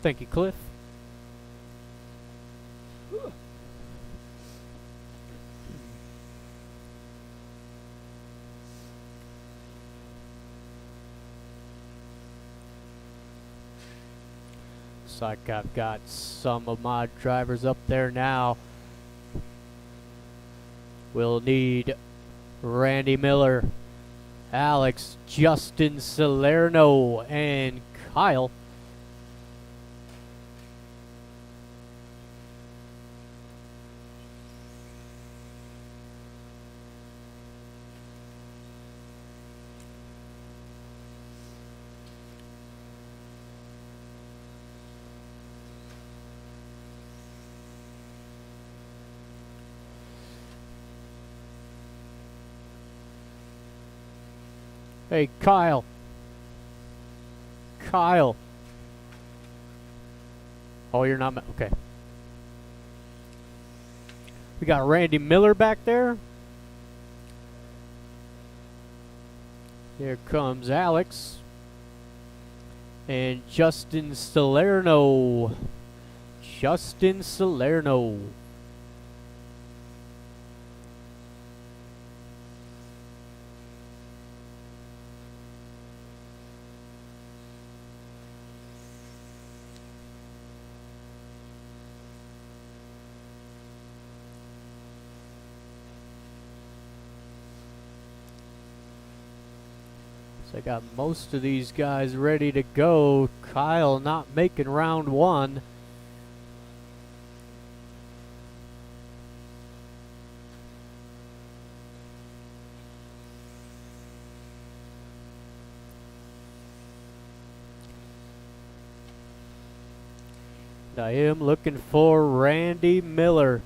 Thank you, Cliff. Looks like I've got some of my drivers up there now. We'll need Randy Miller, Alex, Justin Salerno, and Kyle. Hey, Kyle. Kyle. Oh, you're not. Okay. We got Randy Miller back there. Here comes Alex. And Justin Salerno. Justin Salerno. So I got most of these guys ready to go. Kyle not making round one. And I am looking for Randy Miller.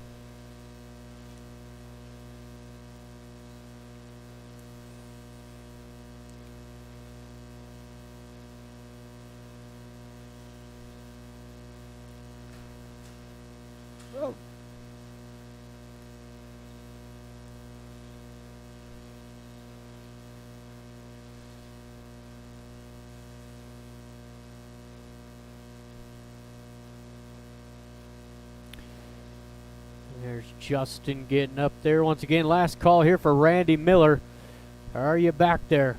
There's Justin getting up there. Once again, last call here for Randy Miller. Are you back there?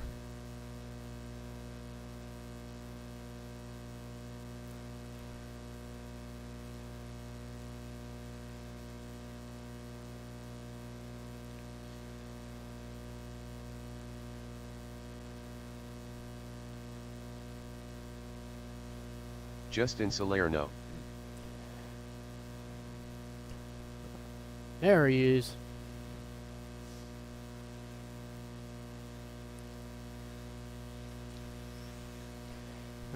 Justin Salerno. There he is.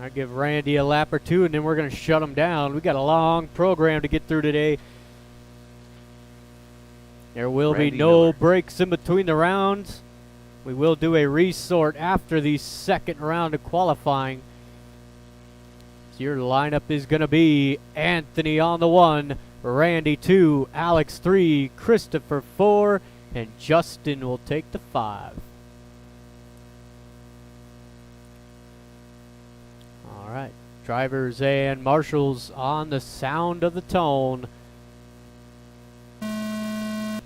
I give Randy a lap or two, and then we're going to shut him down. We got a long program to get through today. There will be no breaks in between the rounds. We will do a resort after the second round of qualifying. So your lineup is going to be Anthony on the 1, Randy 2, Alex 3, Christopher 4, and Justin will take the 5. All right, drivers and marshals on the sound of the tone. And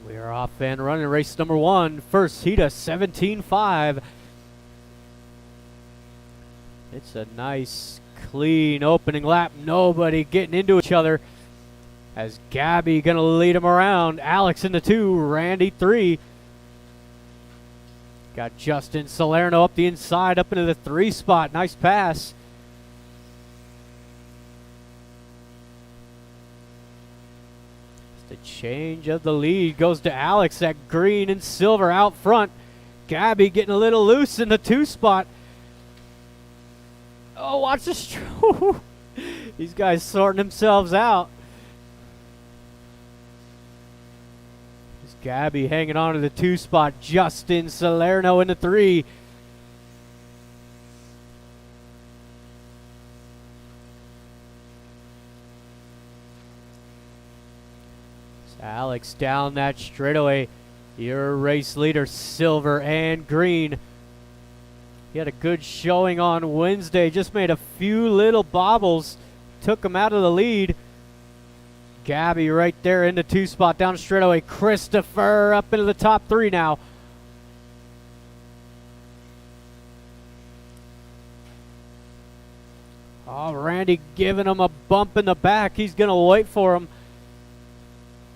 we are off and running race number 1. First heat of 17.5. It's a nice, clean opening lap. Nobody getting into each other. As Gabby going to lead him around. Alex in the 2, Randy 3. Got Justin Salerno up the inside, up into the 3 spot. Nice pass. The change of the lead goes to Alex. That green and silver out front. Gabby getting a little loose in the 2 spot. Oh, watch this. These guys sorting themselves out. There's Gabby hanging on to the 2 spot. Justin Salerno in the 3. Alex down that straightaway. Your race leader, silver and green. He had a good showing on Wednesday. Just made a few little bobbles. Took him out of the lead. Gabby right there in the 2 spot down straightaway. Christopher up into the top 3 now. Oh, Randy giving him a bump in the back. He's going to wait for him.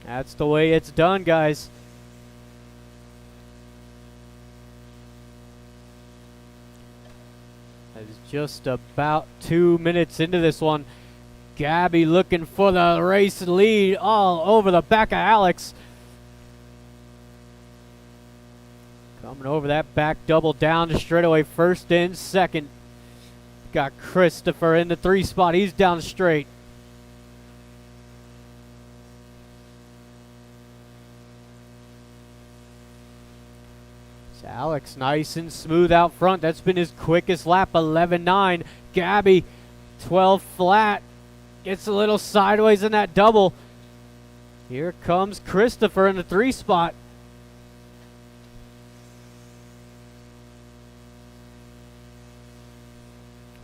That's the way it's done, guys. It's just about 2 minutes into this one. Gabby looking for the race lead all over the back of Alex. Coming over that back double down the straightaway, first in, second. Got Christopher in the 3 spot. He's down straight. It's Alex nice and smooth out front. That's been his quickest lap, 11.9. Gabby, 12 flat. Gets a little sideways in that double. Here comes Christopher in the 3 spot.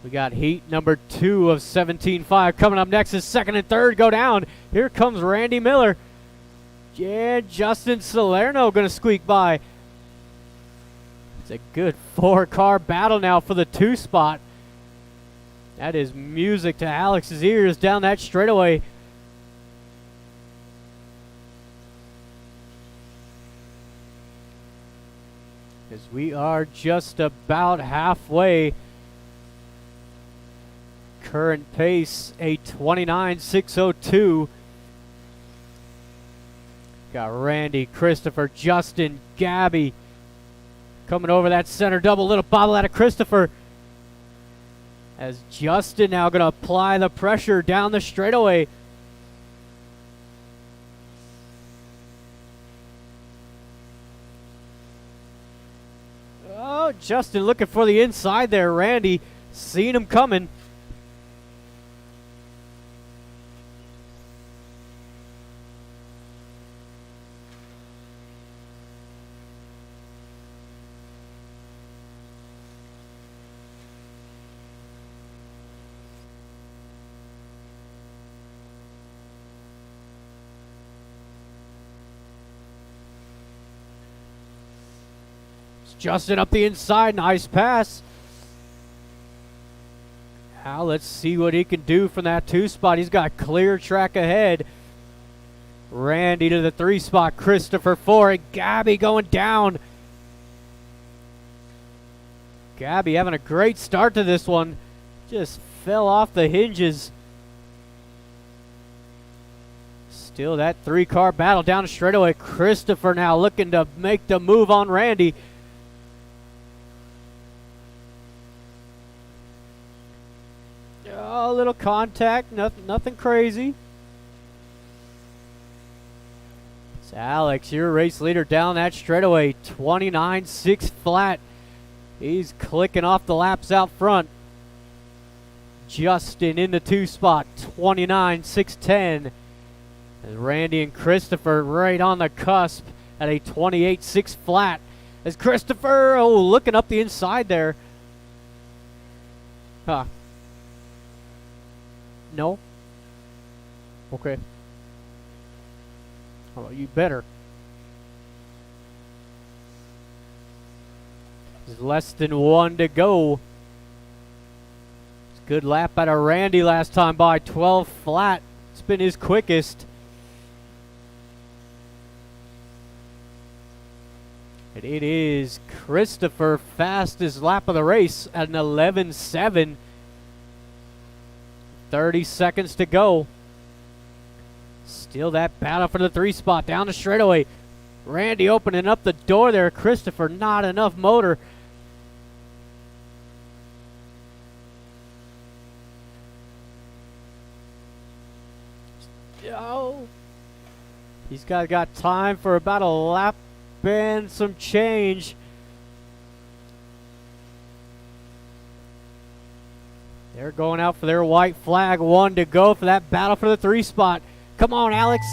We got heat number 2 of 17.5 coming up next. Is second and third go down. Here comes Randy Miller. Yeah, Justin Salerno going to squeak by. It's a good 4-car battle now for the 2 spot. That is music to Alex's ears down that straightaway. As we are just about halfway. Current pace, a 29.602. Got Randy, Christopher, Justin, Gabby coming over that center double. Little bobble out of Christopher. As Justin now going to apply the pressure down the straightaway. Oh, Justin looking for the inside there. Randy seeing him coming. Justin up the inside, nice pass. Now let's see what he can do from that 2 spot. He's got clear track ahead. Randy to the 3 spot, Christopher 4, and Gabby going down. Gabby having a great start to this one. Just fell off the hinges. Still that 3-car battle down the straightaway. Christopher now looking to make the move on Randy. A little contact, nothing crazy. It's Alex, your race leader down that straightaway, 29.6 flat. He's clicking off the laps out front. Justin in the 2 spot, 29.610. And Randy and Christopher right on the cusp at a 28.6 flat. As Christopher, looking up the inside there. Huh. No? Okay. Oh, you better. There's less than 1 to go. It's a good lap out of Randy last time by 12 flat. It's been his quickest. And it is Christopher fastest lap of the race at an 11.7. 30 seconds to go. Still that battle for the 3 spot down the straightaway. Randy opening up the door there. Christopher, not enough motor. Oh. He's got time for about a lap and some change. They're going out for their white flag. 1 to go for that battle for the 3 spot. Come on, Alex.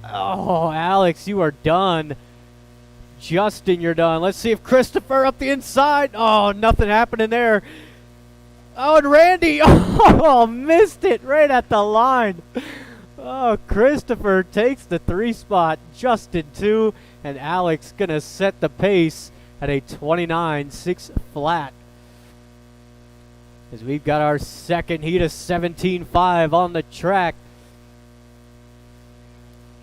Oh, Alex, you are done. Justin, you're done. Let's see if Christopher up the inside. Oh, nothing happening there. Oh, and Randy. Oh, missed it right at the line. Oh, Christopher takes the 3 spot. Justin 2. And Alex going to set the pace at a 29.6 flat. As we've got our second heat of 17.5 on the track.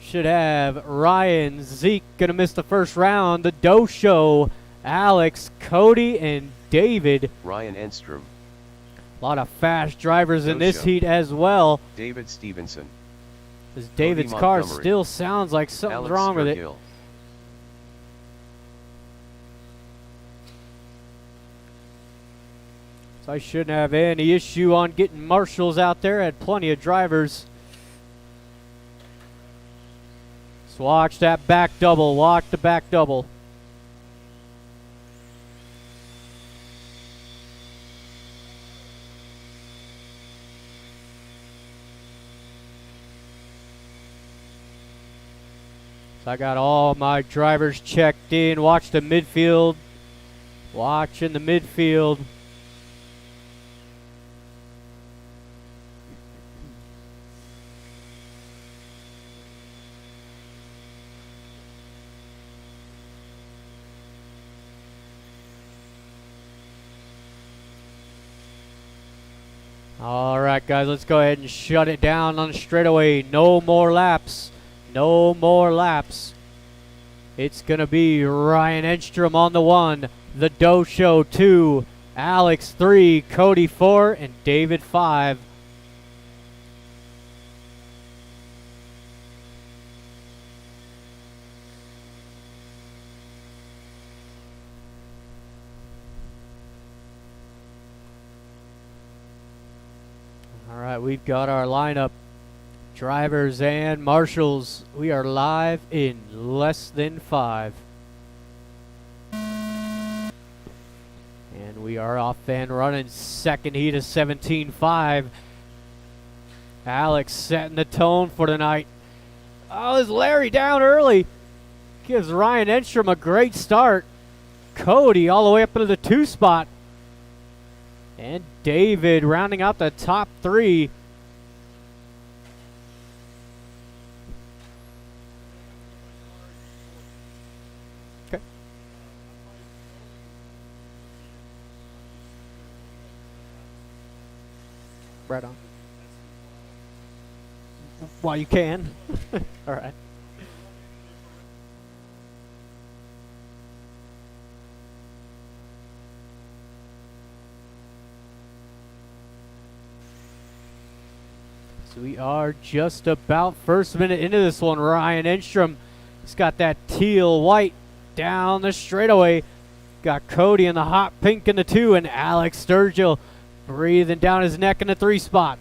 Should have Ryan, Zeke going to miss the first round. The Doe Show, Alex, Cody, and David. Ryan Enstrom. A lot of fast drivers in this heat as well. David Stevenson. As David's car still sounds like something's wrong with it. So I shouldn't have any issue on getting marshals out there. Had plenty of drivers. So watch that back double. Watch the back double. So I got all my drivers checked in. Watch the midfield. Watching the midfield. All right, guys, let's go ahead and shut it down on the straightaway. No more laps. No more laps. It's going to be Ryan Enstrom on the 1, the Doe Show 2, Alex 3, Cody 4, and David 5. All right, we've got our lineup. Drivers and marshals. We are live in less than 5. And we are off and running. Second heat of 17.5. Alex setting the tone for tonight. Oh, is Larry down early? Gives Ryan Enstrom a great start. Cody all the way up into the 2 spot. And David rounding out the top 3. Okay. Right on. Well, you can. All right. So we are just about first minute into this one. Ryan Enstrom, he's got that teal white down the straightaway. Got Cody in the hot pink in the 2, and Alex Sturgill breathing down his neck in the 3 spot.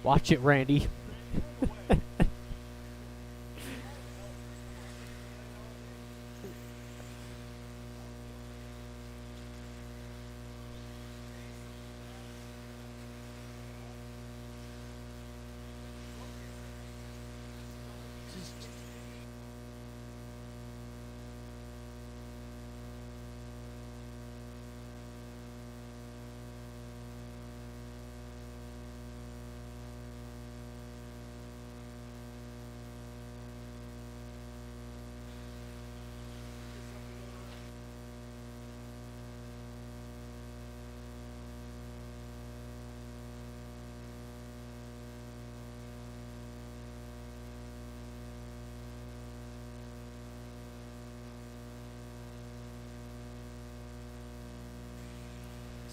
Watch it, Randy.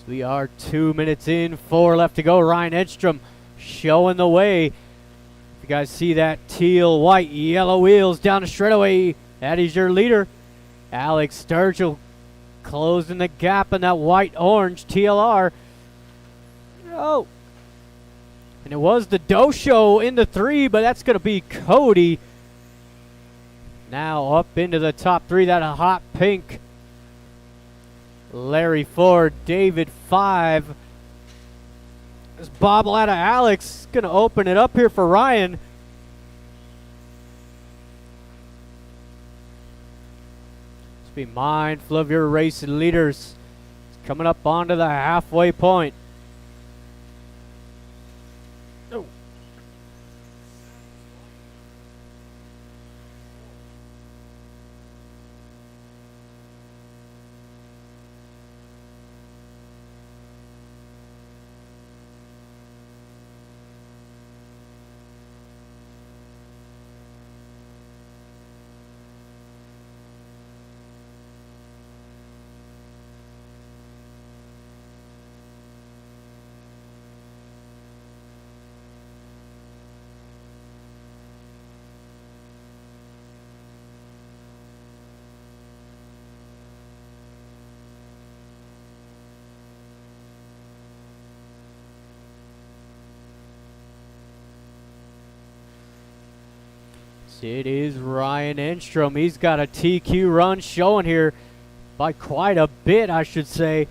We are 2 minutes in, 4 left to go. Ryan Enstrom showing the way. If you guys see that teal, white, yellow wheels down the straightaway, that is your leader. Alex Sturgill closing the gap in that white, orange TLR. Oh. And it was the Doe Show in the 3, but that's going to be Cody. Now up into the top 3, that hot pink. Larry 4, David 5. This bobble out of Alex. Going to open it up here for Ryan. Just be mindful of your racing leaders. It's coming up onto the halfway point. Oh. It is Ryan Enstrom. He's got a TQ run showing here by quite a bit, I should say.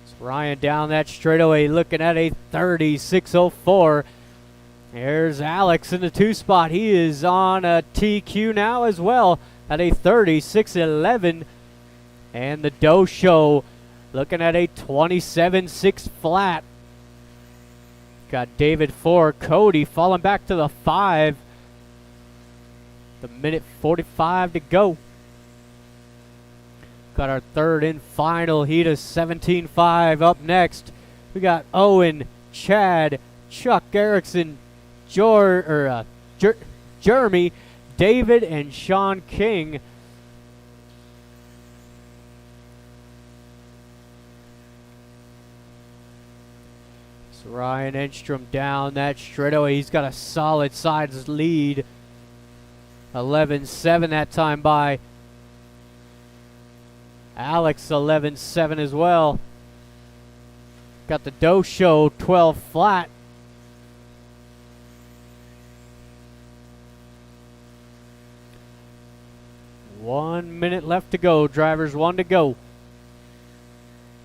It's Ryan down that straightaway looking at a 36.04. There's Alex in the 2 spot. He is on a TQ now as well at a 36.11. And the Doe Show looking at a 27.6 flat. Got David 4, Cody falling back to the 5. The minute 45 to go. Got our third and final heat of 17.5 up next. We got Owen, Chad, Chuck Erickson, Jeremy, David, and Sean King. So Ryan Enstrom down that straightaway. He's got a solid sides lead. 11.7 that time by Alex. 11.7 as well. Got the Doe Show 12 flat. One minute left to go. Drivers, 1 to go.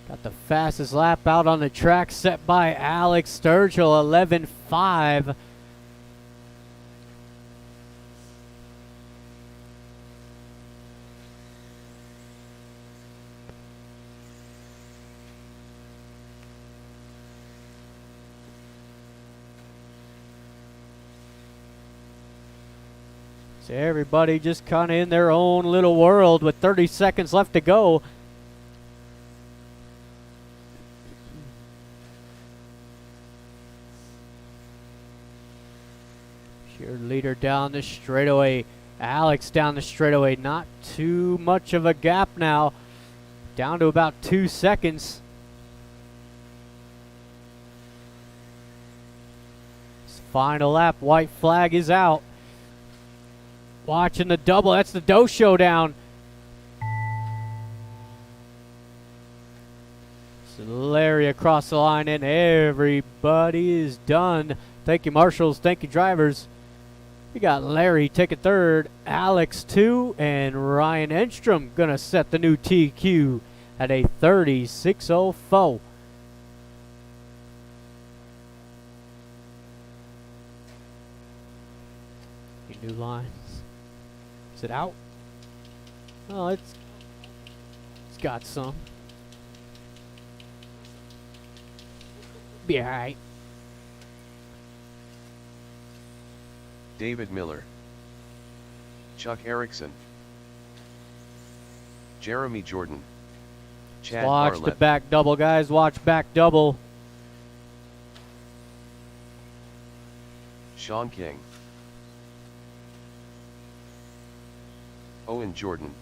Got the fastest lap out on the track set by Alex Sturgill. 11.5. So everybody just kind of in their own little world with 30 seconds left to go. Your leader down the straightaway. Alex down the straightaway. Not too much of a gap now. Down to about 2 seconds. This final lap. White flag is out. Watching the double. That's the Doe Showdown. So Larry across the line, and everybody is done. Thank you, marshals. Thank you, drivers. We got Larry taking third, Alex 2, and Ryan Enstrom going to set the new TQ at a 36.04. New lines. Is it out? Oh, it's got some. Be alright. David Miller, Chuck Erickson, Jeremy Jordan, Chad Watch Bartlett. the back double, guys. Watch back double. Sean King, Owen Jordan,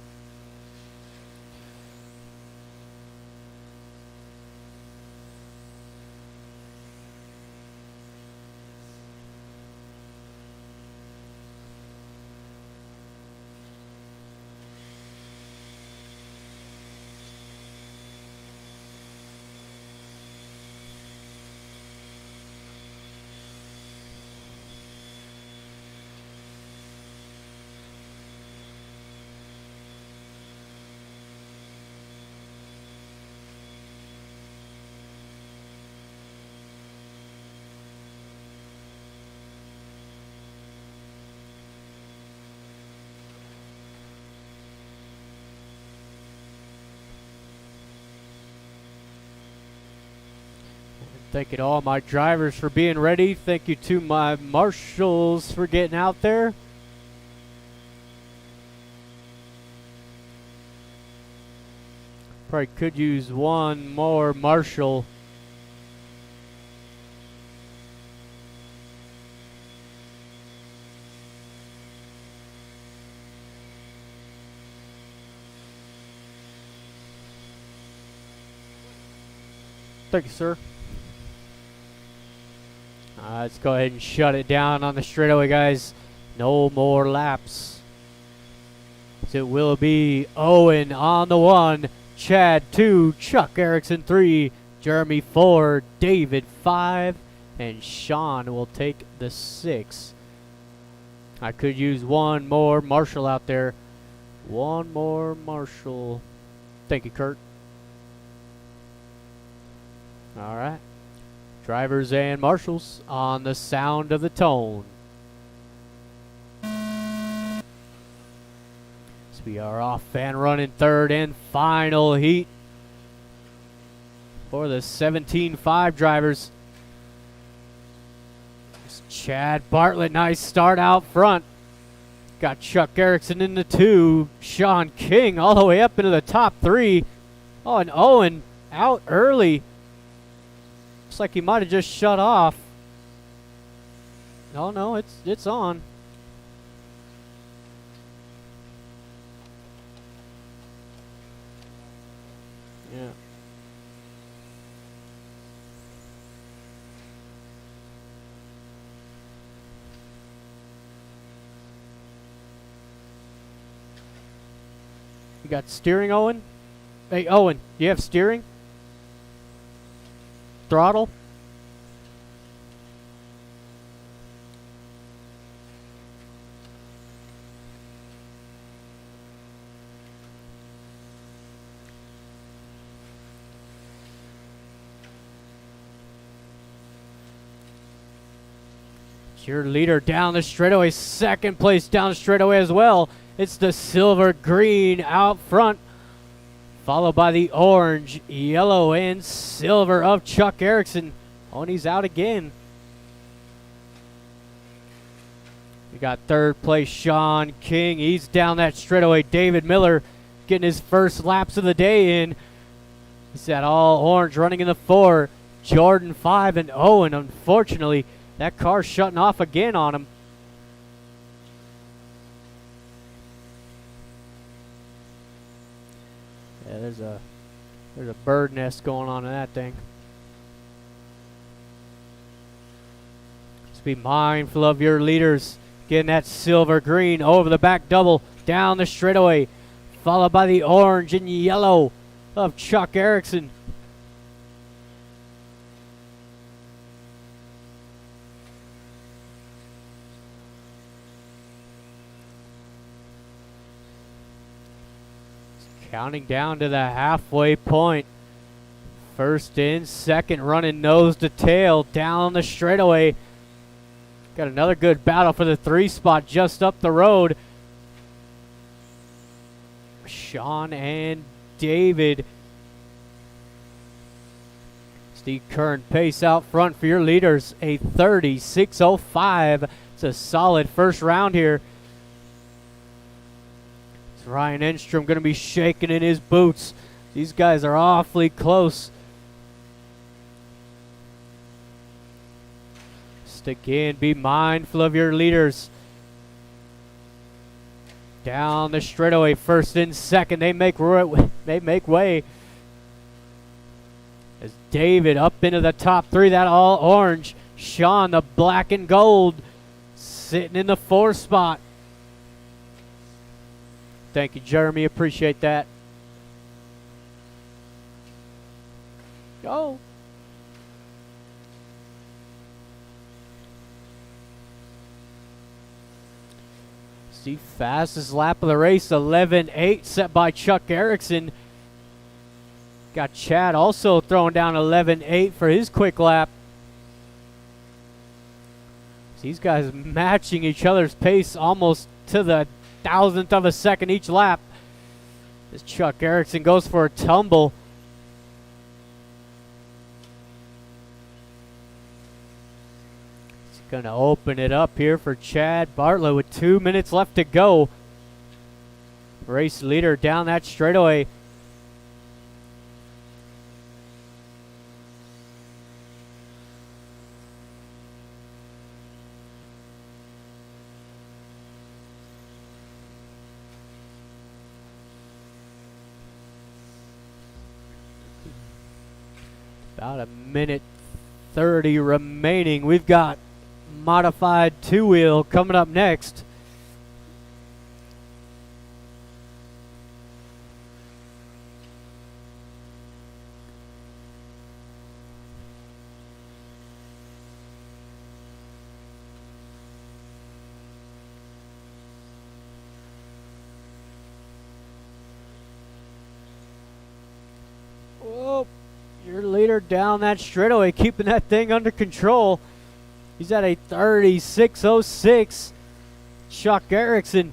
Thank you to all my drivers for being ready. Thank you to my marshals for getting out there. Probably could use one more marshal. Thank you, sir. Let's go ahead and shut it down on the straightaway, guys. No more laps. So it will be Owen on the 1, Chad 2, Chuck Erickson 3, Jeremy 4, David 5, and Sean will take the 6. I could use one more marshal out there. One more marshal. Thank you, Kurt. All right. Drivers and marshals on the sound of the tone. So we are off and running third and final heat for the 17.5 drivers. It's Chad Bartlett, nice start out front. Got Chuck Erickson in the 2. Sean King all the way up into the top 3. Oh, and Owen out early. Looks like he might have just shut off. Oh no, it's on. Yeah. You got steering, Owen? Hey, Owen, do you have steering? Throttle? It's your leader down the straightaway, second place down the straightaway as well. It's the silver green out front, followed by the orange, yellow, and silver of Chuck Erickson. Oh, and he's out again. We got third place Sean King. He's down that straightaway. David Miller getting his first laps of the day in. He's that all orange running in the 4. Jordan 5 and Owen. Unfortunately, that car's shutting off again on him. Yeah, there's a bird nest going on in that thing. Just be mindful of your leaders. Getting that silver green over the back double down the straightaway, followed by the orange and yellow of Chuck Erickson. Counting down to the halfway point. First in, second running nose to tail down the straightaway. Got another good battle for the 3 spot just up the road. Sean and David. It's the current pace out front for your leaders. A 36.05. It's a solid first round here. Ryan Enstrom going to be shaking in his boots. These guys are awfully close. Just again, be mindful of your leaders. Down the straightaway, first and second, they make way. As David up into the top 3, that all orange. Sean, the black and gold, sitting in the 4 spot. Thank you, Jeremy. Appreciate that. Go. See, fastest lap of the race, 11.8, set by Chuck Erickson. Got Chad also throwing down 11.8 for his quick lap. These guys matching each other's pace almost to the 1,000th of a second each lap. As Chuck Erickson goes for a tumble. Gonna open it up here for Chad Bartlett with 2 minutes left to go. Race leader down that straightaway. About a minute 30 remaining. We've got modified two-wheel coming up next. Whoa. Your leader down that straightaway, keeping that thing under control. He's at a 36.06. Chuck Erickson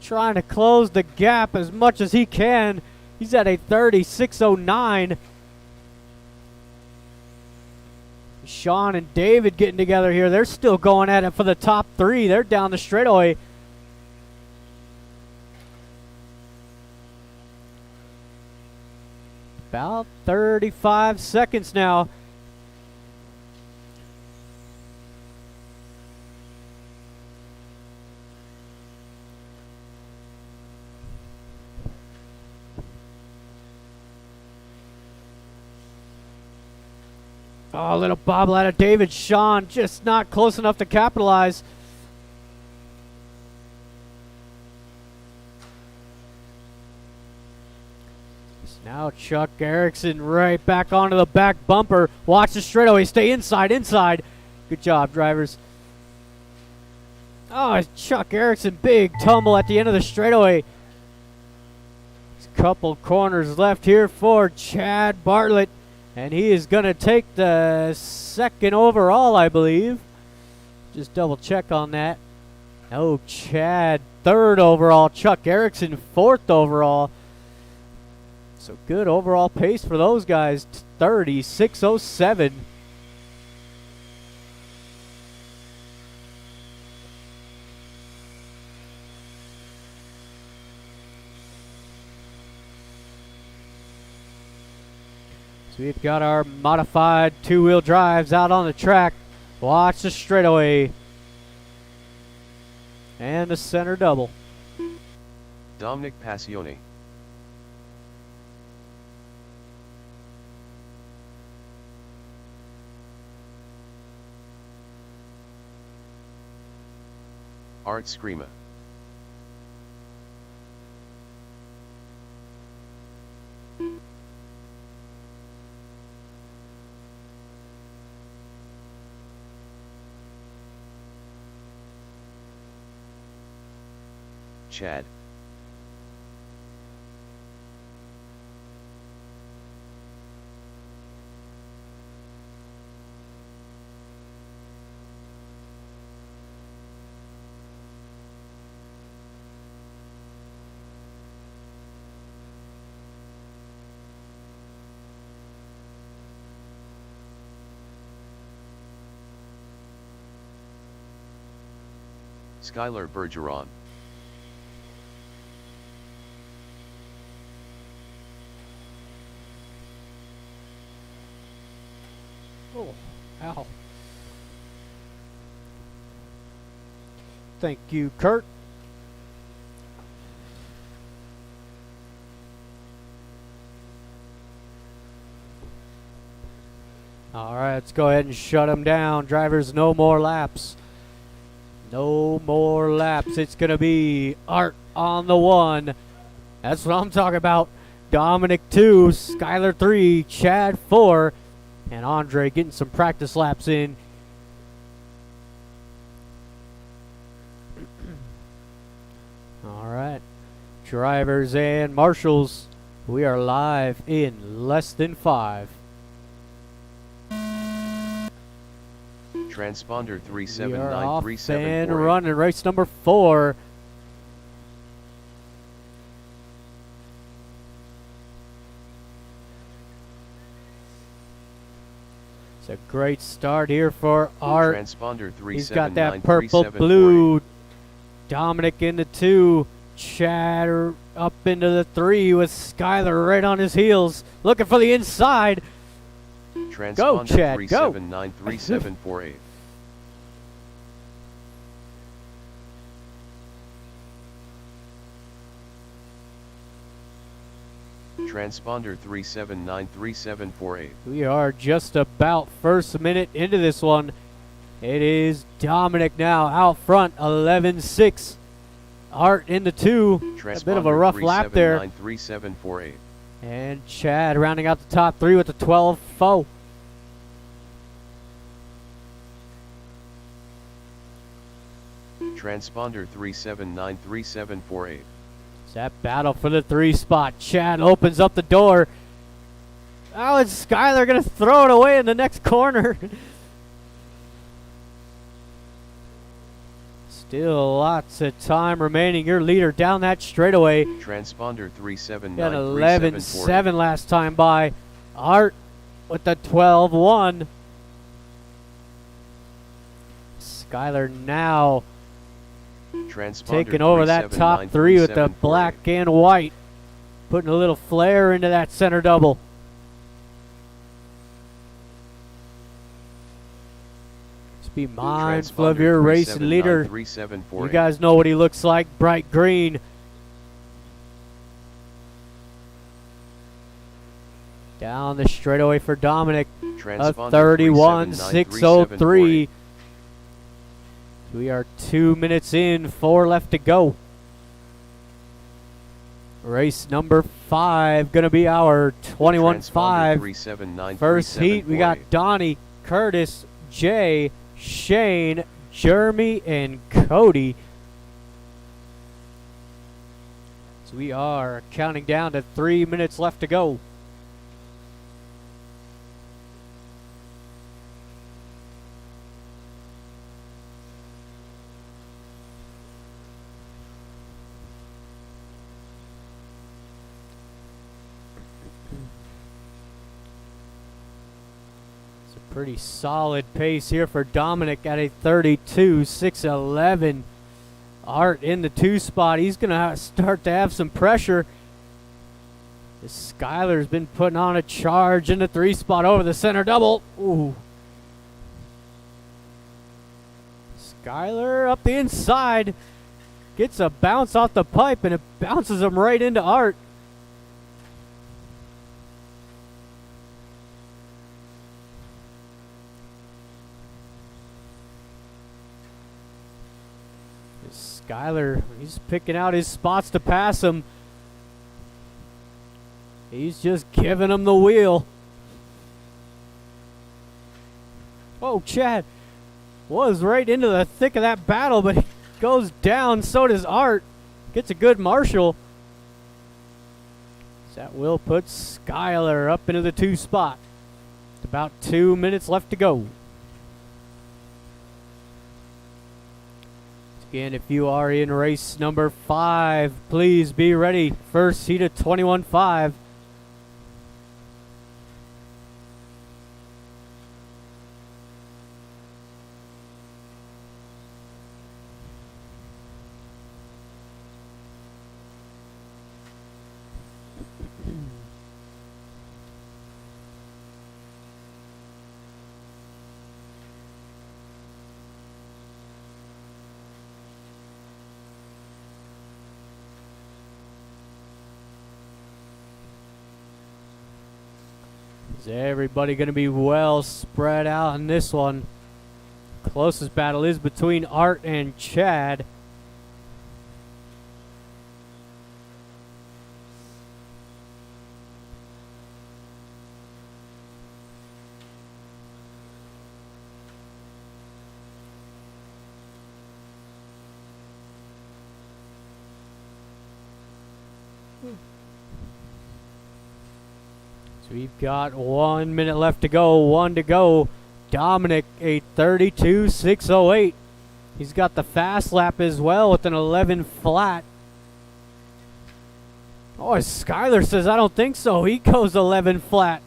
trying to close the gap as much as he can. He's at a 36.09. Sean and David getting together here. They're still going at it for the top three. They're down the straightaway. About 35 seconds now. Oh, a little bobble out of David. Sean just not close enough to capitalize. Now Chuck Erickson right back onto the back bumper. Watch the straightaway. Stay inside, inside. Good job, drivers. Oh, Chuck Erickson, big tumble at the end of the straightaway. There's a couple corners left here for Chad Bartlett. And he is going to take the second overall, I believe. Just double check on that. Oh, Chad, third overall. Chuck Erickson, fourth overall. So good overall pace for those guys. 36.07. So we've got our modified two-wheel drives out on the track. Watch the straightaway. And the center double. Dominic Passione. Art Screama. Chad. Skylar Bergeron. Oh, ow. Thank you, Kurt. All right, let's go ahead and shut them down. Drivers, no more laps. No more laps. It's going to be Art on the 1. That's what I'm talking about. Dominic 2, Skylar 3, Chad 4, and Andre getting some practice laps in. All right. Drivers and marshals, we are live in less than 5. Transponder We are off 379374. and running. Race number 4. It's a great start here for Art. Transponder He's got that 3793748. purple blue. Dominic into 2. Chad up into the 3 with Skyler right on his heels. Looking for the inside. Transponder Go, Chad, go. 3793748. Transponder 3793748. We are just about first minute into this one. It is Dominic now out front, 11-6. Art in the 2. A bit of a rough lap there. 3793748. And Chad rounding out the top 3 with the 12-4. Transponder 3793748. It's that battle for the 3 spot. Chad opens up the door. Oh, and Skyler going to throw it away in the next corner. Still lots of time remaining. Your leader down that straightaway. Transponder 3793748. Got 11-7 last time by. Art with the 12-1. Skyler now Transponder taking over that top 3 with the black and white. Putting a little flair into that center double. Just be mindful of your race leader. You guys know what he looks like. Bright green. Down the straightaway for Dominic. A 31-603. We are 2 minutes in, 4 left to go. Race number 5 going to be our 21-5. First heat, we got Donnie, Curtis, Jay, Shane, Jeremy, and Cody. So we are counting down to 3 minutes left to go. Pretty solid pace here for Dominic at a 32-611. Art in the 2 spot. He's going to start to have some pressure. Skyler's been putting on a charge in the 3 spot over the center double. Ooh. Skyler up the inside. Gets a bounce off the pipe and it bounces him right into Art. Skyler, he's picking out his spots to pass him. He's just giving him the wheel. Oh, Chad was right into the thick of that battle, but he goes down. So does Art. Gets a good marshal. That will put Skyler up into the 2 spot. About 2 minutes left to go. Again, if you are in race number 5, please be ready. First heat of 21-5. Is everybody going to be well spread out in this one? Closest battle is between Art and Chad. So we've got 1 minute left to go, 1 to go. Dominic, a 32-608. He's got the fast lap as well with an 11 flat. Oh, Skyler says, I don't think so. He goes 11 flat.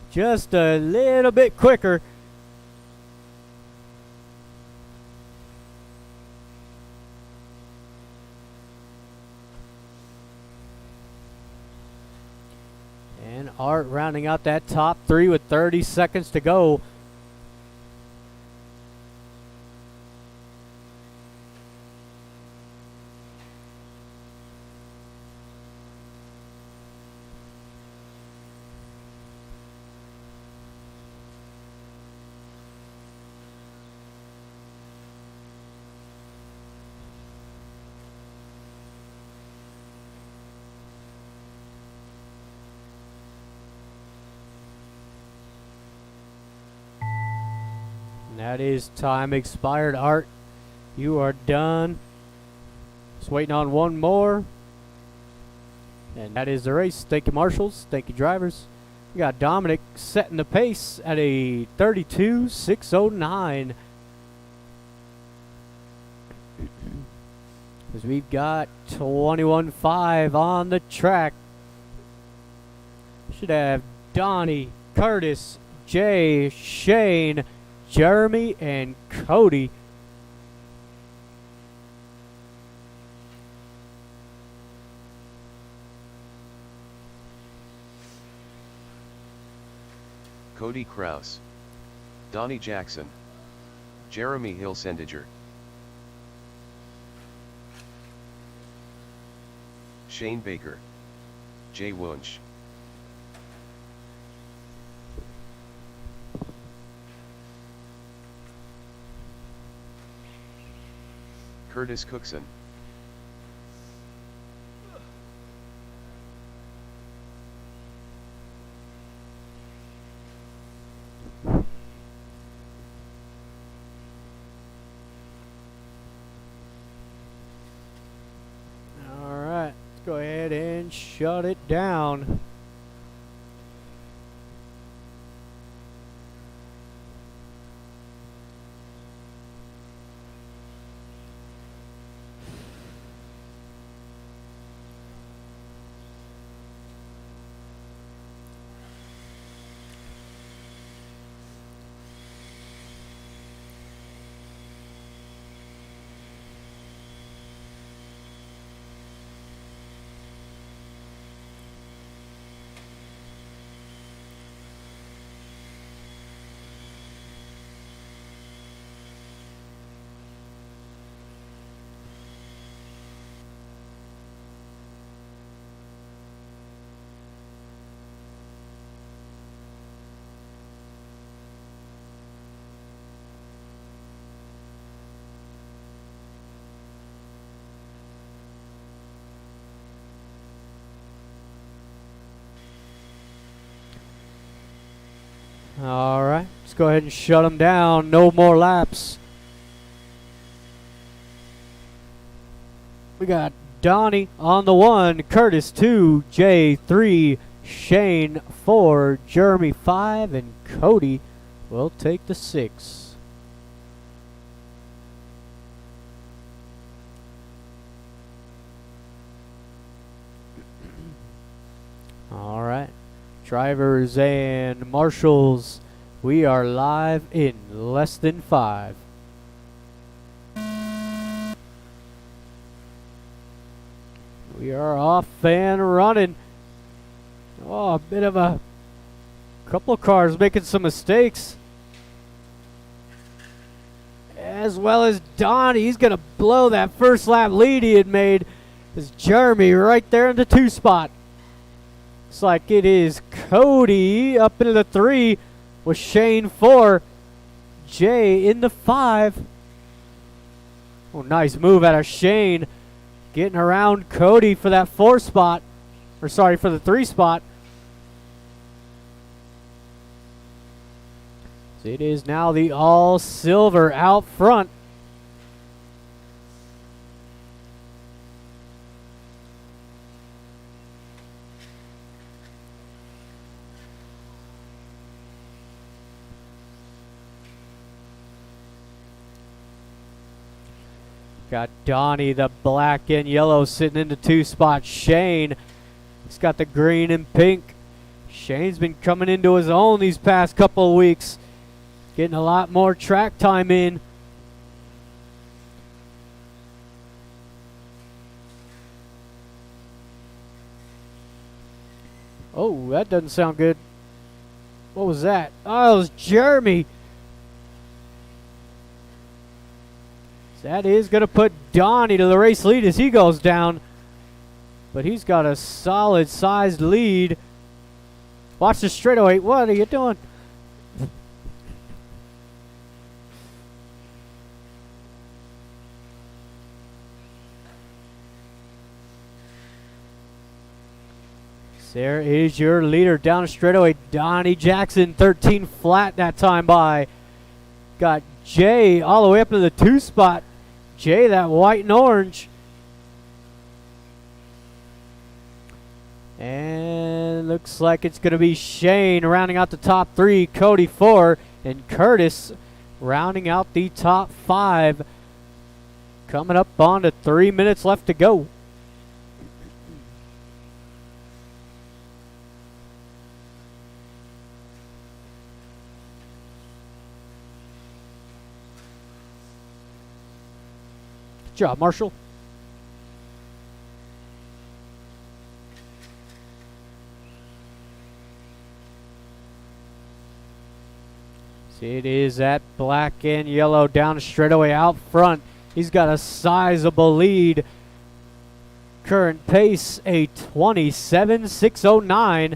Just a little bit quicker. Art rounding out that top three with 30 seconds to go. And that is time expired. Art, you are done. Just waiting on one more. And that is the race. Thank you, marshals. Thank you, drivers. We got Dominic setting the pace at a 32.609. Because we've got 21.5 on the track. Should have Donnie, Curtis, Jay, Shane, Jeremy, and Cody. Cody Kraus, Donnie Jackson, Jeremy Hilsendiger, Shane Baker, Jay Wunsch, Curtis Cookson, Alright, let's go ahead and shut it down. Alright, let's go ahead and shut them down. No more laps. We got Donnie on the 1, Curtis 2, Jay 3, Shane 4, Jeremy 5, and Cody will take the 6. Alright. Drivers and marshals, we are live in less than 5. We are off and running. Oh, a bit of a couple of cars making some mistakes. As well as Donnie, he's going to blow that first lap lead he had made. It's Jeremy right there in the 2 spot. Looks like it is Cody up into the 3 with Shane 4. Jay in the 5. Oh, nice move out of Shane. Getting around Cody for that 4 spot. Or sorry, for the 3 spot. So it is now the all silver out front. Got Donnie, the black and yellow, sitting in the 2 spot. Shane, he's got the green and pink. Shane's been coming into his own these past couple of weeks. Getting a lot more track time in. Oh, that doesn't sound good. What was that? Oh, it was Jeremy. That is going to put Donnie to the race lead as he goes down. But he's got a solid sized lead. Watch the straightaway. What are you doing? There is your leader down the straightaway. Donnie Jackson, 13 flat that time by. Got Jay all the way up to the 2 spot. Jay, that white and orange. And looks like it's going to be Shane rounding out the top 3. Cody 4. And Curtis rounding out the top 5. Coming up on to 3 minutes left to go. Good job, Marshall. See, it is that black and yellow down straightaway out front. He's got a sizable lead. Current pace a 27.609.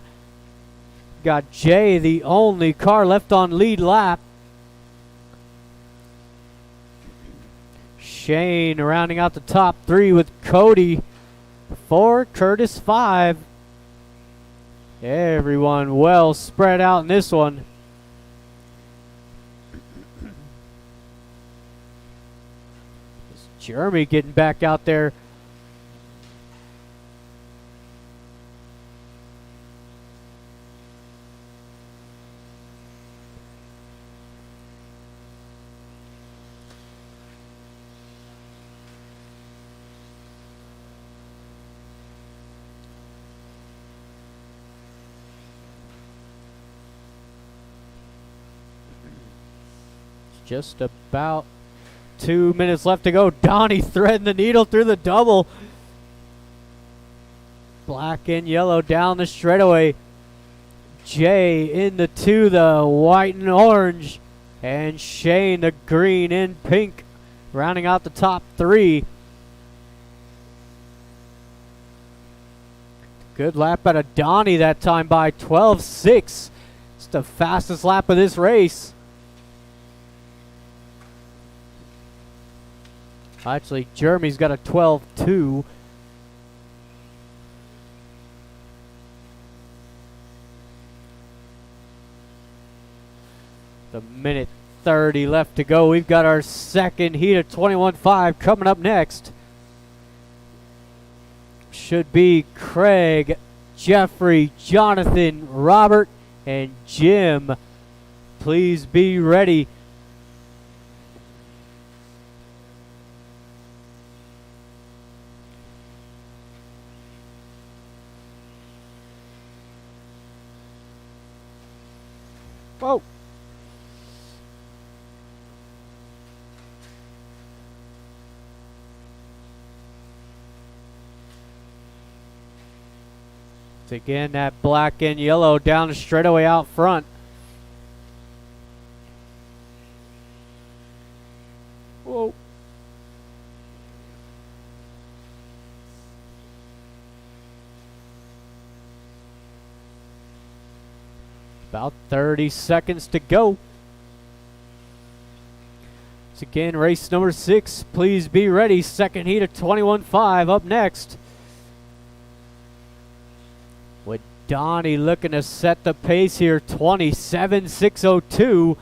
Got Jay, the only car left on lead lap. Shane rounding out the top 3 with Cody 4, Curtis 5. Everyone well spread out in this one. Jeremy getting back out there. Just about 2 minutes left to go. Donnie threading the needle through the double. Black and yellow down the straightaway. Jay in the 2, the white and orange. And Shane, the green and pink, rounding out the top 3. Good lap out of Donnie that time by 12.6. It's the fastest lap of this race. Actually, Jeremy's got a 12.2. The minute 30 left to go. We've got our second heat of 21.5 coming up next. Should be Craig, Jeffrey, Jonathan, Robert, and Jim. Please be ready. Whoa. It's again that black and yellow down the straightaway out front. Whoa. About 30 seconds to go. It's again race number 6. Please be ready. Second heat of 21.5 up next. With Donnie looking to set the pace here. 27.602.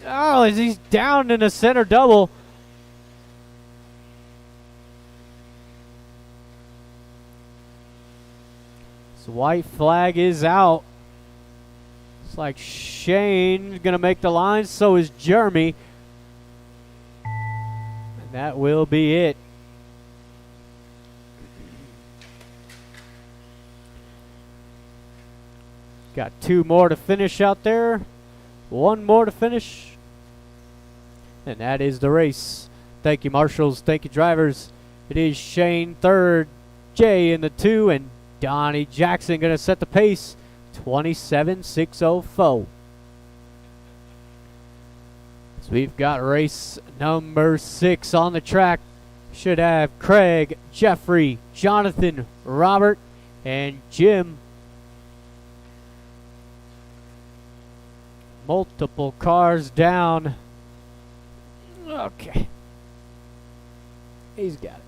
Oh, as he's down in the center double. So white flag is out. It's like Shane's going to make the line. So is Jeremy. And that will be it. Got 2 more to finish out there. 1 more to finish. And that is the race. Thank you, marshals. Thank you, drivers. It is Shane 3rd, Jay in the 2, and Donnie Jackson going to set the pace. 27.604. So we've got race number 6 on the track. Should have Craig, Jeffrey, Jonathan, Robert, and Jim. Multiple cars down. Okay. He's got it.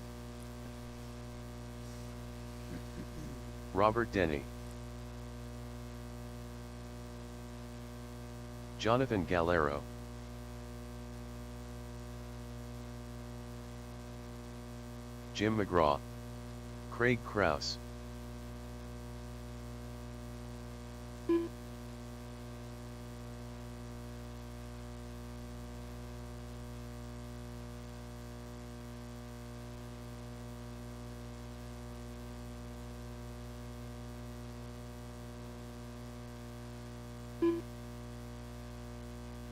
Robert Denny. Jonathan Galero. Jim McGraw. Craig Kraus.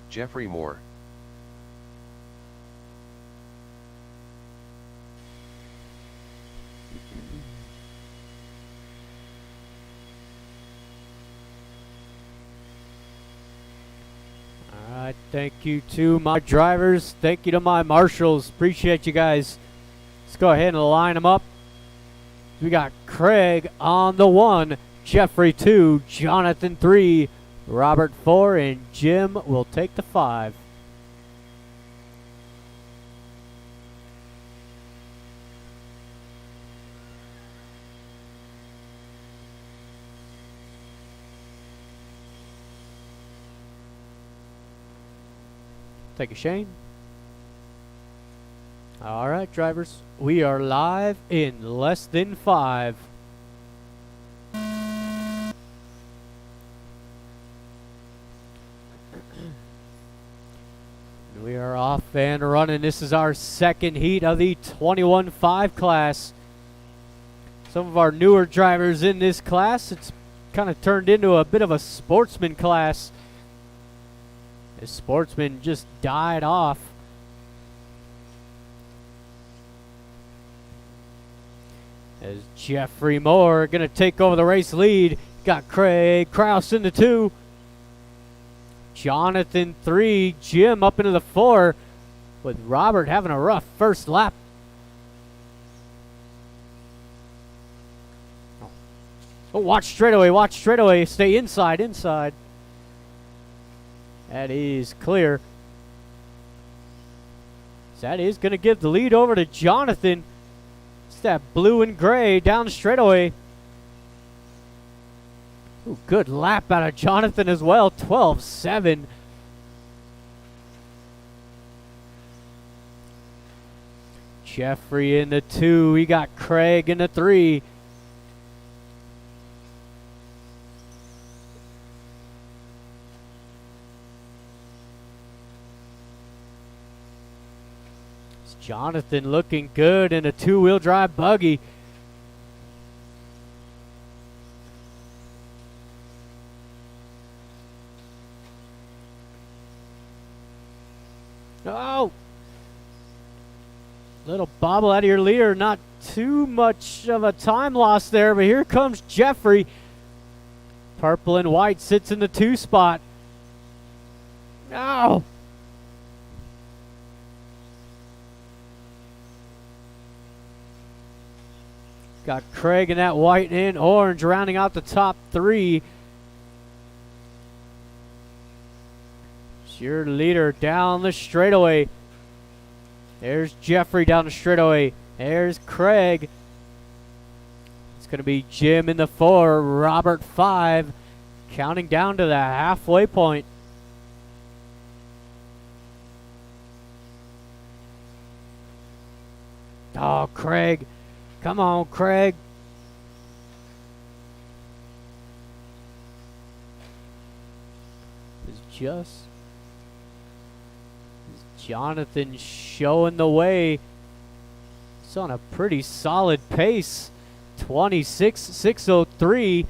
Jeffrey Moore. Alright, thank you to my drivers. Thank you to my marshals. Appreciate you guys. Let's go ahead and line them up. We got Craig on the 1, Jeffrey 2, Jonathan 3, Robert 4, and Jim will take the 5. Take a Shane. All right, drivers. We are live in less than 5. We are off and running. This is our second heat of the 21.5 class. Some of our newer drivers in this class, it's kind of turned into a bit of a sportsman class. The sportsman just died off. As Jeffrey Moore going to take over the race lead. Got Craig Kraus in the 2. Jonathan 3, Jim up into the 4, with Robert having a rough first lap. Oh, watch straightaway, stay inside. That is clear. So that is going to give the lead over to Jonathan. It's that blue and gray down the straightaway. Ooh, good lap out of Jonathan as well, 12.7. Jeffrey in the 2, we got Craig in the 3. It's Jonathan looking good in a 2-wheel drive buggy. Oh! Little bobble out of your leader. Not too much of a time loss there, but here comes Jeffrey. Purple and white sits in the 2 spot. No! Got Craig in that white and orange rounding out the top 3. Your leader down the straightaway. There's Jeffrey down the straightaway. There's Craig. It's going to be Jim in the 4, Robert 5, counting down to the halfway point. Oh, Craig. Come on, Craig. It's just Jonathan showing the way. It's on a pretty solid pace. 26.603.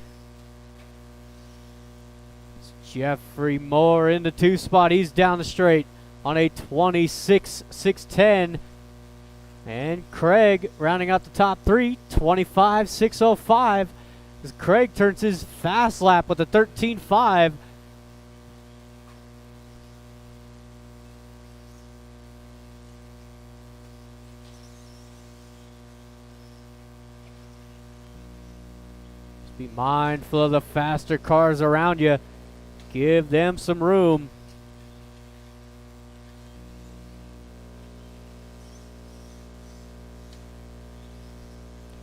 It's Jeffrey Moore in the 2 spot. He's down the straight on a 26.610. And Craig rounding out the top 3. 25.605. as Craig turns his fast lap with a 13.5. Just be mindful of the faster cars around you. Give them some room.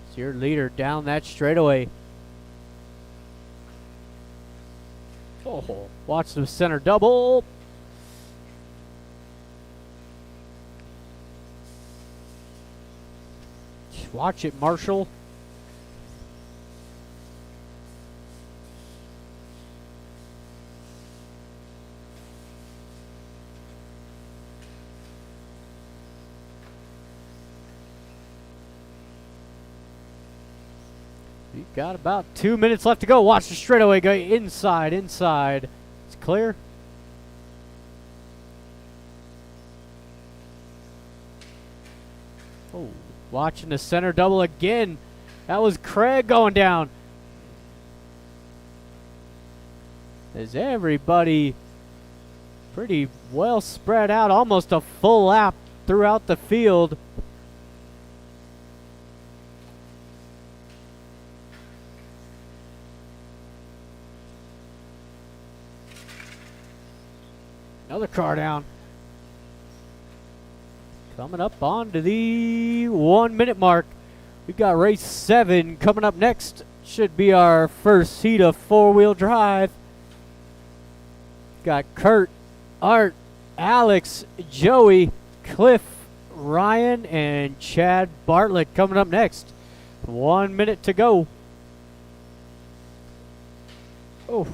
It's your leader down that straightaway. Oh, watch the center double. Watch it, Marshall. You got about 2 minutes left to go. Watch the straightaway go inside, inside. It's clear. Oh, watching the center double again. That was Craig going down. As everybody pretty well spread out, almost a full lap throughout the field. Another car down. Coming up onto the 1 minute mark. We've got race 7 coming up next. Should be our first heat of 4-wheel drive. Got Kurt, Art, Alex, Joey, Cliff, Ryan, and Chad Bartlett coming up next. 1 minute to go. Oh.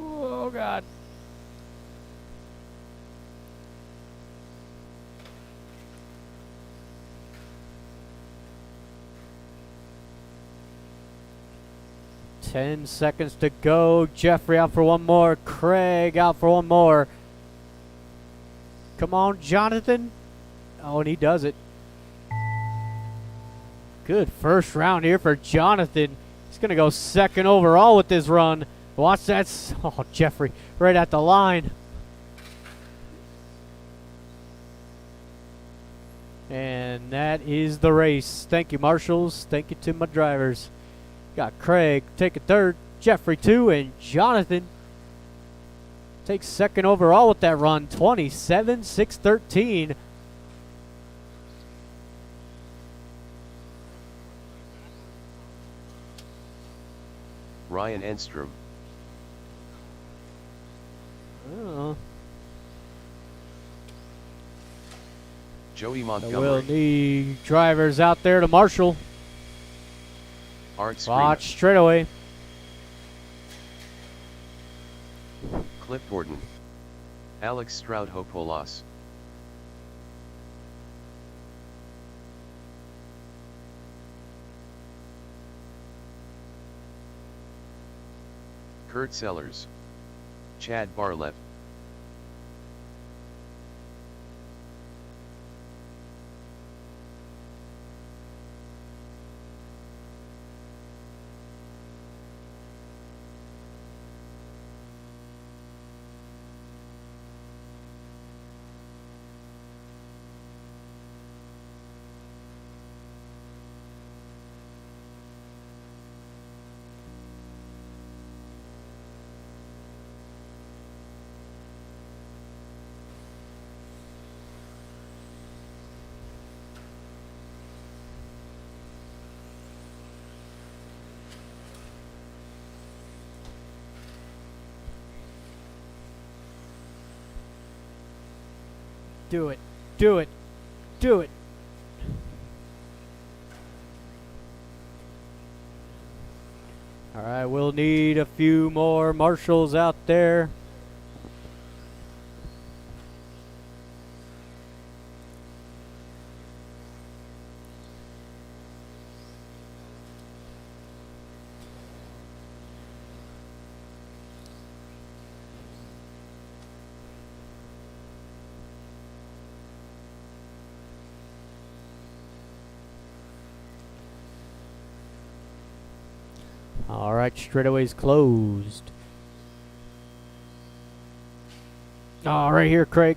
Oh, God. Ten seconds to go. Jeffrey out for one more. Craig out for one more. Come on, Jonathan. Oh, and he does it. Good first round here for Jonathan. He's going to go second overall with this run. Watch that. Oh, Jeffrey, right at the line. And that is the race. Thank you, marshals. Thank you to my drivers. Got Craig taking third, Jeffrey 2, and Jonathan takes second overall with that run. 27-6-13. Ryan Enstrom. Oh. Joey We'll Montgomery. need drivers out there to marshal. Art Watch Screamer. straight away. Cliff Gordon. Alex Stroud-Hopolas. Kurt Sellers. Chad Bartlett. Do it. Do it. Do it. All right, we'll need a few more marshals out there. All right, straightaway's closed. Oh, right here, Craig.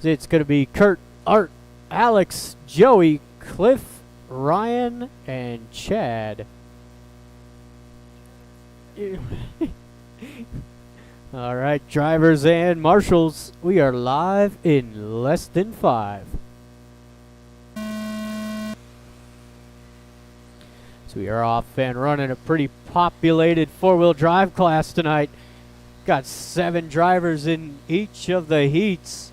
It's going to be Kurt, Art, Alex, Joey, Cliff, Ryan, and Chad. All right, drivers and marshals, we are live in less than 5. So we are off and running a pretty populated 4-wheel drive class tonight. Got 7 drivers in each of the heats.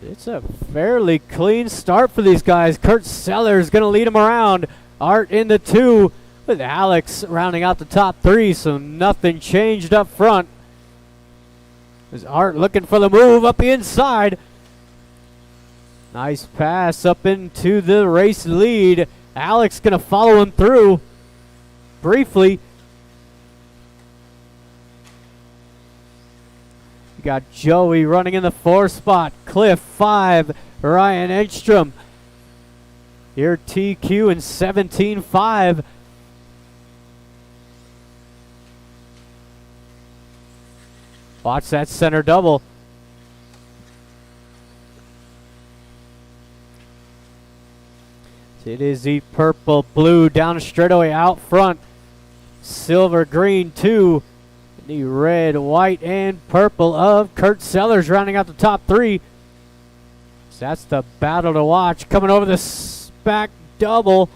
It's a fairly clean start for these guys. Kurt Sellers going to lead them around. Art in the 2 with Alex rounding out the top 3, so nothing changed up front. There's Art looking for the move up the inside. Nice pass up into the race lead. Alex going to follow him through briefly. You got Joey running in the 4 spot. Cliff 5. Ryan Edstrom. Here TQ in 17.5. Watch that center double. It is the purple blue down the straightaway out front. Silver green 2. The red, white, and purple of Kurt Sellers rounding out the top 3. So that's the battle to watch. Coming over the back double.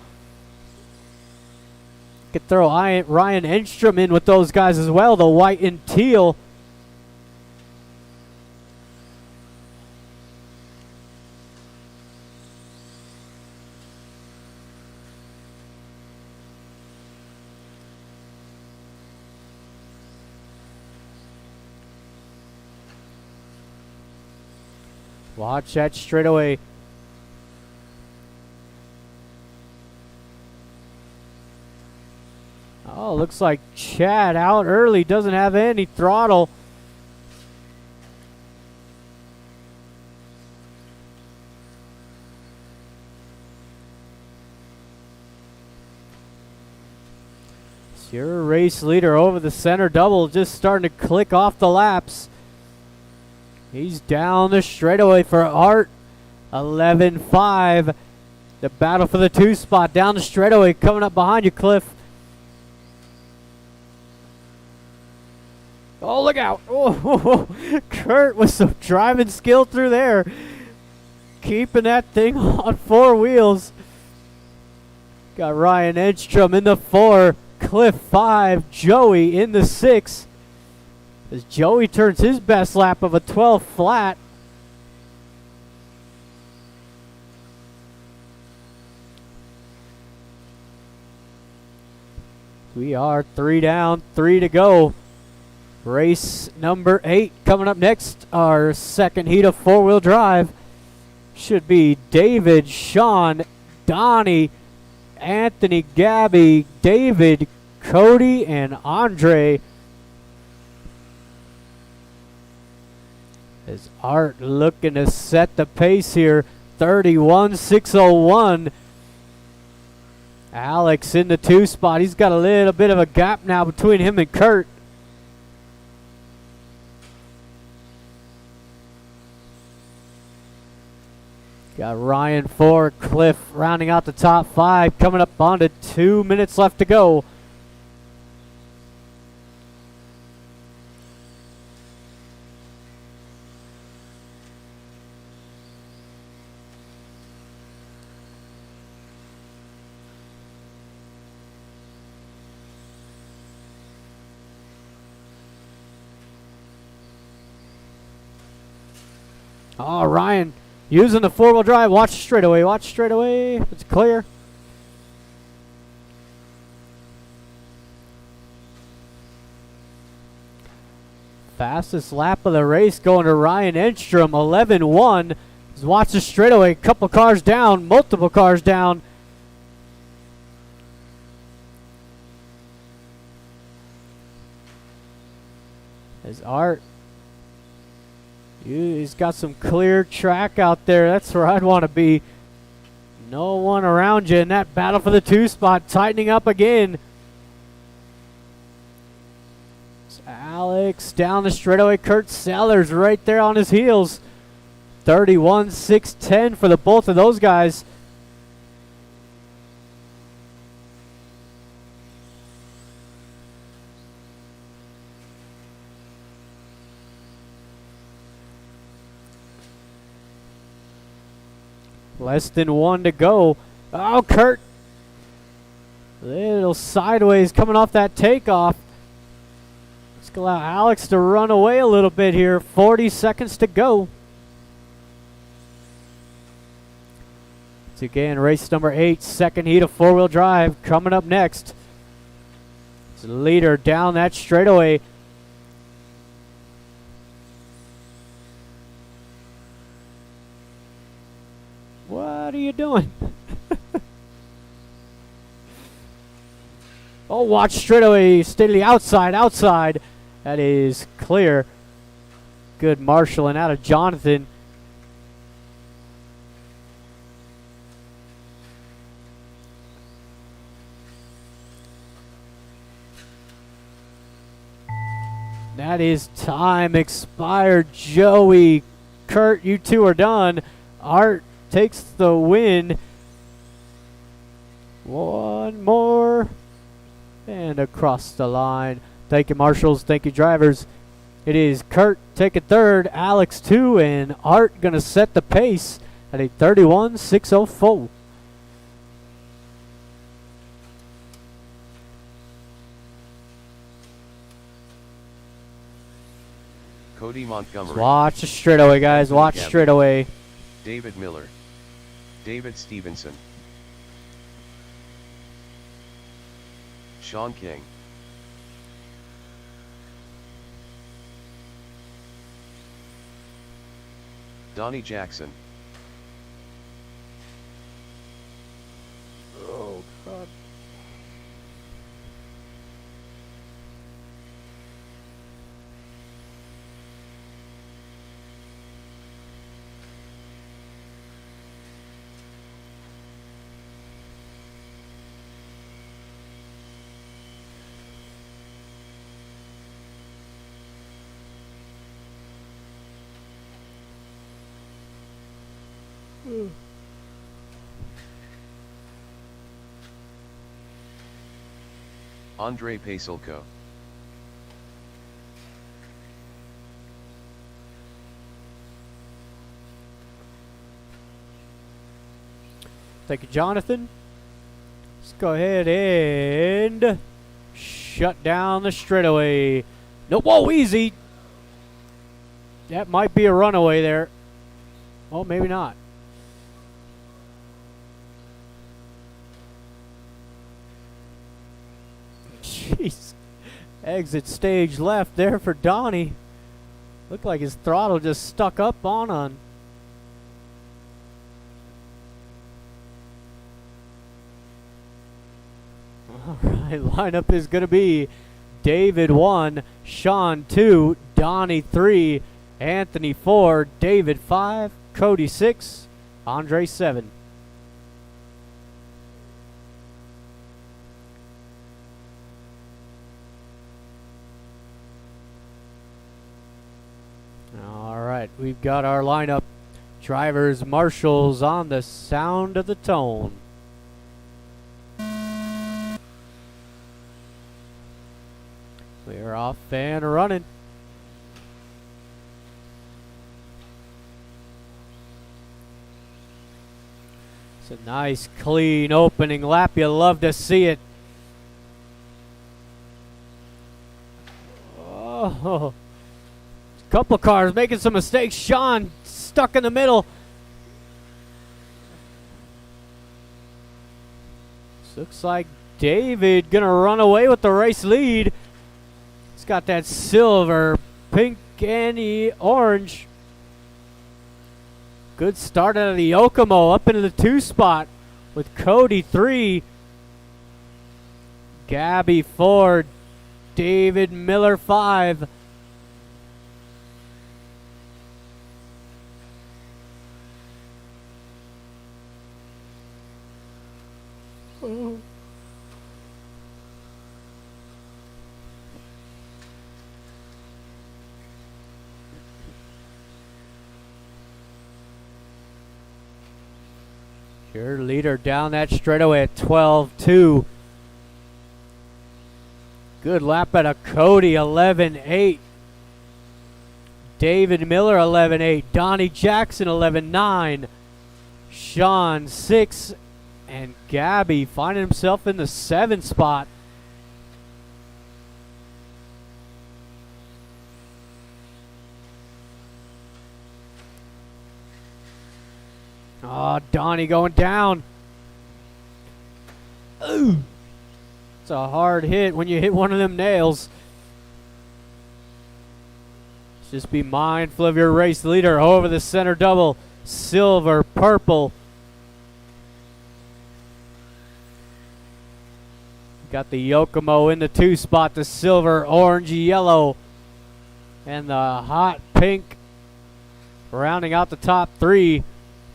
Could throw Ryan Enstrom in with those guys as well. The white and teal. Watch that straightaway. Oh, looks like Chad out early. Doesn't have any throttle. It's your race leader over the center double, just starting to click off the laps. He's down the straightaway for Art. 11.5. The battle for the 2 spot down the straightaway coming up behind you, Cliff. Oh, look out. Oh, Kurt with some driving skill through there. Keeping that thing on 4 wheels. Got Ryan Edstrom in the 4. Cliff 5. Joey in the 6. As Joey turns his best lap of a 12 flat. We are 3 down, 3 to go. Race number 8 coming up next. Our second heat of 4-wheel drive should be David, Sean, Donnie, Anthony, Gabby, David, Cody, and Andre. As Art looking to set the pace here. 31.601. Alex in the 2 spot. He's got a little bit of a gap now between him and Kurt. Got Ryan 4, Cliff rounding out the top 5. Coming up on to 2 minutes left to go. Oh, Ryan using the four-wheel drive. Watch straightaway. Watch straightaway. It's clear. Fastest lap of the race going to Ryan Enstrom. 11-1. Watch the straightaway. Couple cars down. Multiple cars down. As Art. He's got some clear track out there. That's where I'd want to be. No one around you in that battle for the 2 spot. Tightening up again. It's Alex down the straightaway. Kurt Sellers right there on his heels. 31-6-10 for the both of those guys. Less than 1 to go. Oh, Kurt. Little sideways coming off that takeoff. Let's allow Alex to run away a little bit here. 40 seconds to go. It's again race number 8, second heat of four-wheel drive coming up next. It's the leader down that straightaway. What are you doing? Oh, watch straightaway. Stay to the outside, outside. That is clear. Good marshalling out of Jonathan. That is time expired. Joey, Kurt, you two are done. Art takes the win. One more. And across the line. Thank you, marshals. Thank you, drivers. It is Kurt taking third, Alex 2, and Art going to set the pace at a 31-604. Cody Montgomery. Watch the straightaway, guys. Watch Gabby. straightaway. David Miller. David Stevenson. Sean King. Donnie Jackson. Oh, God. Andre Pasulko. Thank you, Jonathan. Let's go ahead and shut down the straightaway. No, whoa, easy. That might be a runaway there. Oh, maybe not. Jeez. Exit stage left there for Donnie. Looked like his throttle just stuck up on. All right, lineup is going to be David 1, Sean 2, Donnie 3, Anthony 4, David 5, Cody 6, Andre 7. All right, we've got our lineup. Drivers, marshals on the sound of the tone. We're off and running. It's a nice, clean opening lap. You love to see it. Oh, couple cars making some mistakes. Sean stuck in the middle. Looks like David gonna run away with the race lead. He's got that silver, pink, and the orange. Good start out of the Yokomo up into the 2 spot with Cody 3, Gabby 4, David Miller 5. Your leader down that straightaway at 12-2. Good lap out of Cody, 11-8. David Miller, 11-8. Donnie Jackson, 11-9. Sean, 6. And Gabby finding himself in the 7th spot. Oh, Donnie going down. Ooh. It's a hard hit when you hit one of them nails. Just be mindful of your race leader over the center double. Silver, purple. Got the Yokomo in the 2 spot. The silver, orange, yellow. And the hot pink rounding out the top 3.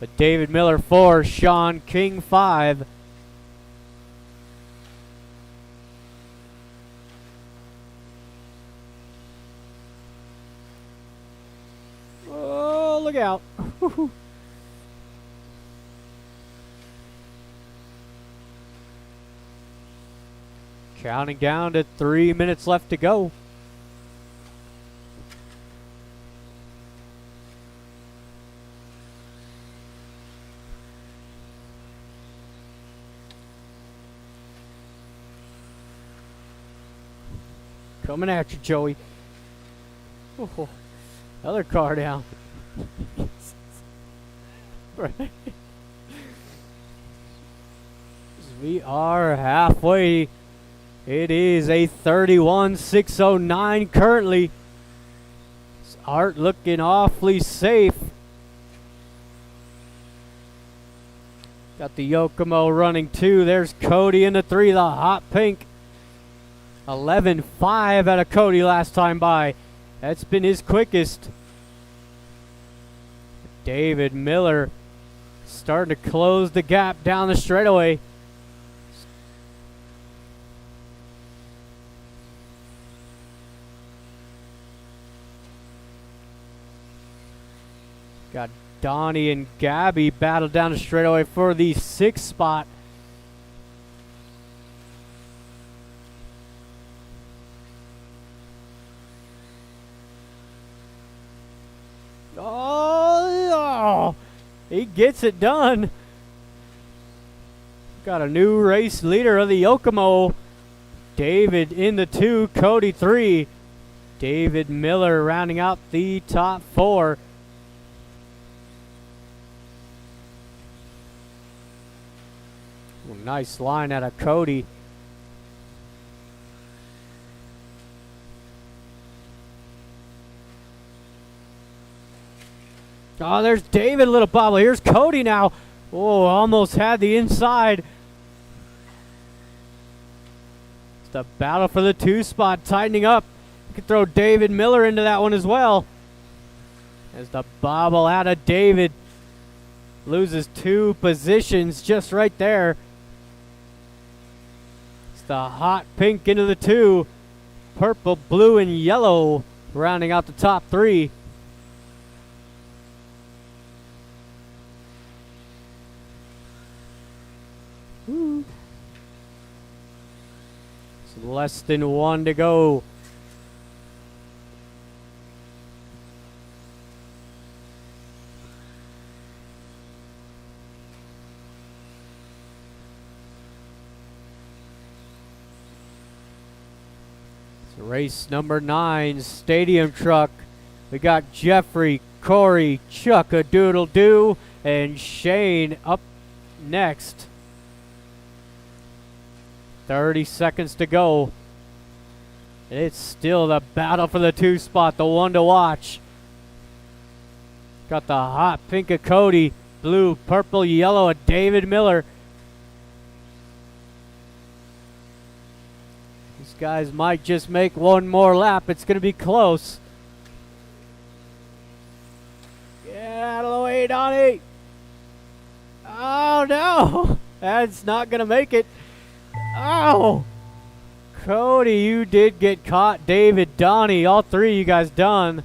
But David Miller 4, Sean King 5. Oh, look out. Counting down to 3 minutes left to go. Coming at you, Joey. Oh, other car down. Right. We are halfway. It is a 31.609 currently. Art looking awfully safe. Got the Yokomo running 2. There's Cody in the 3, the hot pink. 11.5 out of Cody last time by. That's been his quickest. David Miller starting to close the gap down the straightaway. Got Donnie and Gabby battle down the straightaway for the 6th spot. Oh, he gets it done. Got a new race leader of the Yokomo. David in the 2, Cody 3. David Miller rounding out the top 4. Nice line out of Cody. Oh, there's David, a little bobble. Here's Cody now. Oh, almost had the inside. It's the battle for the 2 spot tightening up. You could throw David Miller into that one as well. As the bobble out of David. Loses 2 positions just right there. It's the hot pink into the 2. Purple, blue, and yellow rounding out the top 3. It's less than 1 to go. It's race number 9, Stadium Truck. We got Jeffrey, Corey Chuck-a-doodle-doo, and Shane up next. 30 seconds to go. It's still the battle for the 2 spot, the one to watch. Got the hot pink of Cody, blue, purple, yellow of David Miller. These guys might just make one more lap. It's going to be close. Get out of the way, Donnie. Oh, no. That's not going to make it. Oh. Cody, you did get caught. David, Donnie, all three of you guys done.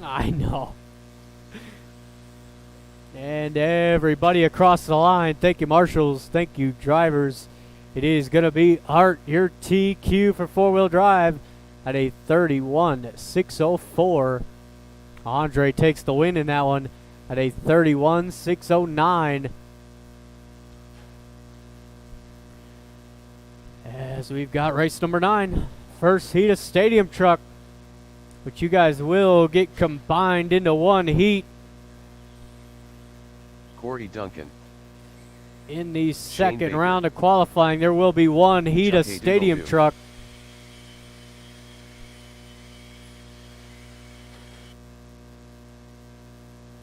I know. And everybody across the line. Thank you, marshals. Thank you, drivers. It is going to be Art, your TQ for 4-wheel drive at a 31.604. Andre takes the win in that one at a 31.609. As we've got race number 9, first heat of Stadium Truck, which you guys will get combined into one heat. Cordy Duncan. In the second round of qualifying, there will be one heat of Stadium Truck.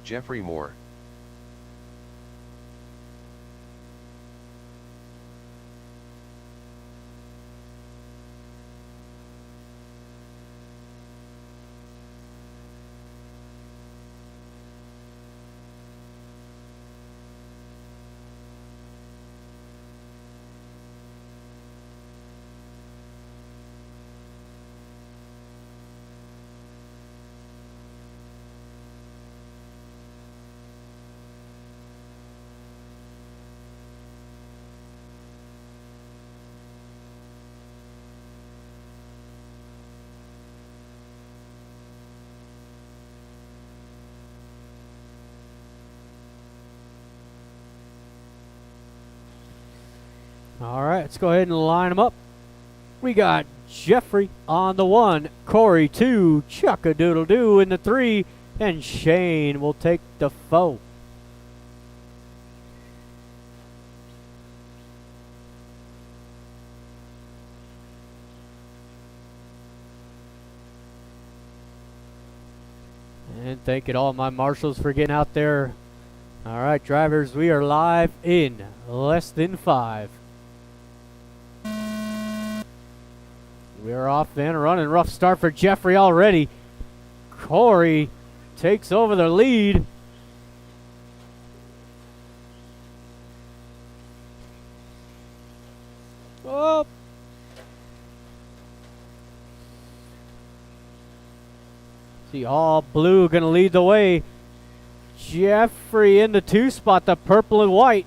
Jeffrey Moore. All right, let's go ahead and line them up. We got Jeffrey on the 1, Corey 2, Chuck-a-doodle-doo in the 3, and Shane will take the 4. And thank you to all my marshals for getting out there. All right, drivers, we are live in less than 5. We're off and running. Rough start for Jeffrey already. Corey takes over the lead. Oh. See, all blue going to lead the way. Jeffrey in the 2 spot, the purple and white.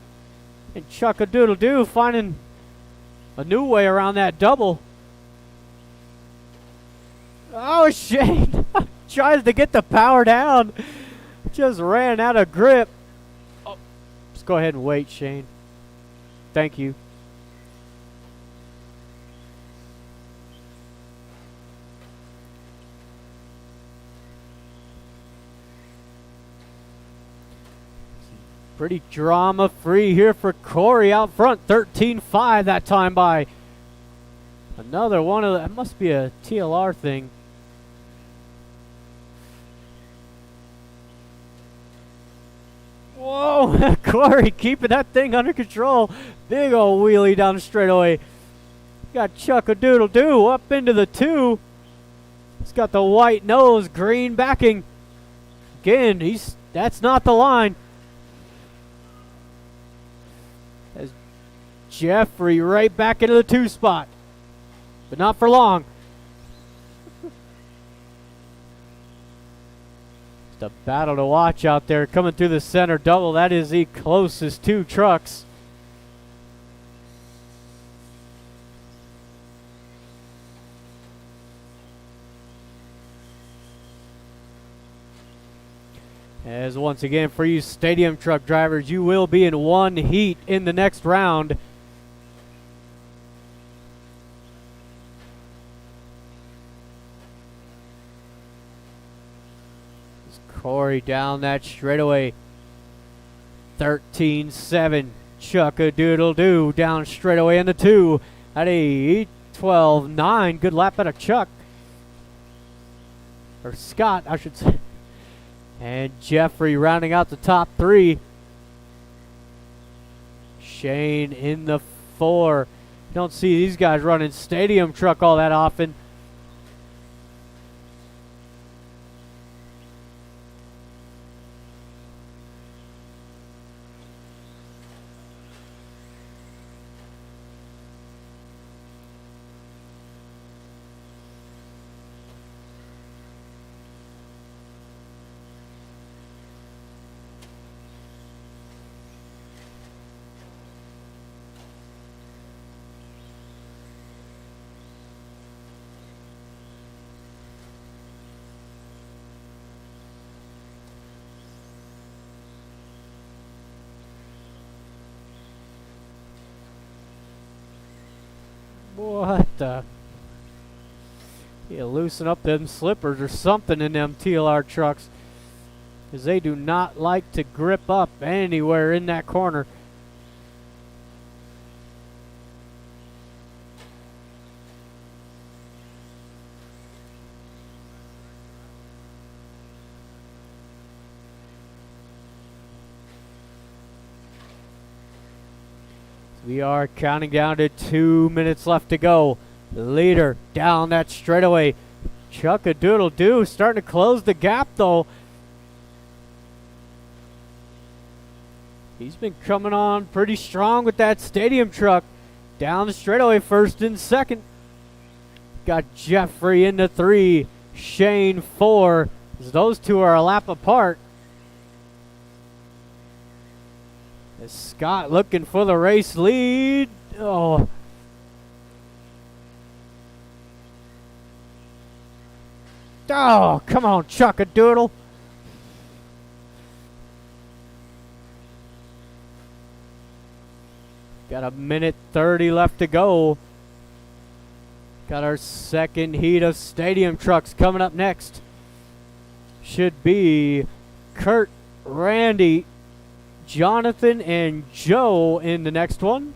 And Chuck-a-doodle-doo finding a new way around that double. Oh, Shane tries to get the power down. Just ran out of grip. Oh, let's go ahead and wait, Shane. Thank you. Pretty drama-free here for Corey out front. 13.5 that time by another one of the, that must be a TLR thing. Whoa, Corey keeping that thing under control. Big old wheelie down the straightaway. Got Chuck-a-doodle-doo up into the 2. He's got the white nose, green backing. Again, that's not the line. As Jeffrey right back into the 2 spot. But not for long. A battle to watch out there coming through the center double. That is the closest 2 trucks. As once again for you Stadium Truck drivers, you will be in one heat in the next round. Corey down that straightaway. 13-7. Chuck-a-doodle-doo down straightaway in the 2 at a 12-9. Good lap out of Chuck. Or Scott, I should say. And Jeffrey rounding out the top 3. Shane in the 4. Don't see these guys running stadium truck all that often. What the? You loosen up them slippers or something in them TLR trucks, because they do not like to grip up anywhere in that corner. We are counting down to 2 minutes left to go. The leader down that straightaway. Chuck-a-doodle-doo starting to close the gap though. He's been coming on pretty strong with that stadium truck. Down the straightaway, first and second. Got Jeffrey in the 3. Shane 4. Those two are a lap apart. As Scott looking for the race lead. Oh. Oh, come on, Chuck-a-doodle. Got a minute 30 left to go. Got our second heat of stadium trucks coming up next. Should be Kurt, Randy, Jonathan, and Joe in the next one.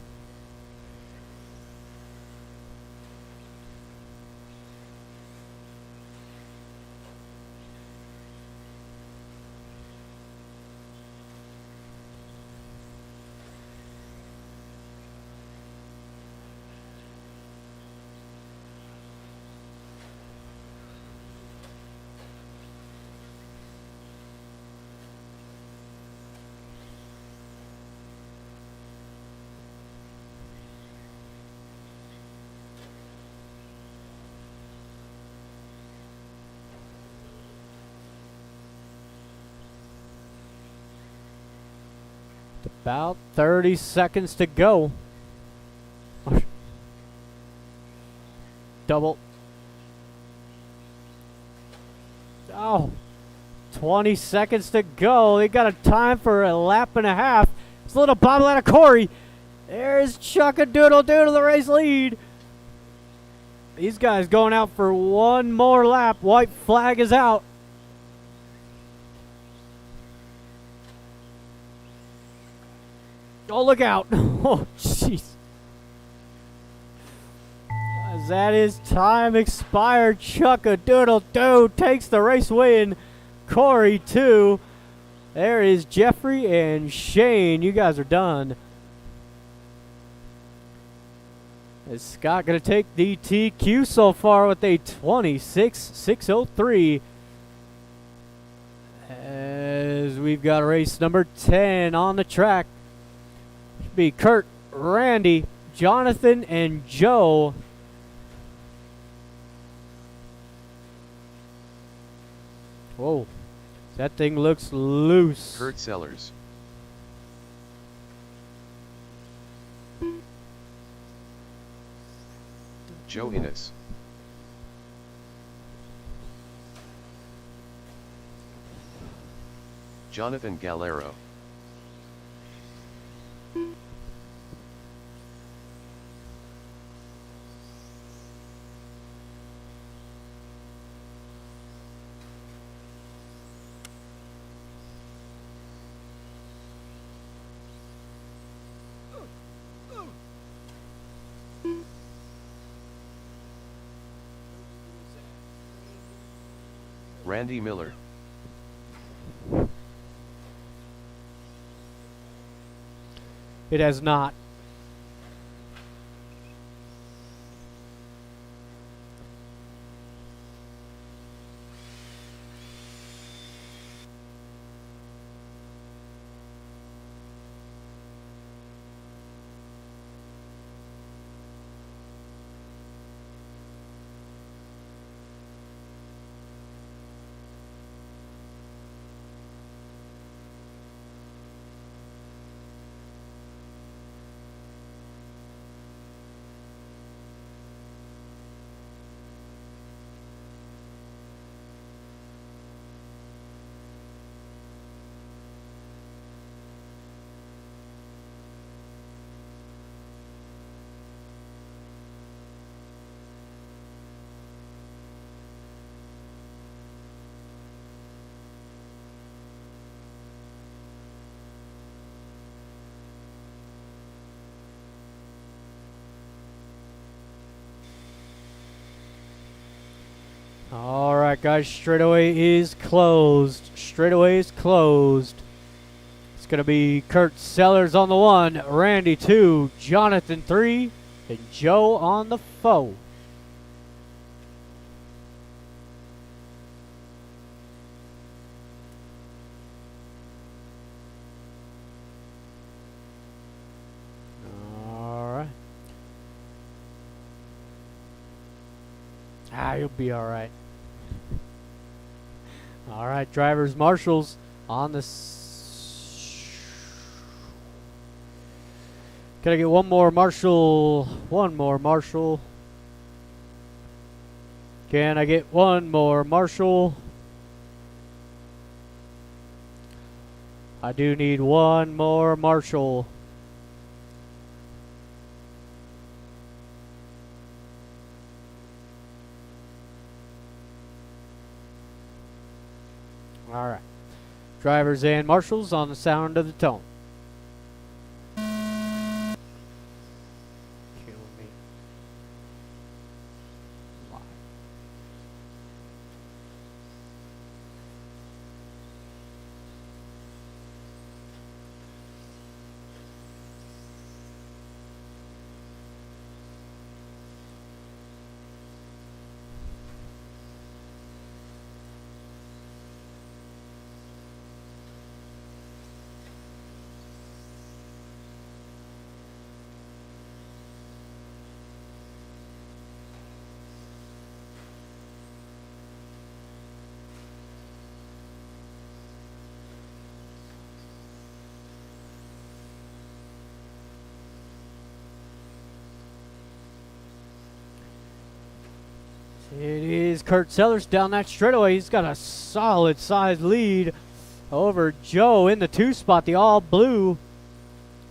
About 30 seconds to go. Double. Oh, 20 seconds to go. They got a time for a lap and a half. It's a little bobble out of Corey. There's Chuck-a-doodle-doo to the race lead. These guys going out for one more lap. White flag is out. Oh, look out. Oh, jeez. As that is time expired. Chuck-a-doodle-doo takes the race win. Corey, 2. There is Jeffrey and Shane. You guys are done. Is Scott going to take the TQ so far with a 26.603? As we've got race number 10 on the track. Be Kurt, Randy, Jonathan, and Joe. Whoa, that thing looks loose. Kurt Sellers. Joe Innes. Jonathan Galero. Randy Miller. It has not. All right, guys, straightaway is closed. Straightaway is closed. It's going to be Kurt Sellers on the 1, Randy 2, Jonathan 3, and Joe on the 4. All right. You'll be all right. All right, drivers, marshals on the. Can I get one more marshal? One more marshal. Can I get one more marshal? I do need one more marshal. All right. Drivers and marshals on the sound of the tone. Kill me. Why? It is Kurt Sellers down that straightaway. He's got a solid sized lead over Joe in the 2 spot, the all blue.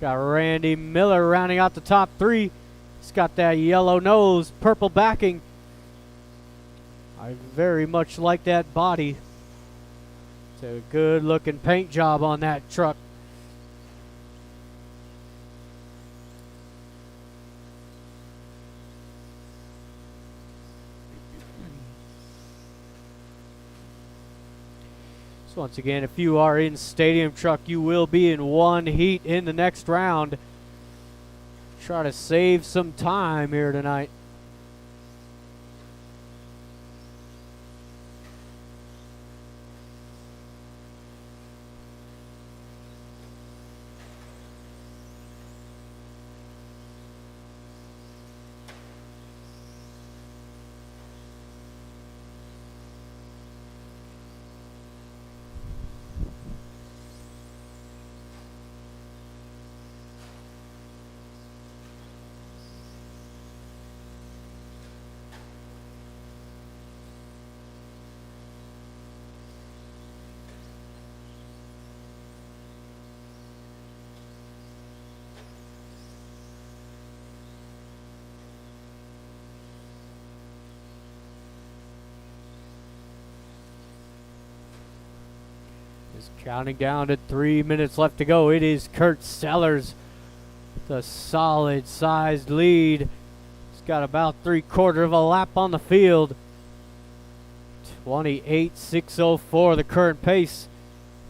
Got Randy Miller rounding out the top 3. He's got that yellow nose, purple backing. I very much like that body. It's a good looking paint job on that truck. So once again, if you are in Stadium Truck, you will be in one heat in the next round. Try to save some time here tonight. Just counting down to 3 minutes left to go. It is Kurt Sellers, the solid sized lead. He's got about 3/4 of a lap on the field. 28.604, the current pace.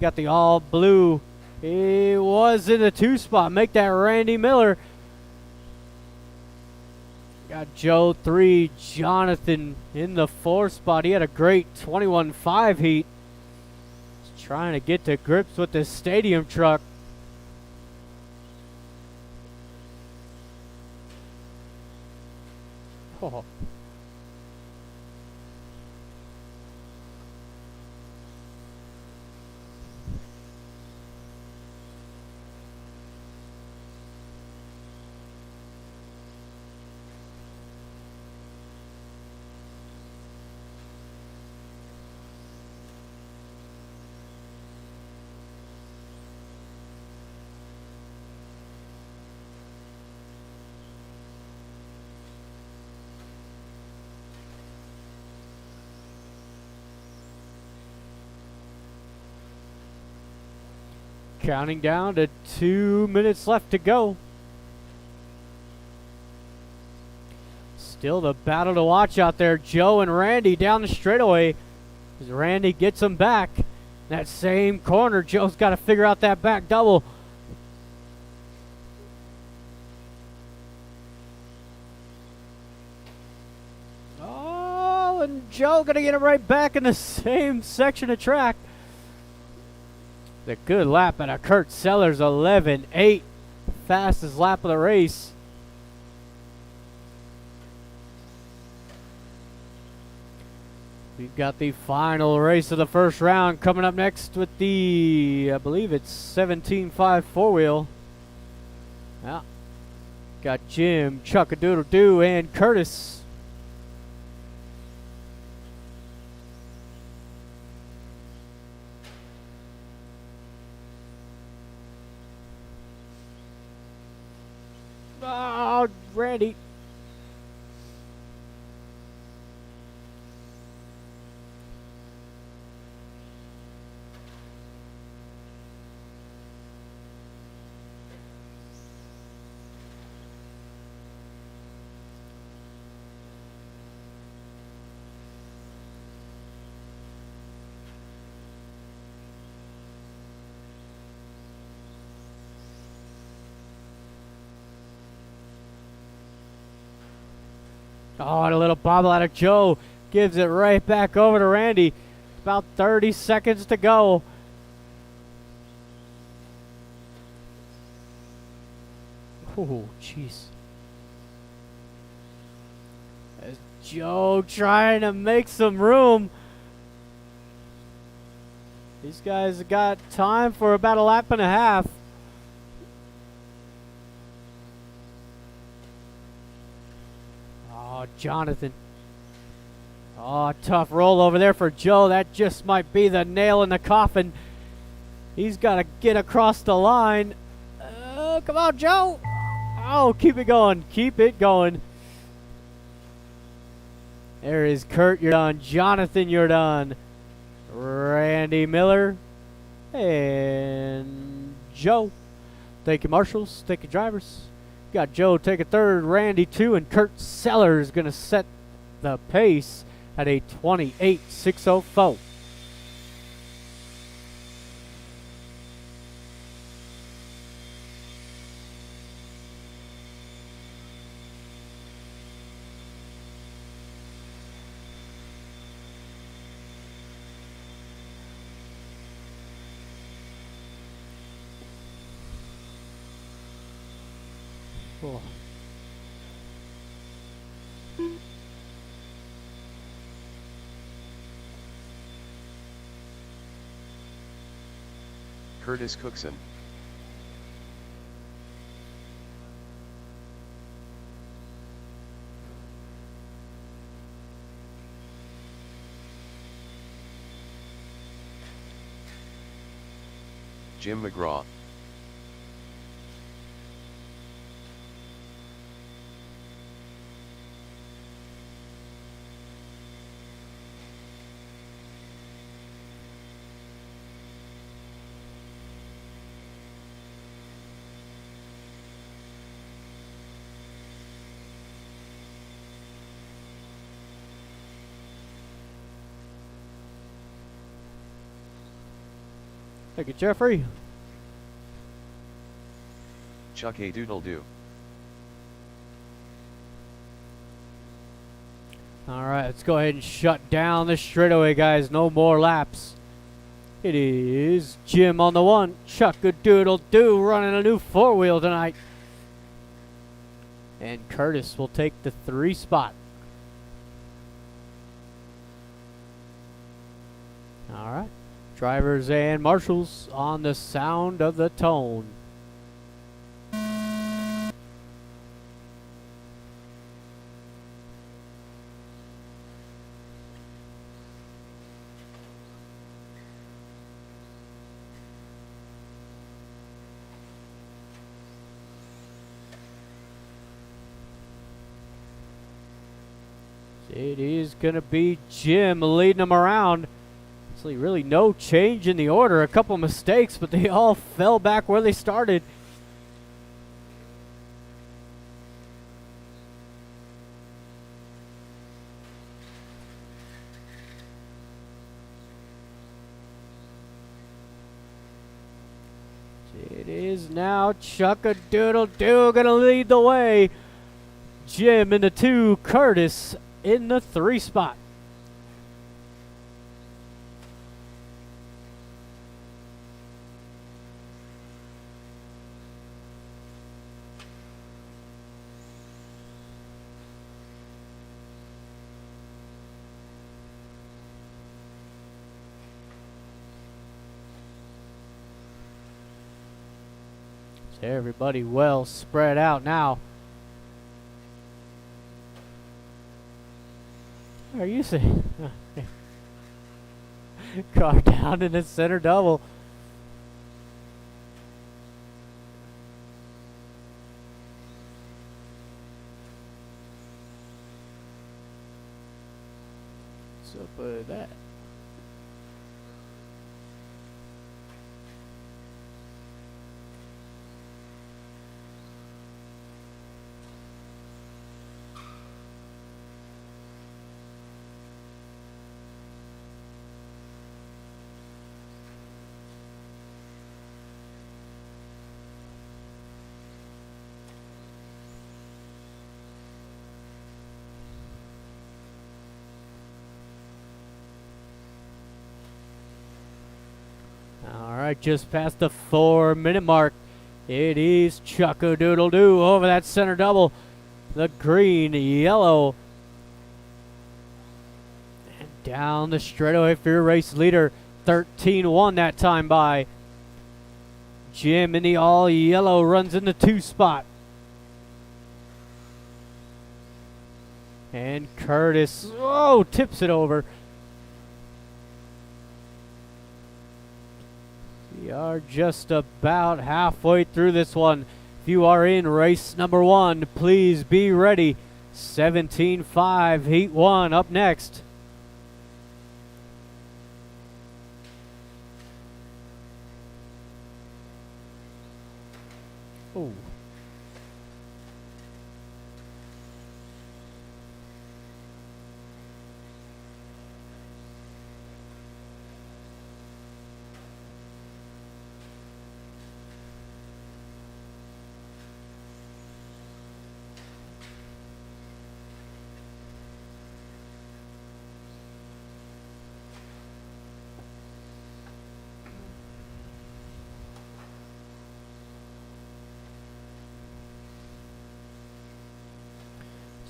Got the all blue. He was in the 2 spot. Make that Randy Miller. Got Joe 3, Jonathan in the 4 spot. He had a great 21.5 heat. He's trying to get to grips with this stadium truck. Oh. Counting down to 2 minutes left to go. Still the battle to watch out there. Joe and Randy down the straightaway. As Randy gets him back. That same corner, Joe's got to figure out that back double. Oh, and Joe gonna get him right back in the same section of track. The good lap at a Kurt Sellers 11.8. Fastest lap of the race. We've got the final race of the first round coming up next with the, I believe it's 17.5 4-wheel. Yeah. Got Jim, Chuck-a-doodle-doo, and Curtis. Oh, Randy. Oh, and a little bobble out of Joe. Gives it right back over to Randy. About 30 seconds to go. Oh, jeez. As Joe trying to make some room. These guys have got time for about a lap and a half. Oh, Jonathan. Oh, tough roll over there for Joe. That just might be the nail in the coffin. He's got to get across the line. Come on, Joe. Oh, keep it going. Keep it going. There is Kurt. You're done. Jonathan, you're done. Randy Miller. And Joe. Thank you, marshals. Thank you, drivers. Got Joe take a third, Randy 2, and Kurt Sellers going to set the pace at a 28.604. Cool. Curtis Cookson. Jim McGraw. Thank you, Jeffrey. Chuck a doodle do. All right, let's go ahead and shut down the straightaway, guys. No more laps. It is Jim on the 1. Chuck-a-doodle-doo running a new 4-wheel tonight. And Curtis will take the 3 spot. All right. Drivers and marshals on the sound of the tone. It is going to be Jim leading them around. Actually, really no change in the order. A couple mistakes, but they all fell back where they started. It is now Chuck-a-doodle-doo going to lead the way. Jim in the 2, Curtis in the 3 spot. So everybody well spread out now. Are you saying? Car down in the center double. So put that. Alright, just past the 4-minute mark. It is Chuck-a-doodle-doo over that center double. The green, yellow. And down the straightaway for your race leader. 13-1 that time by. Jim in the all yellow runs in the 2 spot. And Curtis, oh, tips it over. We are just about halfway through this one. If you are in race number 1, please be ready. 17.5, heat 1 up next. Ooh.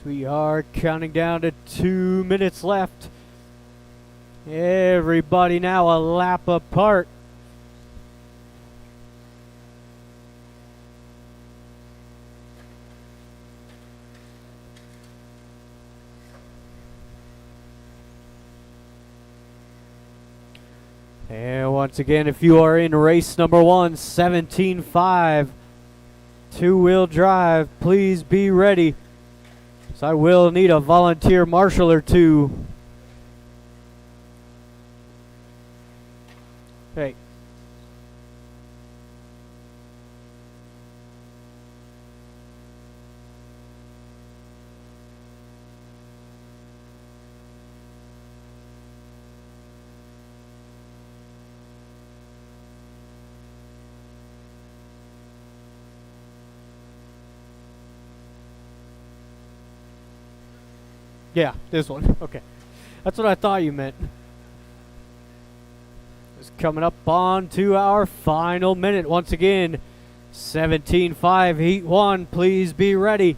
We are counting down to 2 minutes left. Everybody now a lap apart. And once again, if you are in race number 1, 17.5, 2-wheel drive, please be ready. So I will need a volunteer marshal or 2. Hey. Yeah, this one. Okay. That's what I thought you meant. It's coming up on to our final minute. Once again, 17.5, heat 1. Please be ready.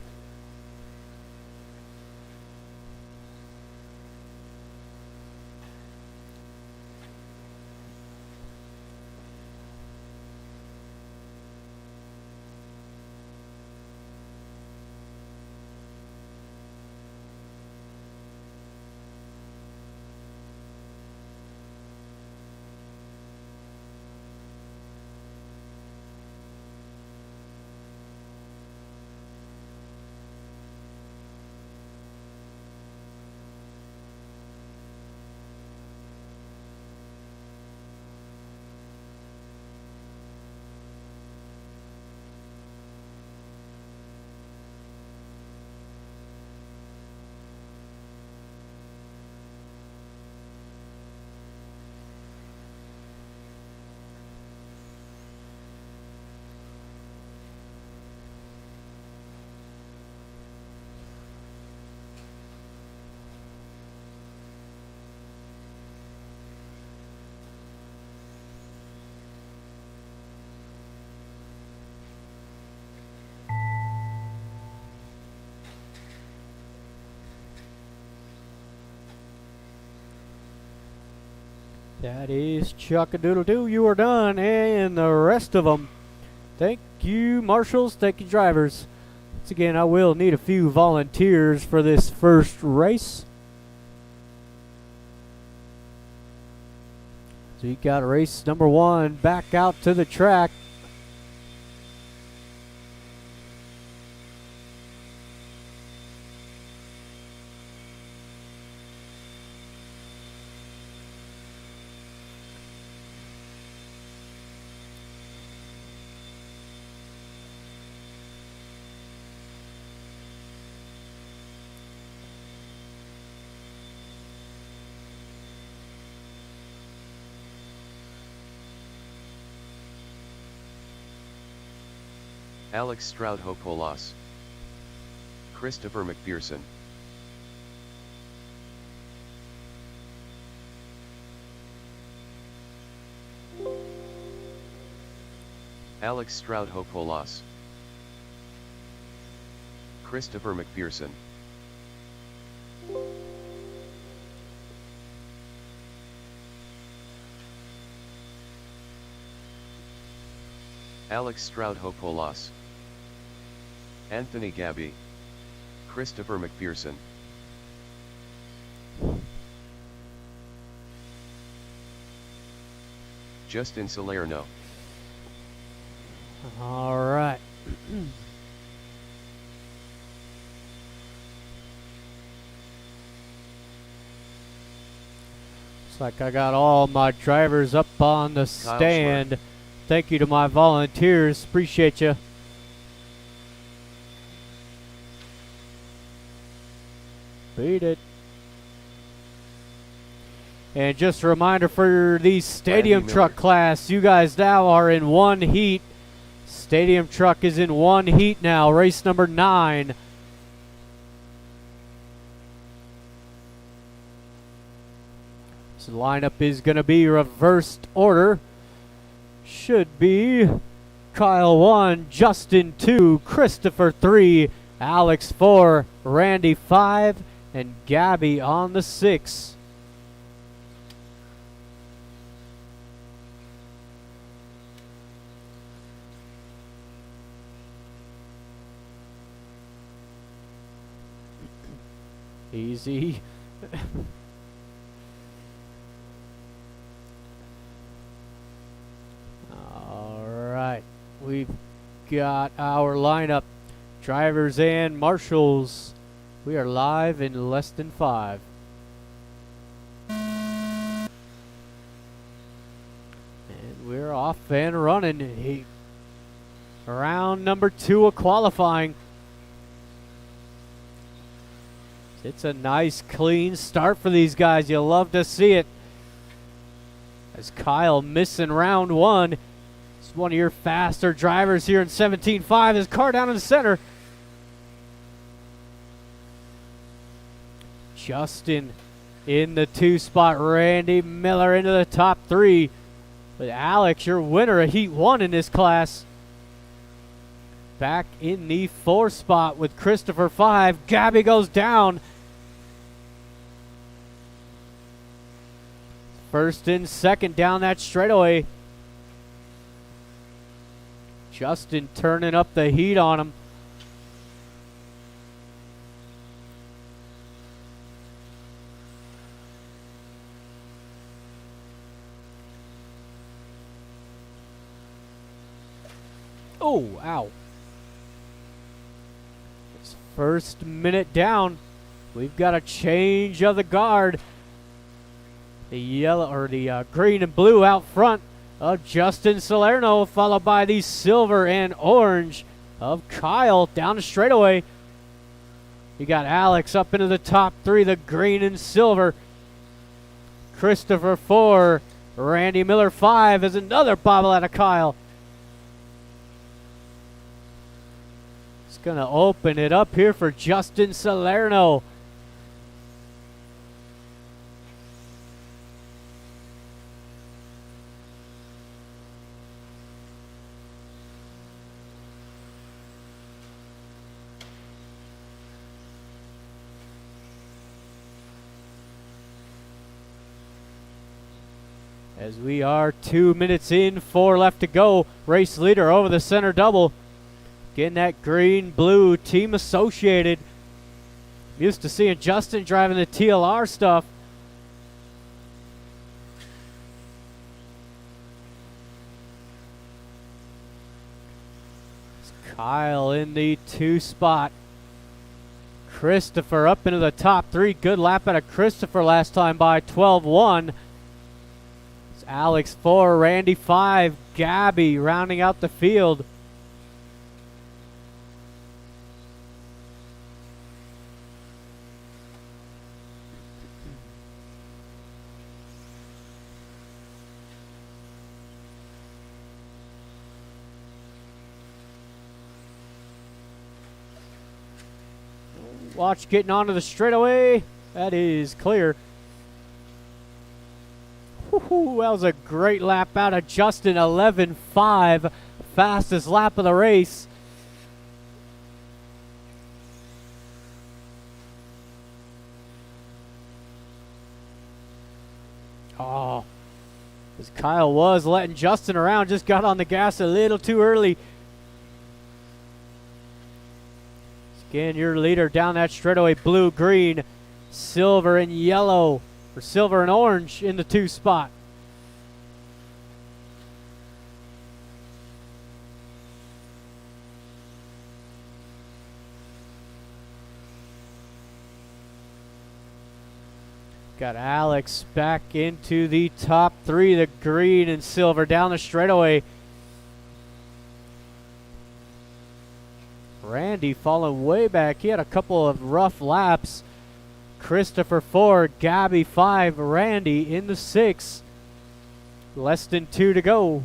That is Chuck-a-doodle-doo. You are done, and the rest of them. Thank you, marshals. Thank you, drivers. Once again, I will need a few volunteers for this first race. So you got race number 1 back out to the track. Alex Stroud-Hopolas. Christopher McPherson. Alex Stroud-Hopolas. Christopher McPherson. Alex Stroud-Hopolas. Anthony Gabby. Christopher McPherson. Justin Salerno. All right. Looks like I got all my drivers up on the stand. Thank you to my volunteers. Appreciate you. Beat it. And just a reminder for the stadium truck class, you guys now are in one heat. Stadium truck is in one heat now, race number 9. So the lineup is going to be reversed order. Should be Kyle 1, Justin 2, Christopher 3, Alex 4, Randy 5, and Gabby on the 6. Easy. All right. We've got our lineup. Drivers and marshals. We are live in less than 5. And we're off and running. Round number 2 of qualifying. It's a nice, clean start for these guys. You'll love to see it. As Kyle missing round 1. It's one of your faster drivers here in 17.5. His car down in the center. Justin in the 2 spot. Randy Miller into the top 3. But Alex, your winner of Heat 1 in this class. Back in the 4 spot with Christopher 5. Gabby goes down. First and second down that straightaway. Justin turning up the heat on him. Oh, ow. It's first minute down. We've got a change of the guard. The yellow or the green and blue out front of Justin Salerno, followed by the silver and orange of Kyle down the straightaway. You got Alex up into the top 3, the green and silver. Christopher 4, Randy Miller 5 is another bobble out of Kyle. It's going to open it up here for Justin Salerno. As we are 2 minutes in, 4 left to go. Race leader over the center double. Getting that green-blue team associated. Used to seeing Justin driving the TLR stuff. It's Kyle in the 2 spot. Christopher up into the top 3. Good lap out of Christopher last time by 12-1. Alex 4, Randy 5, Gabby rounding out the field. Watch getting onto the straightaway. That is clear. Woo-hoo, that was a great lap out of Justin, 11.5, fastest lap of the race. Oh, as Kyle was letting Justin around, just got on the gas a little too early. Again, your leader down that straightaway, blue, green, silver, and yellow. For silver and orange in the 2 spot. Got Alex back into the top 3, the green and silver down the straightaway. Randy falling way back. He had a couple of rough laps. Christopher 4, Gabby 5, Randy in the 6. Less than 2 to go.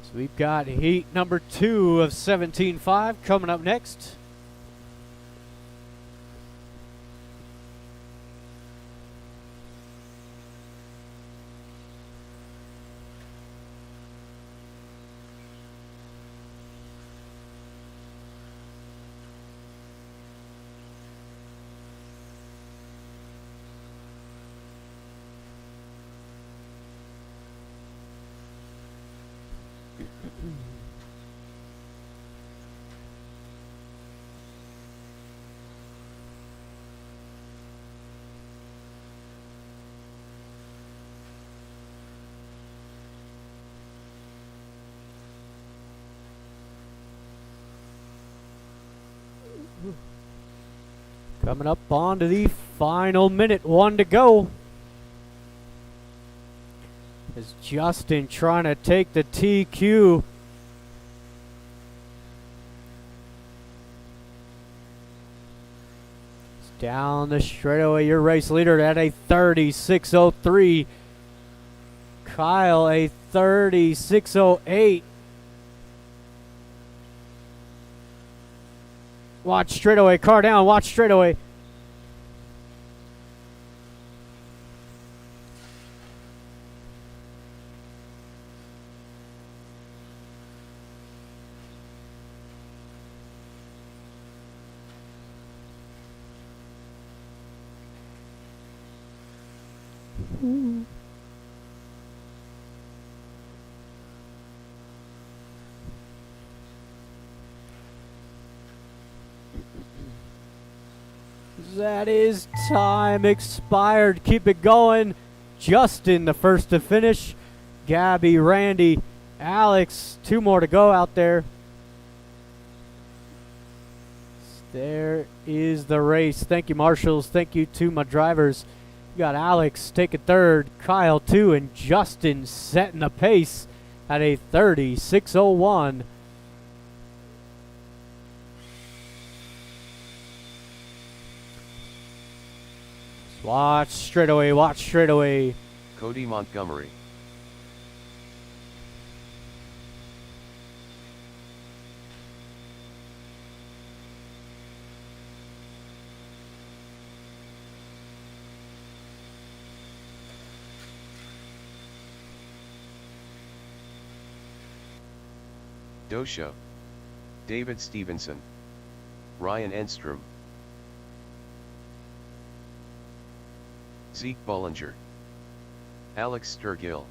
So we've got heat number 2 of 17.5 coming up next. Coming up on to the final minute, 1 to go. As Justin trying to take the TQ. It's down the straightaway, your race leader at a 36.03. Kyle a 36.08. Watch straightaway. Car down. Watch straightaway. That is time expired. Keep it going. Justin, the first to finish. Gabby, Randy, Alex, 2 more to go out there. There is the race. Thank you, marshals. Thank you to my drivers. You got Alex taking 3rd, Kyle 2, and Justin setting the pace at a 30.601. Watch straightaway, watch straightaway. Cody Montgomery. Dosho. David Stevenson. Ryan Enstrom. Zeke Bollinger. Alex Sturgill.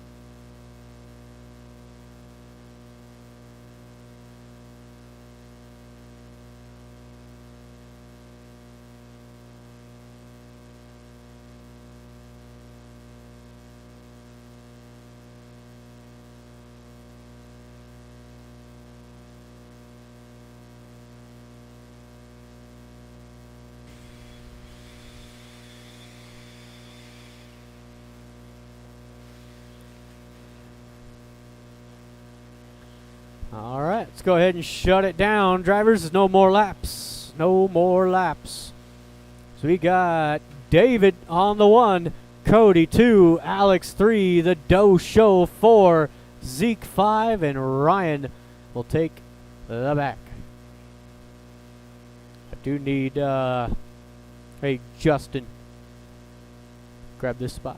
All right, let's go ahead and shut it down. Drivers, no more laps. No more laps. So we got David on the 1, Cody 2, Alex 3, the Doe Show 4, Zeke 5, and Ryan will take the back. I do need, hey, Justin, grab this spot.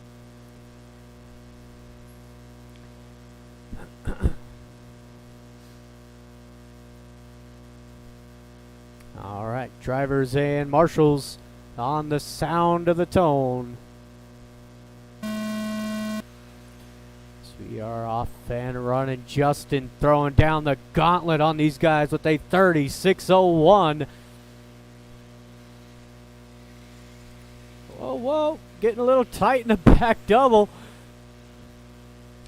All right, drivers and marshals on the sound of the tone. So we are off and running. Justin throwing down the gauntlet on these guys with a 36.01. Whoa, whoa, getting a little tight in the back double.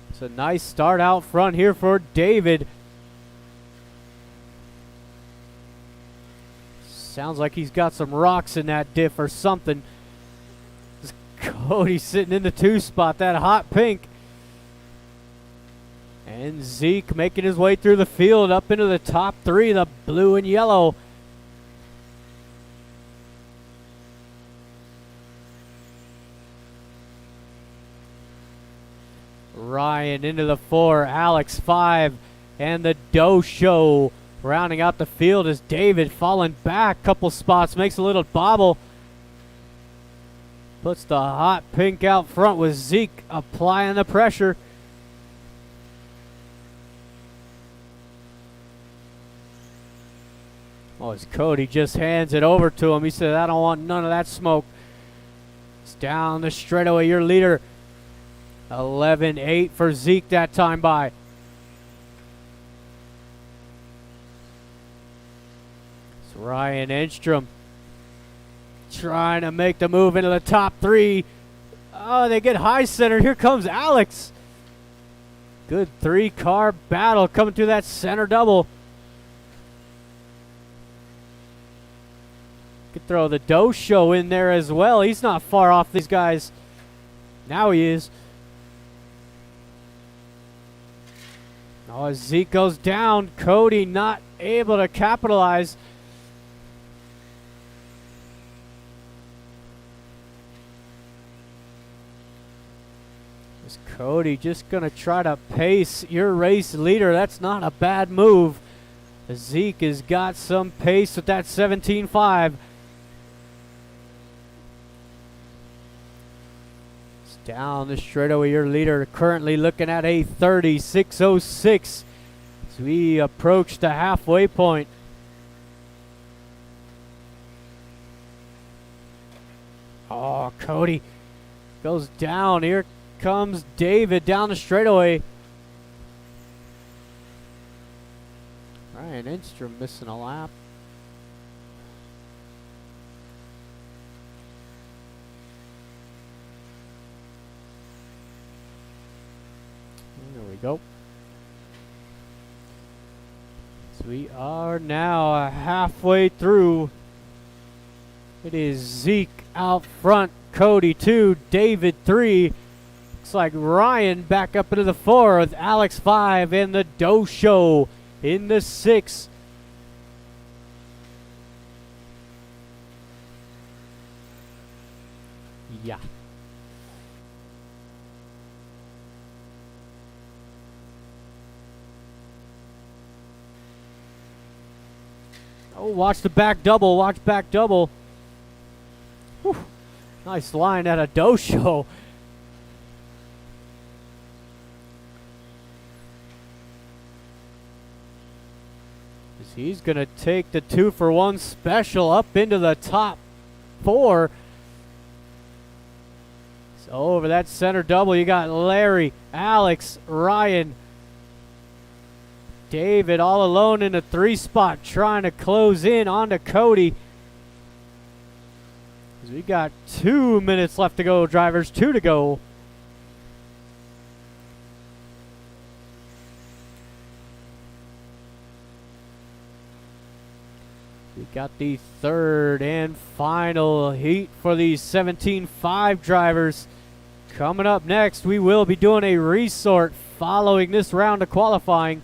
It's a nice start out front here for David. Sounds like he's got some rocks in that diff or something. Cody sitting in the 2 spot, that hot pink. And Zeke making his way through the field up into the top 3, the blue and yellow. Ryan into the 4, Alex 5, and the Doe Show rounding out the field as David falling back a couple spots, makes a little bobble. Puts the hot pink out front with Zeke applying the pressure. Oh, as Cody just hands it over to him. He said, I don't want none of that smoke. It's down the straightaway, your leader. 11.8 for Zeke that time by. Ryan Enstrom trying to make the move into the top 3. Oh, they get high center. Here comes Alex. Good 3-car battle coming through that center double. Could throw the Doe Show in there as well. He's not far off these guys. Now he is. Oh, as Zeke goes down, Cody not able to capitalize. Cody just going to try to pace your race leader. That's not a bad move. Zeke has got some pace with that 17.5. It's down the straightaway. Your leader currently looking at a 36.06 as we approach the halfway point. Oh, Cody goes down. Here comes David down the straightaway. Ryan Enstrom missing a lap. There we go. So we are now halfway through. It is Zeke out front, Cody 2, David 3. Looks like Ryan back up into the 4 with Alex 5 and the Doe Show in the 6. Yeah. Oh, watch the back double. Watch back double. Whew. Nice line at a Doe Show. He's going to take the 2-for-1 special up into the top 4. So over that center double, you got Larry, Alex, Ryan, David all alone in the 3 spot trying to close in onto Cody. We got 2 minutes left to go, drivers. 2 to go. We got the 3rd and final heat for these 17.5 drivers. Coming up next, we will be doing a resort following this round of qualifying.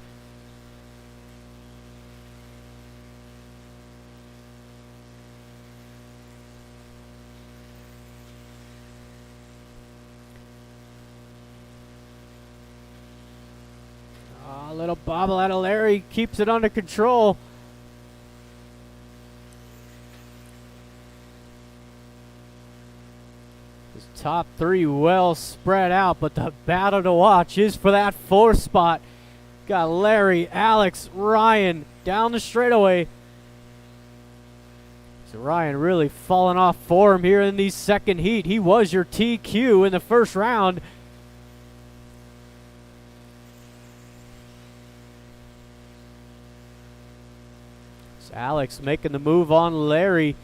Little bobble out of Larry keeps it under control. His top 3 well spread out, but the battle to watch is for that 4th spot. Got Larry, Alex, Ryan down the straightaway. So Ryan really falling off form here in the second heat. He was your TQ in the first round. Alex making the move on Larry.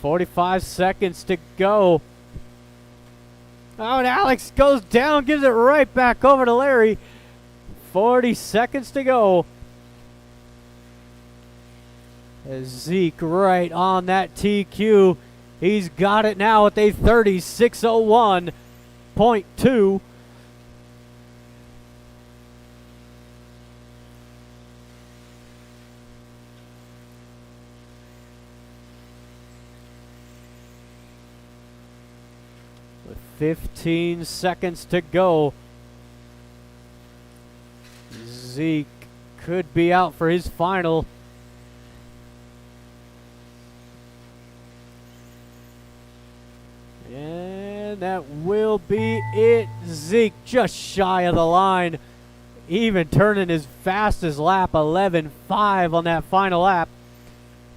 45 seconds to go. Oh, and Alex goes down, gives it right back over to Larry. 40 seconds to go. As Zeke right on that TQ. He's got it now with a 36.01.2. With 15 seconds to go. Zeke could be out for his final. And that will be it. Zeke just shy of the line. Even turning his fastest lap, 11.5 on that final lap.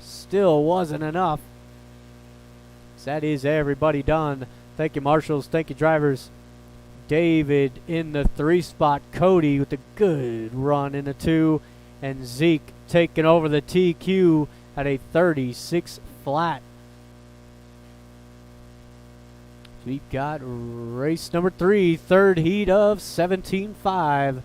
Still wasn't enough. That is everybody done. Thank you, marshals. Thank you, drivers. David in the 3 spot. Cody with a good run in the 2. And Zeke taking over the TQ at a 36 flat. We've got race number 3, 3rd heat of 17.5.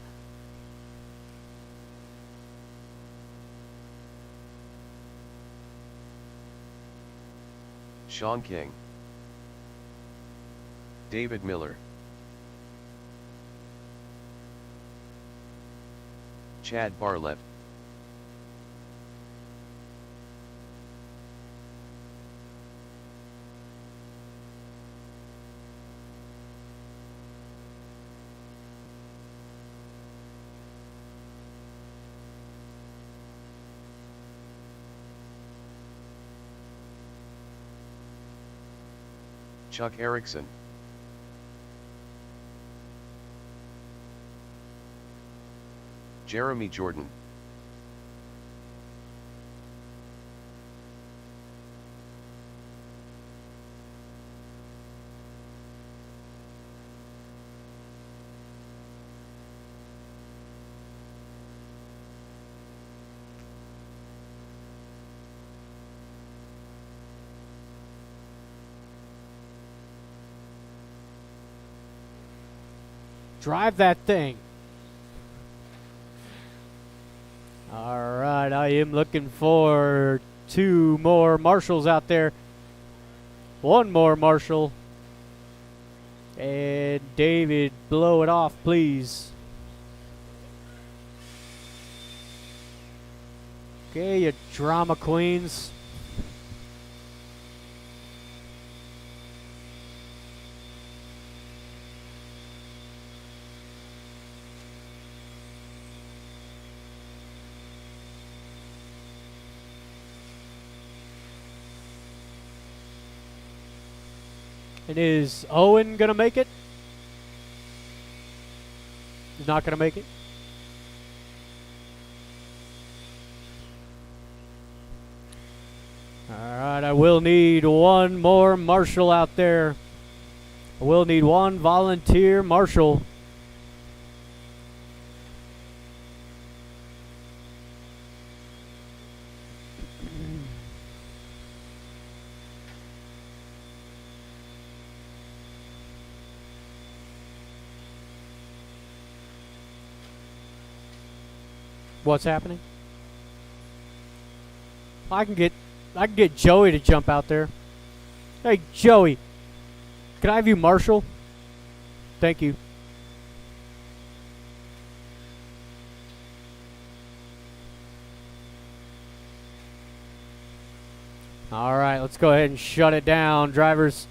Sean King, David Miller, Chad Barlev, Chuck Erickson. Jeremy Jordan. Drive that thing. All right, I am looking for 2 more marshals out there. 1 more marshal. And David, blow it off, please. Okay, you drama queens. And is Owen going to make it? He's not going to make it. All right, I will need 1 more marshal out there. I will need 1 volunteer marshal. What's happening? I can get Joey to jump out there. Hey, Joey, can I have you marshal? Thank you. All right, let's go ahead and shut it down, drivers.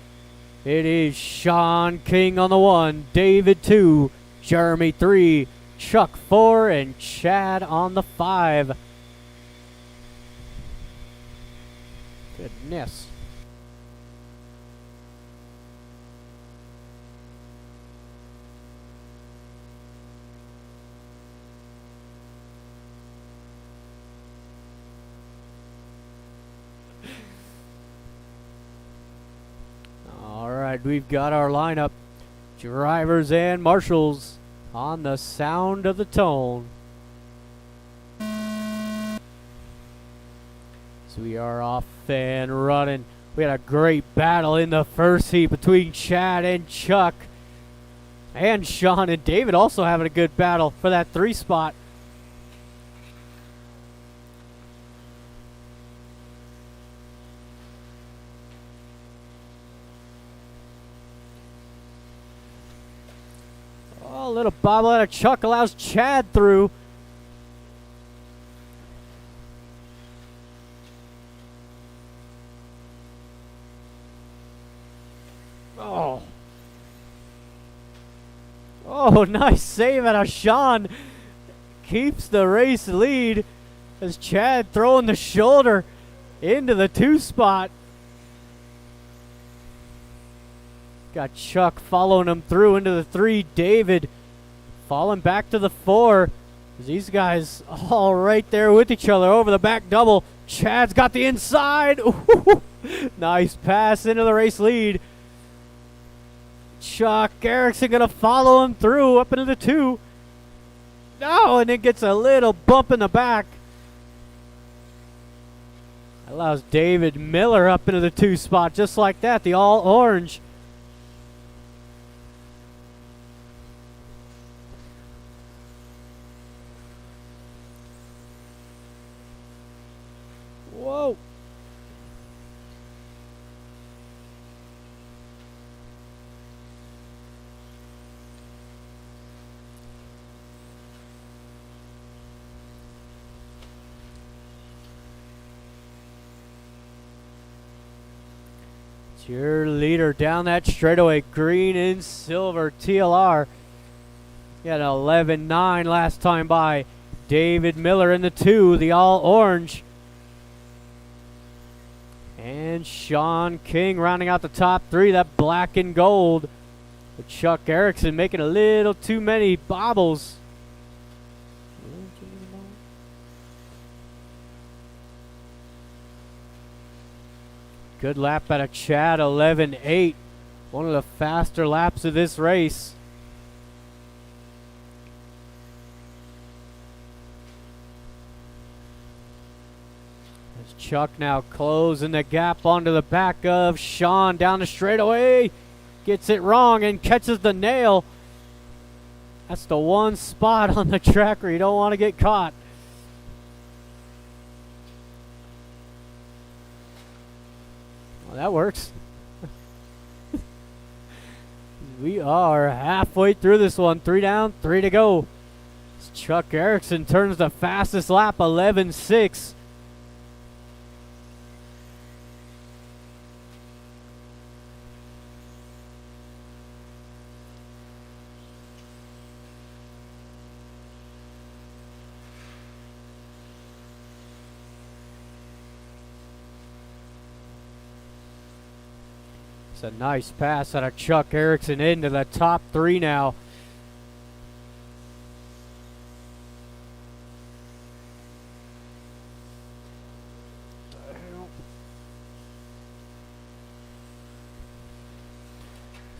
It is Sean King on the 1, David 2, Jeremy 3, Chuck 4, and Chad on the 5. Goodness. All right, we've got our lineup. Drivers and marshals on the sound of the tone. So we are off and running. We had a great battle in the first heat between Chad and Chuck. And Sean and David also having a good battle for that 3 spot. Oh, a little bobblehead of Chuck allows Chad through. Oh. Oh, nice save out of Sean. Keeps the race lead as Chad throwing the shoulder into the 2 spot. Got Chuck following him through into the 3. David falling back to the 4. These guys all right there with each other over the back double. Chad's got the inside. Ooh, nice pass into the race lead. Chuck Erickson going to follow him through up into the 2. Oh, and it gets a little bump in the back. Allows David Miller up into the 2 spot just like that. The all orange. Whoa. It's your leader down that straightaway. Green and silver TLR. He had an 11.9 last time by. David Miller in the 2, the all orange. And Sean King rounding out the top three, that black and gold. With Chuck Erickson making a little too many bobbles. Good lap out of Chad, 11.8. One of the faster laps of this race. As Chuck now closing the gap onto the back of Sean down the straightaway. Gets it wrong and catches the nail. That's the one spot on the track where you don't want to get caught. Well, that works. We are halfway through this one. 3 down, 3 to go. Chuck Erickson turns the fastest lap, 11.6. It's a nice pass out of Chuck Erickson into the top three now.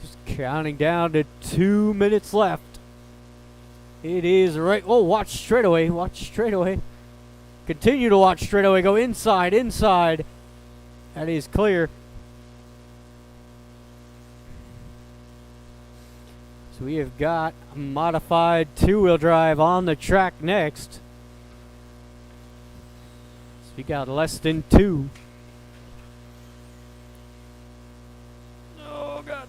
Just counting down to 2 minutes left. It is right. Oh, watch straightaway. Watch straightaway. Continue to watch straightaway. Go inside, inside. That is clear. So we have got a modified two-wheel drive on the track next. So we got less than 2. Oh, God.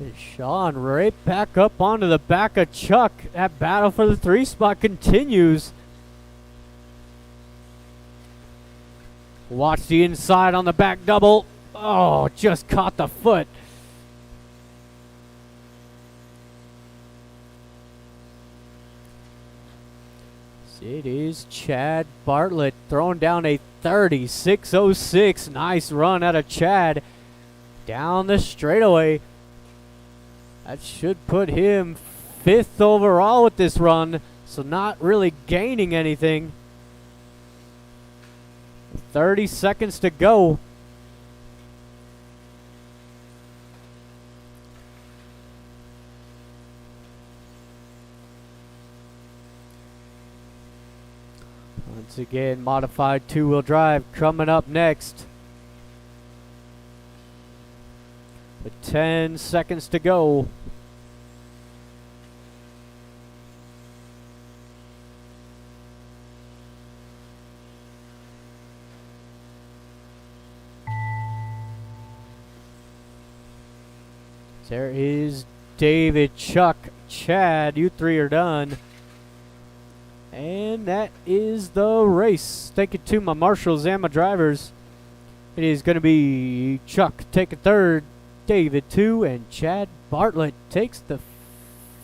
And Sean right back up onto the back of Chuck. That battle for the 3 spot continues. Watch the inside on the back double. Oh, just caught the foot. It is Chad Bartlett throwing down a 36.06. Nice run out of Chad down the straightaway. That should put him 5th overall with this run, so not really gaining anything. 30 seconds to go. Once again, modified two-wheel drive coming up next. With 10 seconds to go. There is David, Chuck, Chad. You 3 are done. And that is the race. Thank you to my marshals and my drivers. It is going to be Chuck taking 3rd, David 2, and Chad Bartlett takes the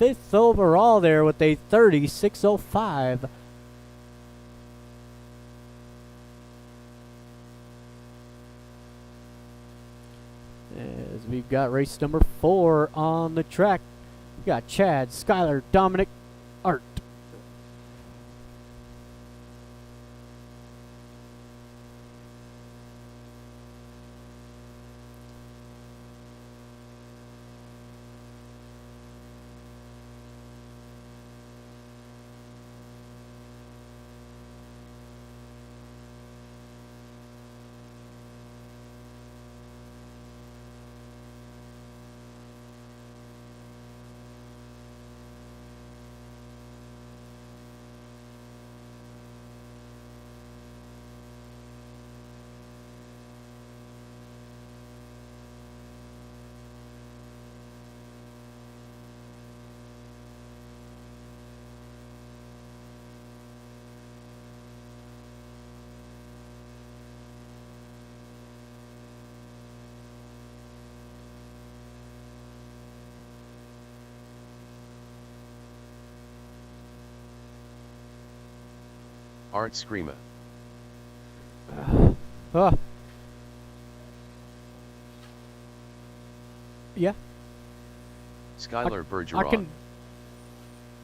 5th overall there with a 36.05. As we've got race number 4 on the track. We got Chad, Skylar, Dominic, Art. Art Screama. Yeah. Skylar Bergeron.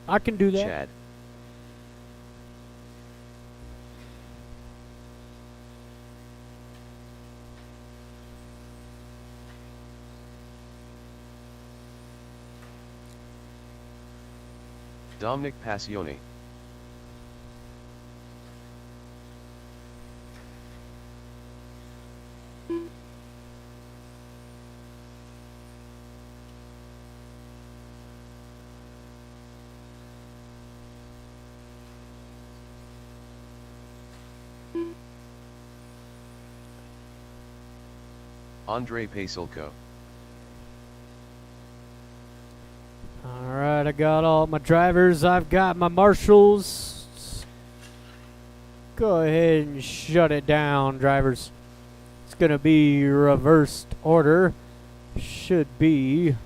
I can do that. Chad. Dominic Passione. Andre Pasulko. Alright, I got all my drivers. I've got my marshals. Go ahead and shut it down, drivers. It's going to be reversed order. Should be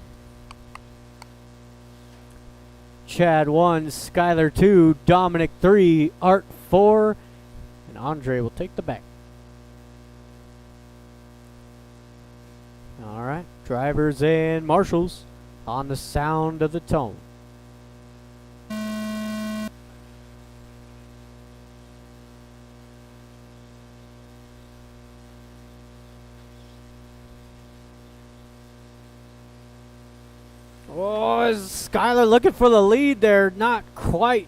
Chad 1, Skylar 2, Dominic 3, Art 4, and Andre will take the back. Alright, drivers and marshals on the sound of the tone. Oh, is Skylar looking for the lead there? Not quite.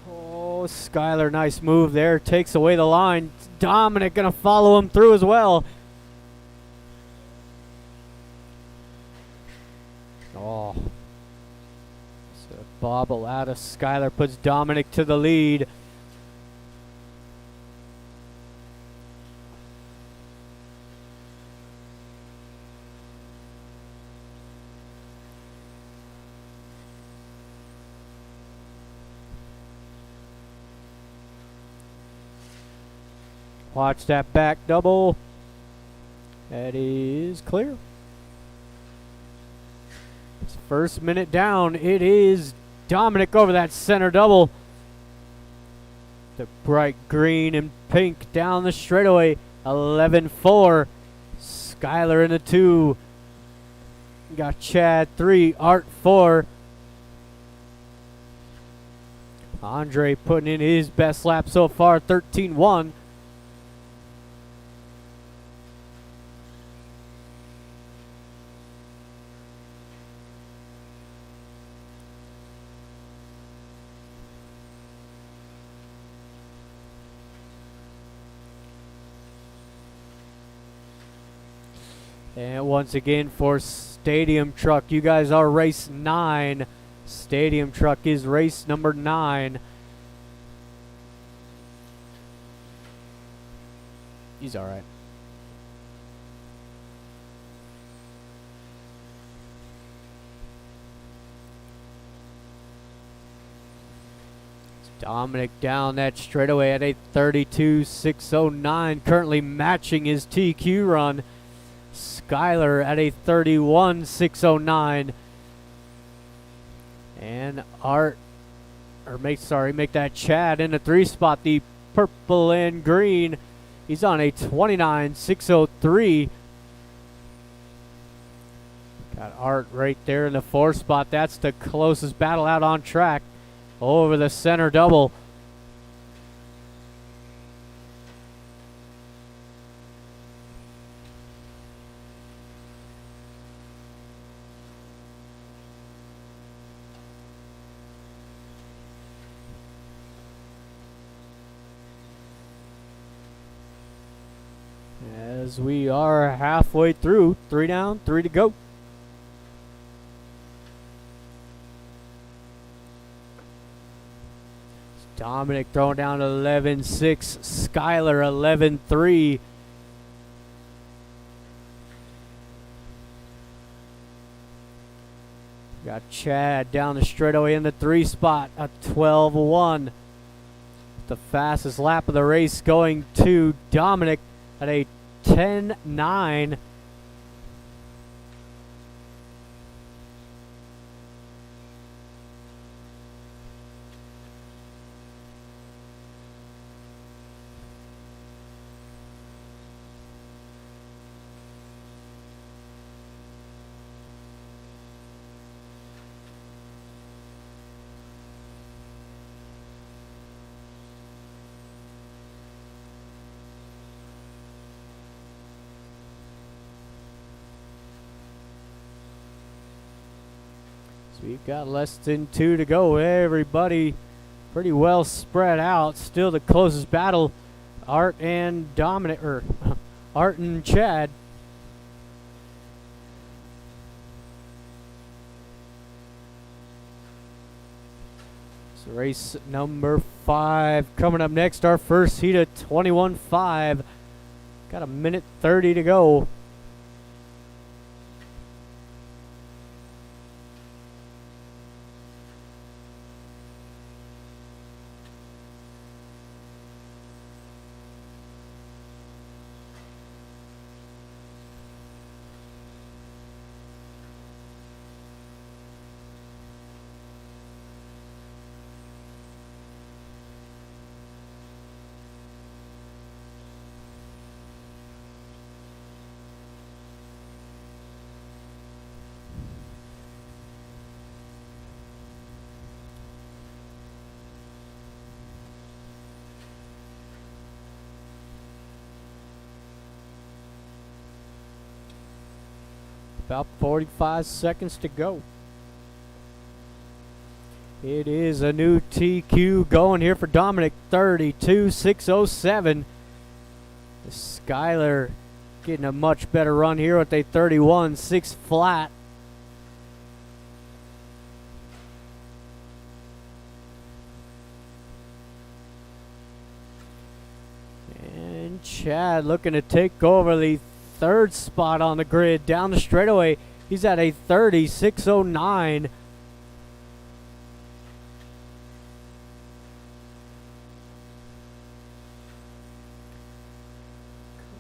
Oh, Skylar, nice move there. Takes away the line. Dominic gonna follow him through as well. Oh. So bobble out of Skylar puts Dominic to the lead. Watch that back double. That is clear. It's first minute down. It is Dominic over that center double. The bright green and pink down the straightaway. 11-4. Skylar in the 2. Got Chad 3. Art 4. Andre putting in his best lap so far. 13-1. And once again for Stadium Truck, you guys are race 9. Stadium Truck is race number 9. He's all right. Dominic down that straightaway at a 32.609, currently matching his TQ run. Skylar at a 31.609. And make that Chad in the 3 spot, the purple and green. He's on a 29.603. Got Art right there in the 4 spot. That's the closest battle out on track over the center double. As we are halfway through, 3 down, 3 to go. Dominic throwing down 11.6, Skylar 11.3. Got Chad down the straightaway in the 3 spot, a 12.1. The fastest lap of the race going to Dominic at a 10.9. We've got less than 2 to go. Everybody pretty well spread out. Still the closest battle, Art and Art and Chad. So race number 5 coming up next. Our first heat of 21.5. Got a minute 30 to go. About 45 seconds to go. It is a new TQ going here for Dominic, 32.607. Skyler getting a much better run here with a 31.6 flat. And Chad looking to take over the 3rd spot on the grid down the straightaway. He's at a 36.09.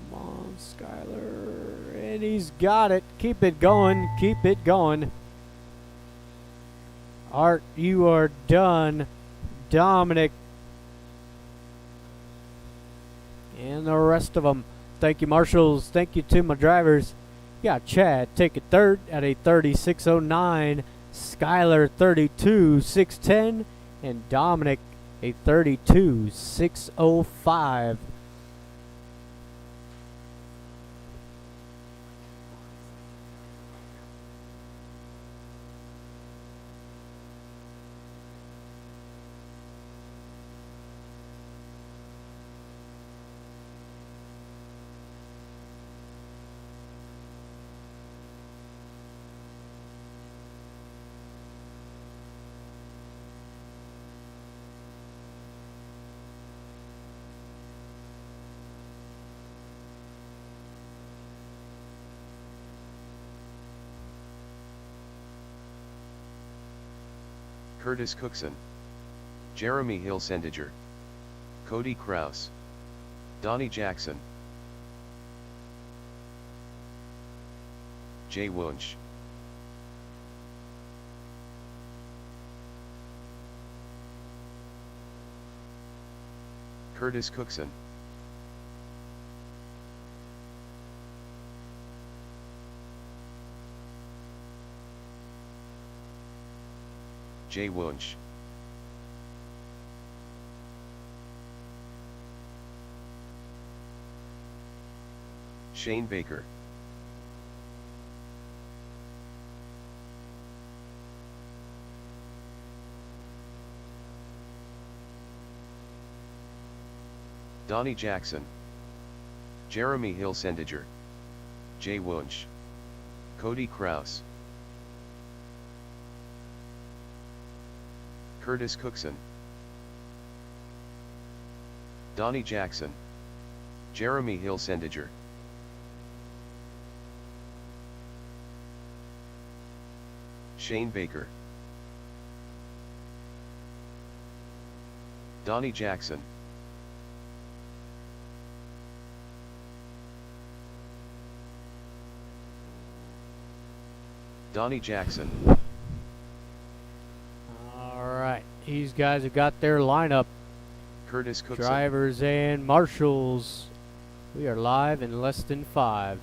Come on, Skyler. And he's got it. Keep it going. Keep it going. Art, you are done. Dominic. And the rest of them. Thank you, marshals. Thank you to my drivers. Yeah, Chad taking 3rd at a 36.09. Skyler 32.610. And Dominic a 32.605. Curtis Cookson, Jeremy Hill-Sendiger, Cody Kraus, Donnie Jackson, Jay Wunsch, Curtis Cookson, Jay Wunsch, Shane Baker, Donnie Jackson, Jeremy Hill-Sendiger, Jay Wunsch, Cody Kraus, Curtis Cookson, Donnie Jackson, Jeremy Hill-Sendiger, Shane Baker, Donnie Jackson, Donnie Jackson. These guys have got their lineup. Curtis Cookson. Drivers and marshals. We are live in less than 5.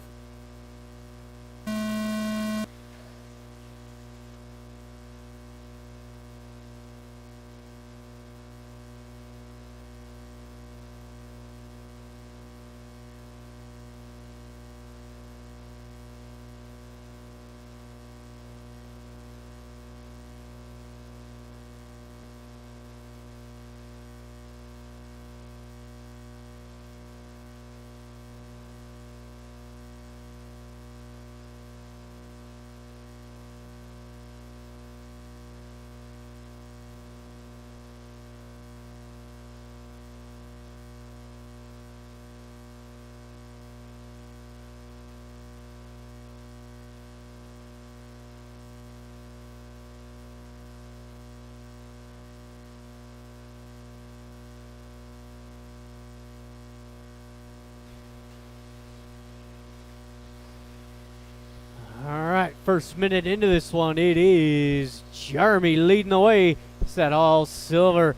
first minute into this one. It is Jeremy leading the way. It's that all silver,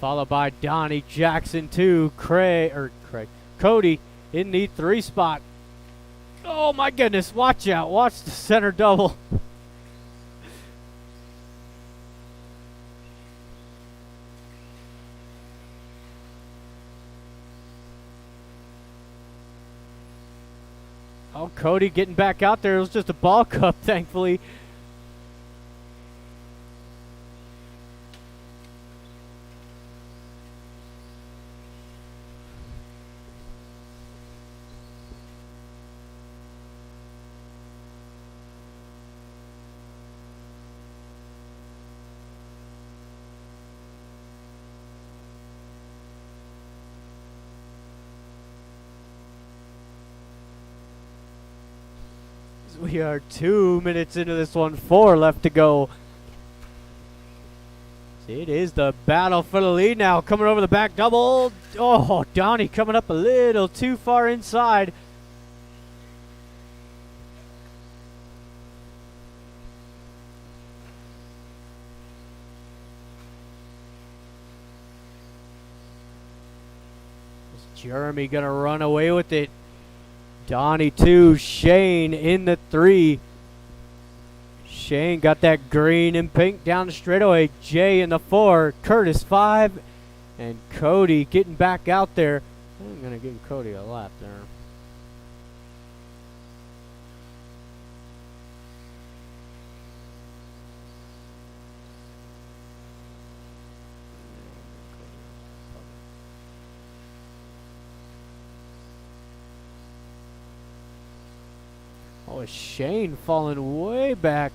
followed by Donnie Jackson, Cody in the 3 spot. Oh my goodness, watch out. Watch the center double. Oh, Cody getting back out there. It was just a ball cup, thankfully. We are 2 minutes into this one, 4 left to go. It is the battle for the lead now. Coming over the back double. Oh, Donnie coming up a little too far inside. Is Jeremy going to run away with it? Donnie 2, Shane in the 3. Shane got that green and pink down the straightaway. Jay in the 4, Curtis 5, and Cody getting back out there. I'm going to give Cody a lap there. Oh, Shane falling way back.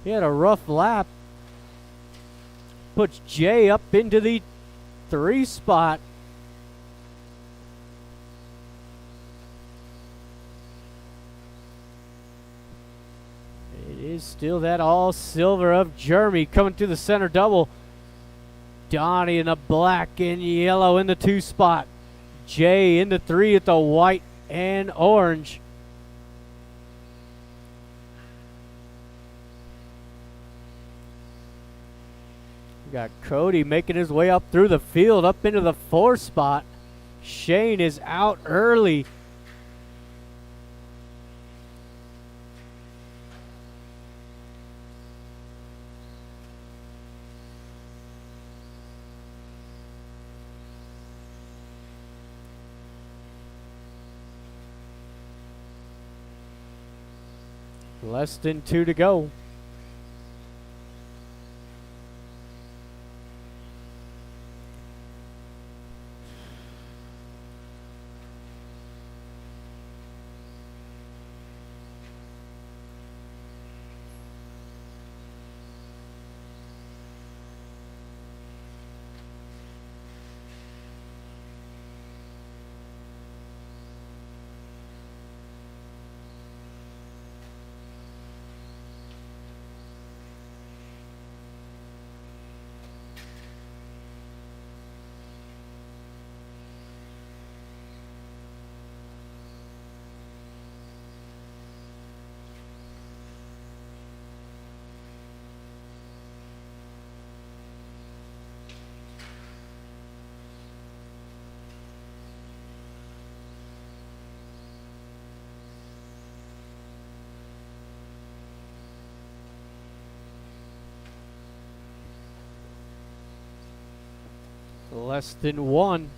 He had a rough lap. Puts Jay up into the 3 spot. It is still that all silver of Jeremy coming through the center double. Donnie in the black and yellow in the 2 spot. Jay in the 3 at the white and orange. Got Cody making his way up through the field, up into the 4 spot. Shane is out early. Less than 2 to go. Less than 1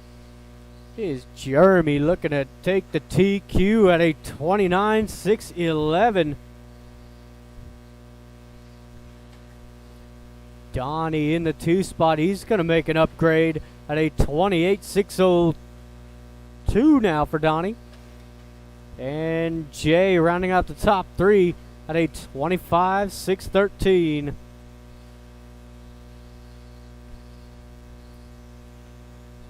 is Jeremy looking to take the TQ at a 29.611. Donnie in the 2 spot. He's going to make an upgrade at a 28.602 now for Donnie. And Jay rounding out the top 3 at a 25.613.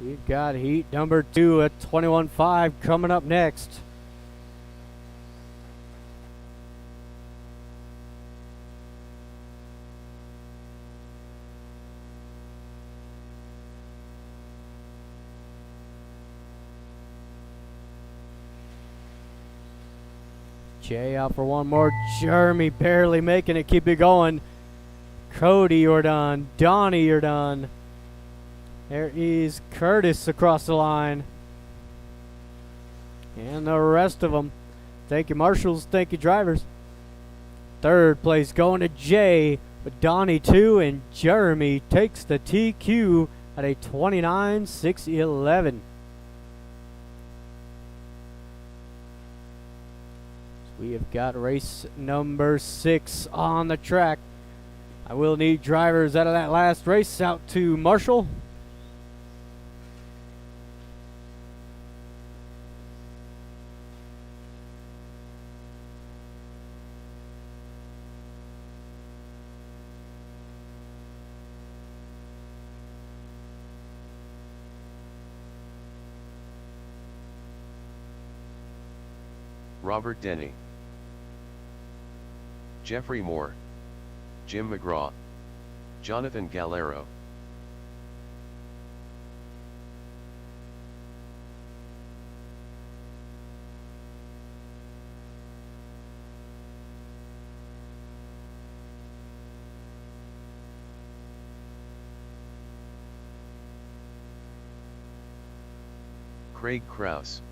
We've got heat number 2 at 21.5 coming up next. Jay out for one more. Jeremy barely making it. Keep it going. Cody, you're done. Donnie, you're done. There is Curtis across the line. And the rest of them. Thank you, marshals. Thank you, drivers. Third place going to Jay with Donnie 2, and Jeremy takes the TQ at a 29.611. We have got race number 6 on the track. I will need drivers out of that last race out to Marshall. Robert Denny, Jeffrey Moore, Jim McGraw, Jonathan Galero, Craig Krause,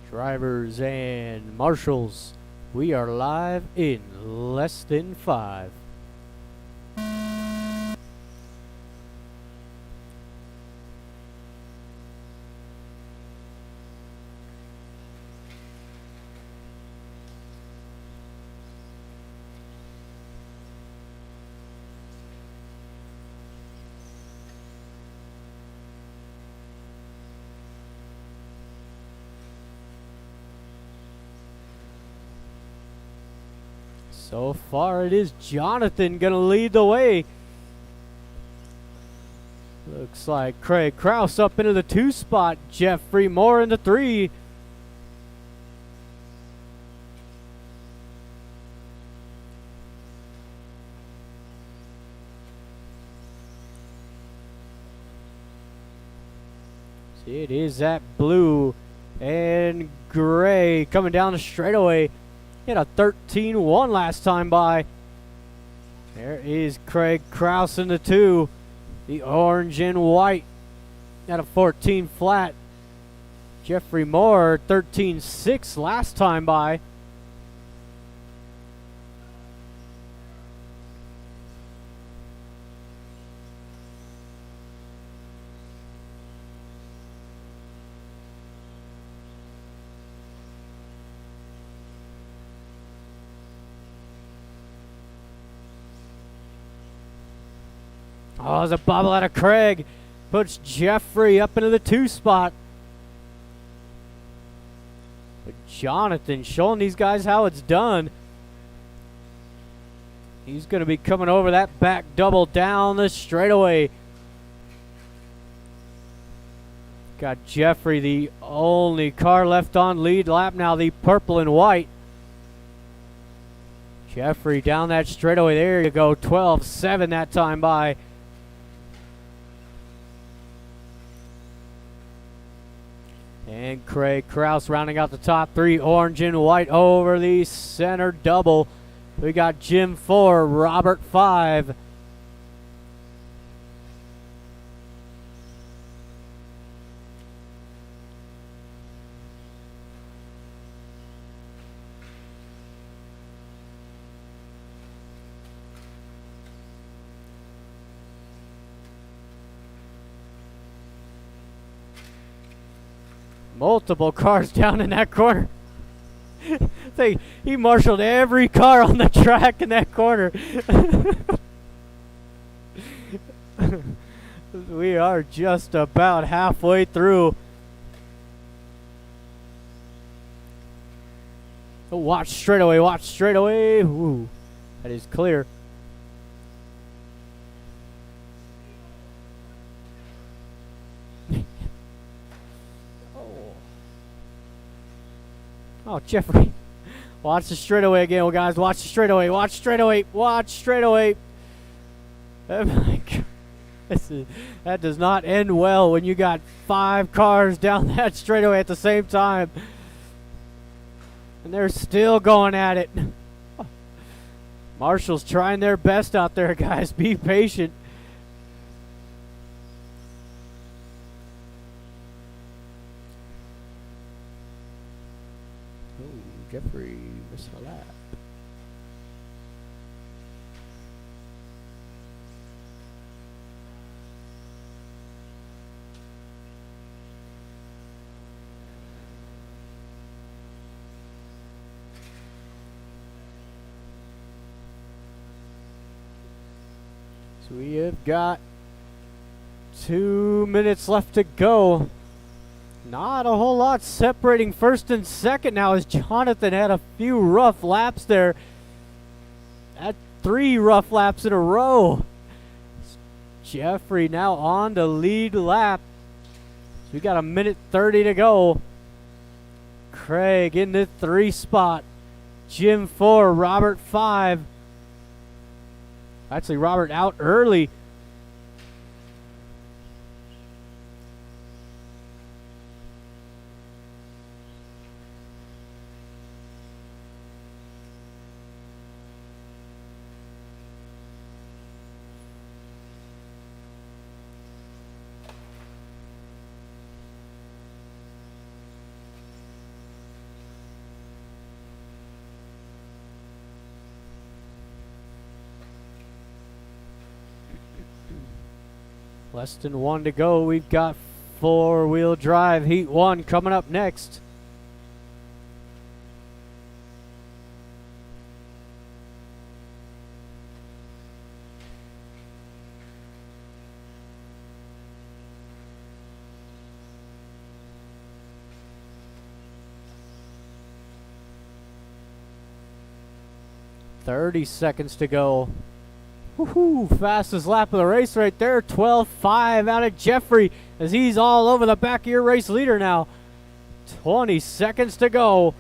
Drivers and marshals, we are live in less than 5. So far it is Jonathan gonna lead the way. Looks like Craig Krause up into the 2 spot. Jeffrey Moore in the 3. It is that blue and gray coming down the straightaway. Hit a 13.1 last time by. There is Craig Krause in the 2. The orange and white at a 14 flat. Jeffrey Moore 13.6 last time by. Oh, there's a bobble out of Craig. Puts Jeffrey up into the 2 spot. But Jonathan showing these guys how it's done. He's going to be coming over that back double down the straightaway. Got Jeffrey, the only car left on lead lap now, the purple and white. Jeffrey down that straightaway. There you go. 12-7 that time by. And Craig Kraus rounding out the top three. Orange and white over the center double. We got Jim 4, Robert 5. Multiple cars down in that corner. He marshaled every car on the track in that corner. We are just about halfway through. Oh, watch straightaway, watch straightaway. Ooh, that is clear. Oh, Jeffrey. Watch the straightaway again, guys. Watch the straightaway. Watch straightaway. Watch straightaway. Oh my God. That does not end well when you got 5 cars down that straightaway at the same time. And they're still going at it. Marshall's trying their best out there, guys. Be patient. Jeffrey missed a lap. So we have got 2 minutes left to go. Not a whole lot separating first and second now, as Jonathan had a few rough laps there. At 3 rough laps in a row. Jeffrey now on the lead lap. So we got 1:30 to go. Craig in the 3 spot. Jim 4, Robert 5. Actually, Robert out early. Less than 1 to go. We've got 4-wheel drive Heat 1 coming up next. "30 seconds to go." Woohoo! Fastest lap of the race right there. 12.5 out of Jeffrey as he's all over the back of your race leader now. 20 seconds to go.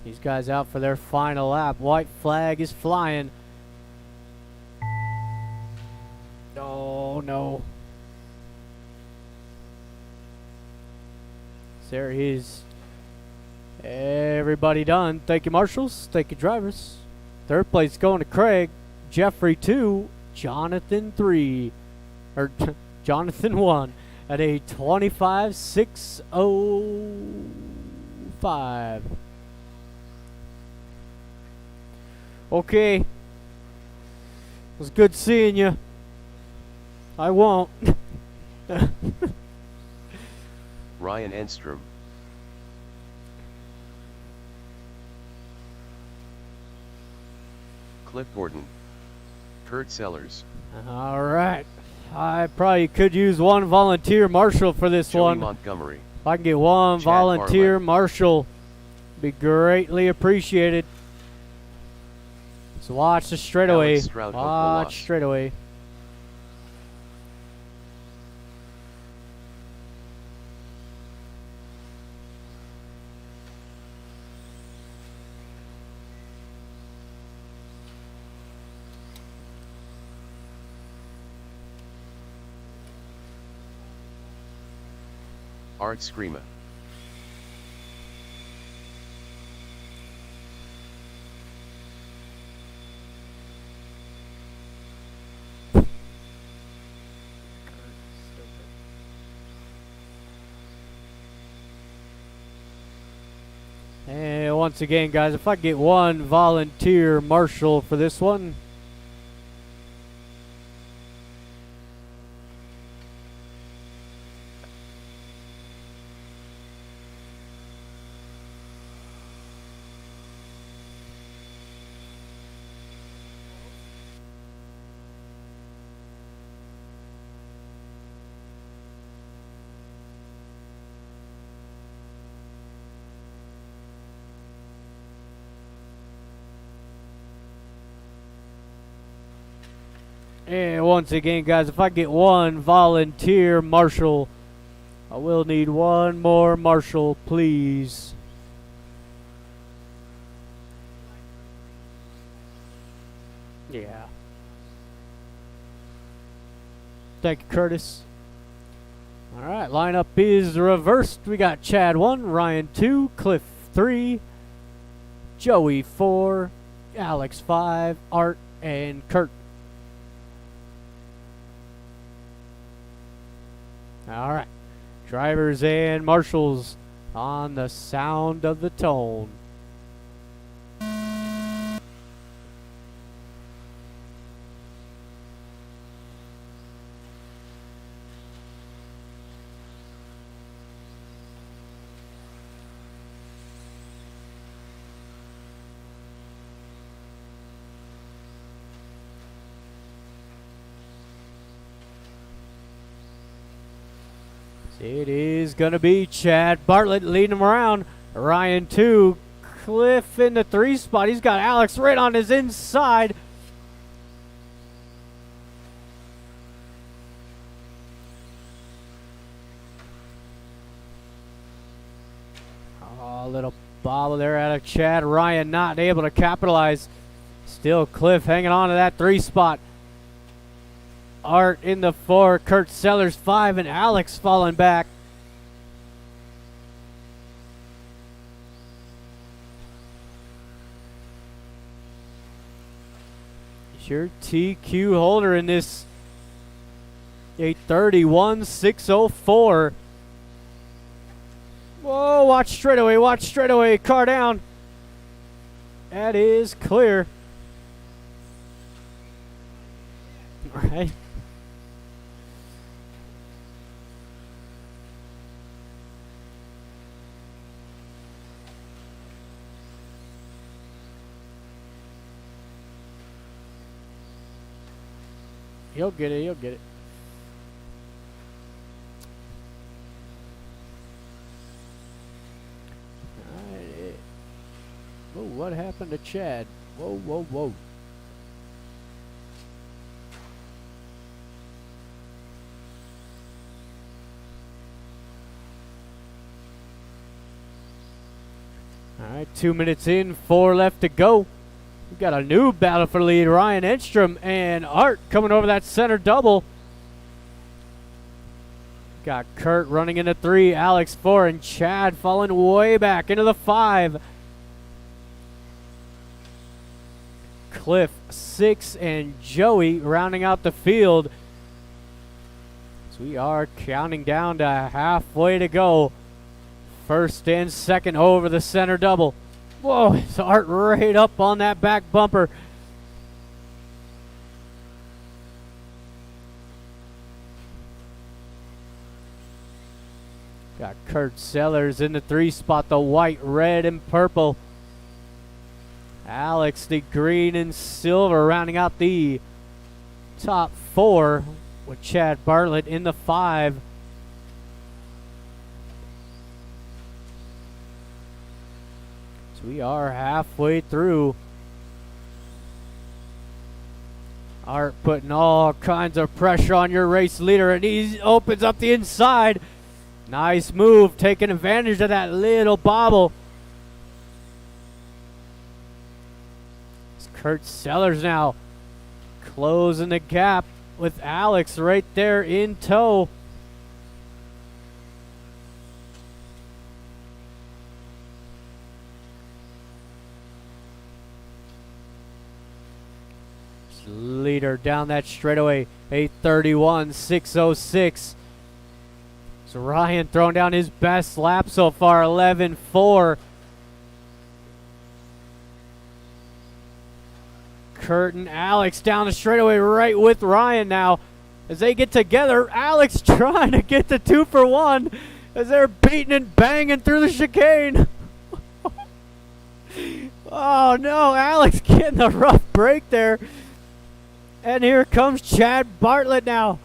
These guys out for their final lap. White flag is flying. Oh no. There he is. Everybody done. Thank you, marshals. Thank you, drivers. Third place going to Craig. Jeffrey 2. Jonathan 3. Or Jonathan 1 at a 25.605. Okay. It was good seeing you. I won't. Ryan Enstrom. Cliff Gordon. Kurt Sellers. All right. I probably could use one volunteer marshal for this Joey one. Montgomery. If I can get one Chad volunteer Bartlett. marshal, be greatly appreciated. So watch the straightaway. Alex Stroud hooked the Watch loss. straightaway. Art Screama. And once again, guys, if I get one volunteer marshal for this one. And once again, guys, if I get one volunteer marshal, I will need one more marshal, please. Yeah. Thank you, Curtis. All right, lineup is reversed. We got Chad 1, Ryan 2, Cliff 3, Joey 4, Alex 5, Art, and Kurt. All right, drivers and marshals on the sound of the tone. It is going to be Chad Bartlett leading him around. Ryan 2, Cliff in the 3 spot. He's got Alex right on his inside. Oh, a little bobble there out of Chad. Ryan not able to capitalize. Still Cliff hanging on to that 3 spot. Art in the 4, Kurt Sellers 5, and Alex falling back. It's your TQ holder in this 831-604. Whoa, watch straightaway, car down. That is clear. All right. He'll get it. Alright. Whoa, what happened to Chad? Whoa. Alright, 2 minutes in, 4 left to go. We've got a new battle for lead. Ryan Enstrom and Art coming over that center double. Got Kurt running into 3, Alex 4, and Chad falling way back into the 5. Cliff 6 and Joey rounding out the field. So we are counting down to halfway to go. First and second over the center double. Whoa, it's Art right up on that back bumper. Got Kurt Sellers in the 3 spot, the white, red, and purple. Alex, the green and silver, rounding out the top 4 with Chad Bartlett in the 5. So we are halfway through. Art putting all kinds of pressure on your race leader, and he opens up the inside. Nice move, taking advantage of that little bobble. It's Kurt Sellers now closing the gap with Alex right there in tow. Leader down that straightaway, 8:31, 6:06. So Ryan throwing down his best lap so far, 11:4. Kurt and Alex down the straightaway right with Ryan now. As they get together, Alex trying to get the 2 for 1 as they're beating and banging through the chicane. Oh no, Alex getting a rough break there. And here comes Chad Bartlett now.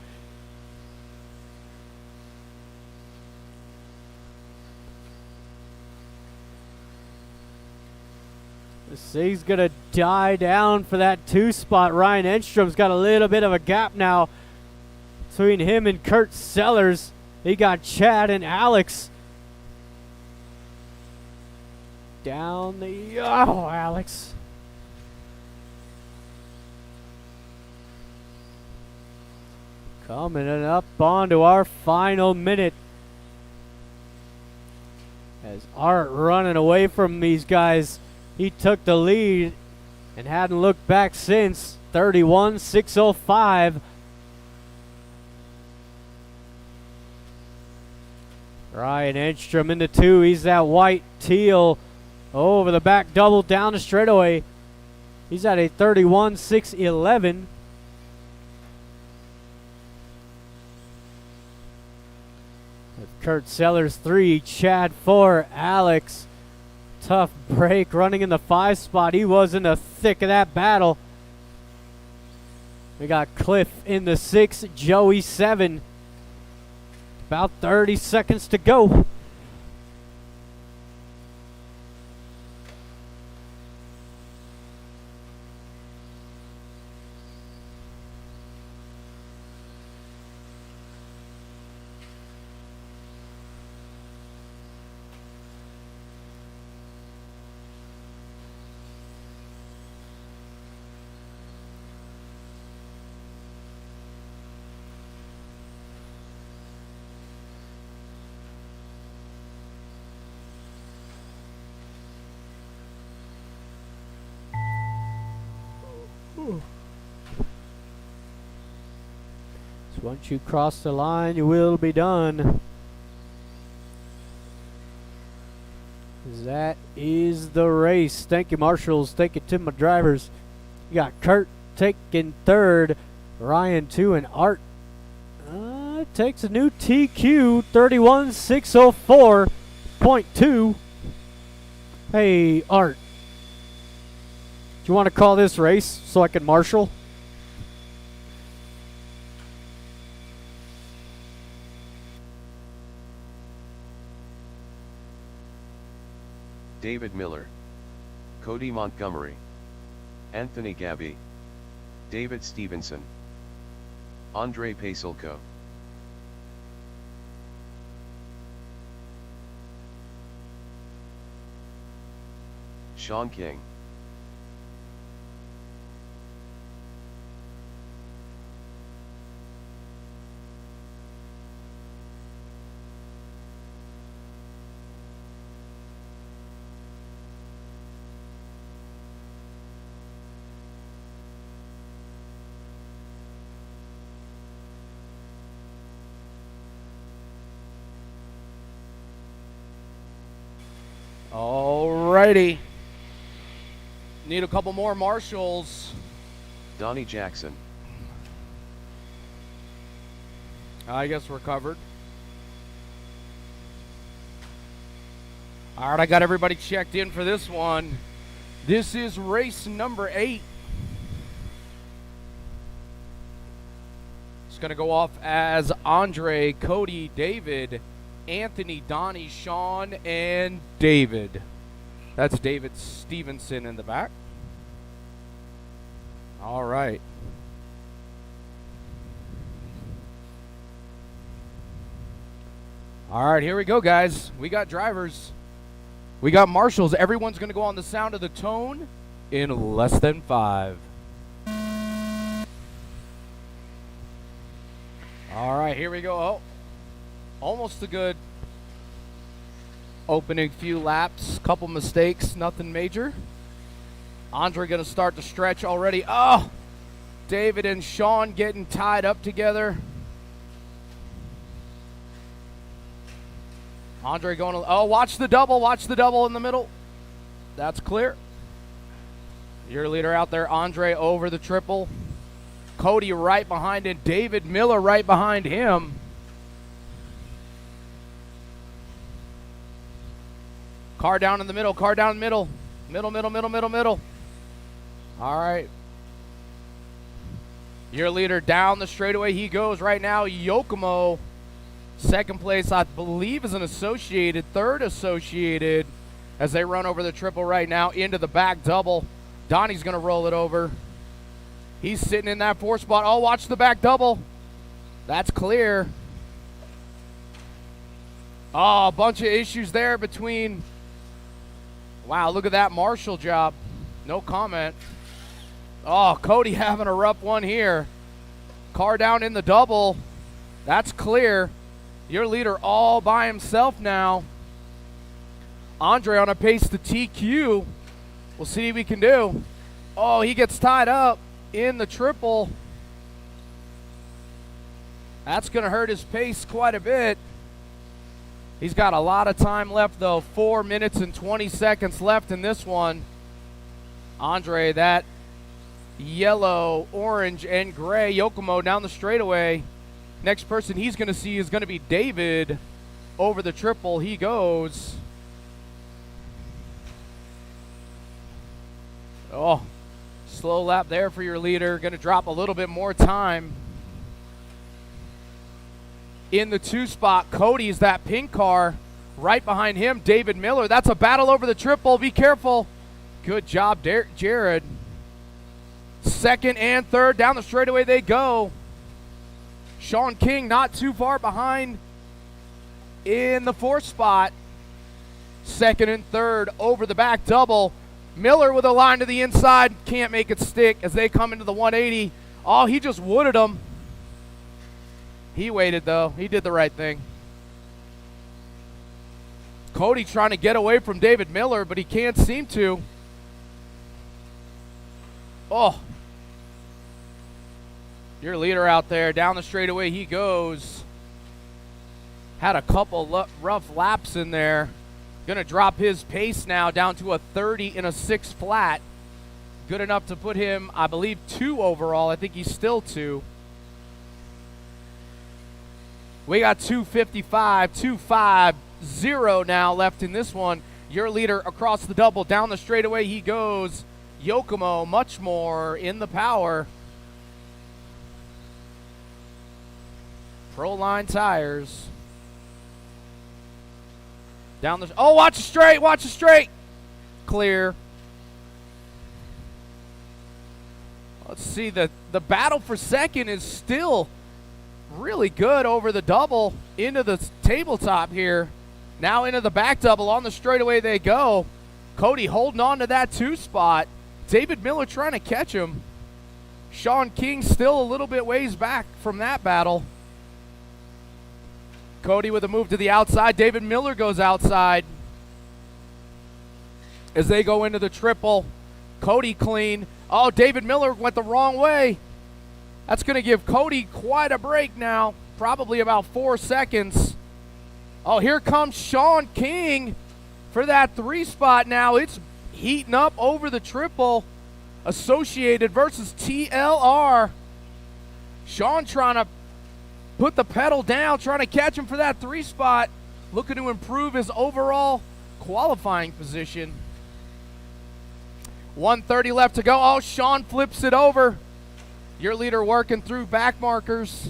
This thing's going to die down for that 2 spot. Ryan Enstrom's got a little bit of a gap now between him and Kurt Sellers. He got Chad and Alex. Down the... Oh, Alex. Coming up onto our final minute. As Art running away from these guys. He took the lead and hadn't looked back since. 31-605. Ryan Enstrom in the 2. He's that white teal over the back double down the straightaway. He's at a 31-611. Kurt Sellers 3, Chad 4, Alex. Tough break running in the 5 spot. He was in the thick of that battle. We got Cliff in the 6, Joey 7. About 30 seconds to go. So once you cross the line, you will be done. That is the race. Thank you, marshals. Thank you to my drivers. You got Kurt taking 3rd, Ryan 2, and Art takes a new TQ, 31-604.2. Hey, Art. Do you want to call this race so I can marshal? David Miller, Cody Montgomery, Anthony Gabby, David Stevenson, Andre Pasulko, Sean King, Alrighty. Need a couple more marshals. Donnie Jackson, I guess we're covered. All right, I got everybody checked in for this one. This is race number 8. It's going to go off as Andre, Cody, David, Anthony, Donnie, Sean, and David. That's David Stevenson in the back. All right. All right, here we go, guys. We got drivers. We got marshals. Everyone's going to go on the sound of the tone in less than 5. All right, here we go. Oh, almost a good opening few laps. Couple mistakes, nothing major. Andre going to start the stretch already. Oh, David and Sean getting tied up together. Andre going to, oh, watch the double in the middle. That's clear. Your leader out there, Andre over the triple. Cody right behind it. David Miller right behind him. Car down in the middle, Middle. All right. Your leader down the straightaway. He goes right now. Yokomo, second place, I believe, is an associated, third associated, as they run over the triple right now into the back double. Donnie's going to roll it over. He's sitting in that 4 spot. Oh, watch the back double. That's clear. Oh, a bunch of issues there between. Wow, look at that Marshall job. No comment. Oh, Cody having a rough one here. Car down in the double. That's clear. Your leader all by himself now. Andre on a pace to TQ. We'll see what we can do. Oh, he gets tied up in the triple. That's going to hurt his pace quite a bit. He's got a lot of time left, though. 4 minutes and 20 seconds left in this one. Andre, that yellow, orange, and gray Yokomo down the straightaway. Next person he's going to see is going to be David over the triple. He goes. Oh, slow lap there for your leader. Going to drop a little bit more time. In the 2 spot, Cody's that pink car. Right behind him, David Miller. That's a battle over the triple. Be careful. Good job, Jared. Second and third, down the straightaway they go. Sean King not too far behind in the 4th spot. Second and third over the back double. Miller with a line to the inside. Can't make it stick as they come into the 180. Oh, he just wooded him. He waited, though. He did the right thing. Cody trying to get away from David Miller, but he can't seem to. Oh. Your leader out there, down the straightaway he goes. Had a couple rough laps in there. Going to drop his pace now down to a 30 in a 6 flat. Good enough to put him, I believe, 2 overall. I think he's still 2. We got 2:55, 2:50 now left in this one. Your leader across the double, down the straightaway he goes. Yokomo, much more in the power. Pro-Line tires. Down the, oh, watch it straight. Clear. Let's see, the battle for second is still really good over the double into the tabletop here. Now into the back double on the straightaway they go. Cody holding on to that 2 spot. David Miller trying to catch him. Sean King still a little bit ways back from that battle. Cody with a move to the outside. David Miller goes outside. As they go into the triple. Cody clean. Oh, David Miller went the wrong way. That's going to give Cody quite a break now. Probably about 4 seconds. Oh, here comes Sean King for that 3 spot now. It's heating up over the triple. Associated versus TLR. Sean trying to put the pedal down, trying to catch him for that 3 spot. Looking to improve his overall qualifying position. 1:30 left to go. Oh, Sean flips it over. Your leader working through back markers.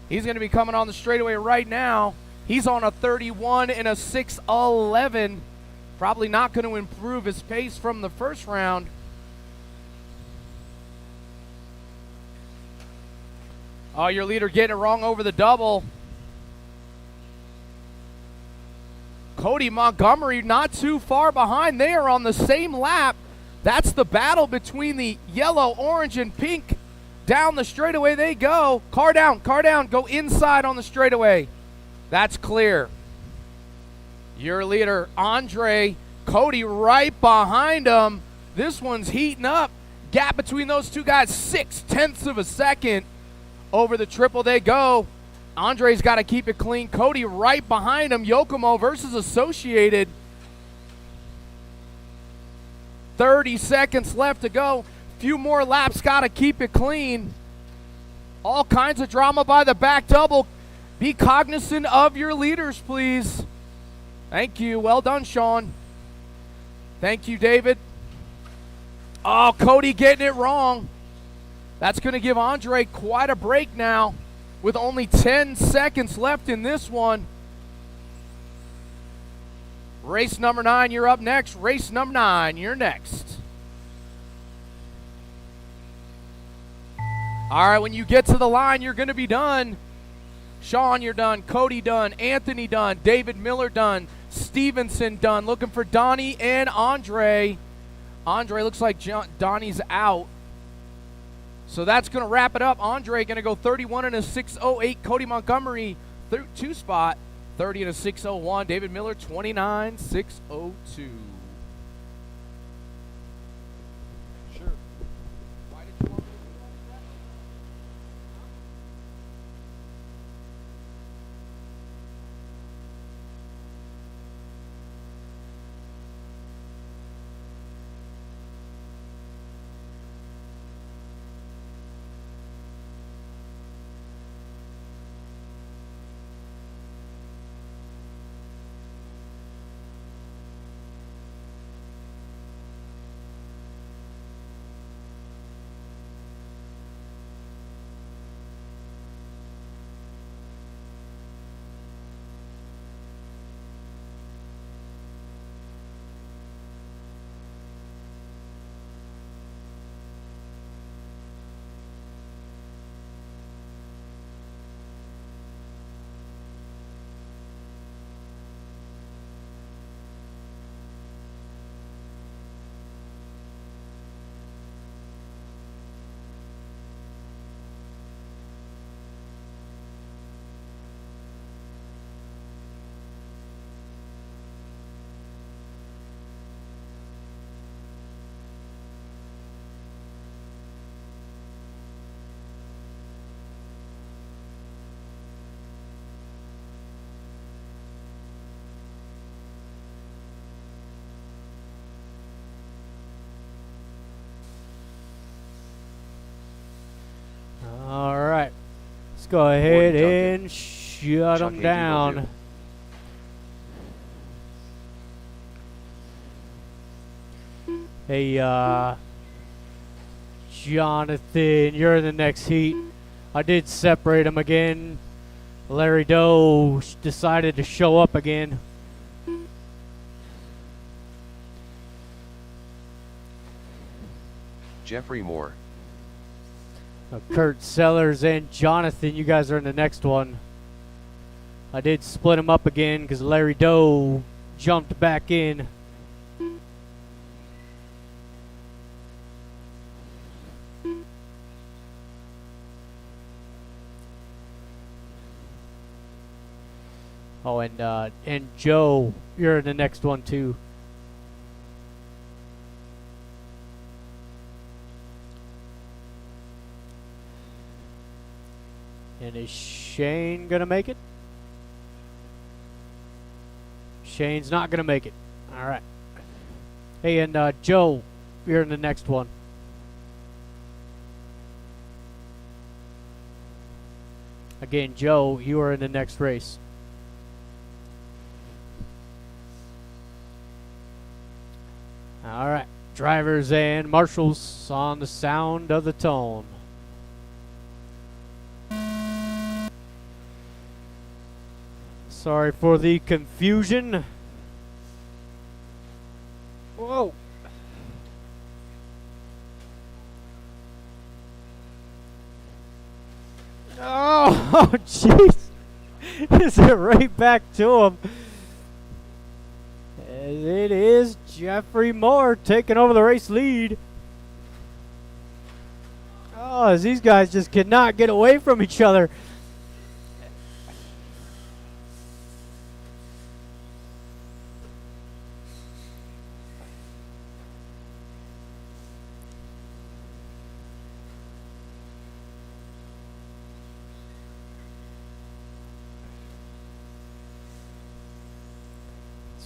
He's going to be coming on the straightaway right now. He's on a 31 and a 6:11. Probably not going to improve his pace from the first round. Oh, your leader getting it wrong over the double. Cody Montgomery not too far behind. They are on the same lap. That's the battle between the yellow, orange, and pink. Down the straightaway they go. Car down, go inside on the straightaway. That's clear. Your leader, Andre. Cody right behind him. This one's heating up. Gap between those two guys, 0.6 of a second. Over the triple they go. Andre's got to keep it clean. Cody right behind him. Yokomo versus Associated. 30 seconds left to go. Few more laps, got to keep it clean. All kinds of drama by the back double. Be cognizant of your leaders, please. Thank you. Well done, Sean. Thank you, David. Oh, Cody getting it wrong. That's going to give Andre quite a break now with only 10 seconds left in this one. Race number 9, you're up next. Race number 9, you're next. All right, when you get to the line, you're going to be done. Sean, you're done. Cody done. Anthony done. David Miller done. Stevenson done. Looking for Donnie and Andre. Andre looks like Donnie's out. So that's going to wrap it up. Andre going to go 31 and a 6:08. Cody Montgomery, 2 spot, 30 and a 6:01. David Miller, 29, 6:02. Sure. Why did you want me to do that? All right. Let's go ahead Duncan. and shut Chuck them A. down. Doodle Hey, Jonathan, you're in the next heat. I did separate them again. Larry Doe decided to show up again. Jeffrey Moore. Kurt Sellers and Jonathan, you guys are in the next one. I did split them up again because Larry Doe jumped back in. Oh, and Joe, you're in the next one too. And is Shane gonna make it? Shane's not gonna make it. All right. Hey, and Joe, you're in the next one. Again, Joe, you are in the next race. All right, drivers and marshals on the sound of the tone. Sorry for the confusion. Whoa. Oh, jeez. Is it right back to him? it is Jeffrey Moore taking over the race lead. Oh, as these guys just cannot get away from each other.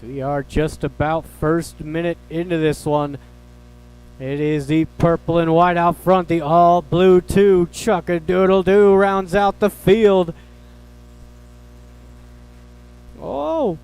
So we are just about first minute into this one. It is the purple and white out front. The all blue 2, Chuck-a-doodle-doo, rounds out the field. Oh.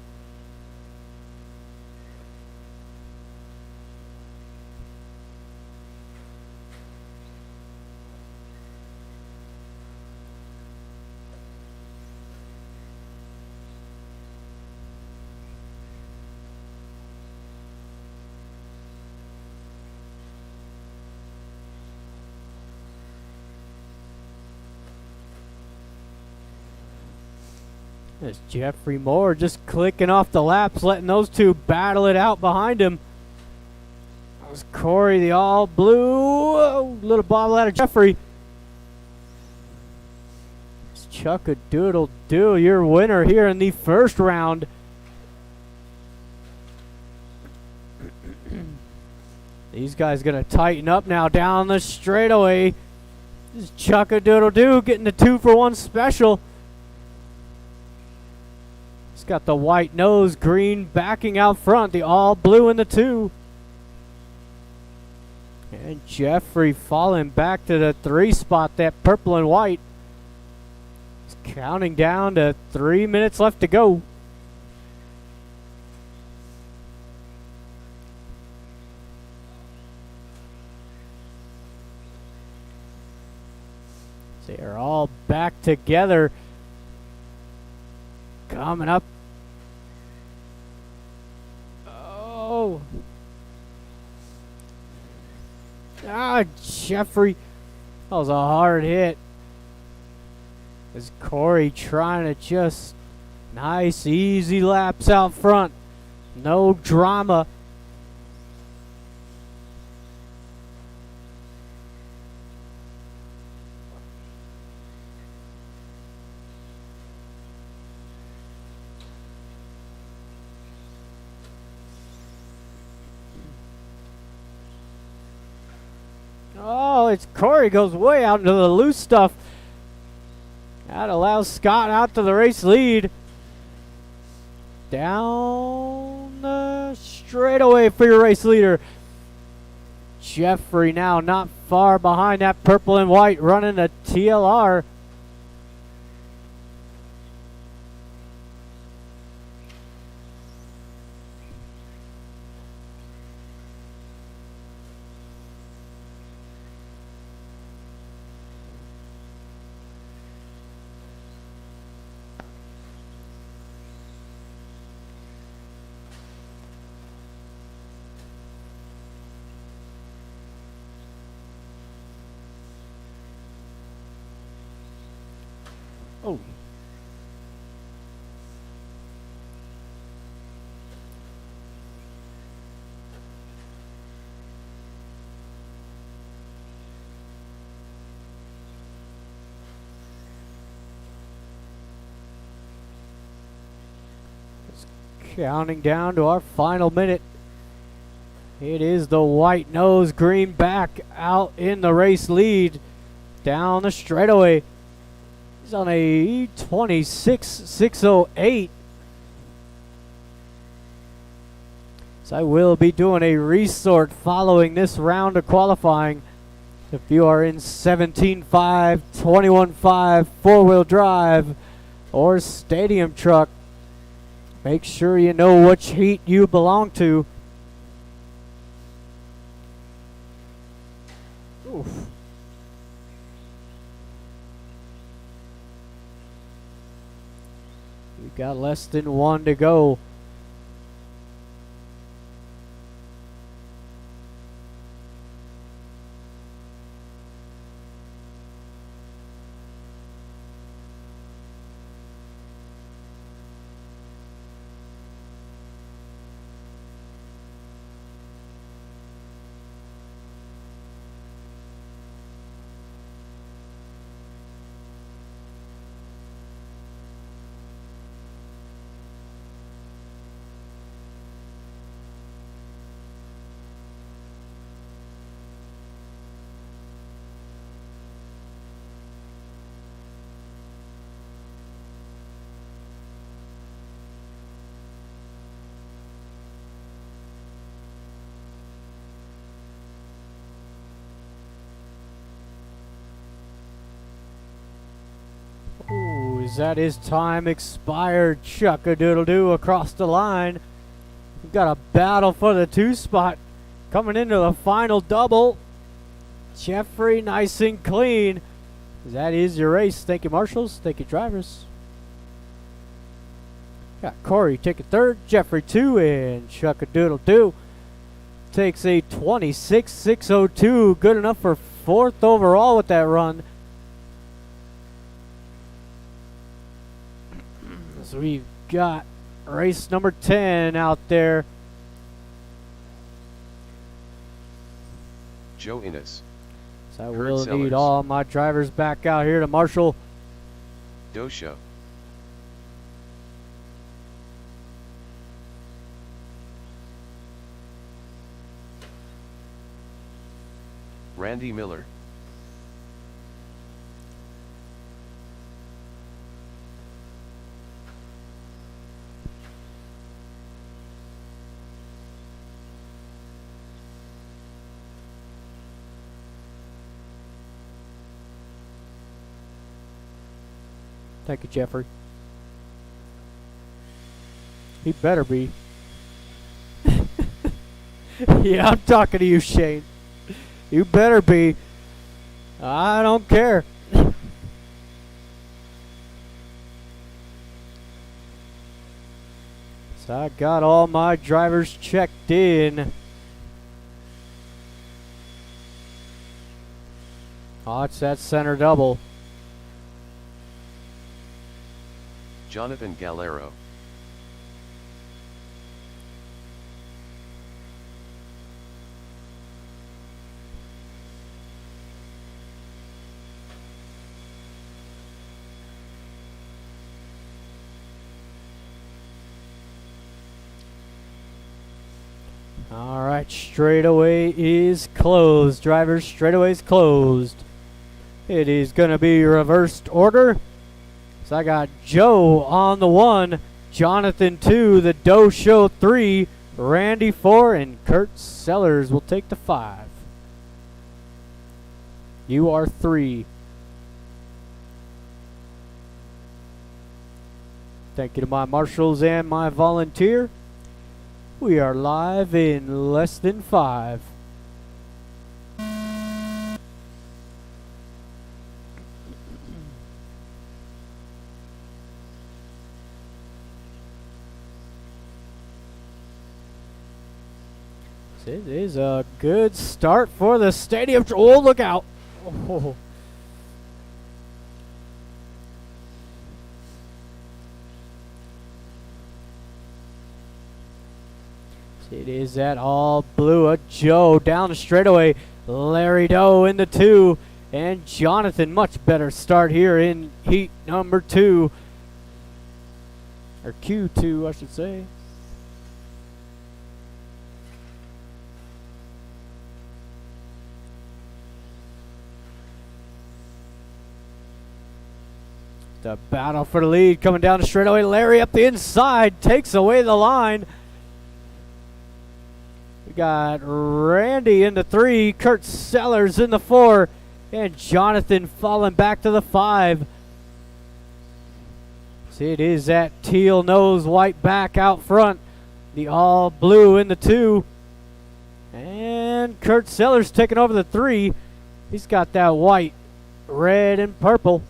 There's Jeffrey Moore just clicking off the laps, letting those two battle it out behind him. That was Corey, the all blue. Oh, little bobble out of Jeffrey. It's Chuck-a-doodle-doo, your winner here in the first round. These guys going to tighten up now down the straightaway. This is Chuck-a-doodle-doo getting the 2-for-1 special. He's got the white nose, green backing out front, the all blue in the 2. And Jeffrey falling back to the 3 spot, that purple and white. He's counting down to 3 minutes left to go. They are all back together. Coming up. Oh. Ah, Jeffrey. That was a hard hit. As Corey trying to just nice, easy laps out front. No drama. Oh, it's Corey goes way out into the loose stuff. That allows Scott out to the race lead. Down the straightaway for your race leader. Jeffrey now not far behind that purple and white running a TLR. Oh. Just counting down to our final minute. It is the white nose, green back out in the race lead down the straightaway. He's on a 26.608. So I will be doing a resort following this round of qualifying. If you are in 17.5, 21.5, 4-wheel drive, or stadium truck, make sure you know which heat you belong to. Oof. We've got less than 1 to go. Is that his time expired? Chuck-a-doodle-doo across the line. We've got a battle for the 2 spot coming into the final double. Jeffrey, nice and clean. That is your race. Thank you, marshals. Thank you, drivers. Got Corey taking 3rd, Jeffrey 2, and Chuck-a-doodle-doo takes a 26.602. Good enough for 4th overall with that run. So we've got race number 10 out there. Joe Innes. So I Kurt will Sellers. need all my drivers back out here to marshal. Dosho. Randy Miller. Thank you, Jeffrey. He better be. Yeah, I'm talking to you, Shane. You better be. I don't care. So I got all my drivers checked in. Oh, it's that center double. Jonathan Galero. All right, straightaway is closed. Drivers, straightaway is closed. It is going to be reversed order. So I got Joe on the 1, Jonathan 2, the Doe Show 3, Randy 4, and Kurt Sellers will take the 5. You are 3. Thank you to my marshals and my volunteer. We are live in less than 5. It is a good start for the stadium. Oh, look out. Oh. It is that all blue. Joe down the straightaway. Larry Doe in the 2. And Jonathan, much better start here in heat number 2. Or Q2, I should say. The battle for the lead coming down the straightaway. Larry up the inside, takes away the line. We got Randy in the 3, Kurt Sellers in the 4, and Jonathan falling back to the 5. See, it is that teal nose, white back out front. The all blue in the 2. And Kurt Sellers taking over the 3. He's got that white, red, and purple.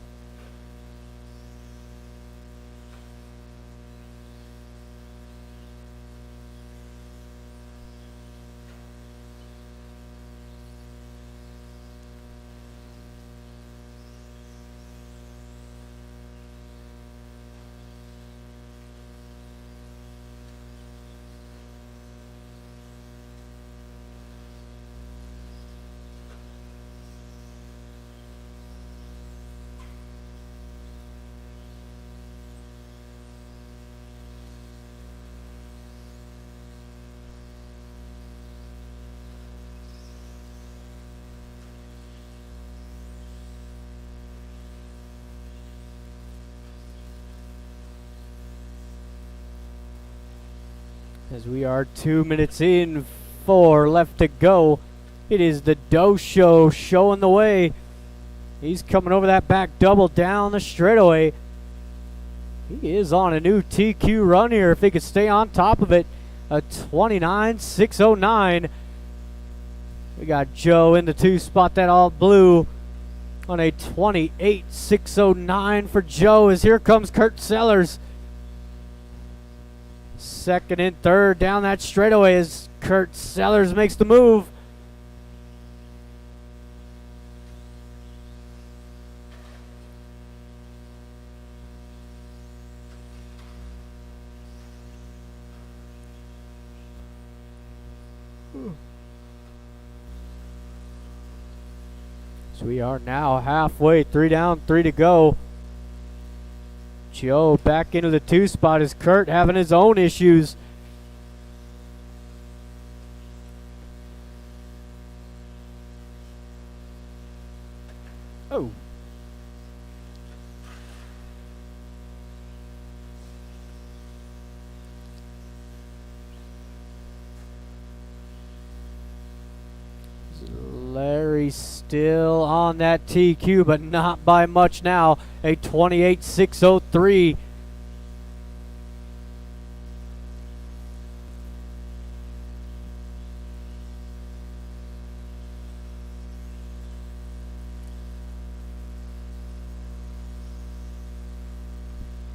As we are 2 minutes in, 4 left to go. It is the Doe Show showing the way. He's coming over that back double down the straightaway. He is on a new TQ run here if he could stay on top of it. A 29.609. We got Joe in the 2 spot, that all blue, on a 28.609 for Joe, as here comes Kurt Sellers. Second and third down that straightaway as Kurt Sellers makes the move. So we are now halfway, 3 down, 3 to go. Joe back into the 2 spot as Kurt having his own issues. Oh. Larry still on that TQ, but not by much now. A 28.603.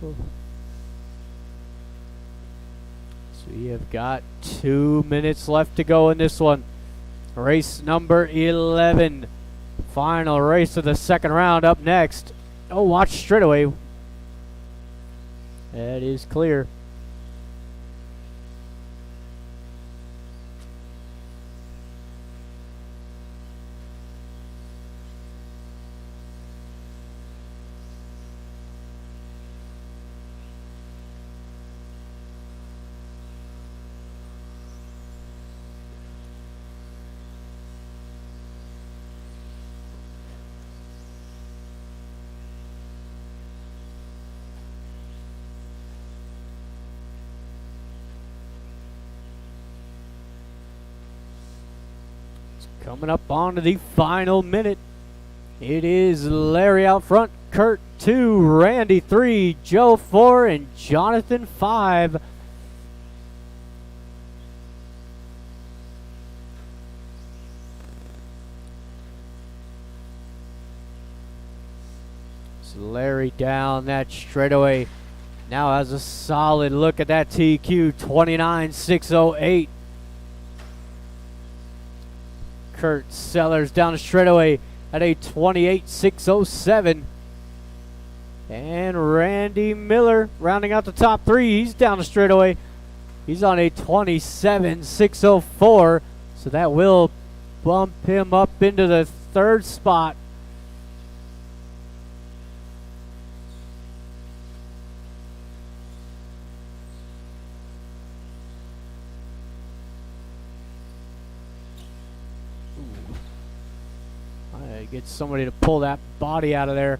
So we have got 2 minutes left to go in this one. Race number 11. Final race of the second round up next. Oh, watch straightaway. That is clear. Coming up on to the final minute. It is Larry out front, Kurt 2, Randy 3, Joe 4, and Jonathan 5. So Larry down that straightaway. Now has a solid look at that TQ, 29.608. Kurt Sellers down the straightaway at a 28.607. And Randy Miller rounding out the top 3. He's down the straightaway. He's on a 27.604. So that will bump him up into the 3rd spot. Get somebody to pull that body out of there.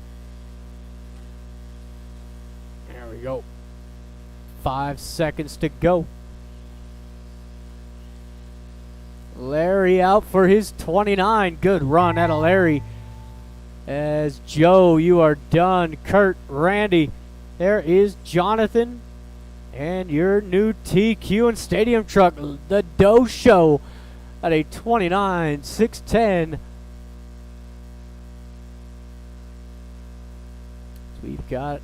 There we go. 5 seconds to go. Larry out for his 29. Good run out of Larry. As Joe, you are done. Kurt, Randy. There is Jonathan. And your new TQ and stadium truck, the Doe Show, at a 29.610. We've got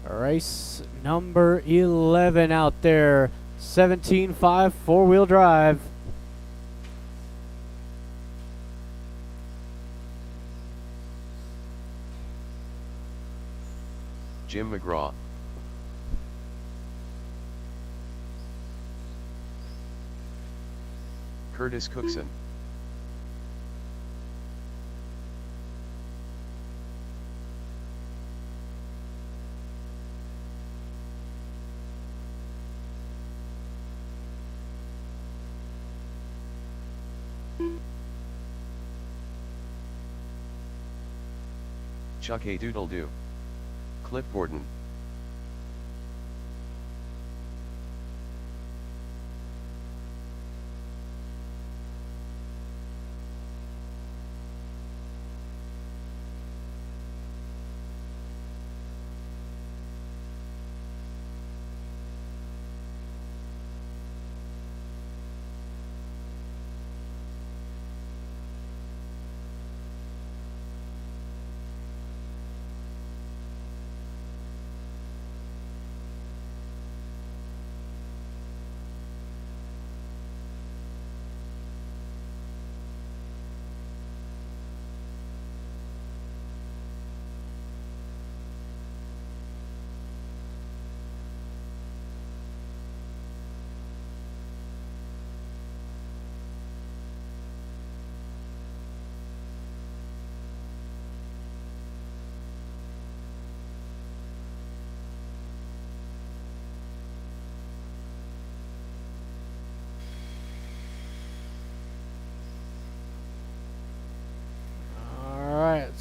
race number 11 out there. 17.5 4-wheel drive. Jim McGraw. Curtis Cookson. Chuck A. Doodle-Doo. Cliff Gordon.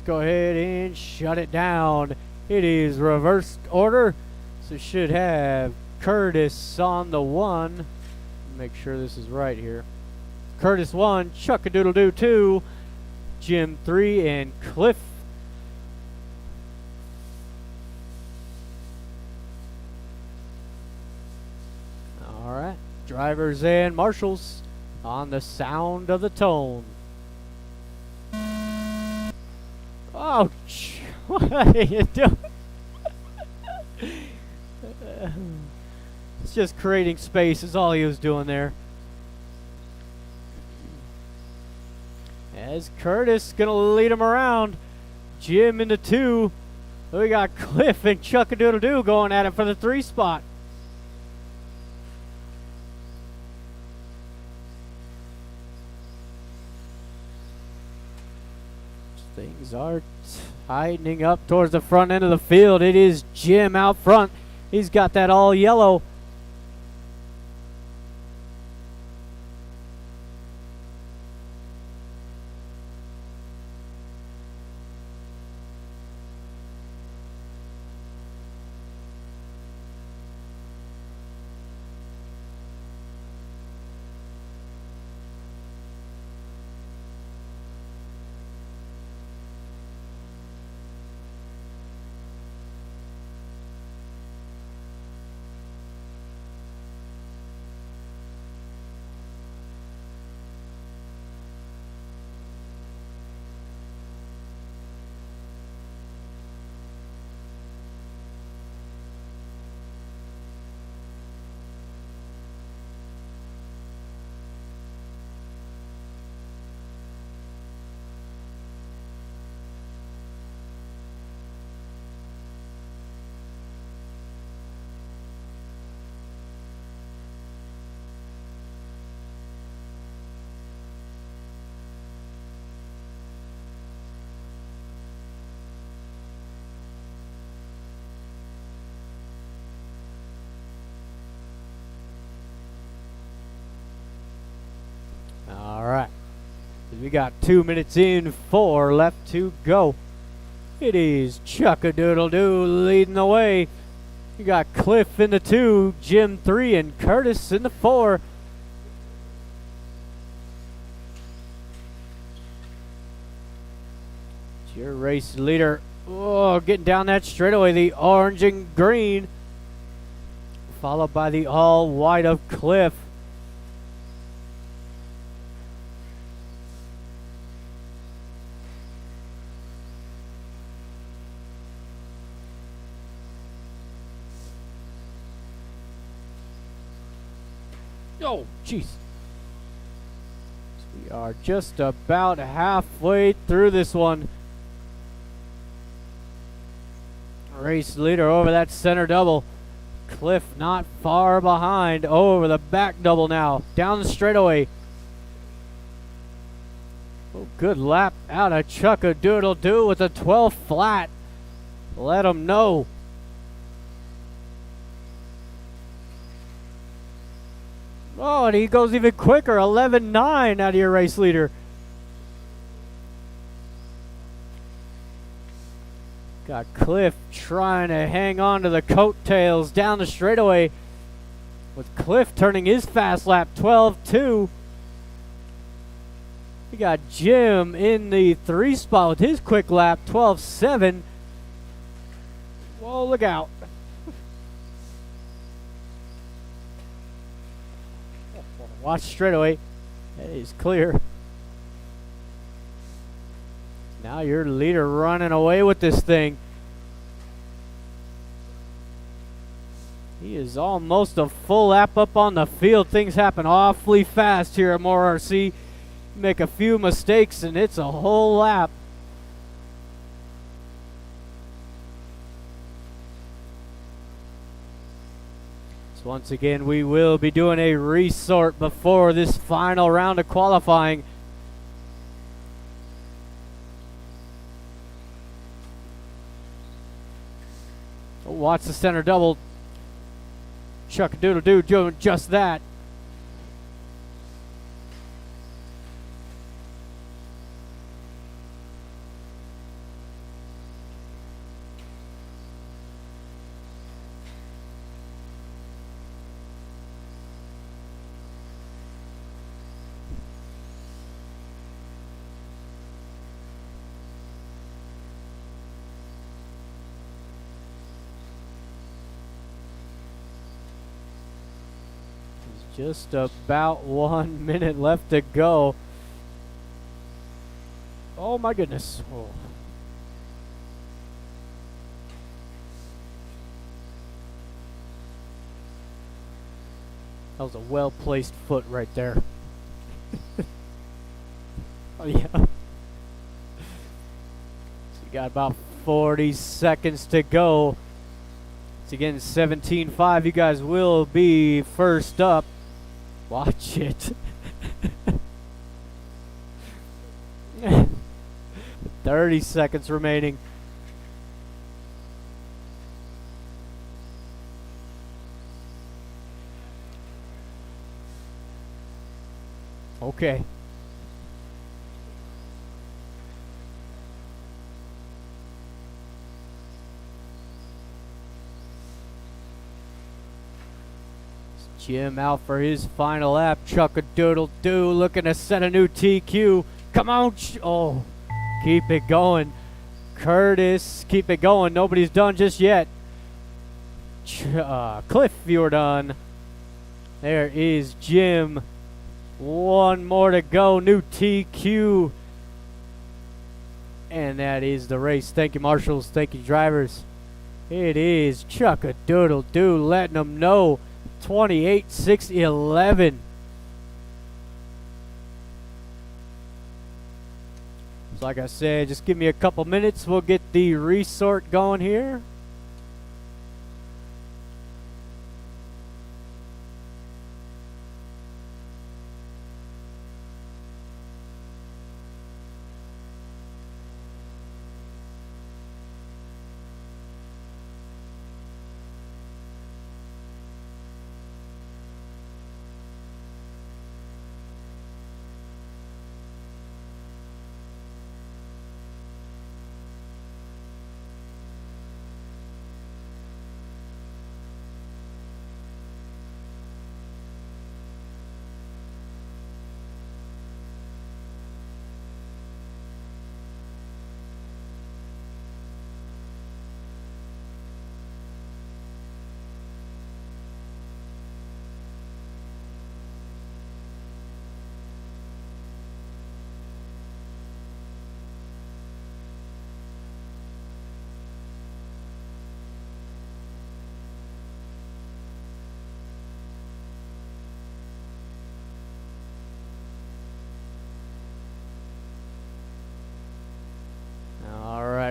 go ahead and shut it down. It is reversed order, so should have Curtis on the 1. Make sure this is right here. Curtis 1, Chuck-a-doodle-doo 2, Jim 3, and Cliff. All right, drivers and marshals on the sound of the tone. Oh, what are you doing? It's just creating space is all he was doing there. As Curtis gonna lead him around. Jim in the 2. We got Cliff and Chuck-a-doodle-doo going at it for the 3 spot. Things are tightening up towards the front end of the field. It is Jim out front. He's got that all yellow. All right. We got 2 minutes in, 4 left to go. It is Chuck-a-doodle-doo leading the way. You got Cliff in the 2, Jim 3, and Curtis in the 4. It's your race leader. Oh, getting down that straightaway, the orange and green. Followed by the all white of Cliff. Oh, jeez. We are just about halfway through this one. Race leader over that center double. Cliff not far behind. Over the back double now. Down the straightaway. Oh, good lap out of Chuck-a-doodle-doo with a 12 flat. Let him know. Oh, and he goes even quicker. 11.9 out of your race leader. Got Cliff trying to hang on to the coattails down the straightaway. With Cliff turning his fast lap 12.2. We got Jim in the 3 spot with his quick lap 12.7. Whoa, look out. Watch straightaway. That is clear. Now your leader running away with this thing. He is almost a full lap up on the field. Things happen awfully fast here at MHOR RC. Make a few mistakes and it's a whole lap. So once again, we will be doing a resort before this final round of qualifying. Oh, watch the center double. Chuck-a-doodle-doo doing just that. Just about 1 minute left to go. Oh my goodness. Oh. That was a well-placed foot right there. Oh yeah. So you got about 40 seconds to go. It's again 17-5. You guys will be first up. Watch it. 30 seconds remaining. Okay. Jim out for his final lap. Chuck-a-doodle-doo looking to set a new TQ. Come on. Oh, keep it going. Curtis, keep it going. Nobody's done just yet. Cliff, you're done. There is Jim. One more to go. New TQ. And that is the race. Thank you, marshals. Thank you, drivers. It is Chuck-a-doodle-doo letting them know. 28-6-11. So like I said, just give me a couple minutes. We'll get the resort going here.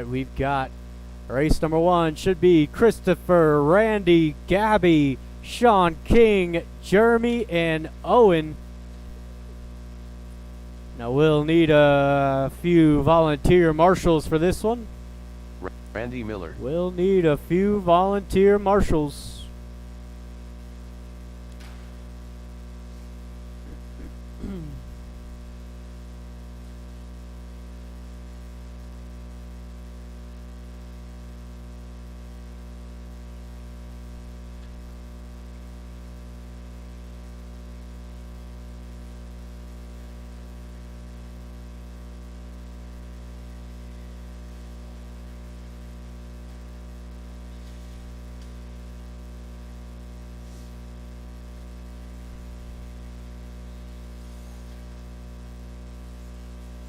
We've got race number 1 should be Christopher, Randy, Gabby, Sean King, Jeremy, and Owen. Now we'll need a few volunteer marshals for this one. Randy Miller. We'll need a few volunteer marshals.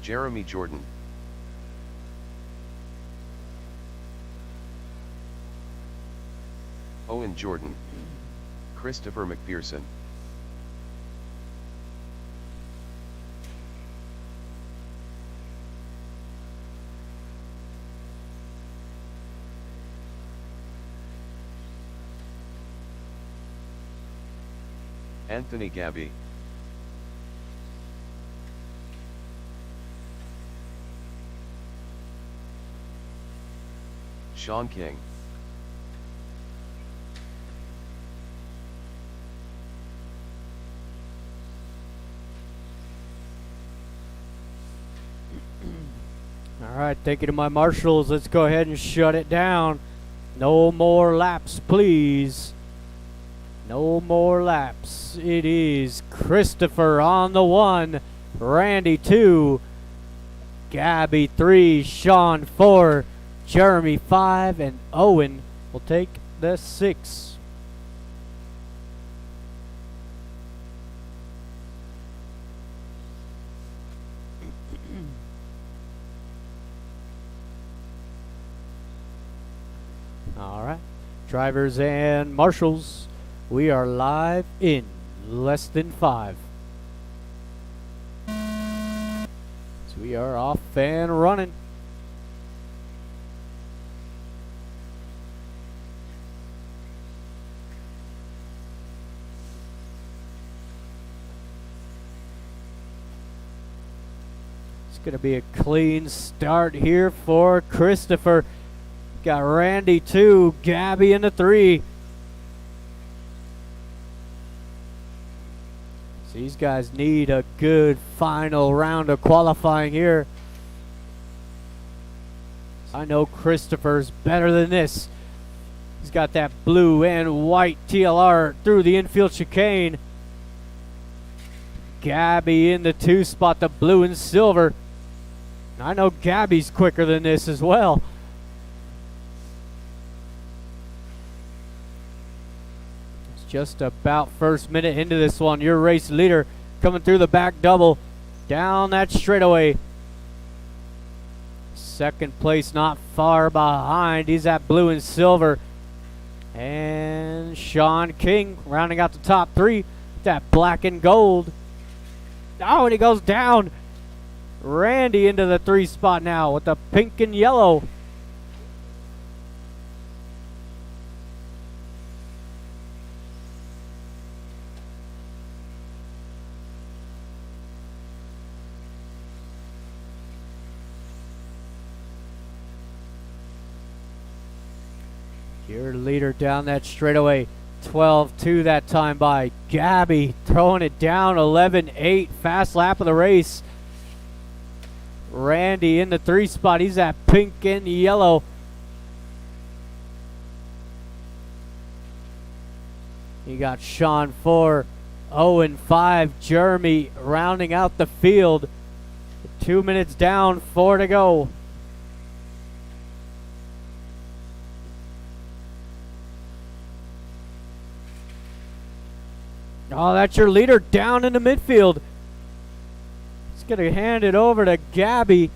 Jeremy Jordan. Owen Jordan. Christopher McPherson. Anthony Gabby. Sean King. All right, thank you to my marshals. Let's go ahead and shut it down. No more laps, please. No more laps. It is Christopher on the 1, Randy 2, Gabby 3, Sean 4, Jeremy 5, and Owen will take the 6. Drivers and marshals, we are live in less than 5. So we are off and running. It's going to be a clean start here for Christopher. Got Randy 2, Gabby in the 3. So these guys need a good final round of qualifying here. I know Christopher's better than this. He's got that blue and white TLR through the infield chicane. Gabby in the 2 spot, the blue and silver. I know Gabby's quicker than this as well. Just about first minute into this one. Your race leader coming through the back double down that straightaway. Second place not far behind. He's at blue and silver. And Sean King rounding out the top 3. That black and gold. Oh, and he goes down. Randy into the 3 spot now with the pink and yellow. Your leader down that straightaway, 12-2 that time by Gabby, throwing it down, 11-8, fast lap of the race. Randy in the 3 spot, he's at pink and yellow. You got Sean 4, 0-5, Jeremy rounding out the field. 2 minutes down, 4 to go. Oh, that's your leader down in the midfield. He's going to hand it over to Gabby.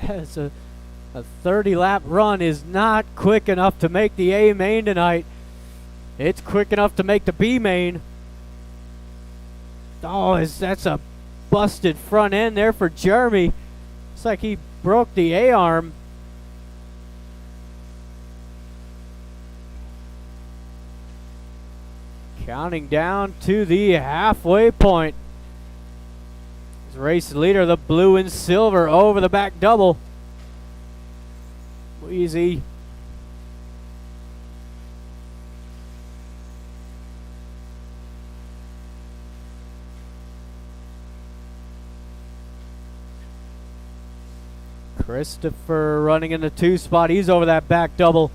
As a 30-lap run is not quick enough to make the A main tonight. It's quick enough to make the B main. Oh, that's a busted front end there for Jeremy. It's like he broke the A arm. Counting down to the halfway point. His race leader, the blue and silver, over the back double. Easy. Christopher running in the 2 spot. He's over that back double.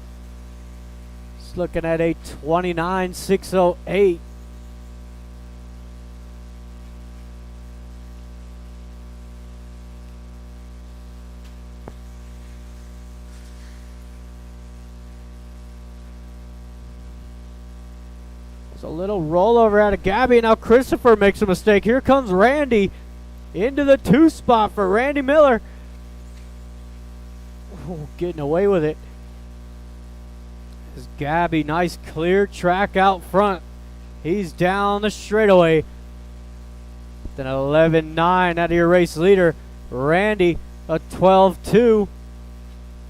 Looking at a 29.608. There's a little rollover out of Gabby. Now Christopher makes a mistake. Here comes Randy into the 2 spot for Randy Miller. Oh, getting away with it. Gabby, nice clear track out front. He's down the straightaway. Then 11-9 out of your race leader. Randy, a 12-2.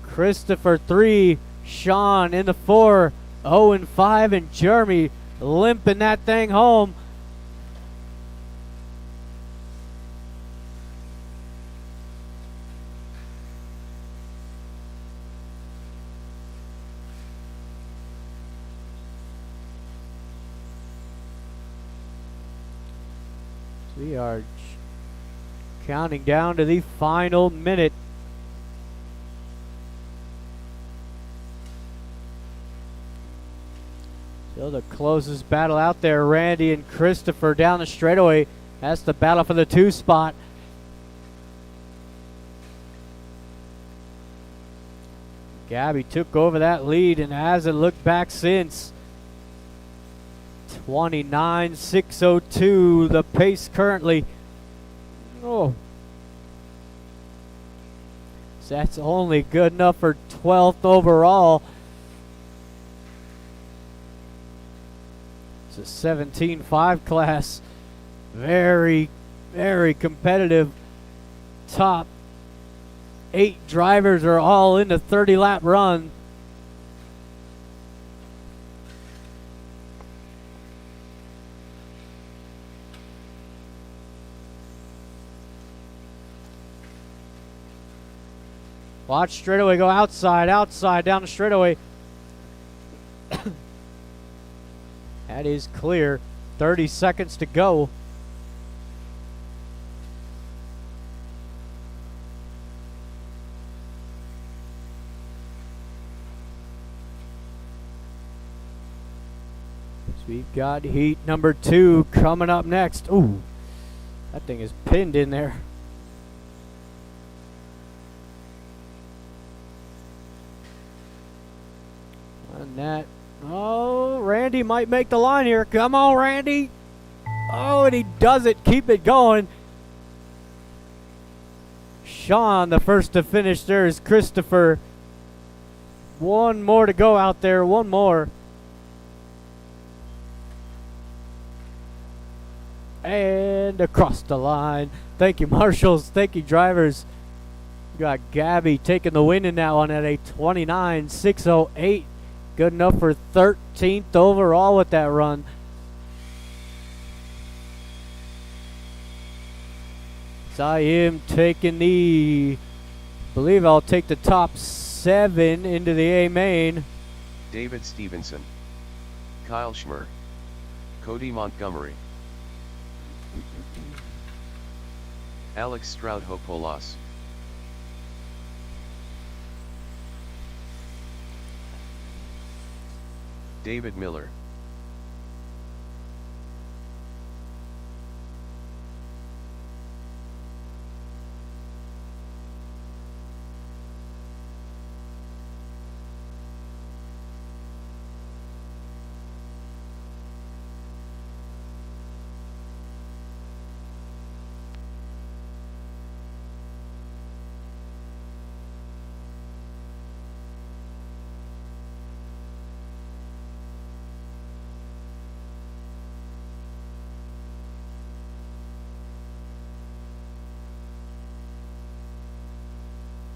Christopher 3. Sean in the 4. 0-5. And Jeremy limping that thing home. We are counting down to the final minute. Still the closest battle out there. Randy and Christopher down the straightaway. That's the battle for the 2 spot. Gabby took over that lead and hasn't looked back since. 29.602 the pace currently. Oh. That's only good enough for 12th overall. It's a 17.5 class. Very, very competitive. Top 8 drivers are all in the 30-lap run. Watch straightaway go outside, outside, down the straightaway. That is clear. 30 seconds to go. So we've got heat number 2 coming up next. Ooh, that thing is pinned in there. And that, oh, Randy might make the line here. Come on, Randy. Oh, and he does it. Keep it going. Sean, the first to finish. There is Christopher. One more to go out there. One more. And across the line. Thank you, marshals. Thank you, drivers. We got Gabby taking the win in that one at a 29.608. Good enough for 13th overall with that run. Saw him taking the, I believe I'll take the top 7 into the A main. David Stevenson, Kyle Schmer, Cody Montgomery, Alex Stroud-Hopolas, David Miller,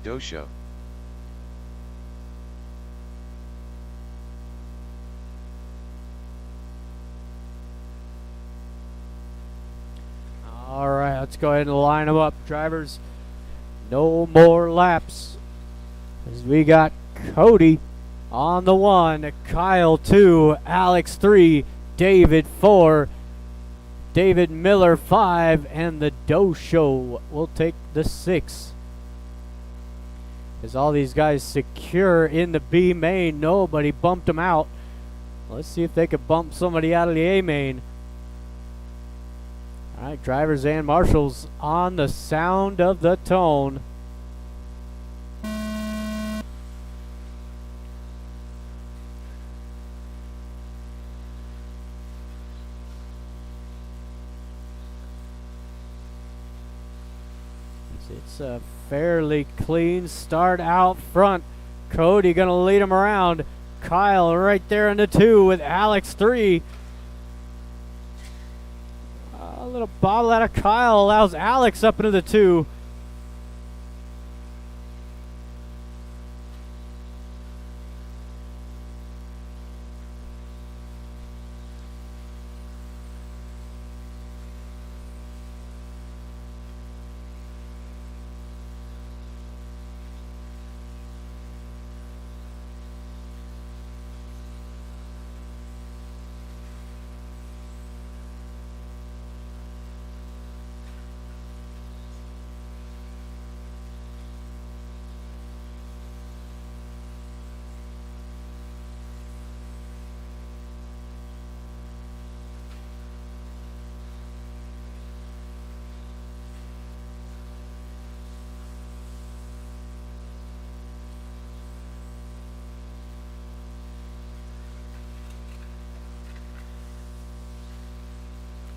Dosho, All right, let's go ahead and line them up, drivers. No more laps. As we got Cody on the 1, Kyle 2, Alex 3, David 4, David Miller 5, and the Dosho will take the 6. As all these guys secure in the B main, nobody bumped them out. Let's see if they could bump somebody out of the A main. All right, drivers and marshals on the sound of the tone. It's a fairly clean start out front. Cody gonna lead him around. Kyle right there in the 2 with Alex 3. A little bobble out of Kyle allows Alex up into the 2.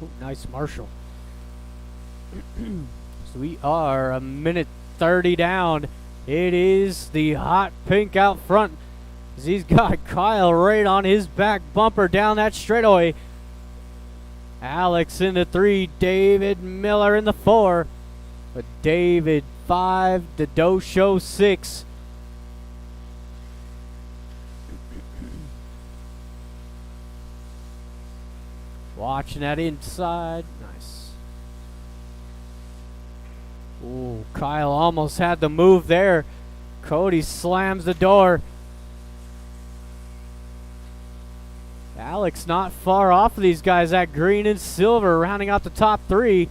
Ooh, nice Marshall. So we are a minute 30 down It is the hot pink out front. As he's got Kyle right on his back bumper down that straightaway. Alex in the 3, David Miller in the 4. But David 5, the Dosho 6. Watching that inside. Nice. Ooh, Kyle almost had the move there. Cody slams the door. Alex not far off of these guys at green and silver, rounding out the top 3.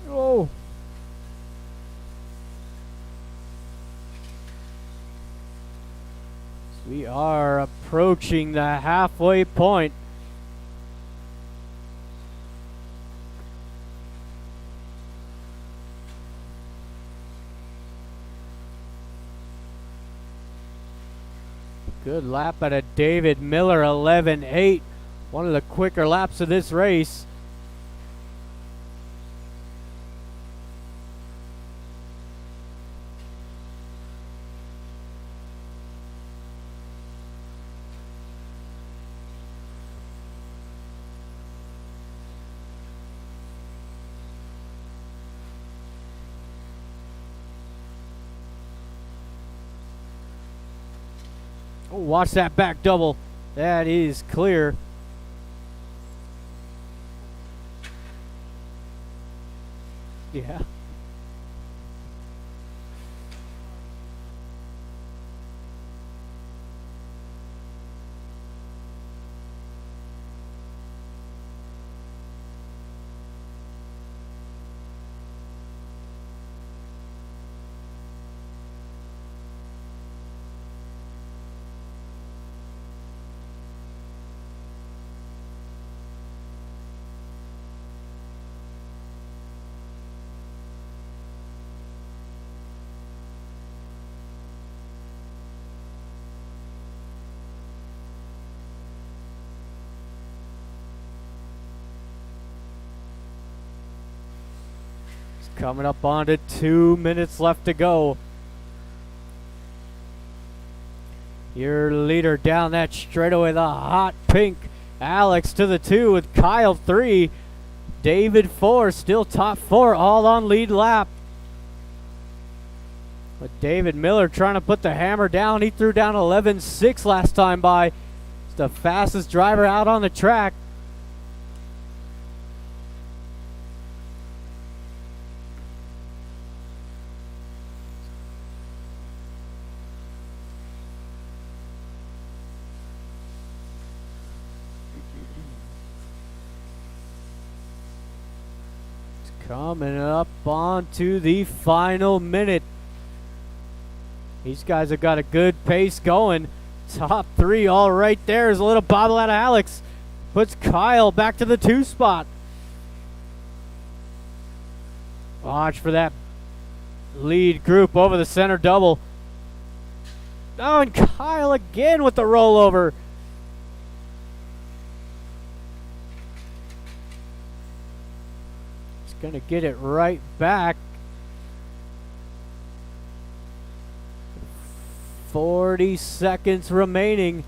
Oh. So we are approaching the halfway point. Good lap out of David Miller, 11.8. One of the quicker laps of this race. Oh, watch that back double. That is clear. Yeah. Coming up on to 2 minutes left to go. Your leader down that straightaway, the hot pink. Alex to the 2 with Kyle 3. David 4, still top 4, all on lead lap. But David Miller trying to put the hammer down. He threw down 11.6 last time by. He's the fastest driver out on the track. Coming up onto the final minute. These guys have got a good pace going. Top 3 all right there. There's a little bobble out of Alex. Puts Kyle back to the 2 spot. Watch for that lead group over the center double. Oh, and Kyle again with the rollover. Gonna get it right back. 40 seconds remaining.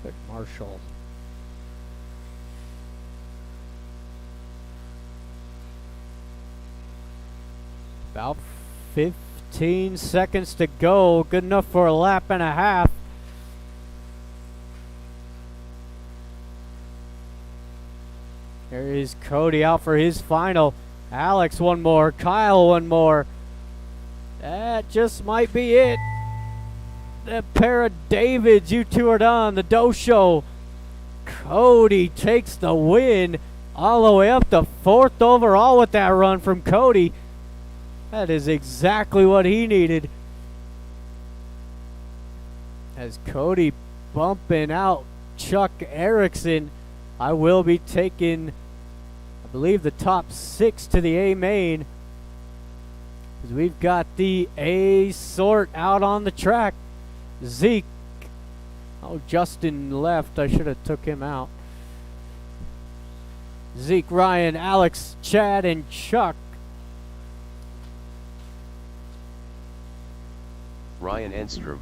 Good Marshall. About 15 seconds to go. Good enough for a lap and a half. There is Cody out for his final. Alex one more. Kyle one more. That just might be it. That pair of Davids, you two are done. The Dosho. Cody takes the win all the way up to 4th overall with that run from Cody. That is exactly what he needed. As Cody bumping out Chuck Erickson, I will be taking, I believe, the top 6 to the A main. 'Cause we've got the A sort out on the track. Zeke. Oh, Justin left. I should have took him out. Zeke, Ryan, Alex, Chad, and Chuck. Ryan Enstrom.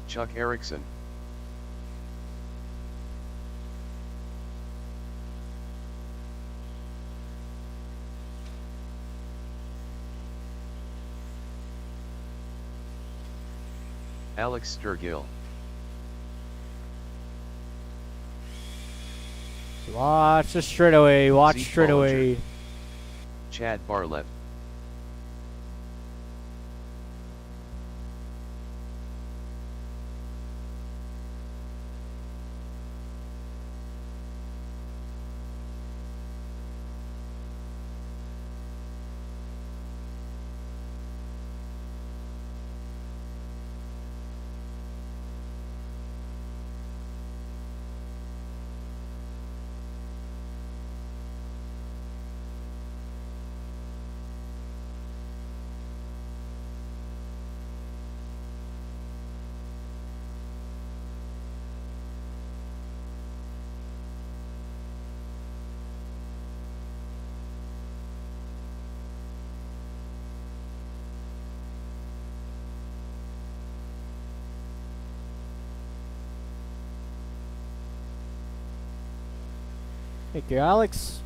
Chuck Erickson. Alex Sturgill. Watch the straightaway. Watch Zeke straightaway. Bollinger. Chad Bartlett. Thank you, Alex.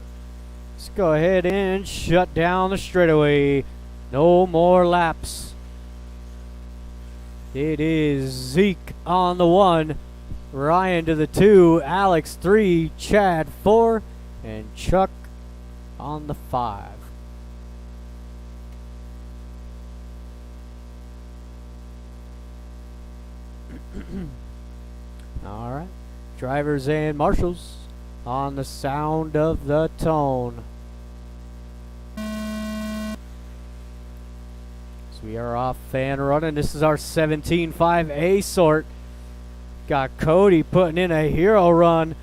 Let's go ahead and shut down the straightaway. No more laps. It is Zeke on the 1, Ryan to the 2, Alex 3, Chad 4, and Chuck on the 5. All right, drivers and marshals on the sound of the tone. So we are off and running. This is our 17.5A sort. Got Cody putting in a hero run.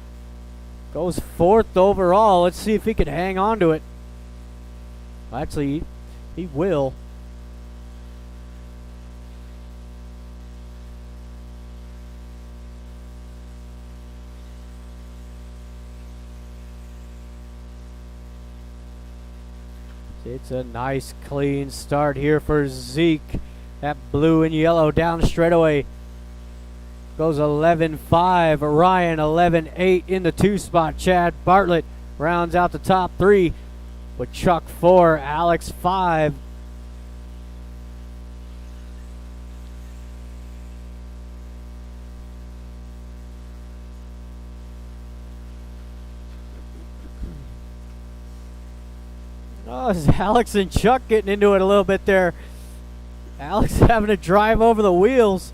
Goes 4th overall. Let's see if he can hang on to it. Actually, he will. It's a nice clean start here for Zeke. That blue and yellow down the straightaway. Goes 11.5. Ryan 11.8 in the 2 spot. Chad Bartlett rounds out the top 3 with Chuck 4, Alex 5. Oh, it's Alex and Chuck getting into it a little bit there. Alex having to drive over the wheels.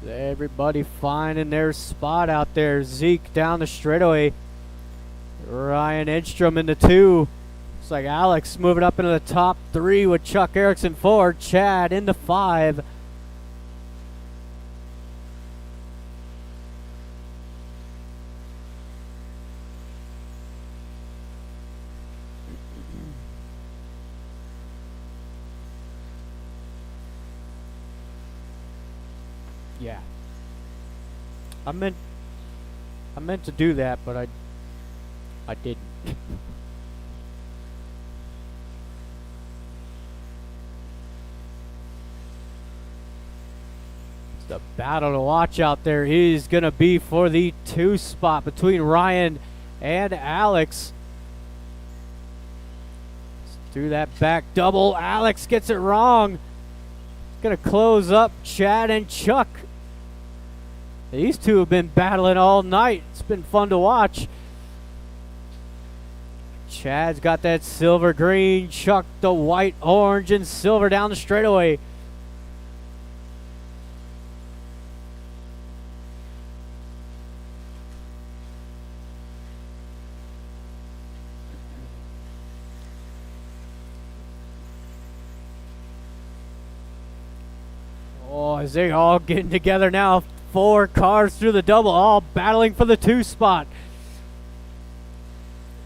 Everybody finding their spot out there. Zeke down the straightaway. Ryan Enstrom in the 2. Looks like Alex moving up into the top 3 with Chuck Erickson 4. Chad in the 5. Yeah. I meant to do that, but I didn't. The battle to watch out there is going to be for the 2 spot between Ryan and Alex. Let's do that back double. Alex gets it wrong. Going to close up Chad and Chuck. These two have been battling all night. It's been fun to watch. Chad's got that silver green, Chuck the white, orange, and silver down the straightaway. Oh, is they all getting together now? 4 cars through the double, all battling for the 2 spot.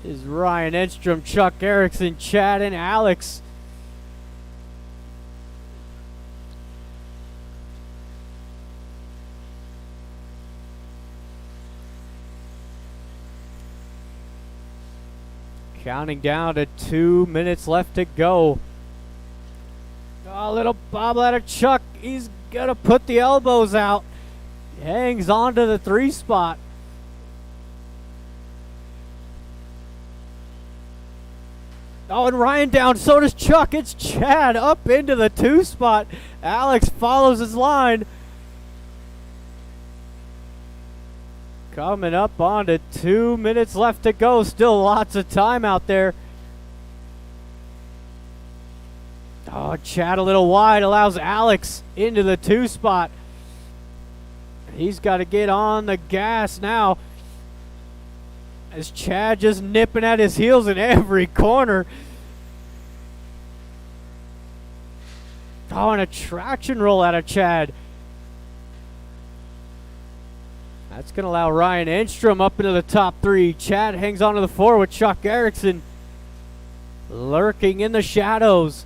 Is Ryan Enstrom, Chuck Erickson, Chad, and Alex. Counting down to 2 minutes left to go. Oh, little bobladder Chuck. He's going to put the elbows out. Hangs on to the 3 spot. Oh, and Ryan down. So does Chuck. It's Chad up into the 2 spot. Alex follows his line. Coming up on to 2 minutes left to go. Still lots of time out there. Oh, Chad a little wide. Allows Alex into the 2 spot. He's got to get on the gas now. As Chad just nipping at his heels in every corner. Oh, and a traction roll out of Chad. That's going to allow Ryan Enstrom up into the top 3. Chad hangs on to the 4 with Chuck Erickson lurking in the shadows.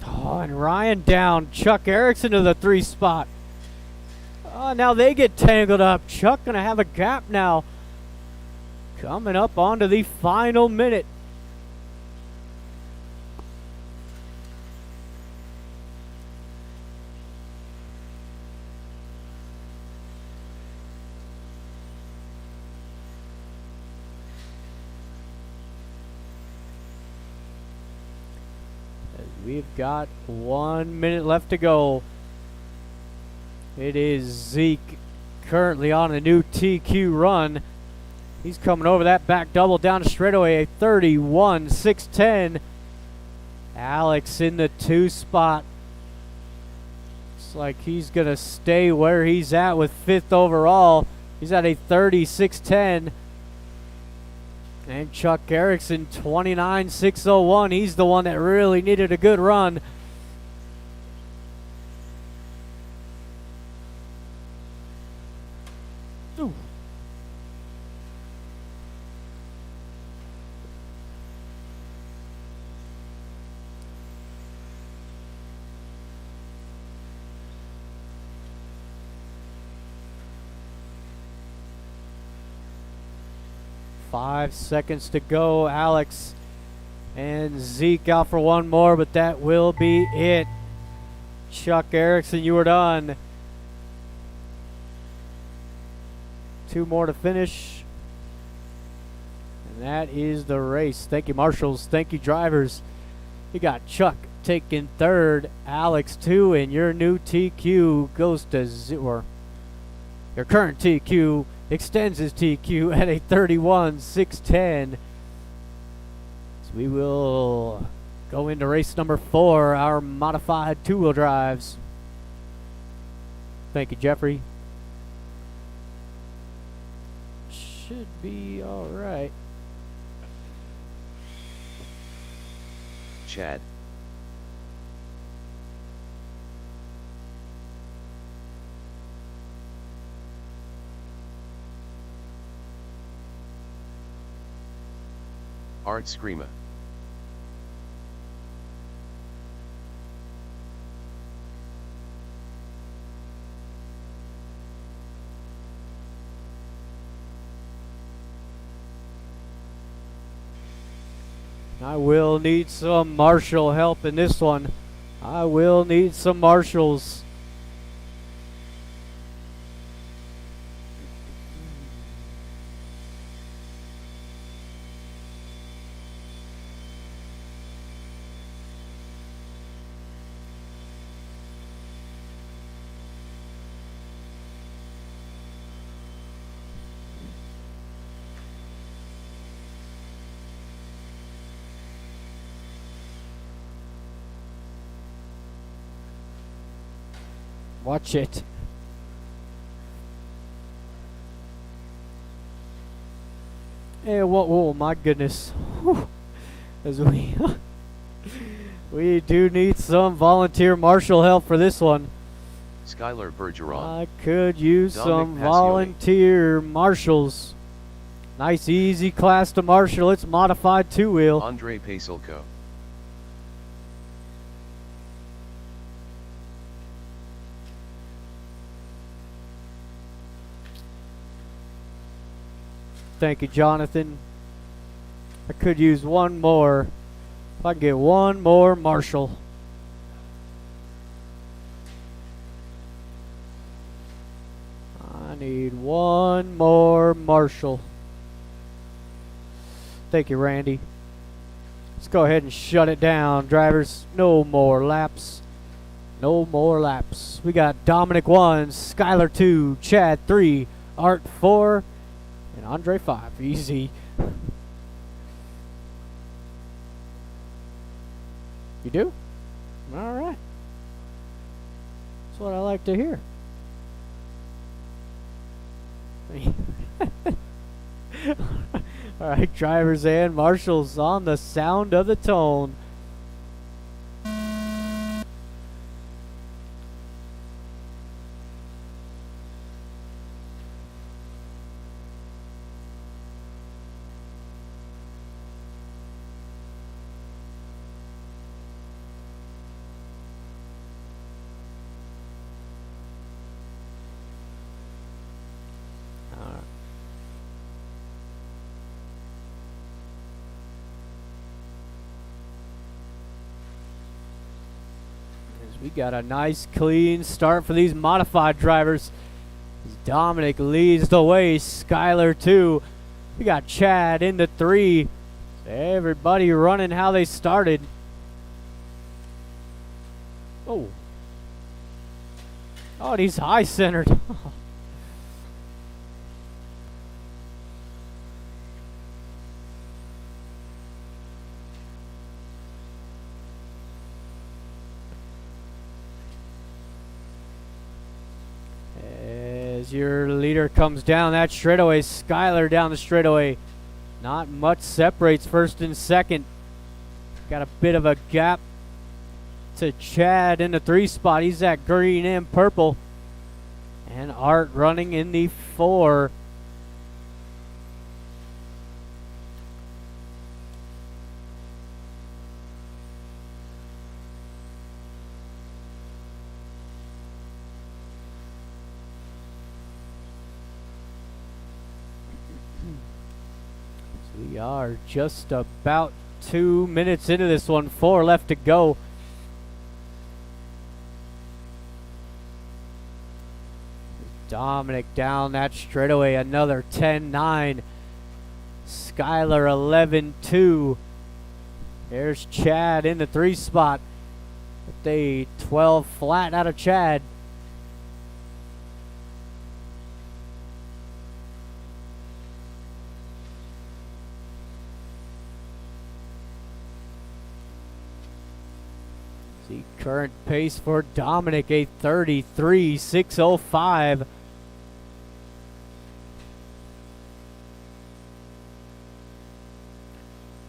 Oh, and Ryan down. Chuck Erickson to the 3 spot. Oh, now they get tangled up. Chuck going to have a gap now. Coming up onto the final minute. We've got 1 minute left to go. It is Zeke currently on a new TQ run. He's coming over that back double down the straightaway, a 31.610. Alex in the 2 spot. Looks like he's going to stay where he's at with 5th overall. He's at a 36.10. And Chuck Erickson, 29.601. He's the one that really needed a good run. Ooh. Five seconds to go. Alex and Zeke out for one more, but that will be it. Chuck Erickson, you are done. 2 more to finish. And that is the race. Thank you, marshals. Thank you, drivers. You got Chuck taking 3rd, Alex 2, and your new TQ goes to 0. Your current TQ extends his TQ at a 31.610. So we will go into race number 4, our modified 2-wheel drives. Thank you, Jeffrey. Should be all right. Chad. Art Screama. I will need some marshal help in this one. I will need some marshals. Watch it. Hey, whoa, my goodness. Whew. As we We do need some volunteer marshal help for this one. Skylar Bergeron. I could use some Dominic Passione. volunteer marshals. Nice, easy class to marshal. It's modified two-wheel. Andre Pasilko. Thank you, Jonathan. I could use one more. If I can get one more marshal. I need one more marshal. Thank you, Randy. Let's go ahead and shut it down, drivers. No more laps. No more laps. We got Dominic 1, Skylar 2, Chad 3, Art 4, and Andre 5. Easy. You do? All right. That's what I like to hear. All right, drivers and marshals on the sound of the tone. We got a nice clean start for these modified drivers. Dominic leads the way, Skylar 2. We got Chad in the 3. Everybody running how they started. Oh. Oh, and he's high centered. As your leader comes down that straightaway, Skylar down the straightaway. Not much separates first and second. Got a bit of a gap to Chad in the 3 spot. He's at green and purple. And Art running in the 4. We are just about 2 minutes into this one. 4 left to go. Dominic down that straightaway. Another 10-9. Skylar 11-2. There's Chad in the 3 spot. With a 12 flat out of Chad. The current pace for Dominic, a 33.605.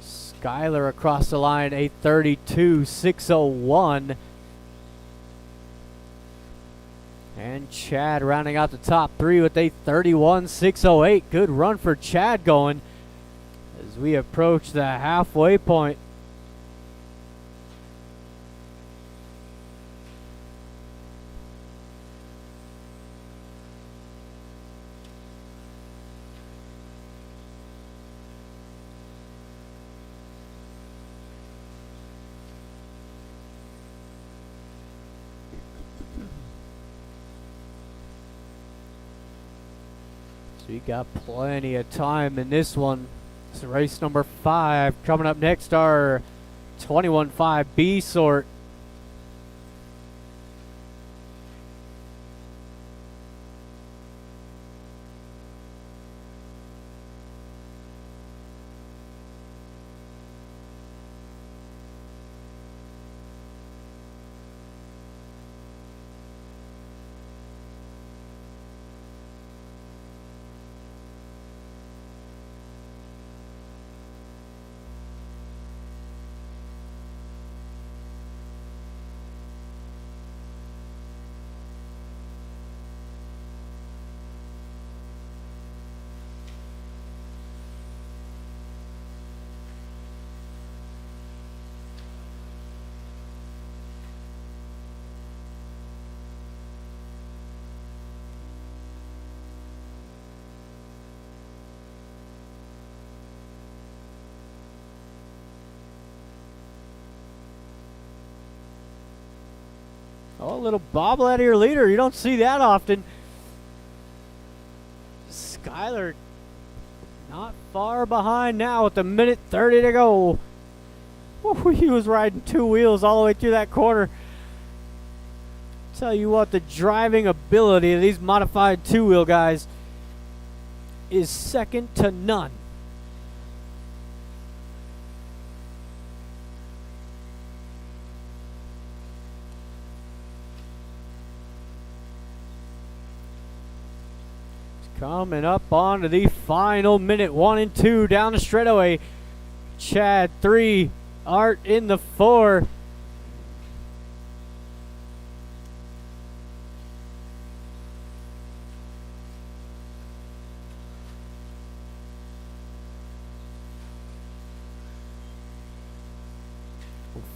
Skylar across the line, a 32.601. And Chad rounding out the top 3 with a 31.608. Good run for Chad going as we approach the halfway point. We got plenty of time in this one. It's race number 5. Coming up next, our 21.5 B sort. Oh, a little bobble out of your leader. You don't see that often. Skyler not far behind now with a minute 30 to go. Woo, he was riding two wheels all the way through that corner. Tell you what, the driving ability of these modified two-wheel guys is second to none. Coming up onto the final minute, 1 and 2 down the straightaway. Chad 3, Art in the 4.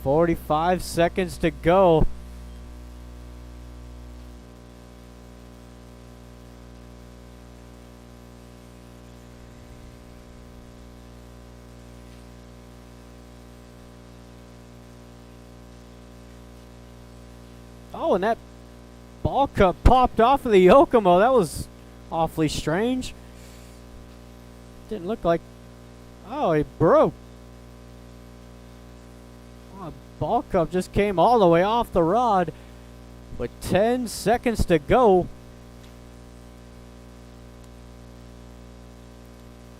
.45 seconds to go. Oh, and that ball cup popped off of the Yokomo. That was awfully strange. Didn't look like... Oh, it broke. Oh, ball cup just came all the way off the rod. With 10 seconds to go.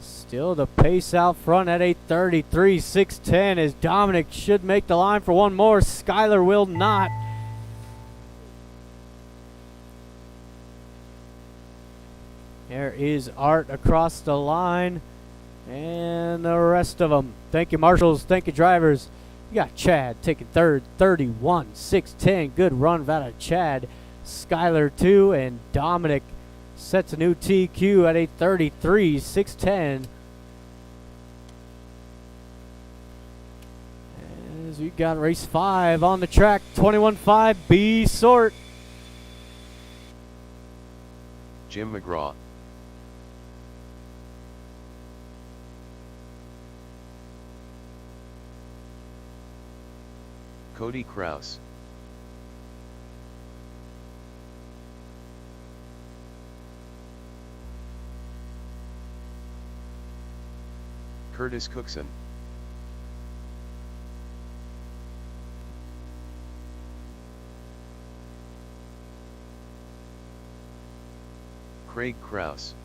Still the pace out front at 8:33, 6:10 as Dominic should make the line for one more. Skyler will not. There is Art across the line. And the rest of them. Thank you, marshals. Thank you, drivers. You got Chad taking third, 31, 6:10. Good run out of Chad. Skyler 2, and Dominic sets a new TQ at 8:33, 6:10. As we got race 5 on the track, 21.5 B sort. Jim McGraw. Cody Kraus. Curtis Cookson. Craig Kraus.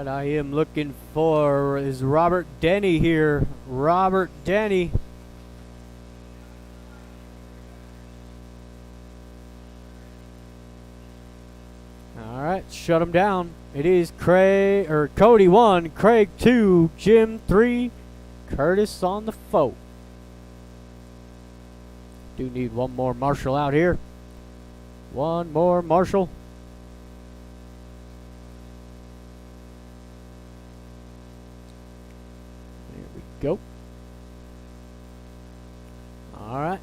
I am looking for is Robert Denny here. Robert Denny. All right, shut him down. It is Cody 1, Craig 2, Jim 3, Curtis on the 4. Do need one more marshal out here. One more marshal. Go. All right.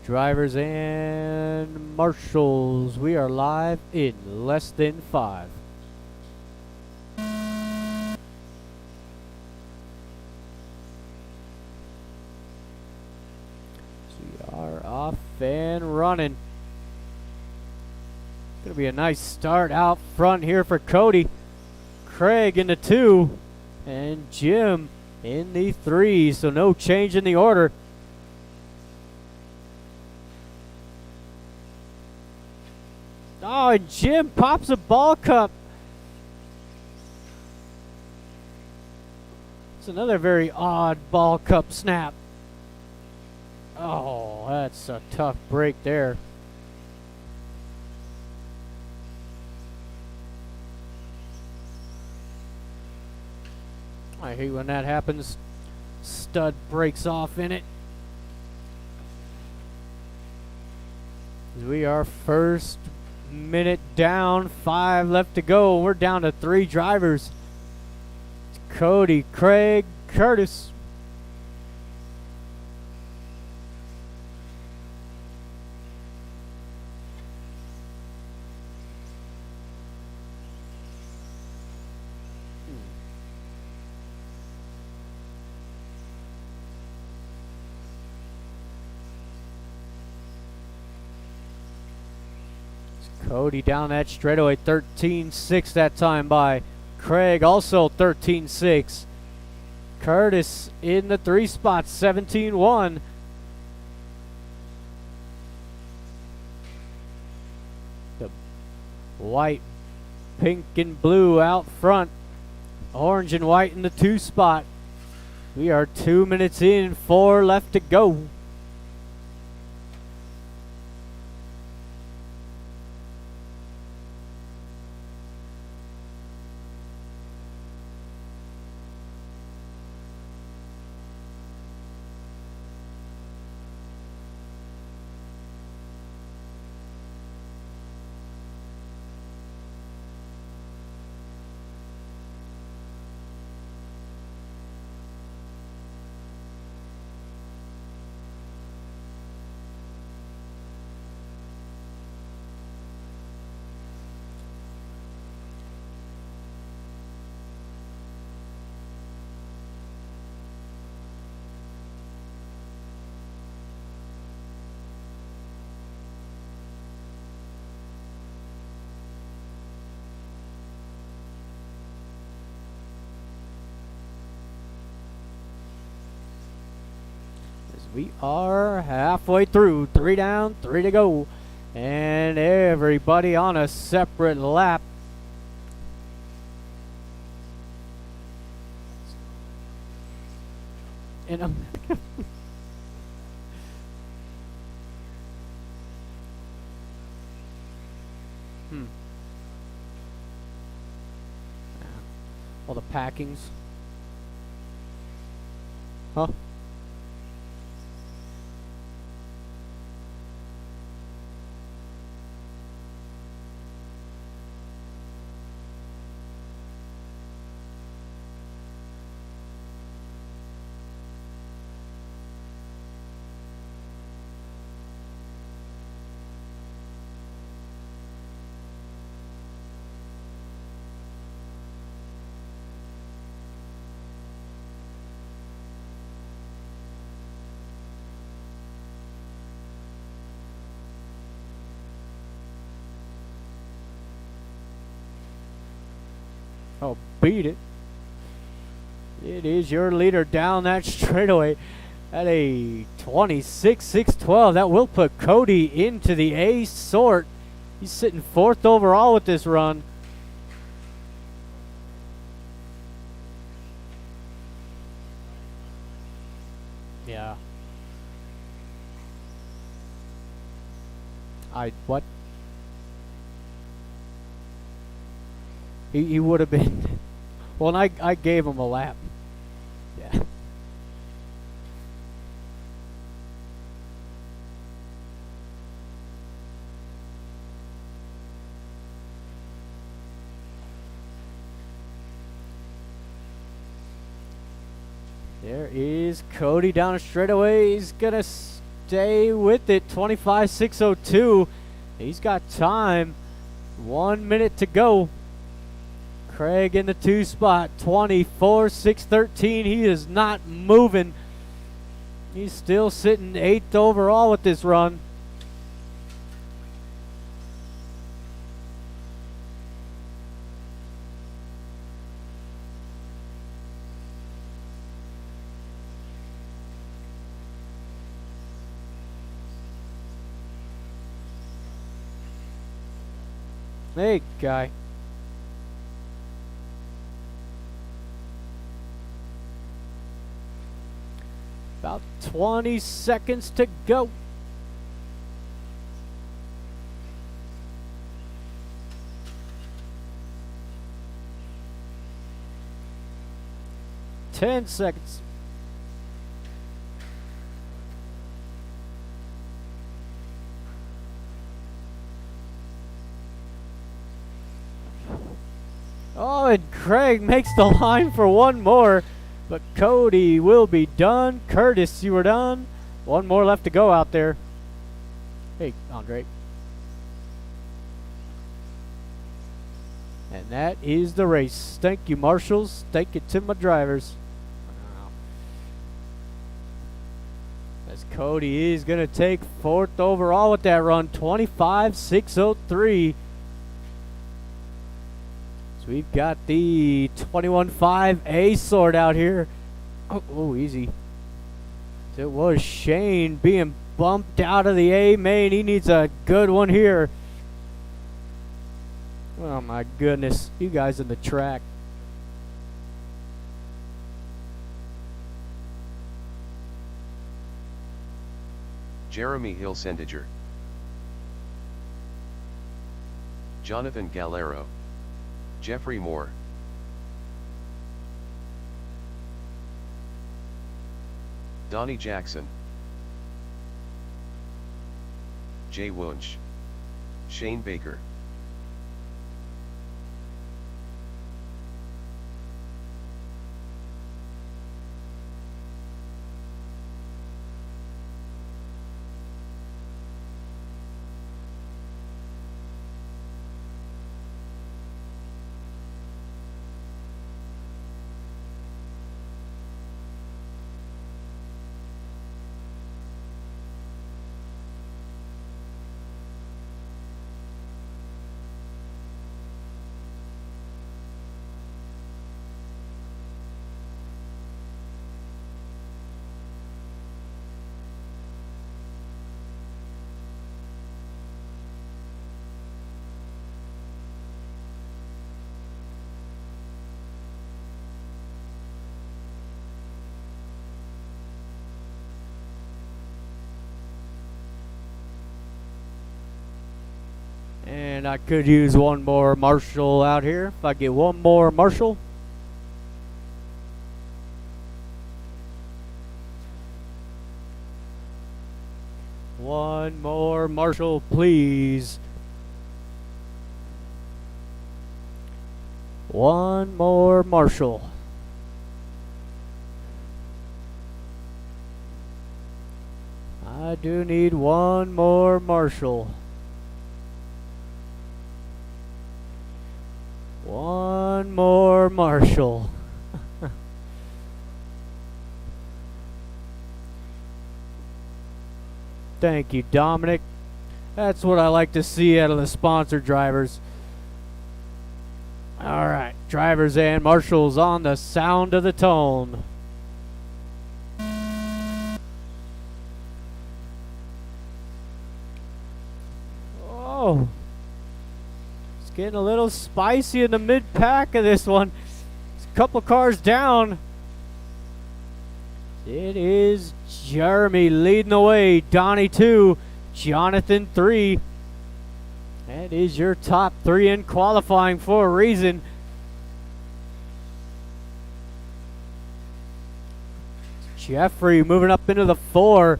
Drivers and marshals, we are live in less than 5. So we are off and running. Gonna be a nice start out front here for Cody. Craig in the 2 and Jim in the 3, so no change in the order. Oh, and Jim pops a ball cup. It's another very odd ball cup snap. Oh, that's a tough break there. I hate when that happens. Stud breaks off in it. We are first minute down, 5 left to go. We're down to 3 drivers. It's Cody, Craig, Curtis. Cody down that straightaway, 13.6 that time by Craig, also 13.6. Curtis in the 3 spot, 17.1. The white, pink, and blue out front. Orange and white in the 2 spot. We are 2 minutes in, 4 left to go. We are halfway through, 3 down, 3 to go, and everybody on a separate lap. And I'm all the packings. Huh? Oh, beat it. It is your leader down that straightaway at a 26.612. That will put Cody into the A sort. He's sitting 4th overall with this run. Yeah. What? He would have been. Well, and I gave him a lap. Yeah. There is Cody down a straightaway. He's going to stay with it. 25.602. He's got time. 1 minute to go. Craig in the 2 spot, 24.613. He is not moving. He's still sitting 8th overall with this run. Hey, guy. About 20 seconds to go. Ten seconds. Oh, and Craig makes the line for one more. But Cody will be done. Curtis, you were done. One more left to go out there. Hey, Andre. And that is the race. Thank you, marshals. Thank you to my drivers. As Cody is going to take fourth overall with that run, 25.603. So we've got the 21.5 sort out here. Oh, easy. It was Shane being bumped out of the A main. He needs a good one here. Oh my goodness, you guys in the track. Jeremy Hilsendiger, Jonathan Galero, Jeffrey Moore, Donnie Jackson, Jay Wunsch, Shane Baker, And I could use one more marshal out here. If I get one more marshal. One more marshal, please. One more marshal. I do need one more marshal. One more marshal. Thank you, Dominic. That's what I like to see out of the sponsored drivers. All right, drivers and marshals on the sound of the tone. Oh. Getting a little spicy in the mid-pack of this one. It's a couple cars down. It is Jeremy leading the way. Donnie 2, Jonathan 3. That is your top 3 in qualifying for a reason. Jeffrey moving up into the 4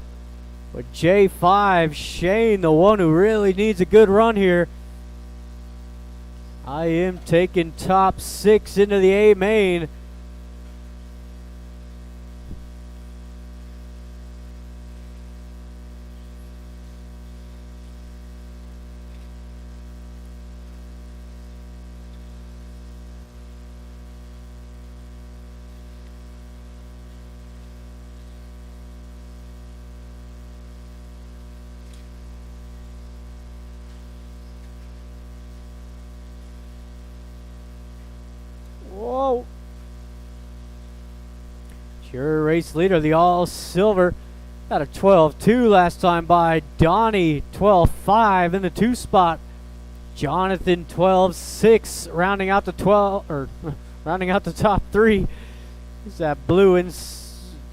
with J5. Shane, the one who really needs a good run here. I am taking top 6 into the A main. Whoa. Your race leader, the all silver, got a 12-2 last time by Donnie, 12-5 in the 2 spot. Jonathan 12-6 rounding out the rounding out the top 3. Is that blue and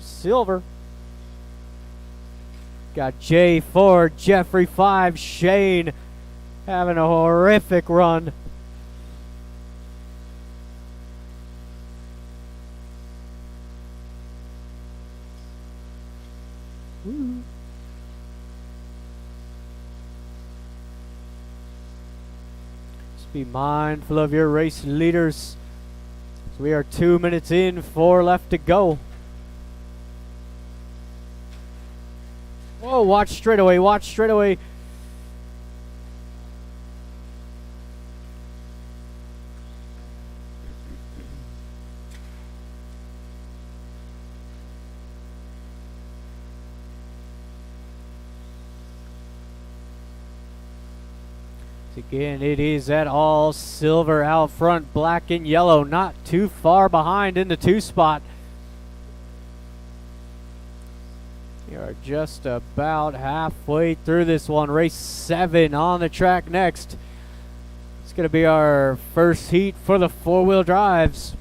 silver? Got J4, Jeffrey 5, Shane having a horrific run. Just be mindful of your race leaders. So we are 2 minutes in, 4 left to go. Whoa, watch straight away, watch straight away. Again, it is that all silver out front, black and yellow, not too far behind in the 2 spot. You are just about halfway through this one. Race 7 on the track next. It's going to be our first heat for the 4-wheel drives.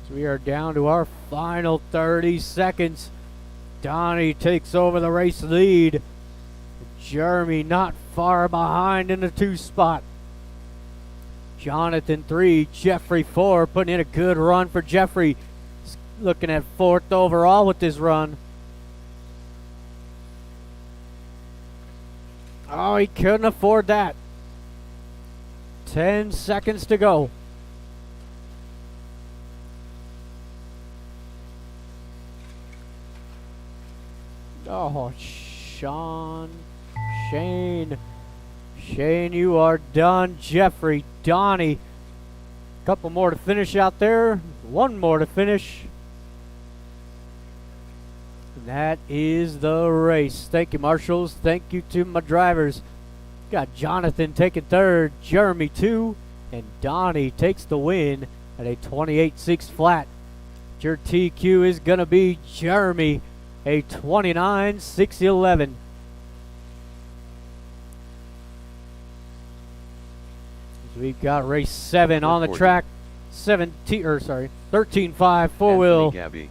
So we are down to our final 30 seconds. Donnie takes over the race lead. Jeremy not far behind in the 2 spot. Jonathan 3, Jeffrey 4, putting in a good run for Jeffrey. He's looking at 4th overall with this run. Oh, he couldn't afford that. 10 seconds to go. Oh, Shane, you are done. Jeffrey, Donnie, couple more to finish out there. 1 more to finish. And that is the race. Thank you, marshals. Thank you to my drivers. Got Jonathan taking 3rd, Jeremy 2, and Donnie takes the win at a 28.6 flat. Your TQ is going to be Jeremy, a 29.611. We've got race 7 on the track. 13.5 4-wheel. Gabby,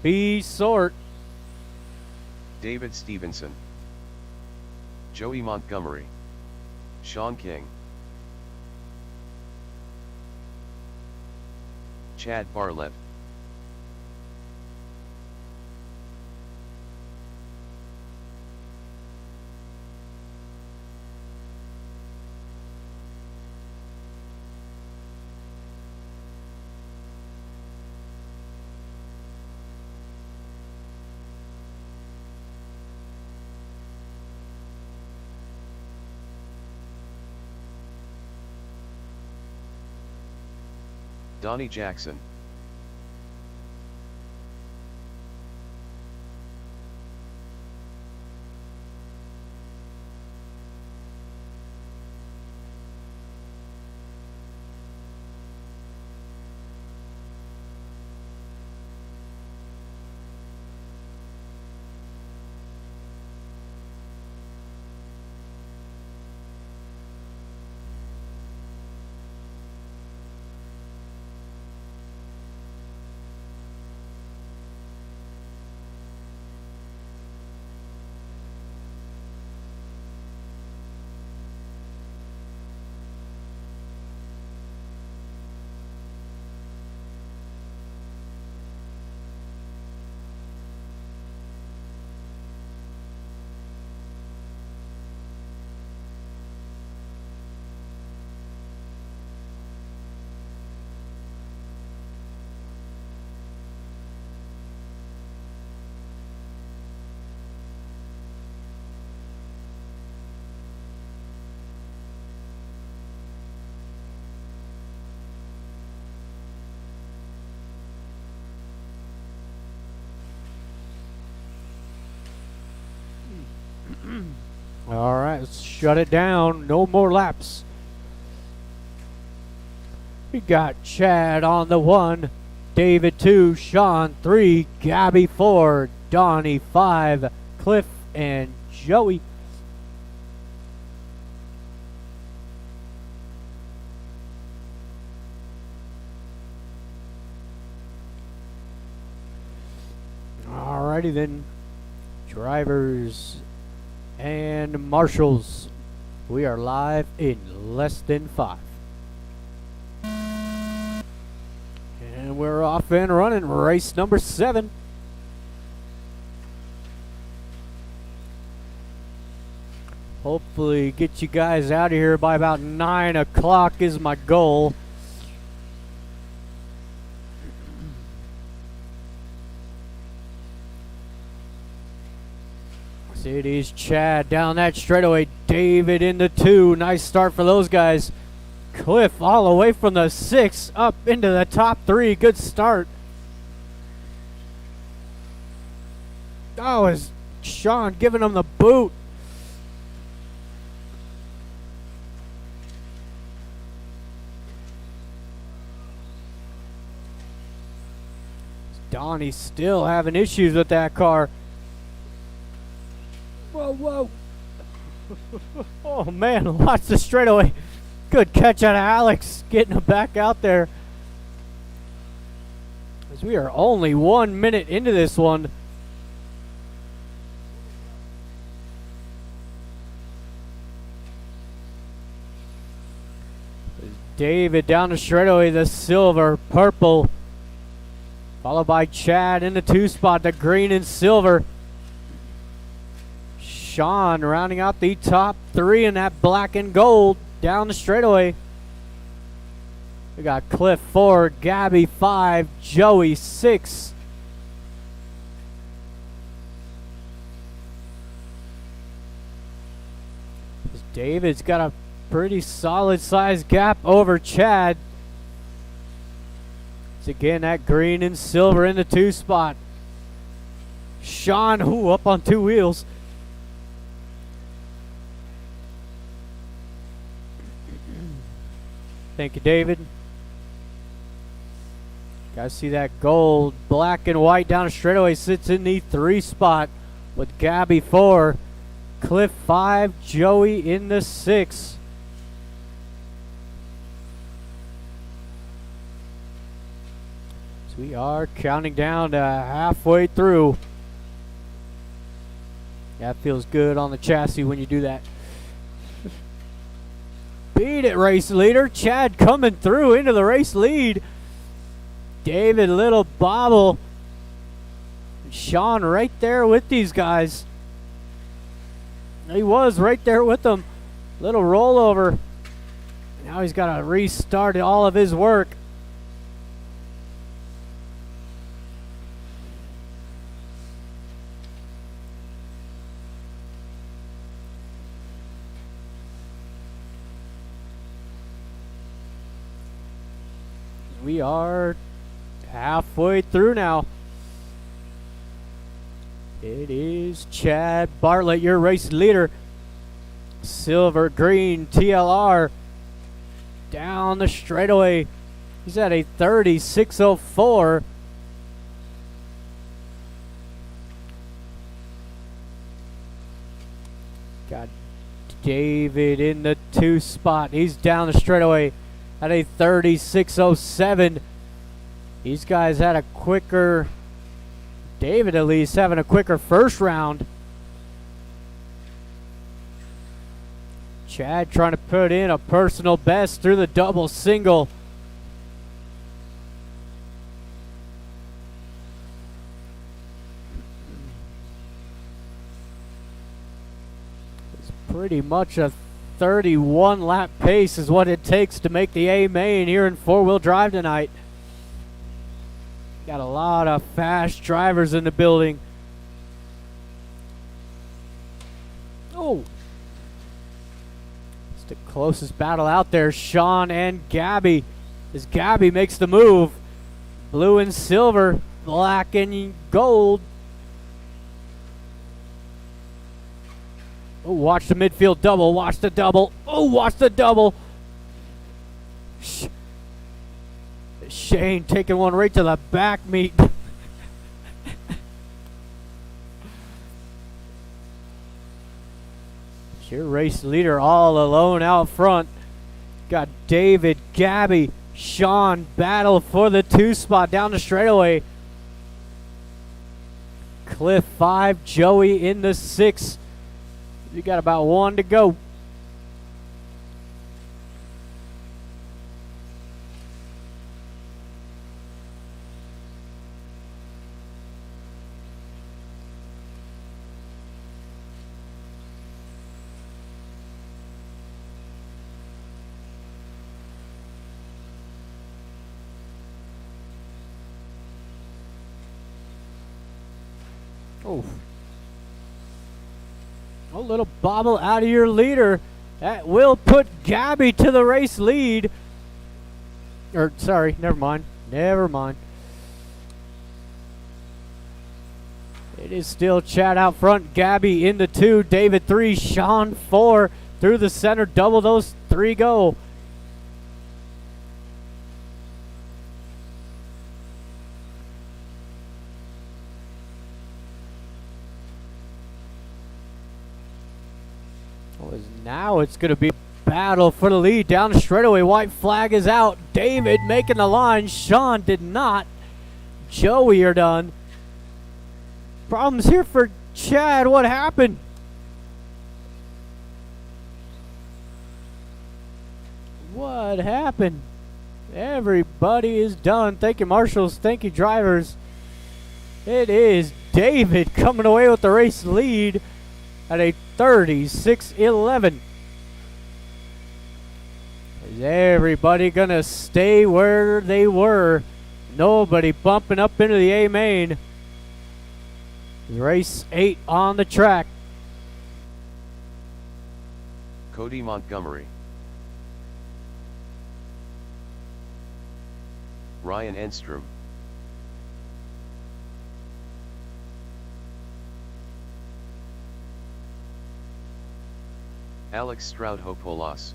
B sort. David Stevenson, Joey Montgomery, Sean King, Chad Barlev. Donnie Jackson. All right, let's shut it down. No more laps. We got Chad on the 1, David 2, Sean 3, Gabby 4, Donnie 5, Cliff and Joey. Alrighty then, drivers and marshals, we are live in less than 5. And we're off and running, race number 7. Hopefully get you guys out of here by about 9 o'clock is my goal. It is Chad down that straightaway. David in the 2. Nice start for those guys. Cliff all the way from the 6 up into the top 3. Good start. Oh, is Sean giving him the boot? Donnie's still having issues with that car. Whoa, whoa. Oh, man, watch the straightaway. Good catch out of Alex, getting him back out there. As we are only 1 minute into this one. David down the straightaway, the silver, purple. Followed by Chad in the 2 spot, the green and silver. Sean rounding out the top 3 in that black and gold down the straightaway. We got Cliff 4, Gabby 5, Joey 6. David's got a pretty solid sized gap over Chad. It's again that green and silver in the 2 spot. Sean, up on 2 wheels. Thank you, David. Guys, see that gold, black and white down the straightaway sits in the 3 spot with Gabby 4, Cliff 5, Joey in the 6. So we are counting down to halfway through. That feels good on the chassis when you do that. Beat it, race leader. Chad coming through into the race lead. David, little bobble. Sean right there with these guys. He was right there with them. Little rollover. Now he's got to restart all of his work. We are halfway through now. It is Chad Bartlett, your race leader. Silver green TLR down the straightaway. He's at a 36.04. Got David in the 2 spot. He's down the straightaway at a 36.07. These guys had a quicker, David at least having a quicker first round. Chad trying to put in a personal best through the double single. It's pretty much a 31 lap pace is what it takes to make the A main here in 4-wheel drive tonight. Got a lot of fast drivers in the building. Oh, it's the closest battle out there, Sean and Gabby, as Gabby makes the move. Blue and silver, black and gold. Oh, watch the midfield double. Watch the double. Oh, watch the double. Shane taking one right to the back meat. It's your race leader all alone out front. Got David, Gabby, Sean battle for the 2 spot down the straightaway. Cliff 5, Joey in the 6. You got about 1 to go. Oh. A little bobble out of your leader. That will put Gabby to the race lead. Or, sorry, never mind. Never mind. It is still Chad out front. Gabby in the 2. David 3. Sean 4. Through the center. Double those 3 go. Now it's going to be a battle for the lead down the straightaway. White flag is out. David making the line. Sean did not. Joey are done. Problems here for Chad. What happened? What happened? Everybody is done. Thank you, marshals. Thank you, drivers. It is David coming away with the race lead at a 36.11. Is everybody gonna stay where they were? Nobody bumping up into the A main. Race 8 on the track. Cody Montgomery, Ryan Enstrom, Alex Stroud-Hopolas,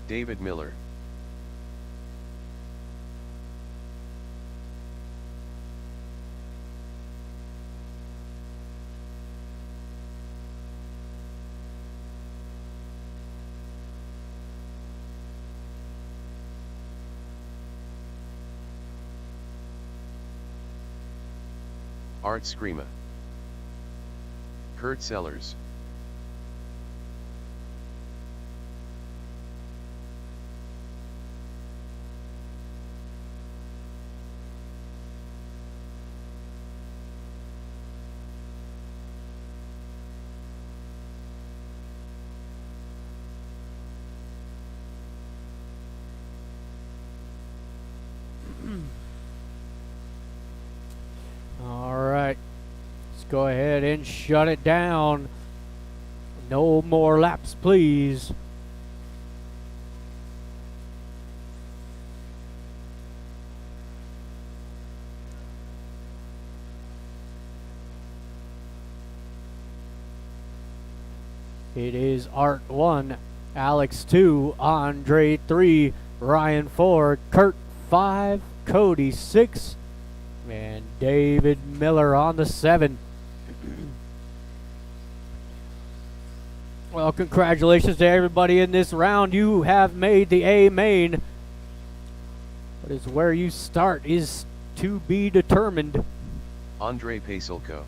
David Miller, Art Screama, Kurt Sellers, go ahead and shut it down. No more laps, please. It is Art 1, Alex 2, Andre 3, Ryan 4, Kurt 5, Cody 6, and David Miller on the 7. Well, congratulations to everybody in this round. You have made the A main. But is where you start is to be determined. Andre Pasilko.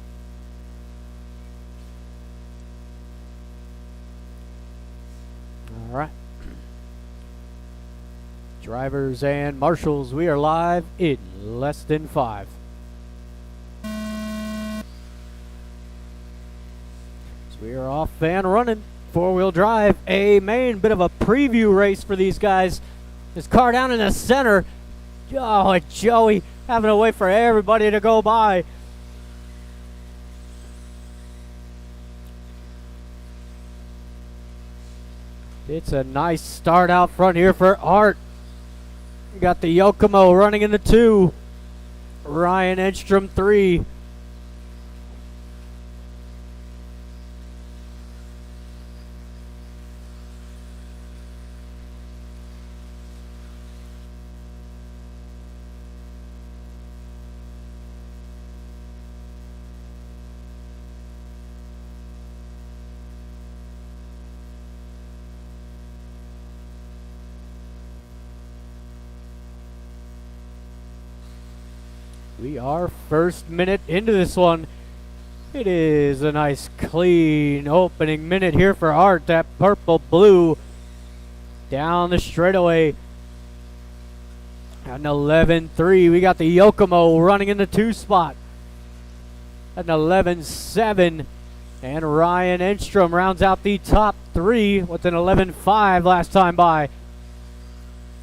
All right. Drivers and marshals, we are live in less than 5. So we are off and running. 4-wheel drive, A main. Bit of a preview race for these guys. This car down in the center. Oh, Joey having to wait for everybody to go by. It's a nice start out front here for Art. You got the Yokomo running in the 2. Ryan Enstrom 3. We are first minute into this one. It is a nice clean opening minute here for Art. That purple blue down the straightaway. At an 11.3, we got the Yokomo running in the 2 spot. At an 11.7, and Ryan Enstrom rounds out the top 3 with an 11.5 last time by.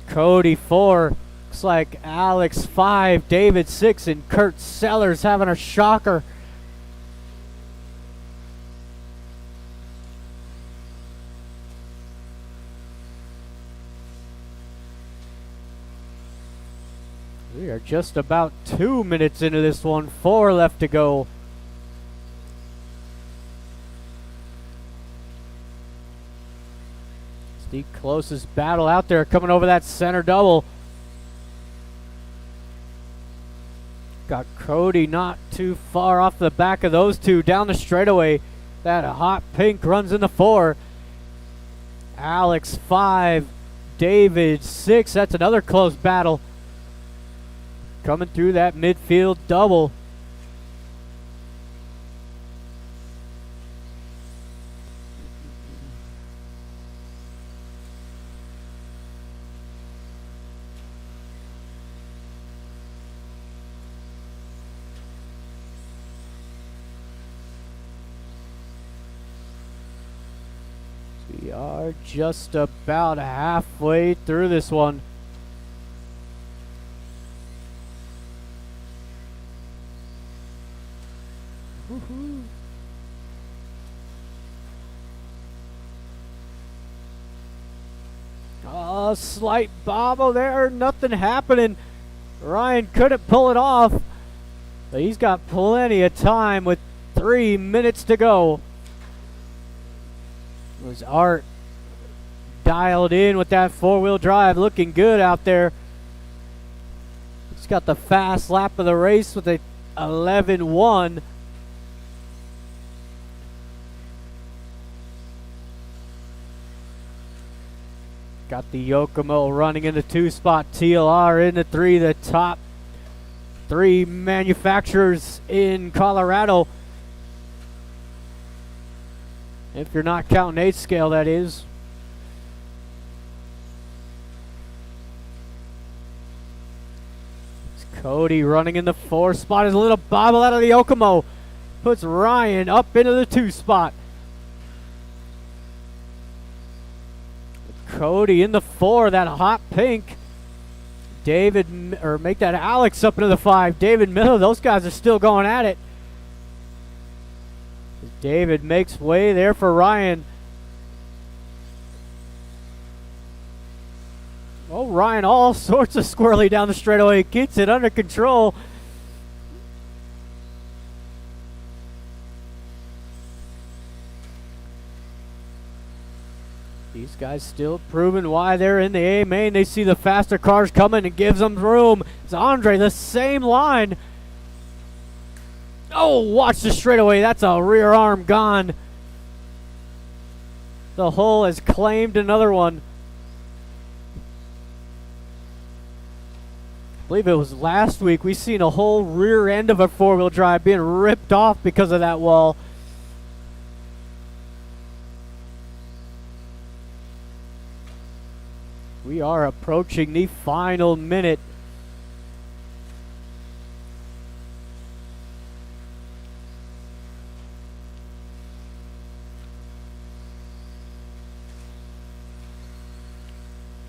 Cody 4. Looks like Alex 5, David 6, and Kurt Sellers having a shocker. We are just about 2 minutes into this one. 4 left to go. It's the closest battle out there coming over that center double. Got Cody not too far off the back of those two down the straightaway. That hot pink runs in the 4. Alex 5, David 6. That's another close battle. Coming through that midfield double. We are just about halfway through this one. A slight bobble there, nothing happening. Ryan couldn't pull it off, but he's got plenty of time with 3 minutes to go. It was Art dialed in with that 4-wheel drive, looking good out there. He's got the fast lap of the race with a 11.1. Got the Yokomo running in the 2 spot, TLR in the 3, the top 3 manufacturers in Colorado. If you're not counting 8 scale, that is. It's Cody running in the 4 spot. Is a little bobble out of the Yokomo. Puts Ryan up into the 2 spot. Cody in the 4, that hot pink. Make that Alex up into the 5. David Miller, those guys are still going at it. David makes way there for Ryan. Oh, Ryan all sorts of squirrely down the straightaway. Gets it under control. These guys still proving why they're in the A main. They see the faster cars coming and gives them room. It's Andre, the same line. Oh, watch the straightaway. That's a rear arm gone. The Hull has claimed another one. I believe it was last week we seen a whole rear end of a four-wheel drive being ripped off because of that wall. We are approaching the final minute.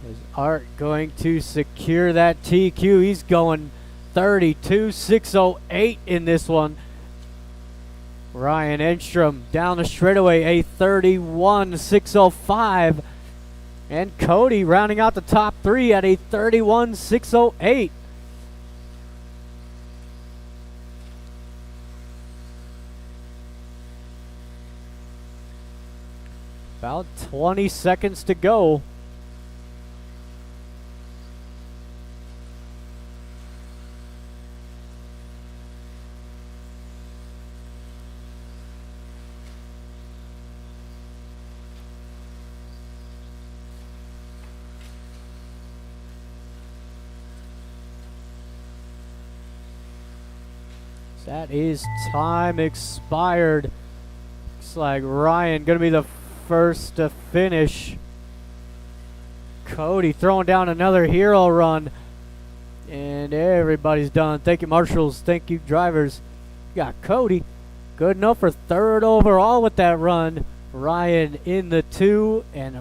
Is Art going to secure that TQ? He's going 32.608 in this one. Ryan Enstrom down the straightaway, a 31.605. And Cody rounding out the top three at a 31.608. About 20 seconds to go. That is time expired. Looks like Ryan gonna be the first to finish. Cody throwing down another hero run. And everybody's done. Thank you, marshals. Thank you, drivers. You got Cody. Good enough for third overall with that run. Ryan in the 2. And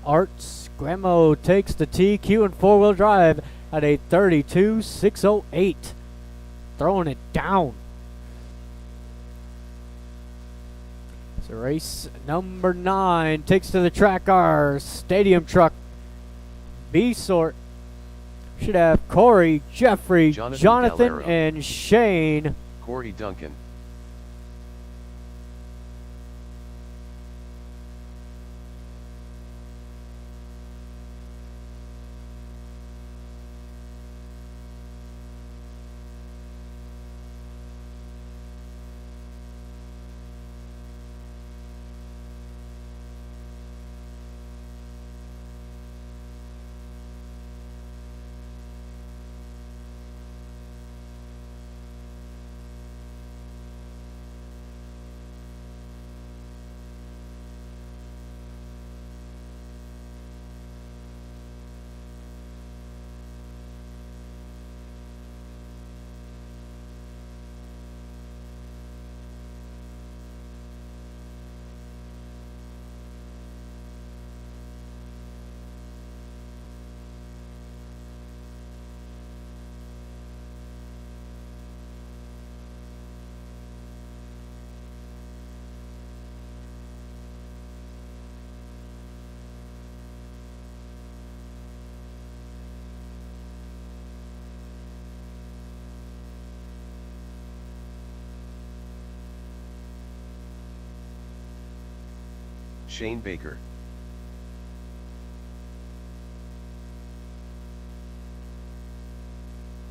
Art Scremo takes the TQ and four-wheel drive at a 32.608. Throwing it down. So race number 9 takes to the track our stadium truck B sort. Should have Corey, Jeffrey, Jonathan and Shane. Corey Duncan. Shane Baker.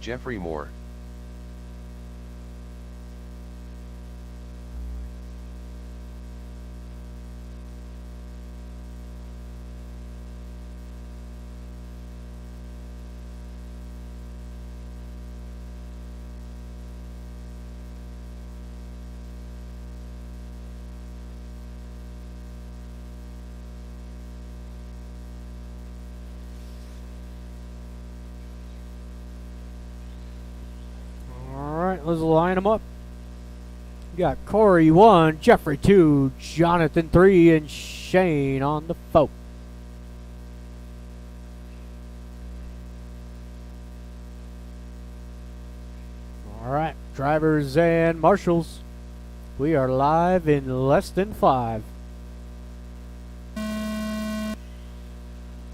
Jeffrey Moore. Let's line them up. You got Corey 1, Jeffrey 2, Jonathan 3, and Shane on the 4. All right, drivers and marshals. We are live in less than 5.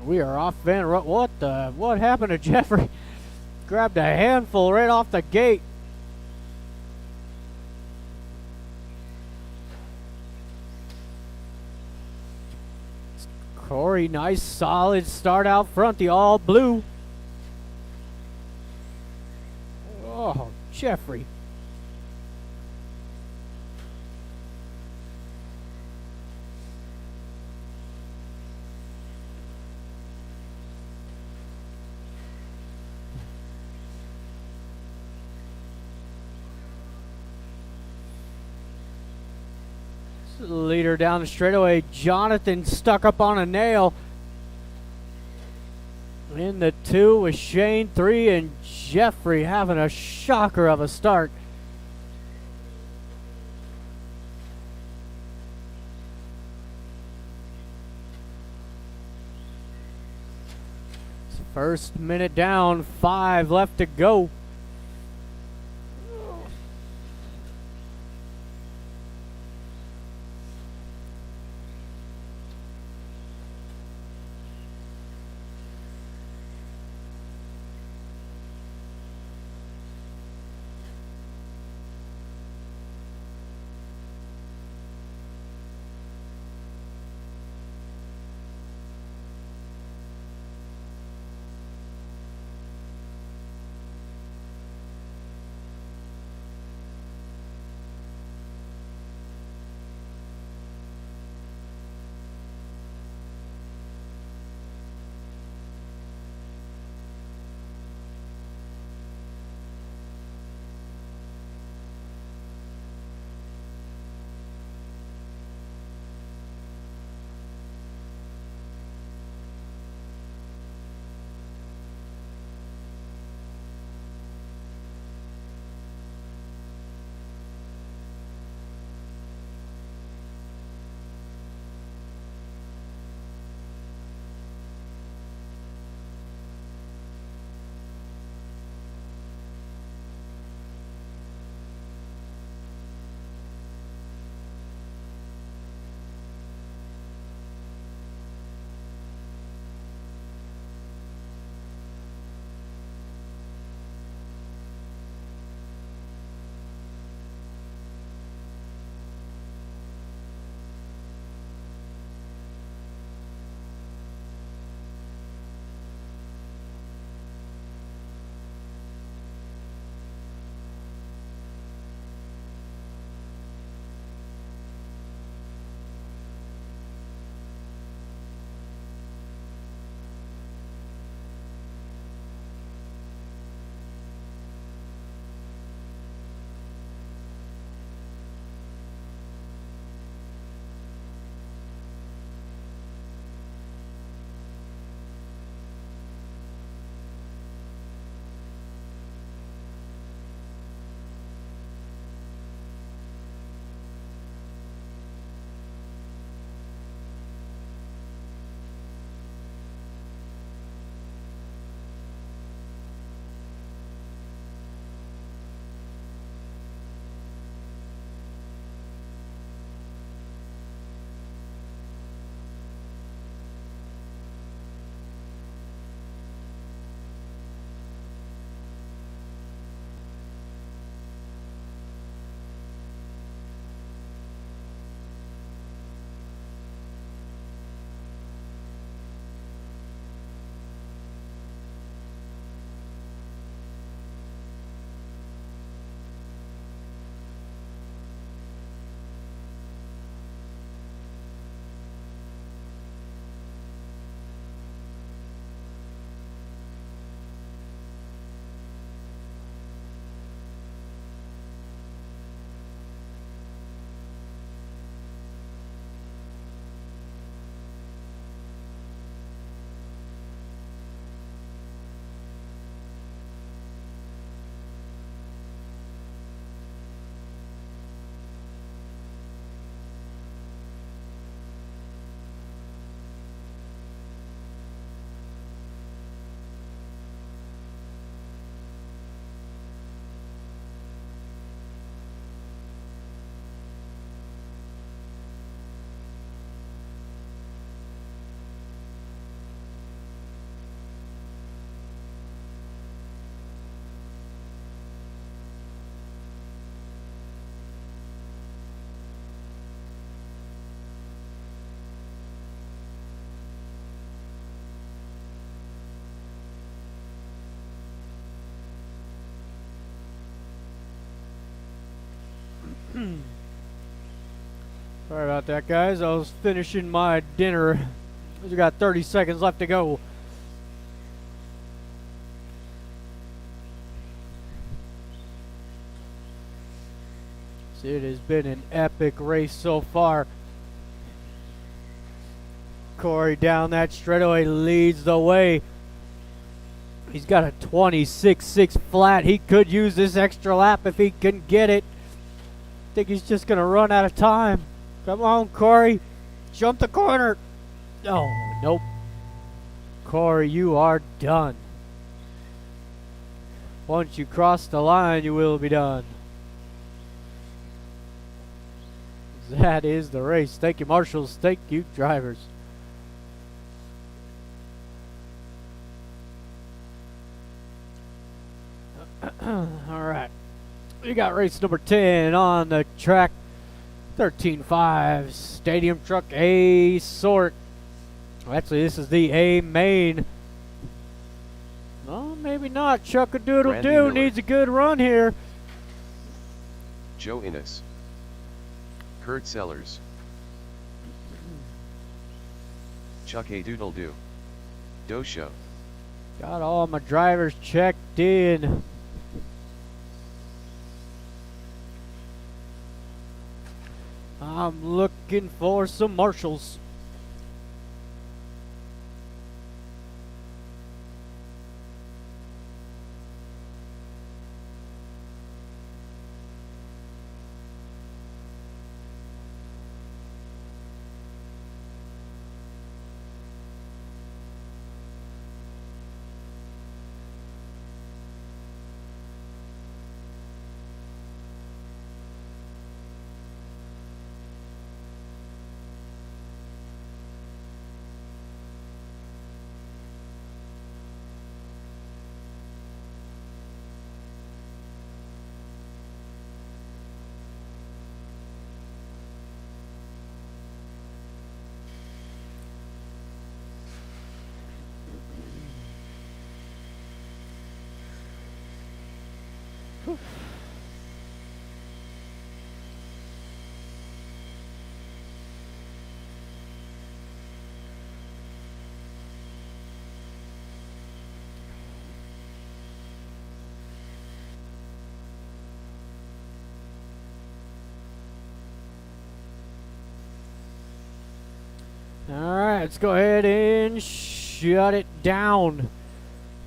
We are off Van Ro- What happened to Jeffrey? Grabbed a handful right off the gate. Corey, nice solid start out front, the all blue. Oh, Jeffrey. Leader down the straightaway, Jonathan stuck up on a nail. In the 2 with Shane, 3, and Jeffrey having a shocker of a start. First minute down, 5 left to go. Sorry about that, guys. I was finishing my dinner. We got 30 seconds left to go. So it has been an epic race so far. Corey down that straightaway leads the way. He's got a 26.6 flat. He could use this extra lap if he can get it. I think he's just going to run out of time. Come on, Corey. Jump the corner. Oh, nope. Corey, you are done. Once you cross the line, you will be done. That is the race. Thank you, marshals. Thank you, drivers. All right. We got race number 10 on the track. 13.5 Stadium Truck A sort. Actually, this is the A main. Well, maybe not. Chuck-a-doodle-doo Randy Miller. needs a good run here. Joe Innes. Kurt Sellers. Chuck A Doodle Doo. Do Show. Got all my drivers checked in. I'm looking for some marshals. Alright, let's go ahead and shut it down.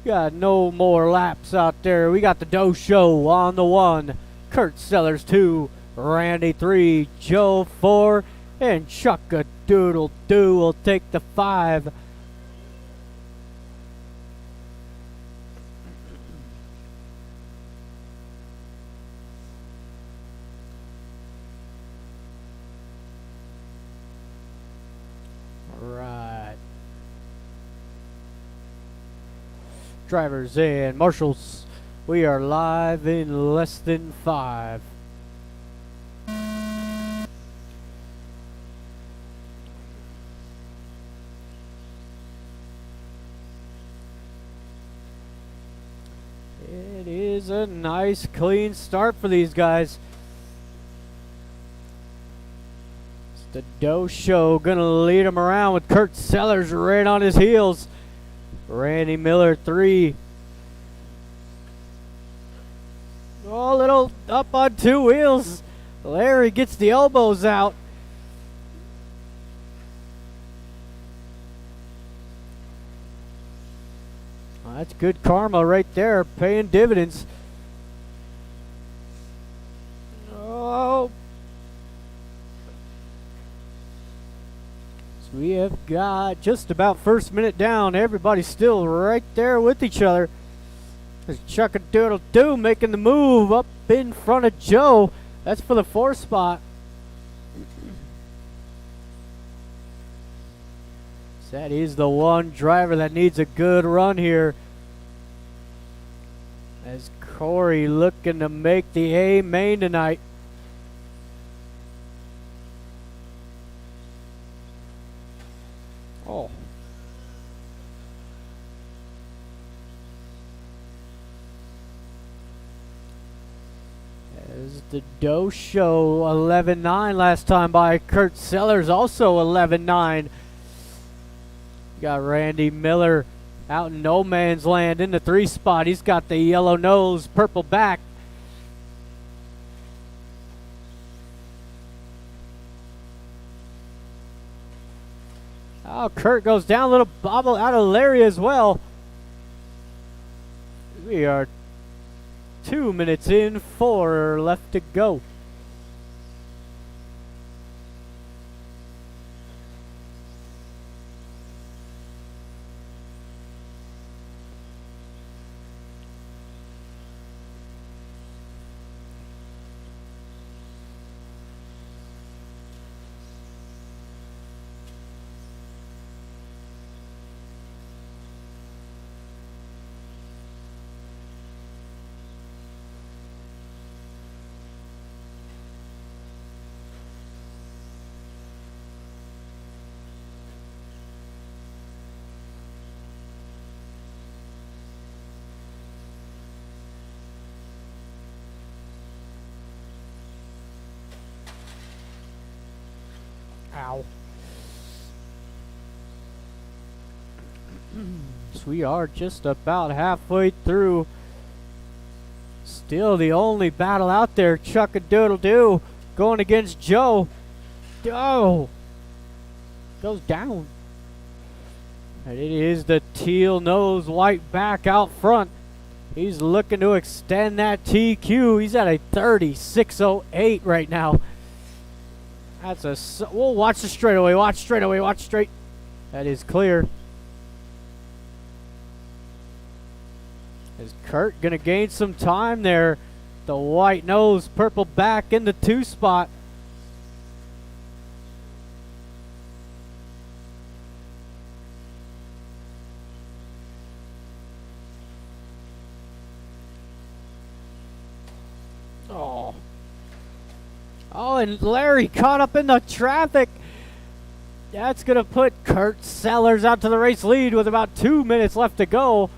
Got no more laps out there. We got the Doe Show on the 1, Kurt Sellers 2, Randy 3, Joe 4, and Chuck-a-Doodle-Doo will take the 5. Right. Drivers and marshals, we are live in less than 5. It is a nice clean start for these guys. The Doe Show gonna lead him around with Kurt Sellers right on his heels. Randy Miller 3. Oh, a little up on 2 wheels. Larry gets the elbows out. Well, that's good karma right there, paying dividends. Oh. We have got just about first minute down. Everybody's still right there with each other. There's Chuck-a-Doodle-Doo making the move up in front of Joe. That's for the 4 spot. That is the one driver that needs a good run here. As Corey looking to make the A main tonight. Oh. As The Doe Show 11-9 last time by Kurt Sellers, also 11-9. Got Randy Miller out in no man's land in the 3 spot. He's got the yellow nose, purple back. Oh, Kurt goes down, a little bobble out of Larry as well. We are 2 minutes in, 4 left to go. Ow. So we are just about halfway through. Still the only battle out there. Chuck-a-doodle-doo going against Joe. Oh! Goes down. And it is the teal nose, white back out front. He's looking to extend that TQ. He's at a 36.08 right now. That's a... We'll watch the straightaway. Watch straightaway. Watch straight. That is clear. Is Kurt going to gain some time there? The white nose, purple back in the 2 spot. Oh. Oh, and Larry caught up in the traffic. That's going to put Kurt Sellers out to the race lead with about 2 minutes left to go.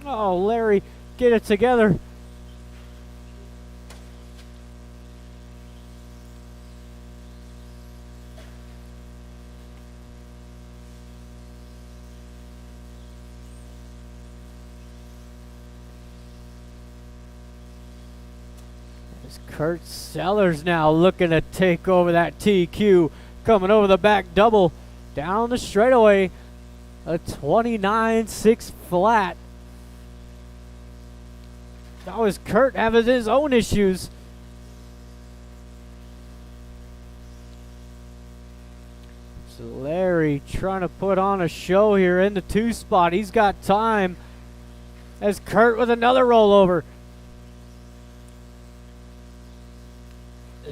Oh, Larry, get it together. Kurt Sellers now looking to take over that TQ. Coming over the back double. Down the straightaway. A 29.6 flat. That was Kurt having his own issues. So Larry trying to put on a show here in the 2 spot. He's got time. As Kurt with another rollover.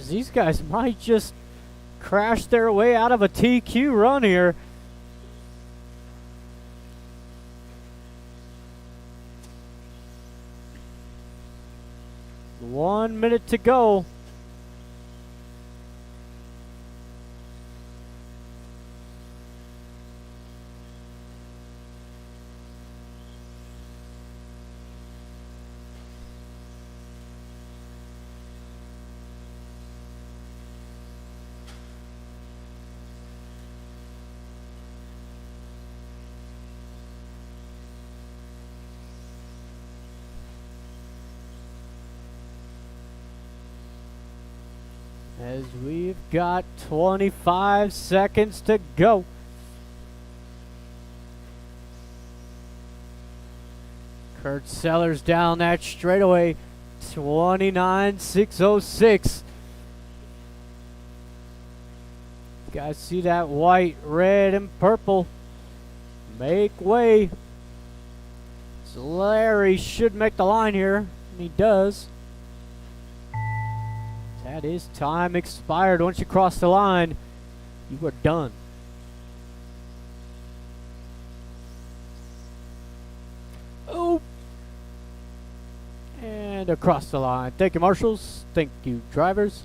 These guys might just crash their way out of a TQ run here. One minute to go. As we've got 25 seconds to go. Kurt Sellers down that straightaway. 29.606. You guys see that white, red, and purple? Make way. So Larry should make the line here, and he does. That is time expired. Once you cross the line, you are done. Oh! And across the line. Thank you, marshals. Thank you, drivers.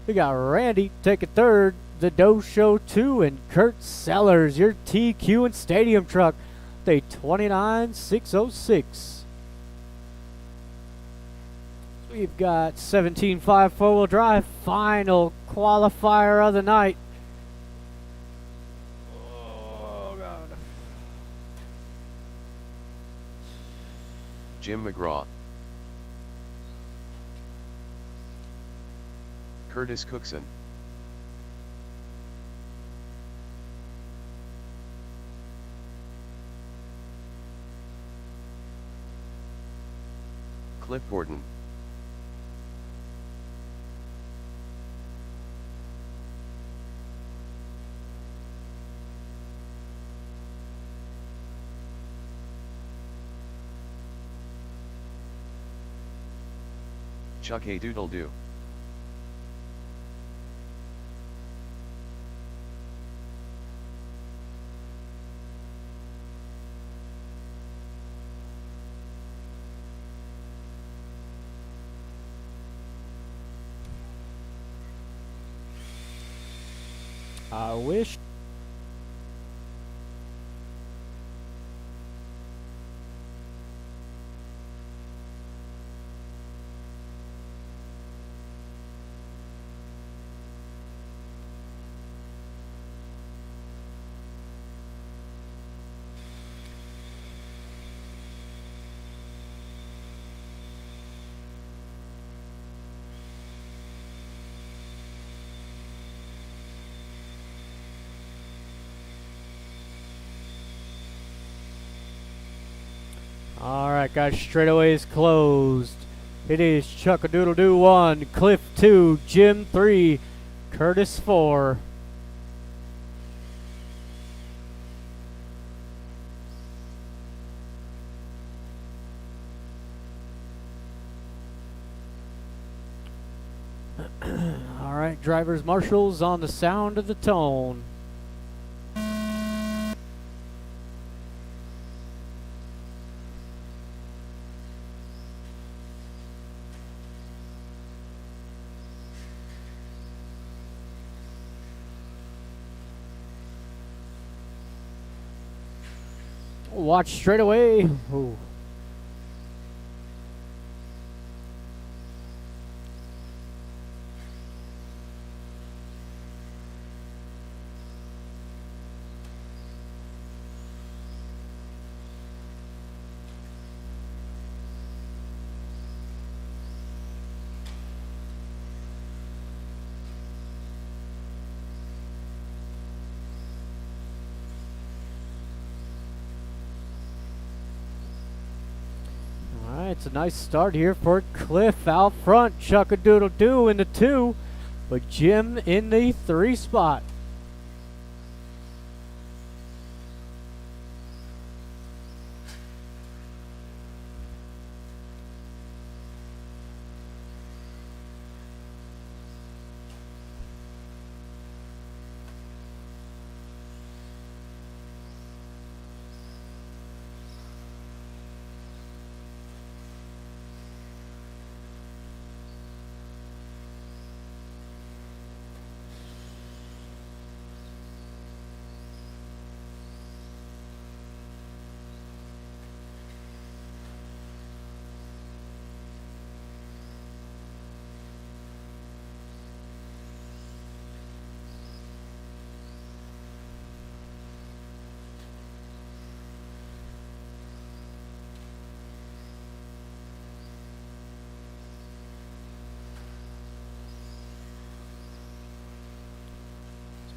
We got Randy taking third, the Doe Show 2, and Kurt Sellers, your TQ and stadium truck, the 29.606. We've got 17.5 four-wheel drive, final qualifier of the night. Oh, God. Jim McGraw. Curtis Cookson. Cliff Gordon. Chuck A. Doodle Doo. I wish. Alright guys, straightaway is closed. It is Chuck-a-Doodle-Doo 1, Cliff 2, Jim 3, Curtis 4. Alright, drivers marshals on the sound of the tone. Watch straight away. Ooh. It's a nice start here for Cliff out front. Chuck-a-Doodle-Doo in the 2, but Jim in the 3 spot.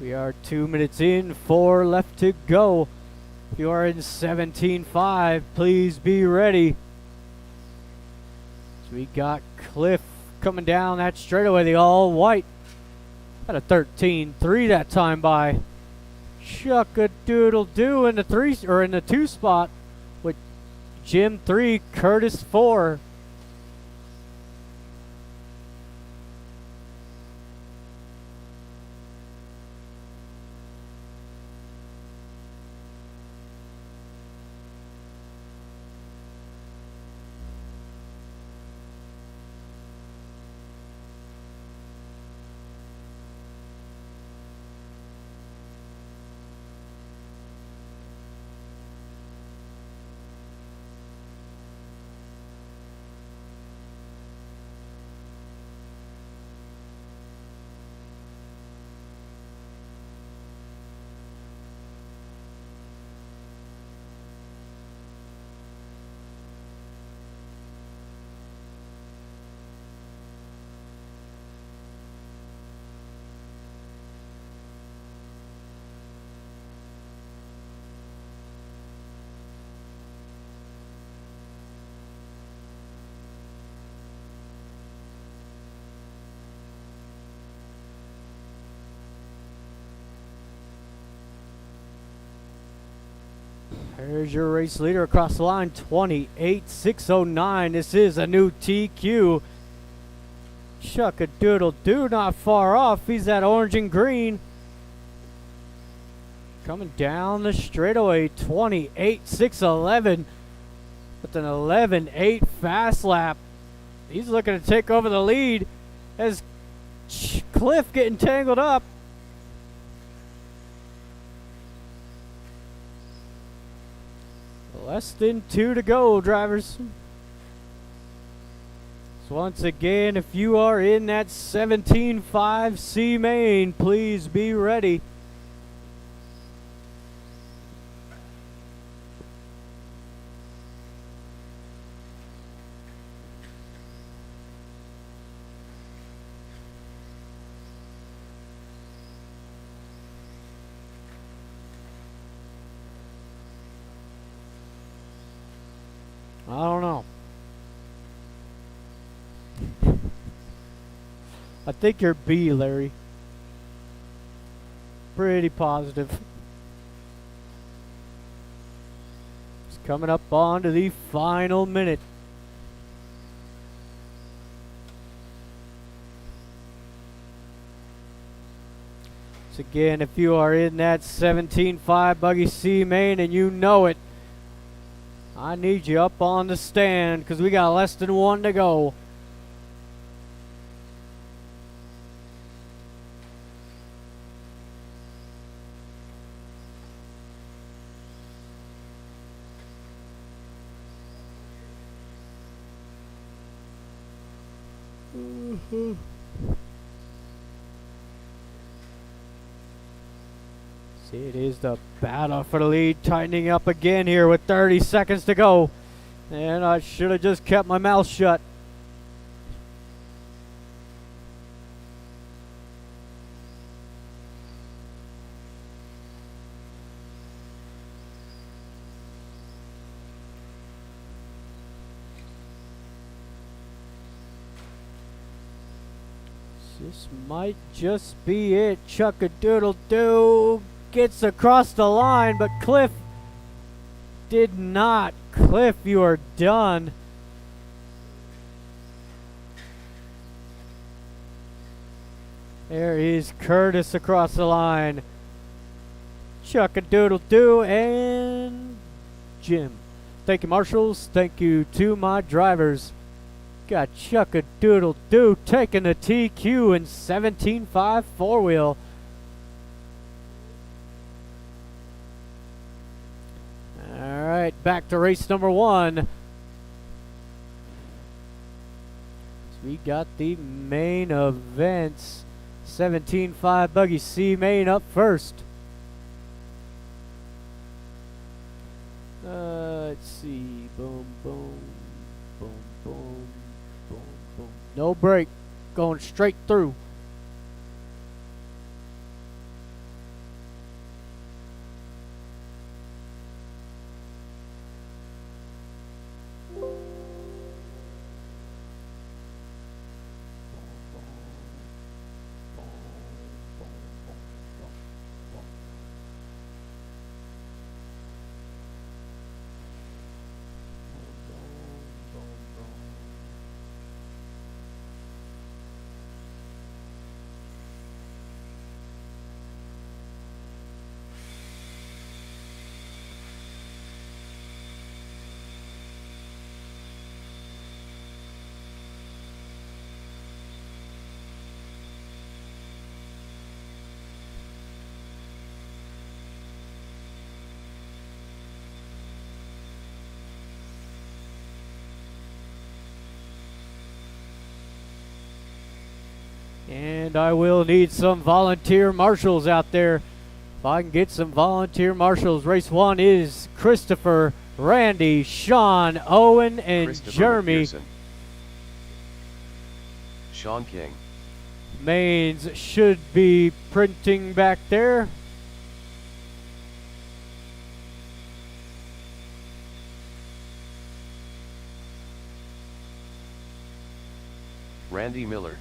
We are 2 minutes in, 4 left to go. If you are in 17.5, please be ready. So we got Cliff coming down that straightaway, the all white. At a 13.3 that time by Chuck-a-Doodle-Doo in the 3 or in the 2 spot with Jim 3, Curtis 4. There's your race leader across the line, 28.609. This is a new TQ. Chuck-a-doodle-doo, not far off. He's at orange and green. Coming down the straightaway, 28.611 with an 11.8 fast lap. He's looking to take over the lead as Cliff getting tangled up. Less than 2 to go, drivers. So once again, if you are in that 17.5 C main, please be ready. I don't know. I think you're B, Larry. Pretty positive. It's coming up on to the final minute. So again, if you are in that 17.5 Buggy C main and you know it, I need you up on the stand because we got less than 1 to go. See, it is the battle for the lead, tightening up again here with 30 seconds to go. And I should have just kept my mouth shut. This might just be it. Chuck-a-doodle-doo gets across the line, but Cliff did not. Cliff, you are done. There is Curtis across the line. Chuck-a-doodle-doo and Jim. Thank you, marshals. Thank you to my drivers. Got Chuck-a-doodle-doo taking the TQ in 17.5 four-wheel. All right, back to race number 1. So we got the main events. 17.5 Buggy C main up first. Let's see. Boom, boom, boom, boom, boom, boom. No break. Going straight through. And I will need some volunteer marshals out there. If I can get some volunteer marshals. Race 1 is Christopher, Randy, Sean, Owen, and Jeremy. McPherson. Sean King. Mains should be printing back there. Randy Miller.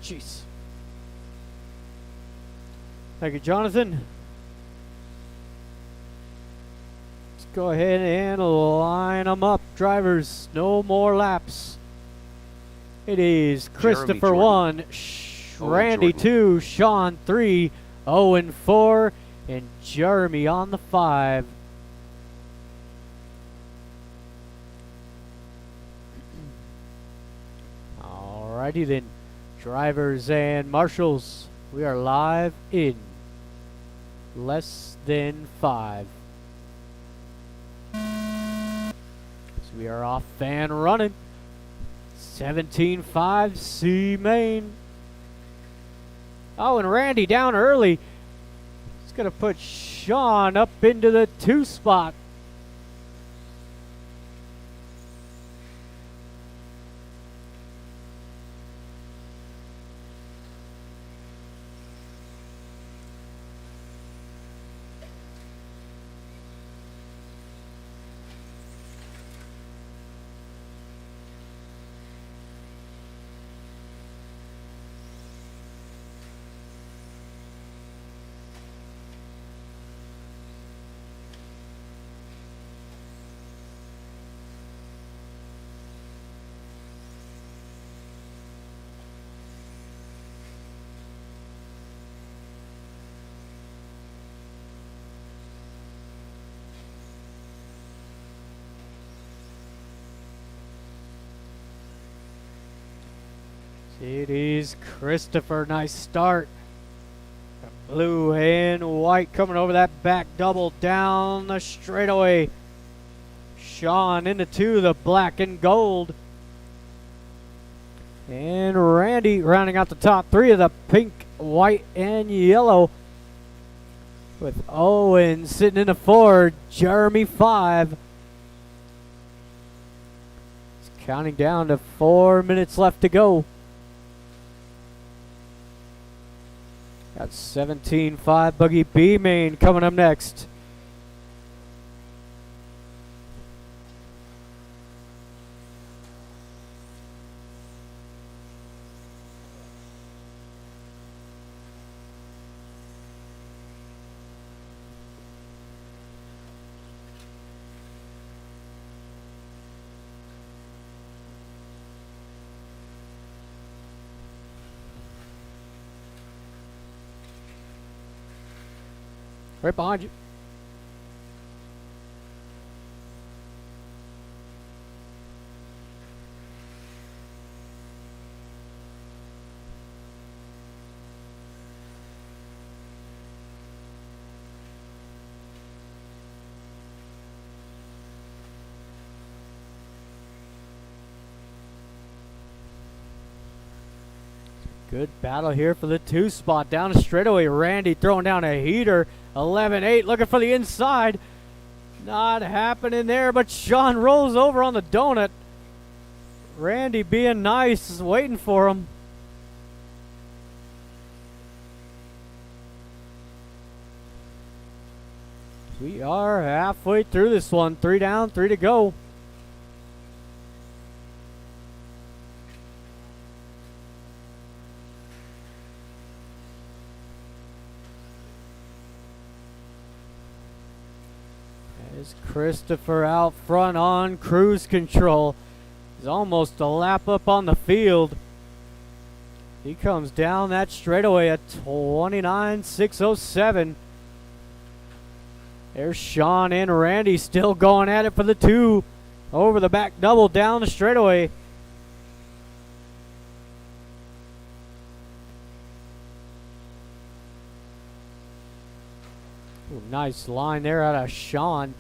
Jeez. Thank you, Jonathan. Let's go ahead and line them up, drivers. No more laps. It is Christopher Jordan. 1, Owen Randy Jordan. 2, Sean 3, Owen 4, and Jeremy on the 5. Alrighty then, drivers and marshals, we are live in less than 5. So we are off and running. 17.5 C main. Oh, and Randy down early. He's going to put Sean up into the 2 spot. It is Christopher. Nice start. Got blue and white coming over that back double down the straightaway. Sean into 2, the black and gold. And Randy rounding out the top 3 of the pink, white, and yellow. With Owen sitting in the 4, Jeremy 5. It's counting down to 4 minutes left to go. Got 17.5 Buggy B main coming up next. Right behind you. Good battle here for the 2 spot. Down the straightaway, Randy throwing down a heater. 11.8 looking for the inside. Not happening there, but Sean rolls over on the donut. Randy being nice, is waiting for him. We are halfway through this one. 3 down, 3 to go. There's Christopher out front on cruise control. He's almost a lap up on the field. He comes down that straightaway at 29.607. There's Sean and Randy still going at it for the 2. Over the back double down the straightaway. Ooh, nice line there out of Sean.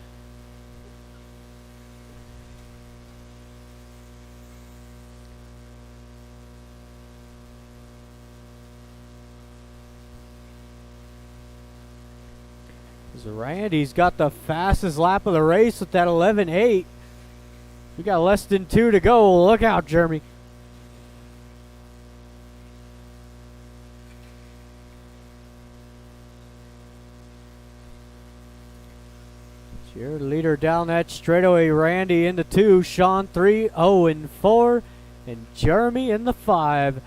Randy's got the fastest lap of the race with that 11.8. We got less than 2 to go. Look out, Jeremy. Your leader down that straightaway, Randy into 2, Sean 3, Owen 4, and Jeremy in the 5.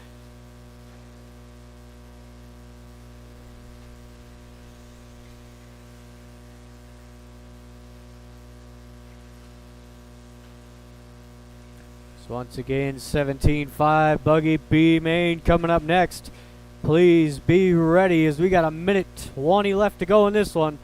So once again, 17.5 Buggy B main coming up next. Please be ready as we got a minute 20 left to go in this one.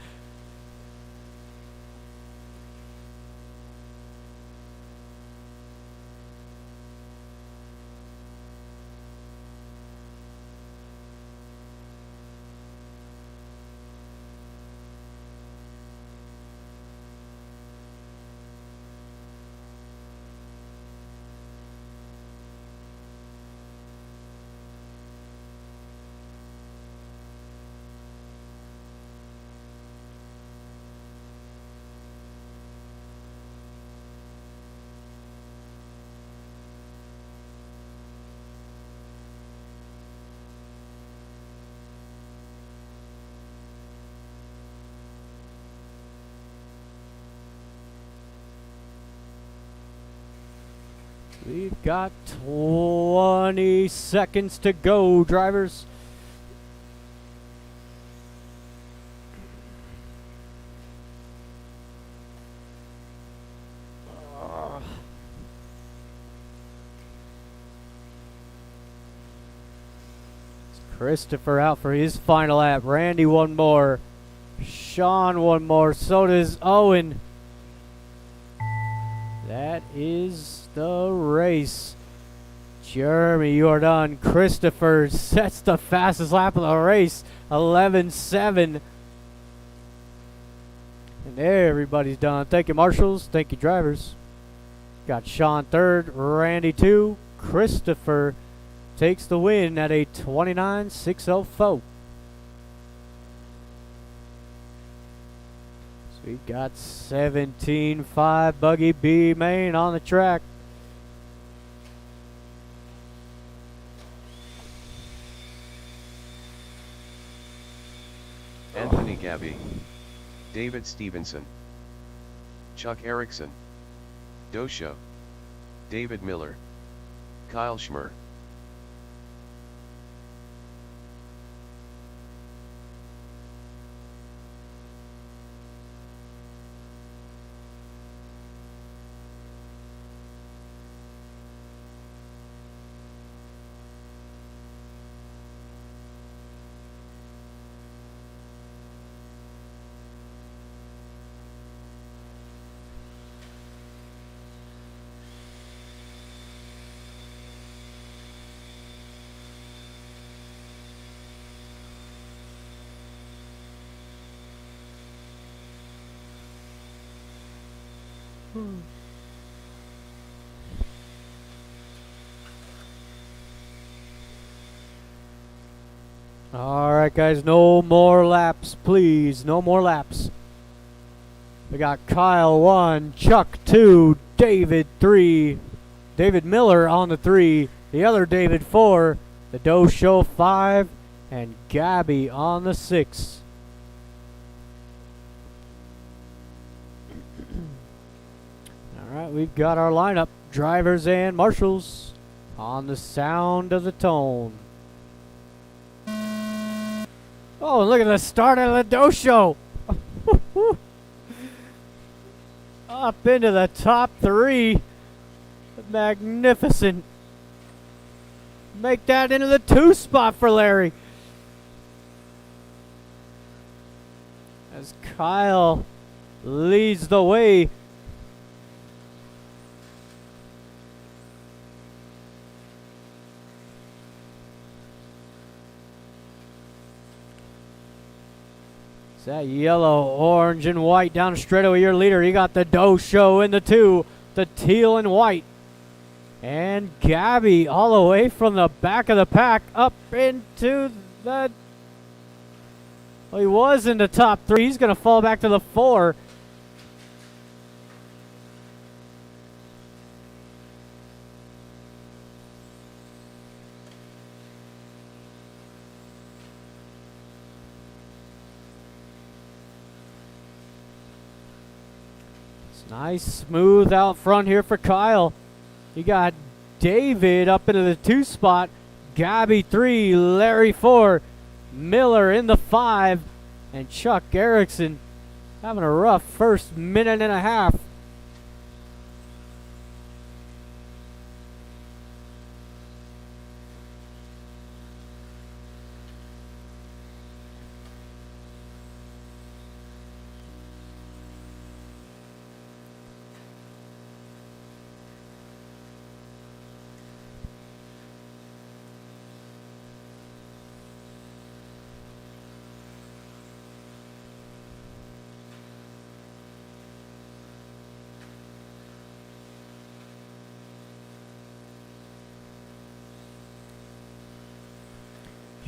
We've got 20 seconds to go, drivers. Christopher out for his final lap. Randy one more. Sean one more. So does Owen. That is the race. Jeremy, you are done. Christopher sets the fastest lap of the race. 11.7. And everybody's done. Thank you, marshals. Thank you, drivers. Got Sean third. Randy two. Christopher takes the win at a 29.604. So we got 17.5 Buggy B main on the track. Anthony Gabby, David Stevenson, Chuck Erickson, Dosho, David Miller, Kyle Schmer. All right, guys, no more laps, please. No more laps. We got Kyle 1, Chuck 2, David 3, David Miller on the 3, the other David 4, the Doe Show 5, and Gabby on the 6. All right, we've got our lineup, drivers and marshals, on the sound of the tone. Oh, look at the start of the Doe Show. Up into the top 3. Magnificent. Make that into the 2 spot for Larry. As Kyle leads the way. It's that yellow, orange, and white down the straightaway. Your leader, you got the Doe Show in the 2, the teal and white. And Gabby all the way from the back of the pack up into the... Well, he was in the top 3. He's going to fall back to the 4. Nice smooth out front here for Kyle. You got David up into the 2 spot, Gabby 3, Larry 4, Miller in the 5, and Chuck Erickson having a rough first minute and a half.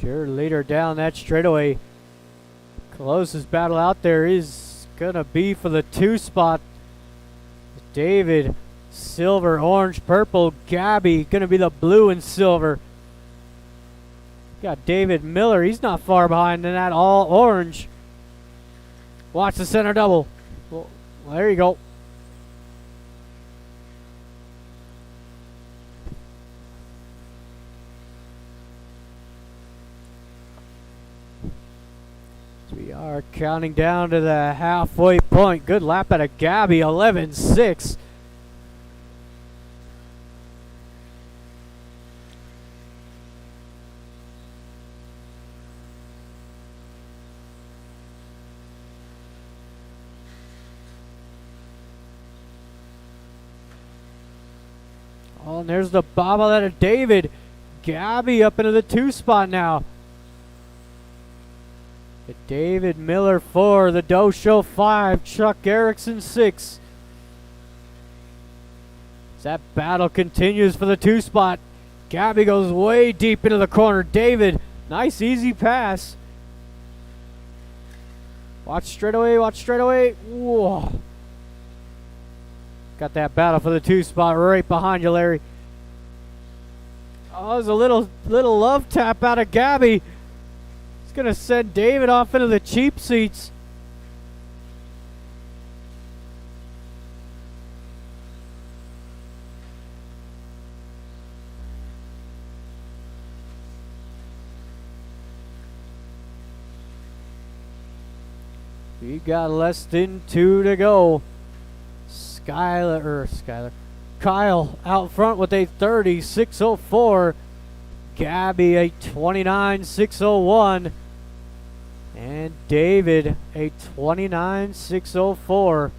Your leader down that straightaway. Closest battle out there is gonna be for the 2 spot. David, silver, orange, purple. Gabby gonna be the blue and silver. Got David Miller. He's not far behind in that all orange. Watch the center double. Well, there you go. We are counting down to the halfway point. Good lap out of Gabby, 11.6. Oh, and there's the bobble out of David. Gabby up into the 2 spot now. David Miller 4, the Doe Show 5, Chuck Erickson 6. As that battle continues for the 2 spot, Gabby goes way deep into the corner. David, nice easy pass. Watch straight away, watch straight away. Whoa. Got that battle for the 2 spot right behind you, Larry. Oh, there's a little love tap out of Gabby. It's going to send David off into the cheap seats. We got less than 2 to go. Kyle out front with a 30.604. Gabby a 29.601. And David a 29.604.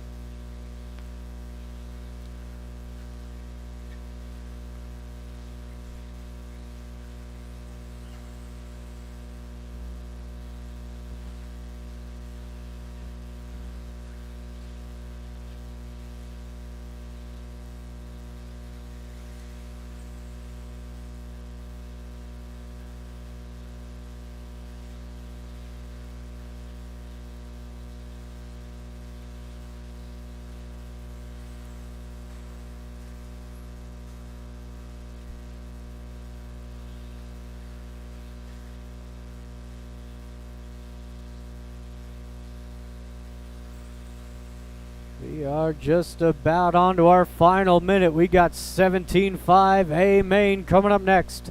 We are just about on to our final minute. We got 17.5 A main coming up next.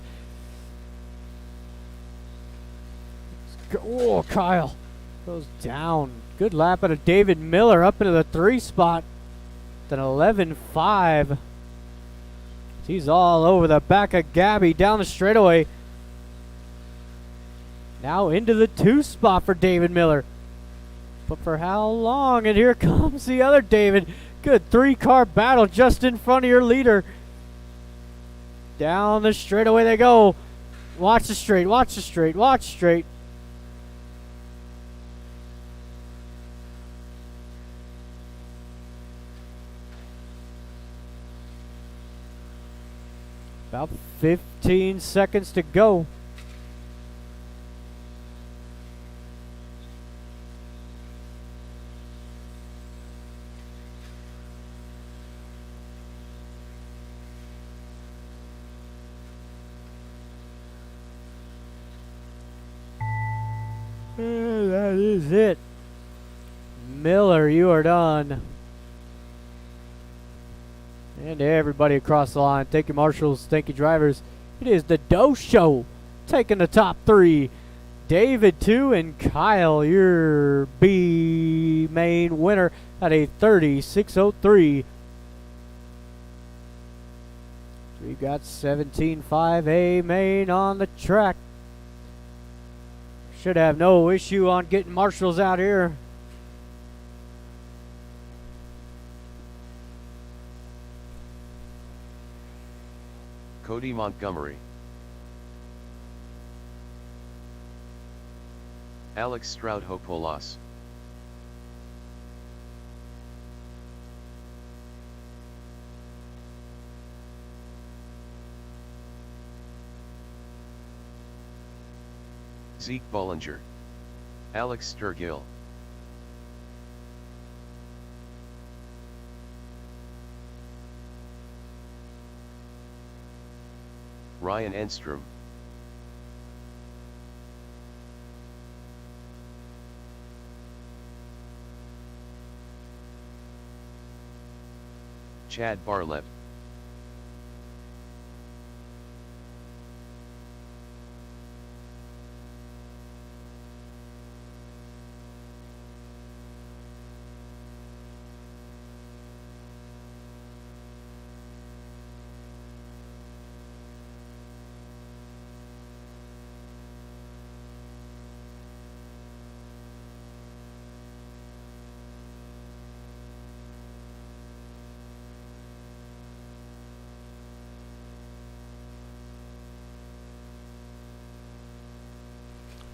Oh, Kyle goes down. Good lap out of David Miller up into the 3 spot. Then 11.5. He's all over the back of Gabby down the straightaway. Now into the 2 spot for David Miller. But for how long? And here comes the other David. Good 3-car battle just in front of your leader. Down the straightaway they go. Watch the straight, watch the straight, watch straight. About 15 seconds to go. That is it. Miller, you are done. And to everybody across the line, thank you marshals, thank you drivers. It is the Doe Show taking the top 3. David 2 and Kyle, your B main winner at a 30.603. We got 17.5 A main on the track. Should have no issue on getting marshals out here. Cody Montgomery. Alex Stroud-Hopolas. Zeke Bollinger. Alex Sturgill. Ryan Enstrom. Chad Barlev.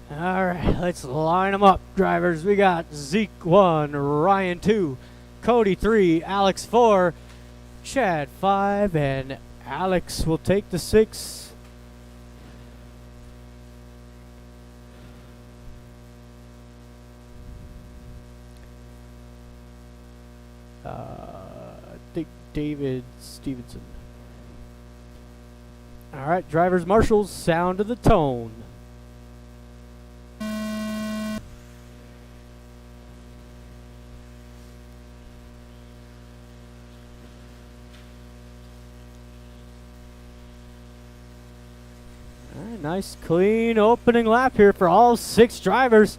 All right, let's line them up, drivers. We got Zeke 1, Ryan 2, Cody 3, Alex 4, Chad 5, and Alex will take the 6. I think David Stevenson. All right, drivers, marshals, sound of the tone. All right, nice, clean opening lap here for all 6 drivers.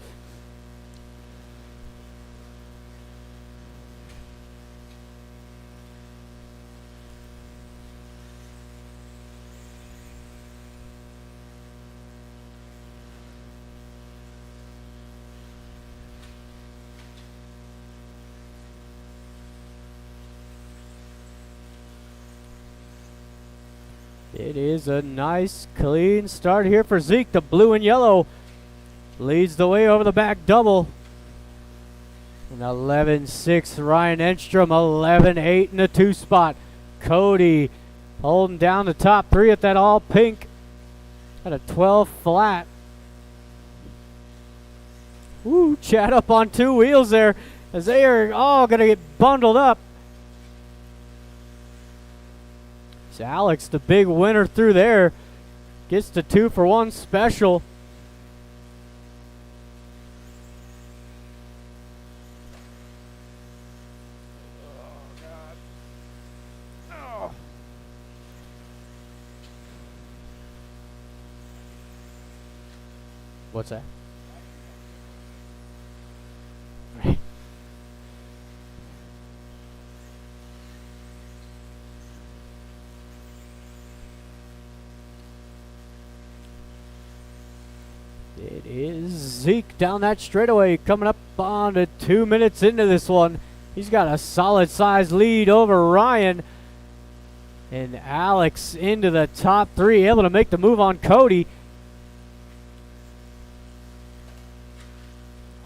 It is a nice, clean start here for Zeke. The blue and yellow leads the way over the back double. And 11-6, Ryan Enstrom, 11-8 in the 2 spot. Cody holding down the top 3 at that all pink at a 12 flat. Woo, Chad up on 2 wheels there as they are all going to get bundled up. Alex, the big winner through there, gets the 2-for-1 special. Oh, God. Oh. What's that? It is Zeke down that straightaway, coming up on to 2 minutes into this one. He's got a solid size lead over Ryan. And Alex into the top 3, able to make the move on Cody.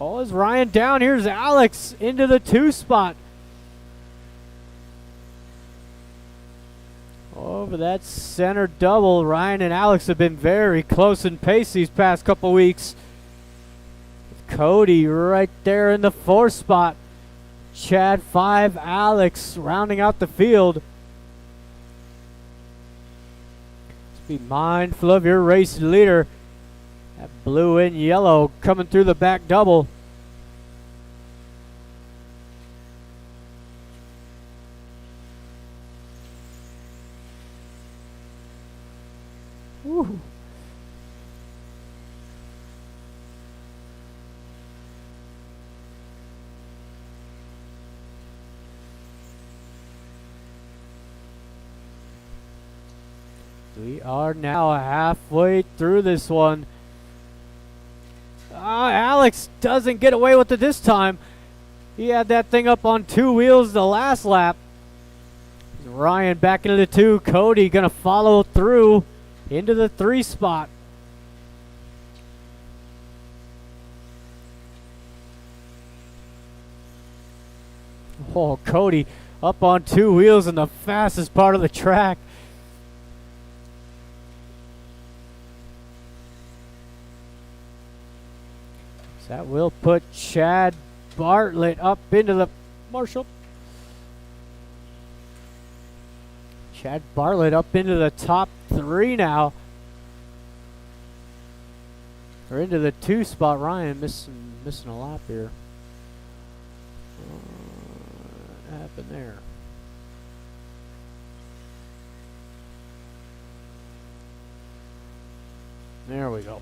Oh, is Ryan down? Here's Alex into the 2 spot. Over that center double, Ryan and Alex have been very close in pace these past couple weeks. Cody right there in the 4 spot. Chad 5, Alex rounding out the field. Just be mindful of your race leader. That blue and yellow coming through the back double. Woo. We are now halfway through this one. Alex doesn't get away with it this time. He had that thing up on 2 wheels the last lap. Ryan back into the 2. Cody gonna follow through into the 3 spot. Oh, Cody up on 2 wheels in the fastest part of the track. That will put Chad Bartlett up into the Marshall. Chad Bartlett up into the top 3 now. Or into the 2 spot. Ryan missing a lap here. What happened there? There we go.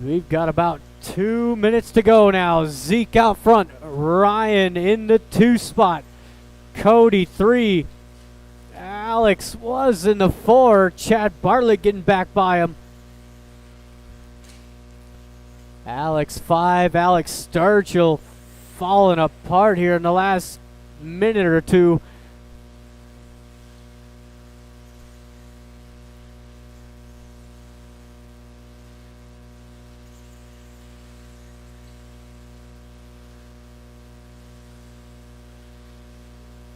We've got about 2 minutes to go now. Zeke out front. Ryan in the 2 spot. Cody 3. Alex was in the 4. Chad Bartlett getting back by him. Alex 5. Alex Sturgill falling apart here in the last minute or two.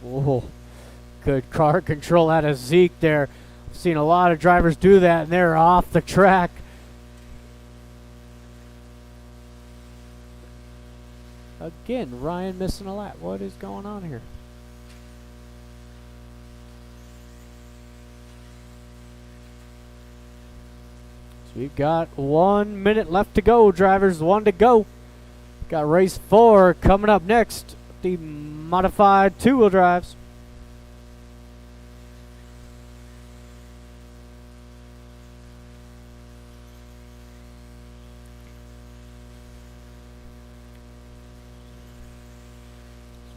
Oh, good car control out of Zeke there. I've seen a lot of drivers do that, and they're off the track. Again, Ryan missing a lap. What is going on here? So we've got 1 minute left to go, drivers. 1 to go. Got race 4 coming up next. The modified 2-wheel drives.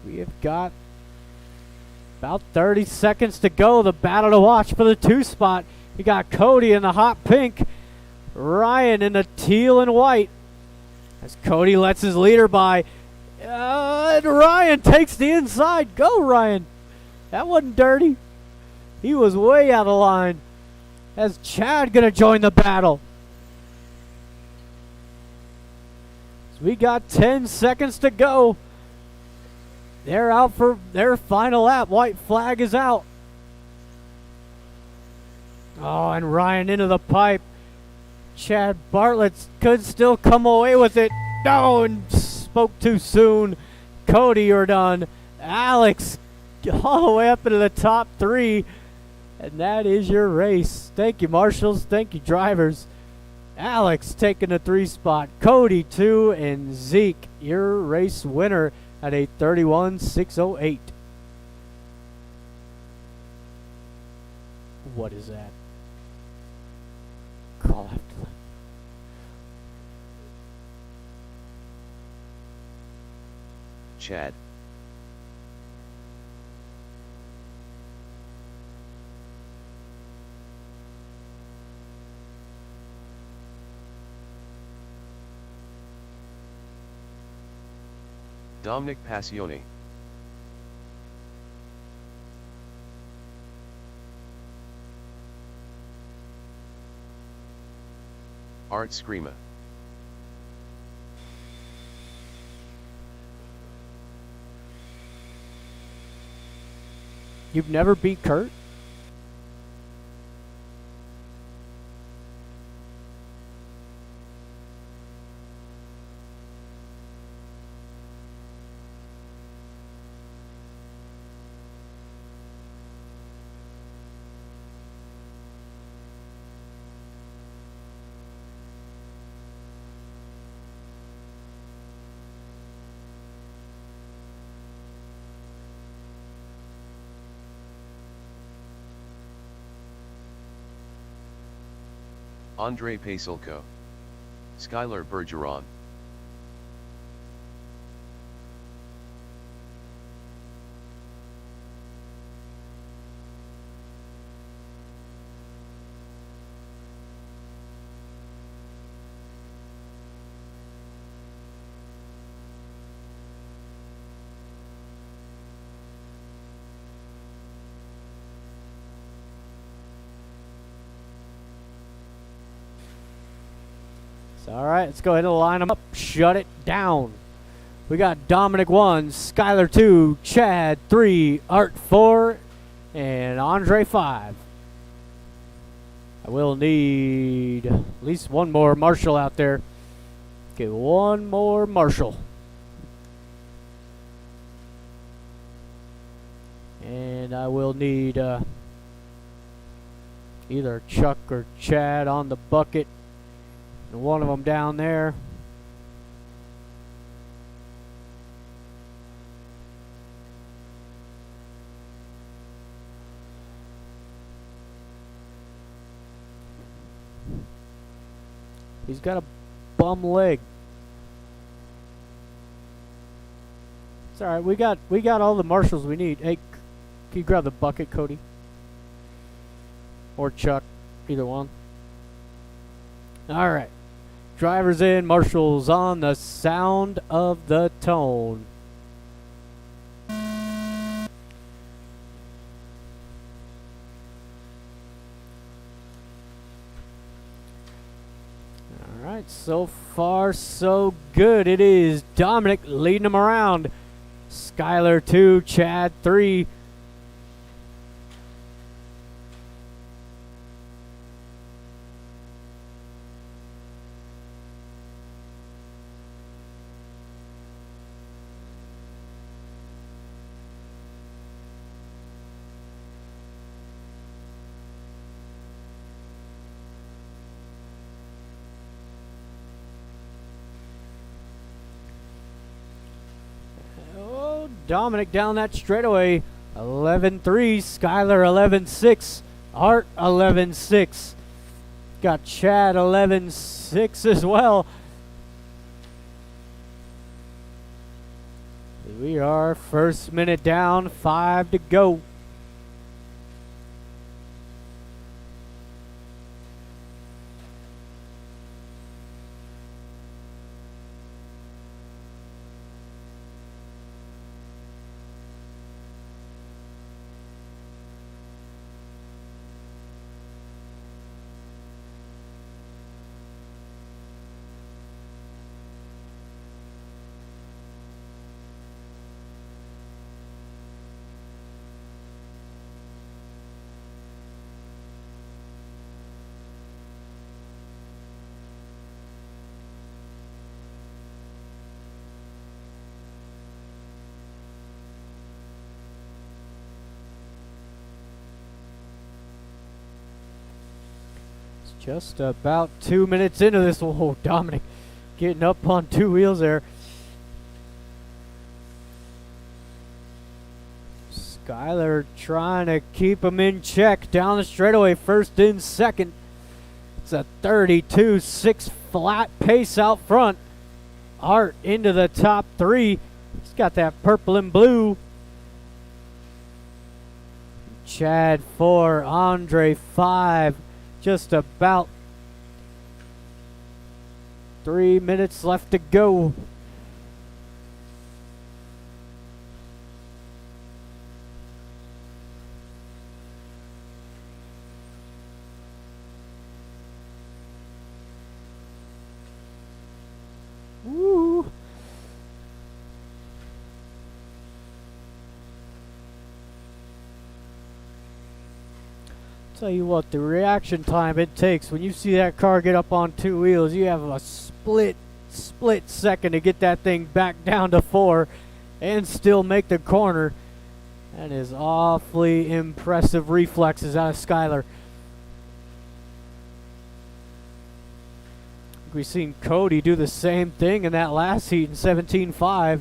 We have got about 30 seconds to go. The battle to watch for the 2 spot. You got Cody in the hot pink, Ryan in the teal and white. As Cody lets his leader by. And Ryan takes the inside. Go, Ryan. That wasn't dirty. He was way out of line. As Chad going to join the battle. So we got 10 seconds to go. They're out for their final lap. White flag is out. Oh, and Ryan into the pipe. Chad Bartlett could still come away with it. No, and spoke too soon. Cody, you're done. Alex all the way up into the top 3. And that is your race. Thank you, marshals. Thank you, drivers. Alex taking the 3 spot. Cody 2, and Zeke, your race winner at a 31.608. What is that? Call after that. Chad. Dominic Passione. Art Screama. You've never beat Kurt? Andre Pasulko. Skylar Bergeron. All right, let's go ahead and line them up. Shut it down. We got Dominic 1, Skylar 2, Chad 3, Art 4, and Andre 5. I will need at least one more marshal out there. Okay, one more Marshall. And I will need either Chuck or Chad on the bucket. And one of them down there. He's got a bum leg. It's all right. We got all the marshals we need. Hey, can you grab the bucket, Cody? Or Chuck, either one. All right. Drivers in, marshals on, the sound of the tone. All right, so far so good. It is Dominic leading them around. Skyler 2, Chad 3. Dominic down that straightaway, 11-3, Skyler 11-6, Art 11-6, got Chad 11-6 as well. We are first minute down, 5 to go. Just about 2 minutes into this. Oh, Dominic getting up on two wheels there. Skyler trying to keep him in check down the straightaway, first in second. It's a 32-6 flat pace out front. Art into the top three. He's got that purple and blue. Chad 4, Andre 5. Just about 3 minutes left to go. Woo. Tell you what, the reaction time it takes when you see that car get up on two wheels, you have a split second to get that thing back down to 4 and still make the corner. That is awfully impressive reflexes out of Skyler. We've seen Cody do the same thing in that last heat in 17.5.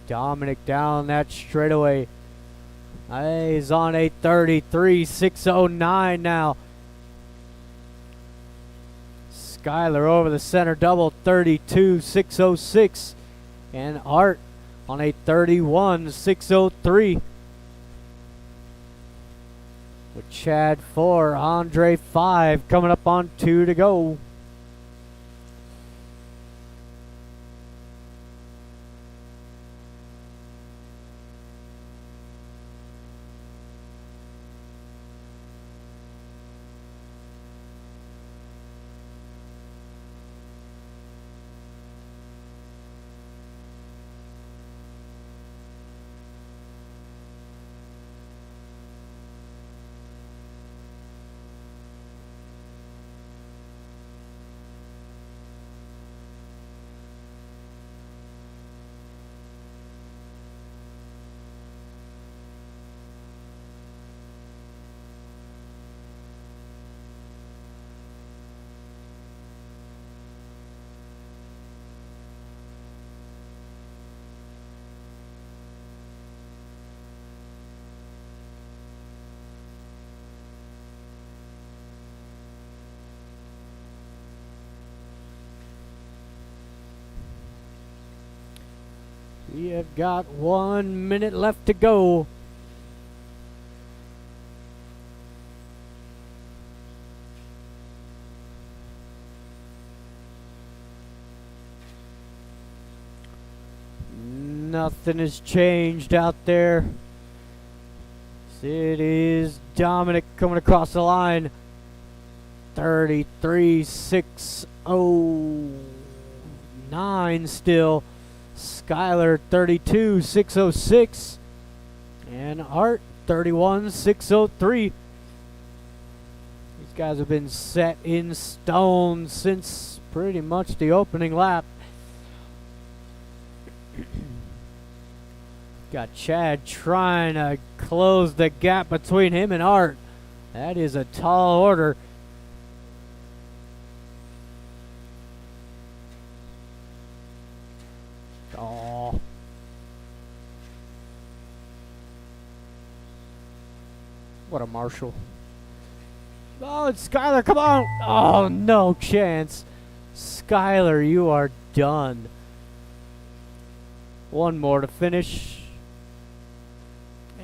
Dominic down that straightaway. He's on a 33-609 now. Skyler over the center double, 32-606. And Art on a 31-603. With Chad 4, Andre 5 coming up on 2 to go. We have got 1 minute left to go. Nothing has changed out there. It is Dominic coming across the line. 33.609 still. Skyler 32.606. And Art 31.603. These guys have been set in stone since pretty much the opening lap. Got Chad trying to close the gap between him and Art. That is a tall order. Oh. What a marshal. Oh, it's Skyler, come on. Oh, no chance. Skyler, you are done. One more to finish.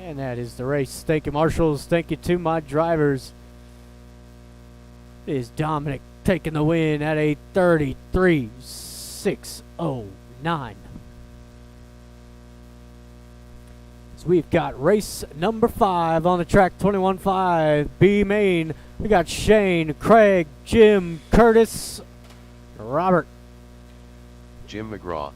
And that is the race. Thank you, marshals. Thank you to my drivers. It is Dominic taking the win at a 33.609. So we've got race number 5 on the track, 21.5 B main. We got Shane, Craig, Jim, Curtis, Robert. Jim McGraw.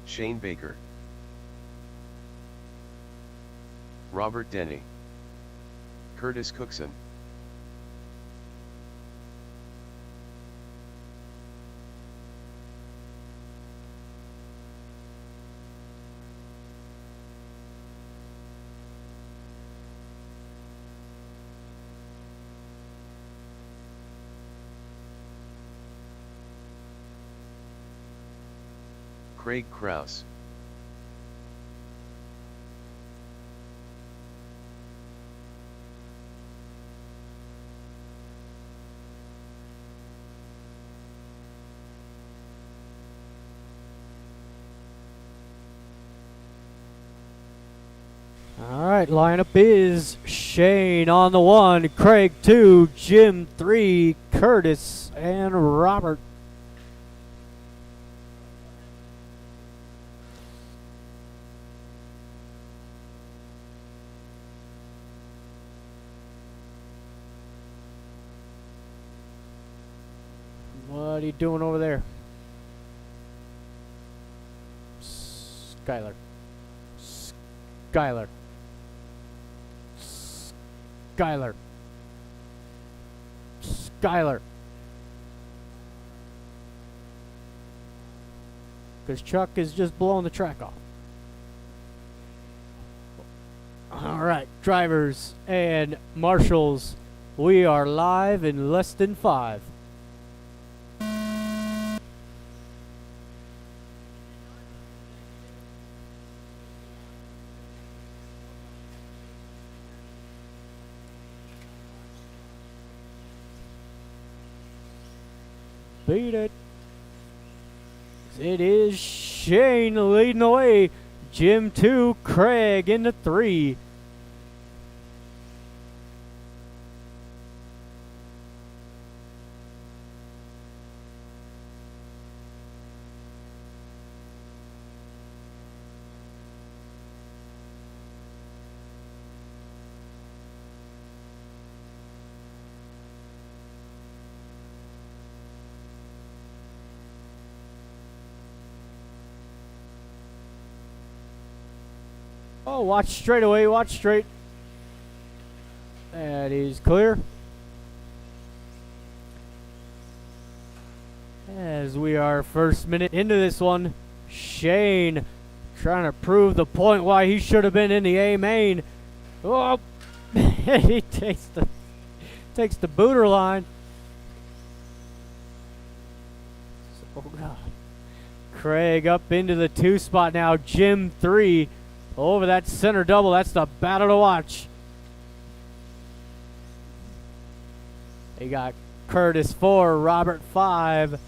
Shane Baker. Robert Denny. Curtis Cookson. Craig Krause. All right, lineup is Shane on the 1, Craig 2, Jim 3, Curtis, and Robert. What are you doing over there? Skyler. Skyler. Skyler. Skyler. Because Chuck is just blowing the track off. All right, drivers and marshals, we are live in less than 5. Beat it. It is Shane leading the way. Jim 2, Craig into 3. Oh, watch straight away, watch straight. That is clear. As we are first minute into this one, Shane trying to prove the point why he should have been in the A main. Oh, he takes the booter line. Oh God. Craig up into the 2 spot now. Jim 3 over that center double. That's the battle to watch. They got Curtis 4, Robert 5.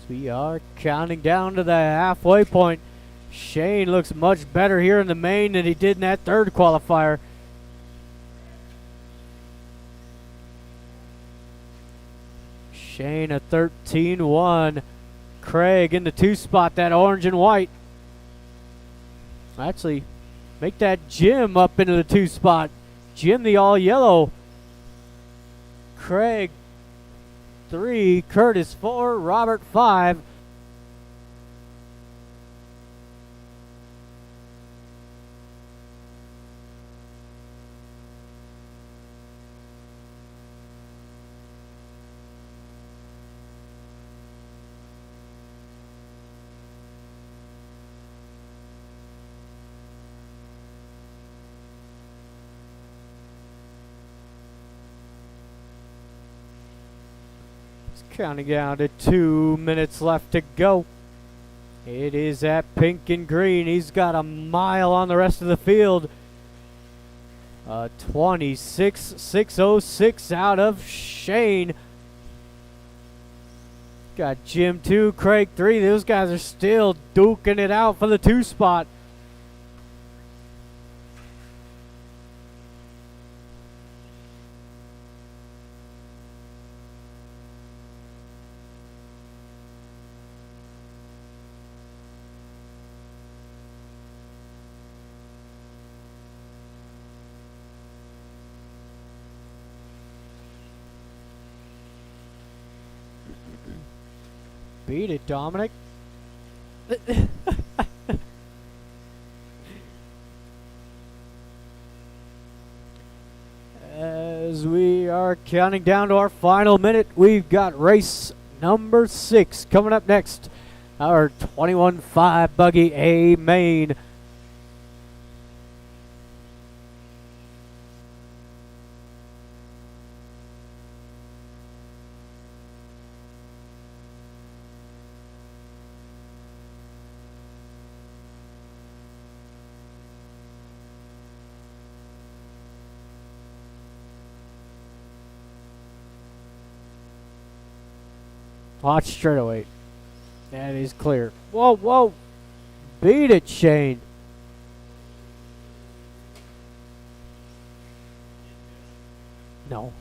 We are counting down to the halfway point. Shane looks much better here in the main than he did in that third qualifier. Shane a 13-1. Craig in the 2 spot, that orange and white. Actually, make that Jim up into the 2 spot. Jim the all yellow. Craig 3, Curtis 4, Robert 5. Counting down to 2 minutes left to go. It is at pink and green. He's got a mile on the rest of the field. 26.606 out of Shane. Got Jim 2, Craig 3. Those guys are still duking it out for the 2 spot. Beat it, Dominic. As we are counting down to our final minute, we've got race number 6 coming up next. Our 21.5 buggy A main. Watch straightaway. That is clear. Whoa, whoa. Beat it, Shane. No.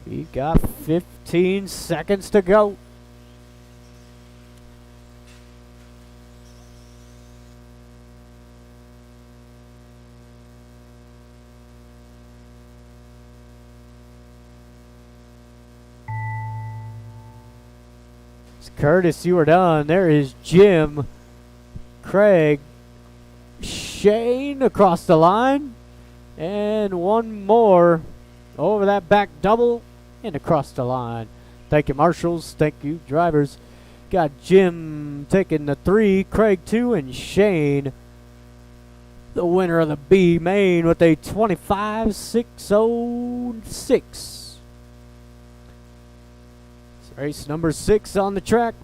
We got 15 seconds to go. Curtis, you are done. There is Jim, Craig, Shane across the line, and one more over that back double and across the line. Thank you, marshals. Thank you, drivers. Got Jim taking the 3, Craig 2, and Shane, the winner of the B main, with a 25.606. Race number 6 on the track.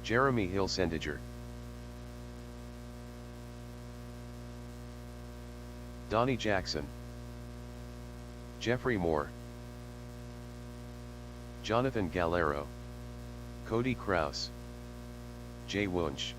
Jeremy Hilsendiger. Donnie Jackson. Jeffrey Moore. Jonathan Galero. Cody Kraus. Jay Wunsch.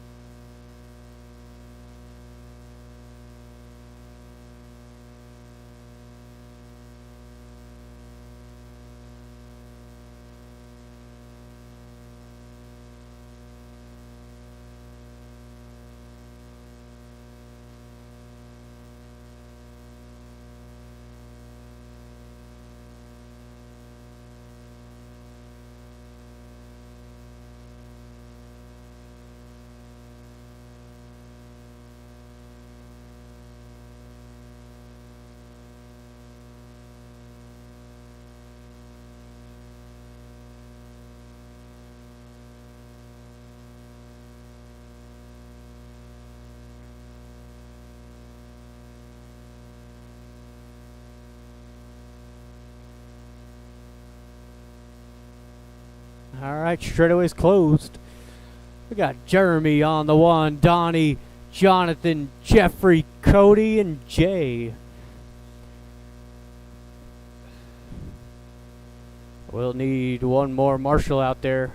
All right, straightaway's closed. We got Jeremy on the 1, Donnie, Jonathan, Jeffrey, Cody, and Jay. We'll need one more marshal out there.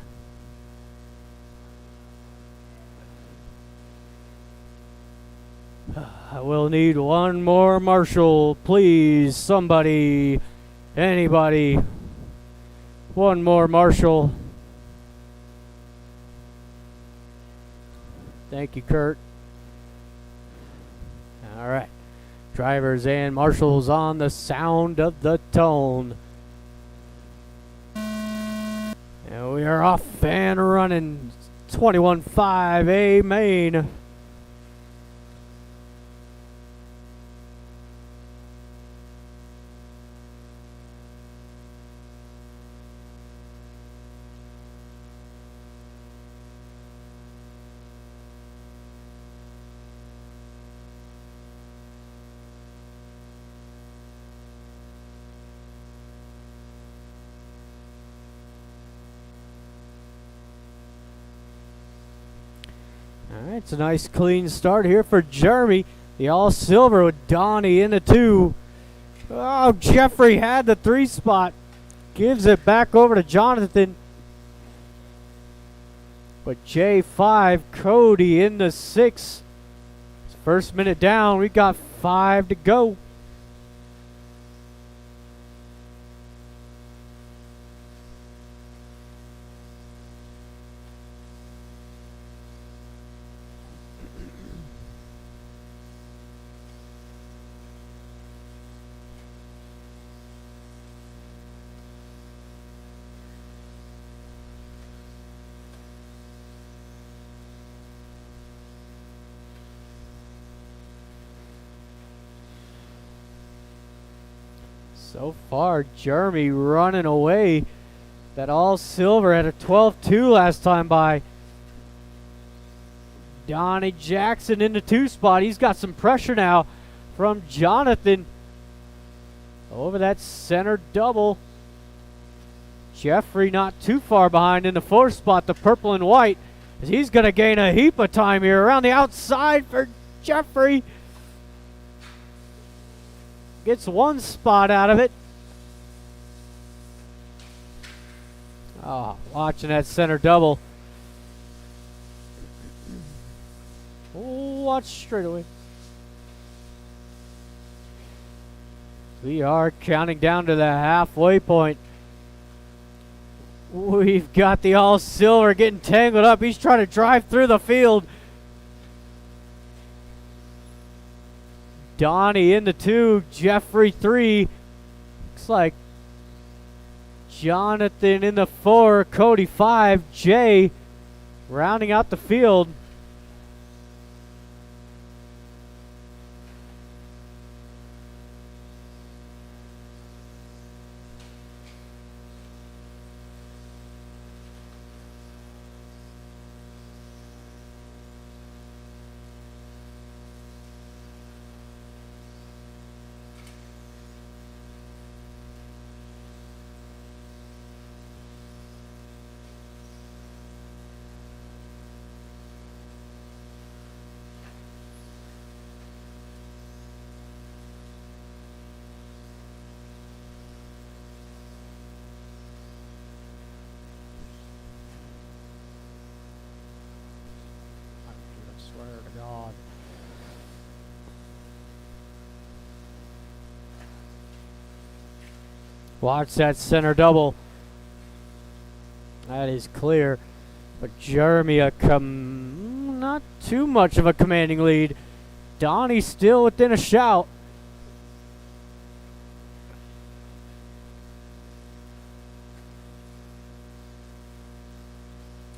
I will need one more marshal, please. Somebody, anybody. One more marshal. Thank you, Kurt. All right. Drivers and marshals on the sound of the tone. And we are off and running. 21.5 A main. All right, it's a nice clean start here for Jeremy. The all silver with Donnie in the 2. Oh, Jeffrey had the 3 spot. Gives it back over to Jonathan. But J5, Cody in the 6. First minute down, we got 5 to go. So far, Jeremy running away. That all silver at a 12-2 last time by. Donnie Jackson in the 2 spot. He's got some pressure now from Jonathan over that center double. Jeffrey not too far behind in the 4 spot, the purple and white, as he's going to gain a heap of time here around the outside for Jeffrey. Gets 1 spot out of it. Oh, watching that center double. Oh, watch straight away. We are counting down to the halfway point. We've got the all silver getting tangled up. He's trying to drive through the field. Donnie in the 2, Jeffrey 3. Looks like Jonathan in the 4, Cody 5, Jay rounding out the field. swear to God. Watch that center double. That is clear. But Jeremy not too much of a commanding lead. Donnie still within a shout.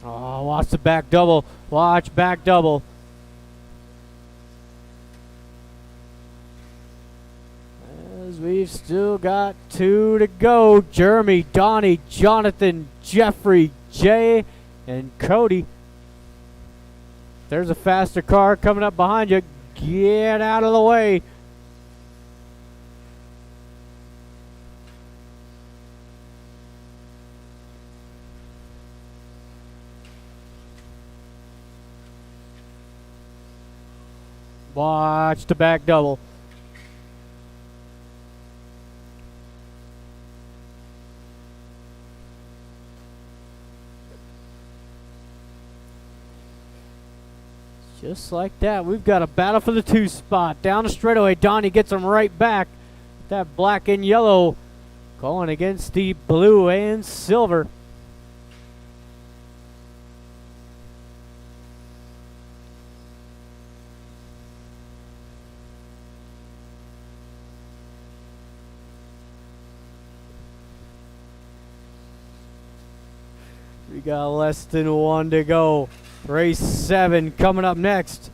Oh, watch the back double. Watch back double. As we've still got 2 to go. Jeremy, Donnie, Jonathan, Jeffrey, Jay, and Cody. There's a faster car coming up behind you. Get out of the way. Watch the back double. Just like that, we've got a battle for the 2 spot. Down the straightaway, Donnie gets him right back. That black and yellow going against the blue and silver. We got less than 1 to go. Race 7 coming up next.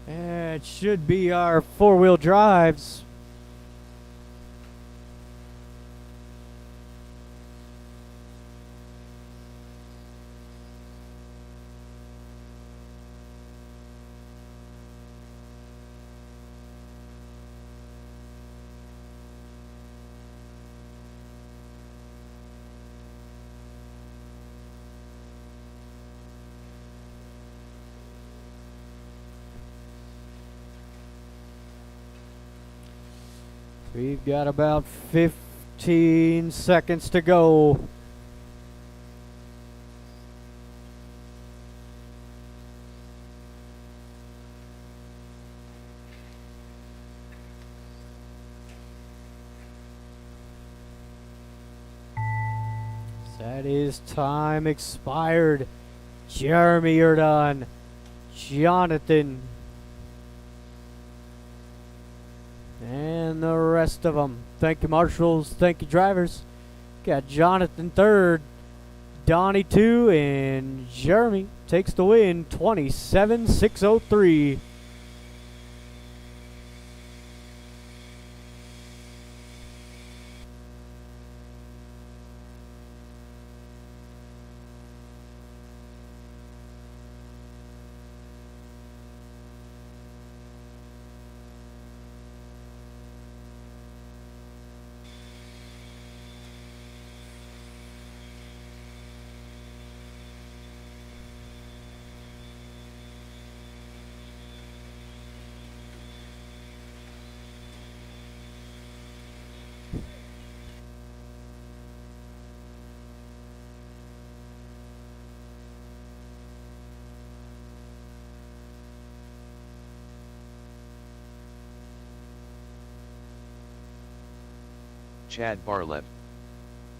And it should be our 4-wheel drives. We've got about 15 seconds to go. That is time expired. Jeremy, you're done. Jonathan. And the rest of them. Thank you, marshals. Thank you, drivers. Got Jonathan 3rd, Donnie 2, and Jeremy takes the win, 27,603. Chad Barlett,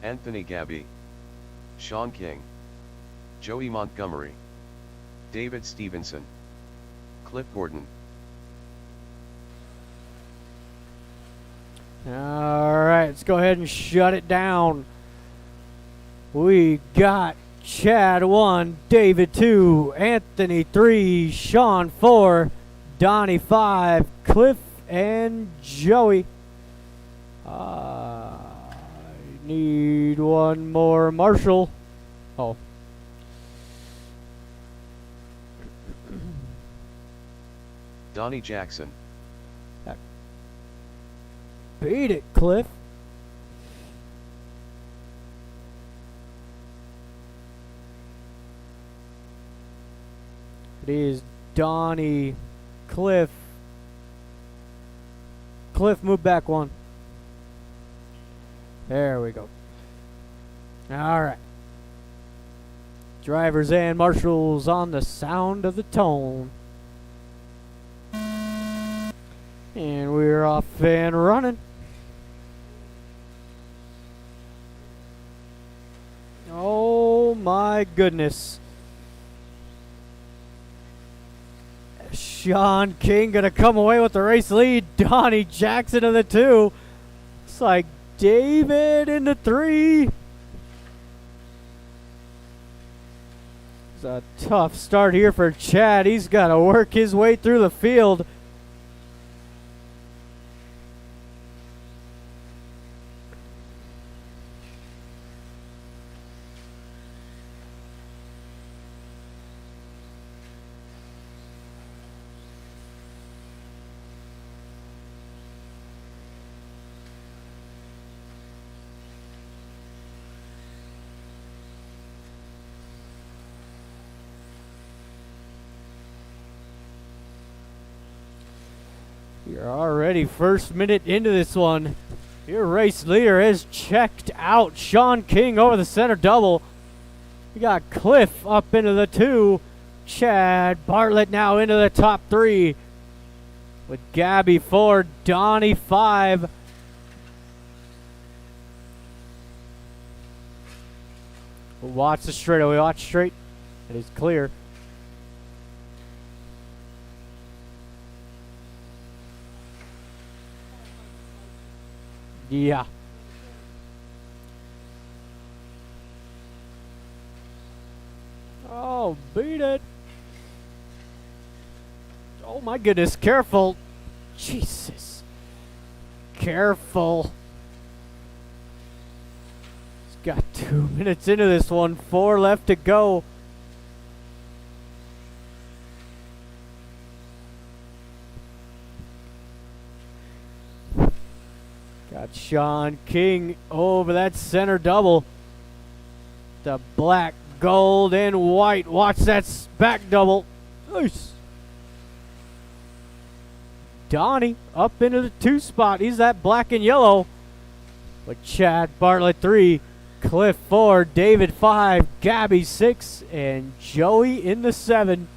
Anthony Gabby, Sean King, Joey Montgomery, David Stevenson, Cliff Gordon. Alright, let's go ahead and shut it down. We got Chad 1, David 2, Anthony 3, Sean 4, Donnie 5, Cliff and Joey. I need one more marshal. Oh. Donnie Jackson. Beat it, Cliff. It is Donnie, Cliff. Cliff, move back one. There we go. All right. Drivers and marshals on the sound of the tone. And we're off and running. Oh my goodness. Sean King gonna come away with the race lead. Donnie Jackson in the 2. It's like David in the 3. It's a tough start here for Chad. He's got to work his way through the field. You're already first minute into this one. Your race leader has checked out. Sean King over the center double. You got Cliff up into the 2. Chad Bartlett now into the top 3. With Gabby 4, Donnie 5. Watch the straightaway. Watch straight. It is clear. Yeah. Oh, beat it. Oh my goodness, careful. Jesus. Careful. He's got 2 minutes into this one, 4 left to go. Got Sean King over that center double. The black, gold, and white. Watch that back double. Nice. Donnie up into the 2 spot. He's that black and yellow. With Chad Bartlett 3, Cliff 4, David 5, Gabby 6, and Joey in the 7.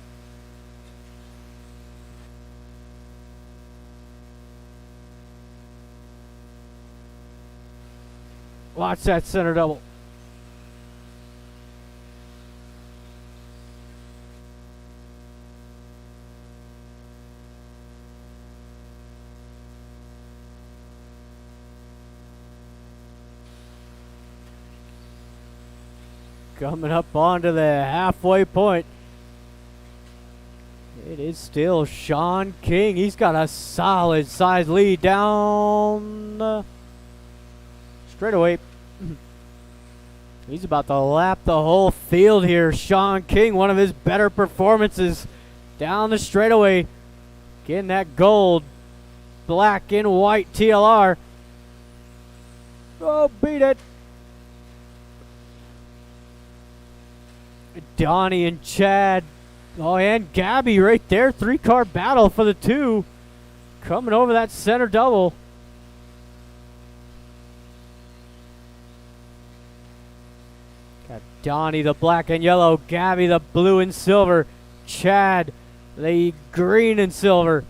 Watch that center double. Coming up onto the halfway point. It is still Sean King. He's got a solid size lead down the straightaway. He's about to lap the whole field here. Sean King, one of his better performances down the straightaway. Getting that gold, black and white TLR. Oh, beat it. Donnie and Chad. Oh, and Gabby right there. 3-car battle for the 2. Coming over that center double. Got Donnie the black and yellow. Gabby the blue and silver. Chad the green and silver.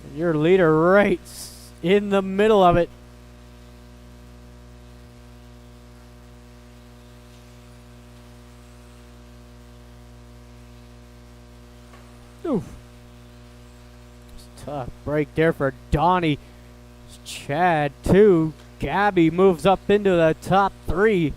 And your leader right in the middle of it. Oof. It's a tough break there for Donnie. It's Chad 2. Gabby moves up into the top 3.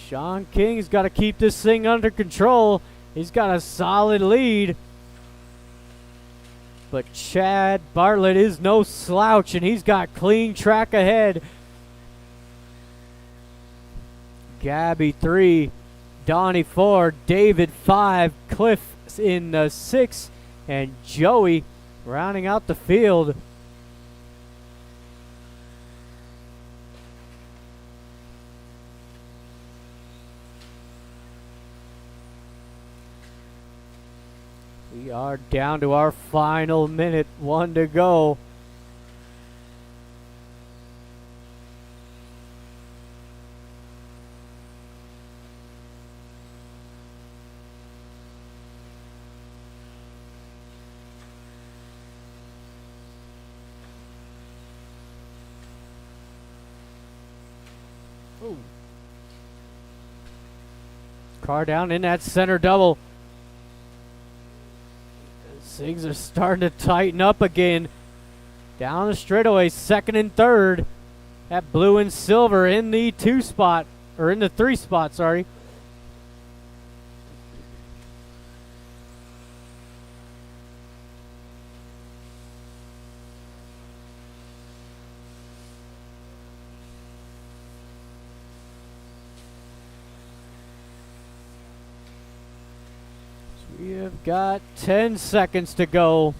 Sean King's got to keep this thing under control. He's got a solid lead. But Chad Bartlett is no slouch, and he's got clean track ahead. Gabby 3, Donnie 4, David 5, Cliff in 6, and Joey rounding out the field. We are down to our final minute, 1 to go. Ooh. Car down in that center double. Things are starting to tighten up again. Down the straightaway, second and third. That blue and silver in the 2 spot, or in the 3 spot, sorry. We have got 10 seconds to go.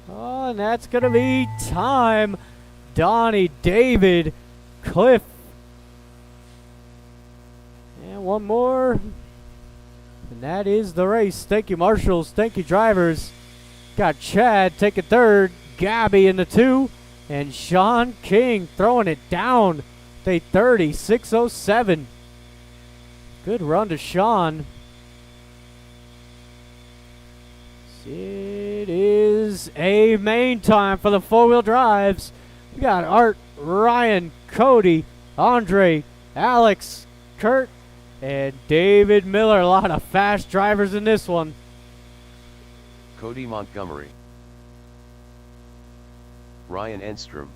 Oh, and that's going to be time. Donnie, David, Cliff. And one more. And that is the race. Thank you, marshals. Thank you, drivers. Got Chad taking third. Gabby in the 2. And Sean King throwing it down. They 30, 6:07. Good run to Sean. It is a main time for the 4-wheel drives. We got Art, Ryan, Cody, Andre, Alex, Kurt, and David Miller. A lot of fast drivers in this one. Cody Montgomery. Ryan Enstrom.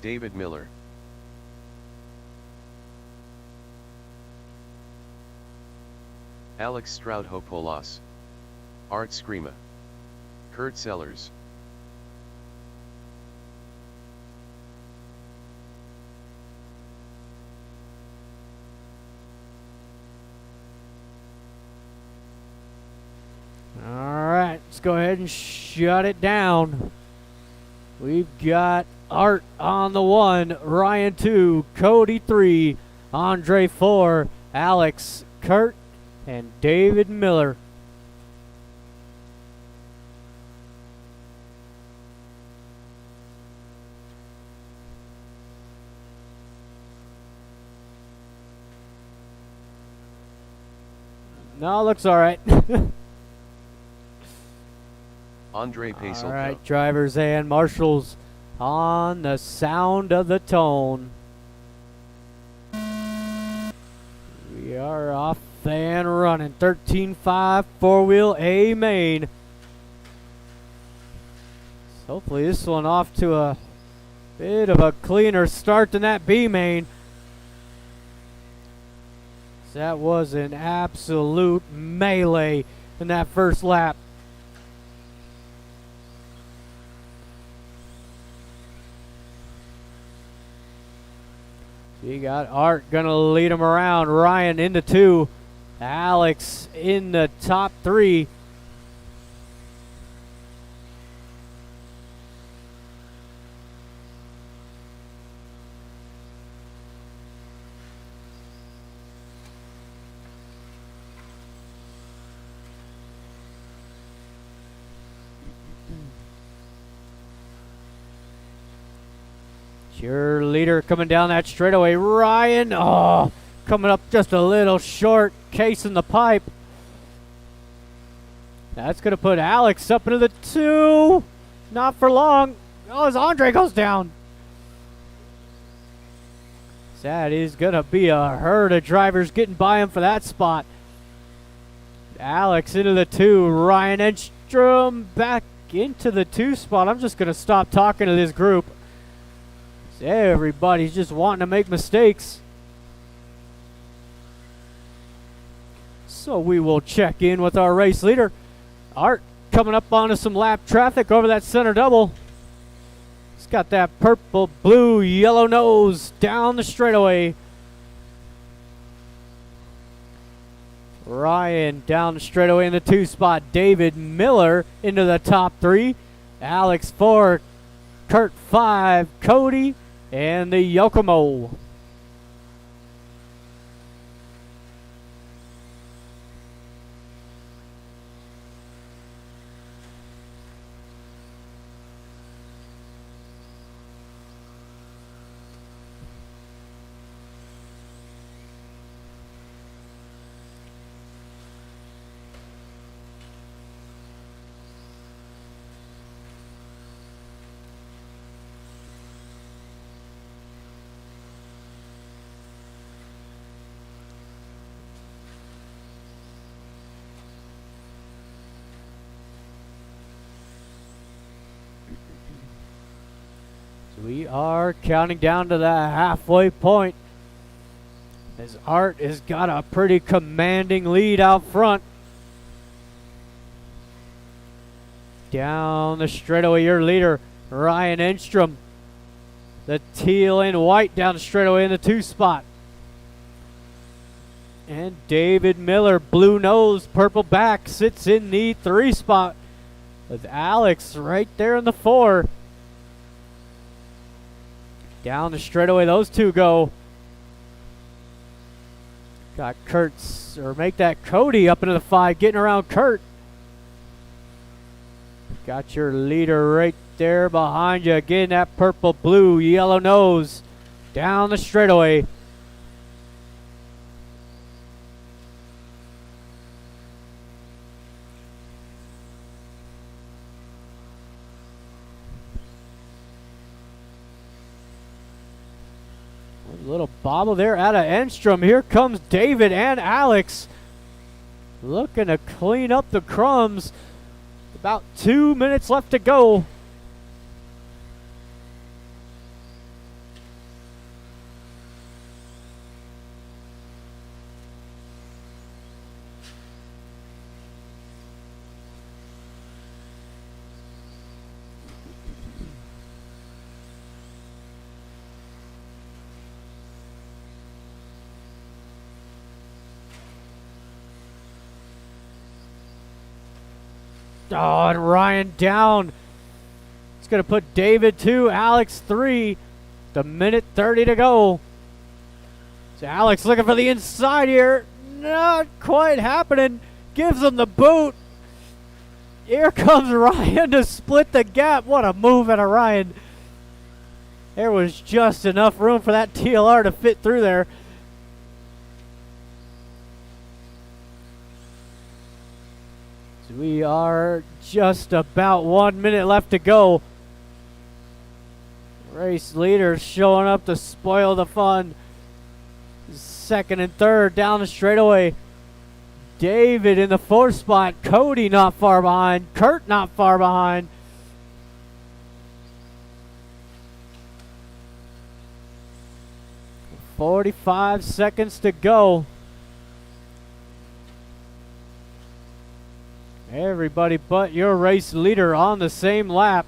David Miller. Alex Stroudhopoulos. Art Screama. Kurt Sellers. All right, let's go ahead and shut it down. We've got Art on the 1, Ryan 2, Cody 3, Andre 4, Alex, Kurt, and David Miller. No, looks all right. Andre Pacelko. All right, drivers and marshals on the sound of the tone. We are off and running. 13.5 4-wheel A main. So hopefully this one off to a bit of a cleaner start than that B main. That was an absolute melee in that first lap. You got Art gonna lead him around. Ryan into 2. Alex in the top 3. Your leader coming down that straightaway. Ryan, coming up just a little short, casing the pipe. That's going to put Alex up into the 2. Not for long. Oh, as Andre goes down. That is going to be a herd of drivers getting by him for that spot. Alex into the 2. Ryan Enstrom back into the 2 spot. I'm just going to stop talking to this group. Everybody's just wanting to make mistakes. So we will check in with our race leader. Art coming up onto some lap traffic over that center double. He's got that purple, blue, yellow nose down the straightaway. Ryan down the straightaway in the 2 spot. David Miller into the top 3. Alex 4, Kurt 5, Cody, and the Yokomo. We are counting down to the halfway point as Art has got a pretty commanding lead out front. Down the straightaway, your leader, Ryan Enstrom. The teal and white down the straightaway in the 2 spot. And David Miller, blue nose, purple back, sits in the 3 spot with Alex right there in the 4. Down the straightaway, those two go. Got Kurt's, or make that Cody up into the 5, getting around Kurt. Got your leader right there behind you. Again, that purple, blue, yellow nose. Down the straightaway. Little bobble there out of Enstrom. Here comes David and Alex. Looking to clean up the crumbs. About 2 minutes left to go. Oh, and Ryan down. It's going to put David 2, Alex 3. The minute 30 to go. So Alex looking for the inside here. Not quite happening. Gives him the boot. Here comes Ryan to split the gap. What a move out of Ryan. There was just enough room for that TLR to fit through there. We are just about 1 minute left to go. Race leader showing up to spoil the fun. Second and third down the straightaway. David in the 4th spot. Cody not far behind. Kurt not far behind. "45 seconds to go. Everybody but your race leader on the same lap.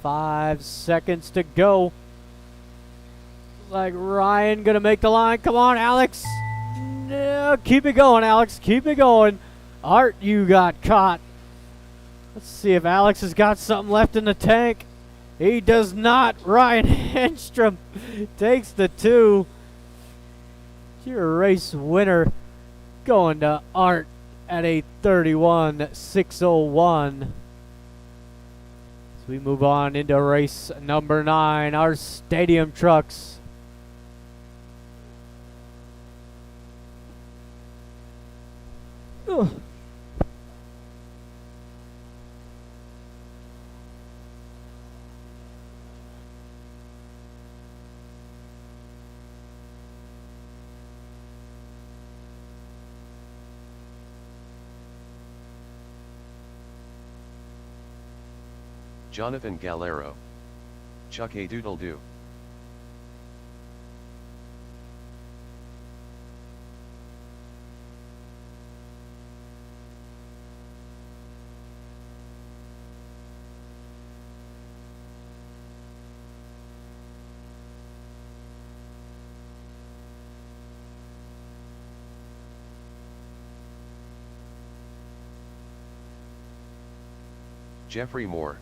Five seconds to go. Like Ryan gonna make the line. Come on, Alex. No, keep it going, Alex. Keep it going. Art, you got caught. Let's see if Alex has got something left in the tank. He does not. Ryan Enstrom takes the 2. Your race winner going to Art at a 31.601. We move on into race number 9, our stadium trucks. Ugh. Jonathan Galero. Chuck a doodle do. Jeffrey Moore.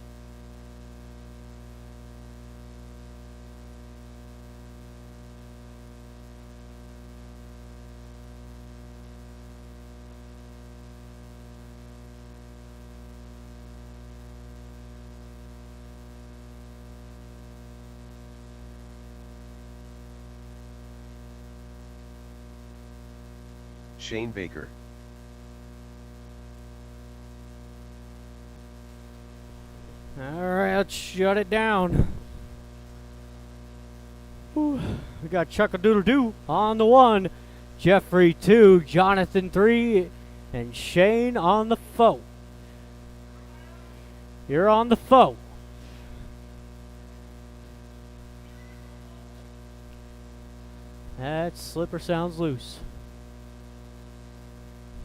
Shane Baker. All right, let's shut it down. Whew. We got Chuck-a-Doodle-Doo on the 1, Jeffrey 2, Jonathan 3, and Shane on the foe. You're on the foe. That slipper sounds loose.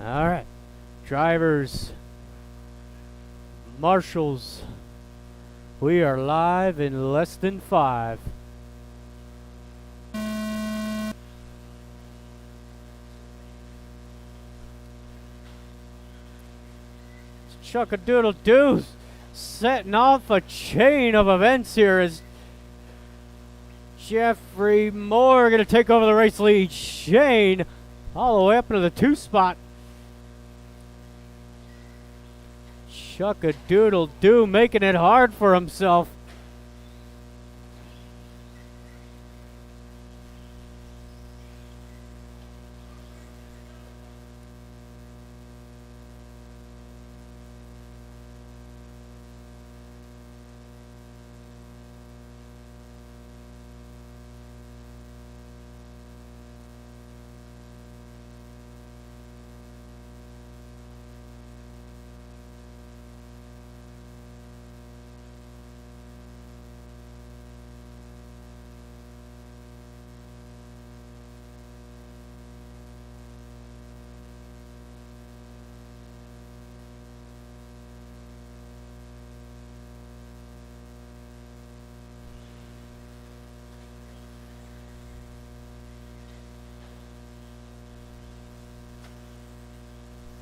All right, drivers, marshals. We are live in less than 5. Chuck-a-Doodle-Doo setting off a chain of events here as Jeffrey Moore going to take over the race lead. Shane all the way up into the 2 spot. Chuck-a-Doodle-Doo making it hard for himself.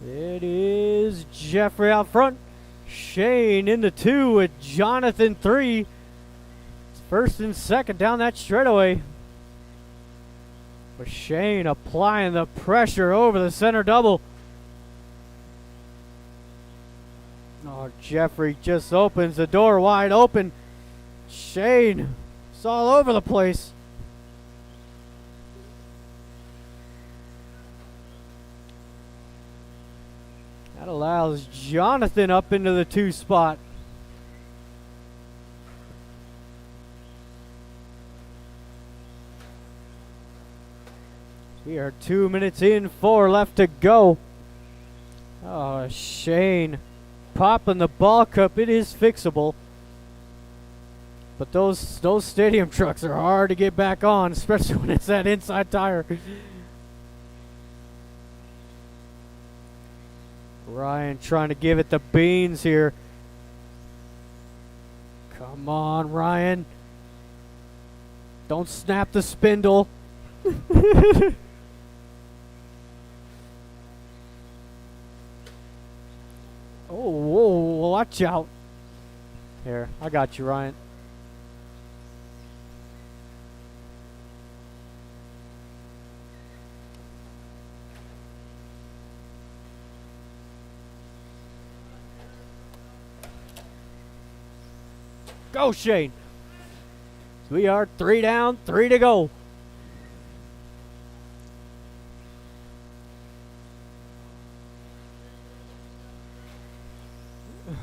It is Jeffrey out front. Shane in the 2 with Jonathan 3. It's first and second down that straightaway. With Shane applying the pressure over the center double. Oh, Jeffrey just opens the door wide open. Shane, it's all over the place. That allows Jonathan up into the 2 spot. We are 2 minutes in, 4 left to go. Oh, Shane popping the ball cup. It is fixable. But those stadium trucks are hard to get back on, especially when it's that inside tire. Ryan trying to give it the beans here. Come on, Ryan. Don't snap the spindle. Oh, whoa, watch out. Here, I got you, Ryan. Go, Shane. So we are 3 down, 3 to go.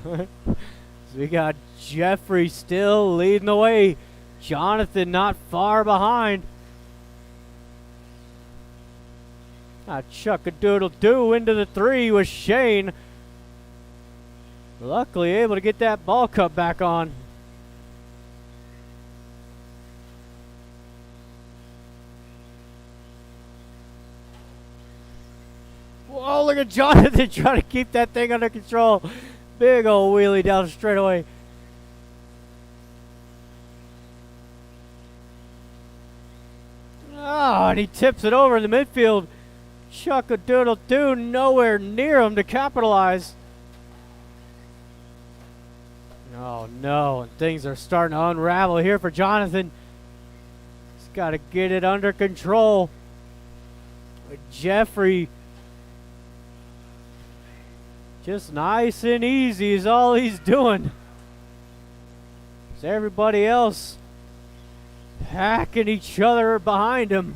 So we got Jeffrey still leading the way. Jonathan not far behind. Chuck-a-Doodle-Doo into the 3 with Shane. Luckily able to get that ball cup back on. Whoa, look at Jonathan trying to keep that thing under control. Big old wheelie down the straightaway. Oh, and he tips it over in the midfield. Chuck-a-doodle-doo, nowhere near him to capitalize. Oh no, and things are starting to unravel here for Jonathan. He's got to get it under control. Jeffrey, just nice and easy is all he's doing. As everybody else hacking each other behind him.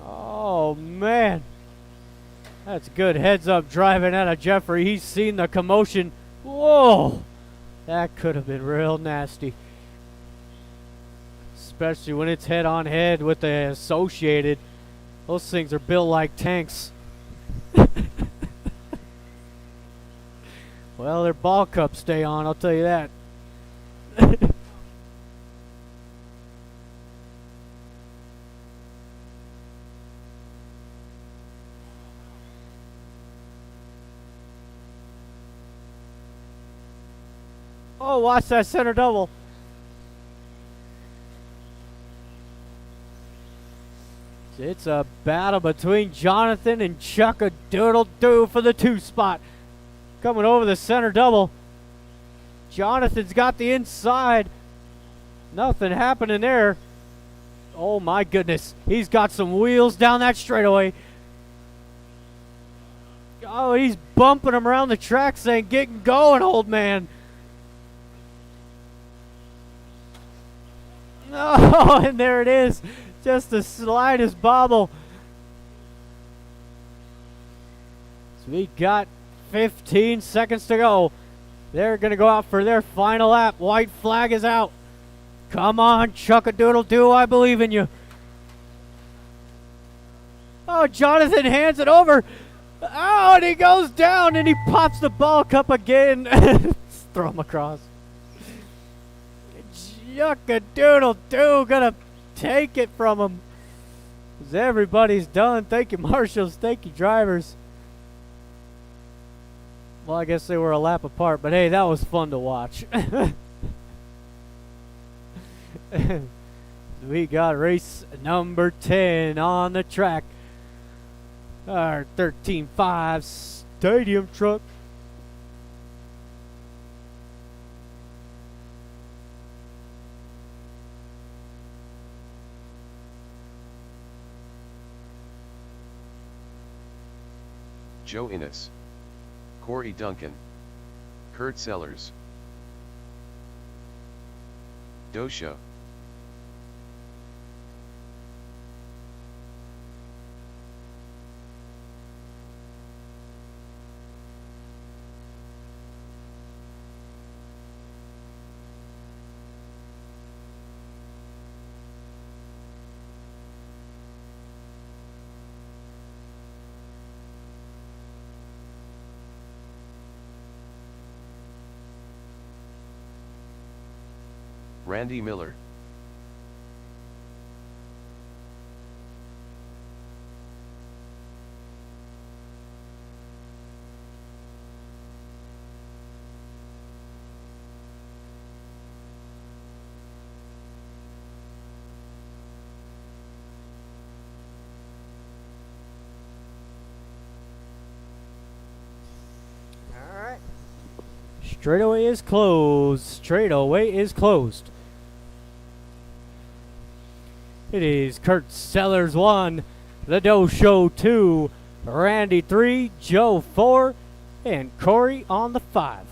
Oh man, that's good heads up driving out of Jeffrey. He's seen the commotion. Whoa, that could have been real nasty. Especially when it's head on head with the Associated. Those things are built like tanks. Well, their ball cups stay on, I'll tell you that. Oh, watch that center double. It's a battle between Jonathan and Chuck-a-doodle-doo for the 2 spot. Coming over the center double. Jonathan's got the inside. Nothing happening there. Oh my goodness. He's got some wheels down that straightaway. Oh, he's bumping him around the track saying, "Get going, old man." Oh, and there it is. Just the slightest bobble. So we got 15 seconds to go. They're going to go out for their final lap. White flag is out. Come on, Chuck-a-doodle-doo, I believe in you. Oh, Jonathan hands it over. Oh, and he goes down and he pops the ball cup again. Throw him across. Chuck-a-doodle-doo gonna take it from him. 'Cause everybody's done. Thank you, marshals. Thank you, drivers. Well, I guess they were a lap apart, but hey, that was fun to watch. We got race number 10 on the track. Our 13.5 stadium truck. Joe Innes, Corey Duncan, Kurt Sellers, Dosha, Randy Miller, All right. Straightaway is closed. Straightaway is closed. It is Kurt Sellers 1, the Doe Show 2, Randy 3, Joe 4, and Corey on the 5.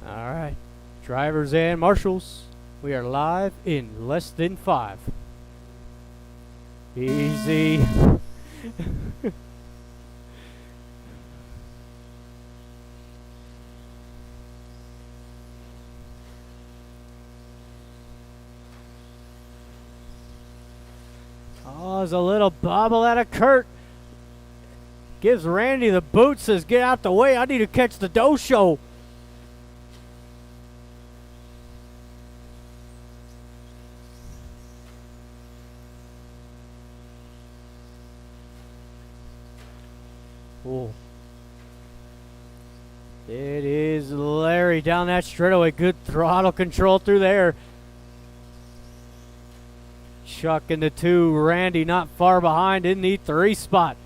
All right, drivers and marshals, we are live in less than 5. Easy. Oh, there's a little bobble out of Kurt. Gives Randy the boot, says, get out the way. I need to catch the Dosho. Oh. It is Larry down that straightaway. Good throttle control through there. Chuck in the 2. Randy not far behind in the 3 spot.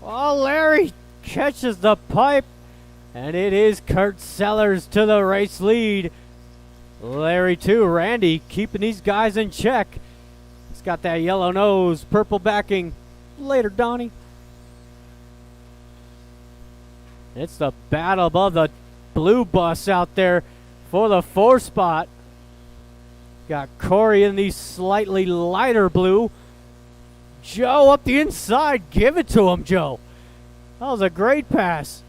Oh, Larry catches the pipe, and it is Kurt Sellers to the race lead. Larry 2, Randy keeping these guys in check. He's got that yellow nose, purple backing. Later, Donnie. It's the battle above the blue bus out there for the 4 spot. Got Corey in the slightly lighter blue. Joe up the inside. Give it to him, Joe. That was a great pass.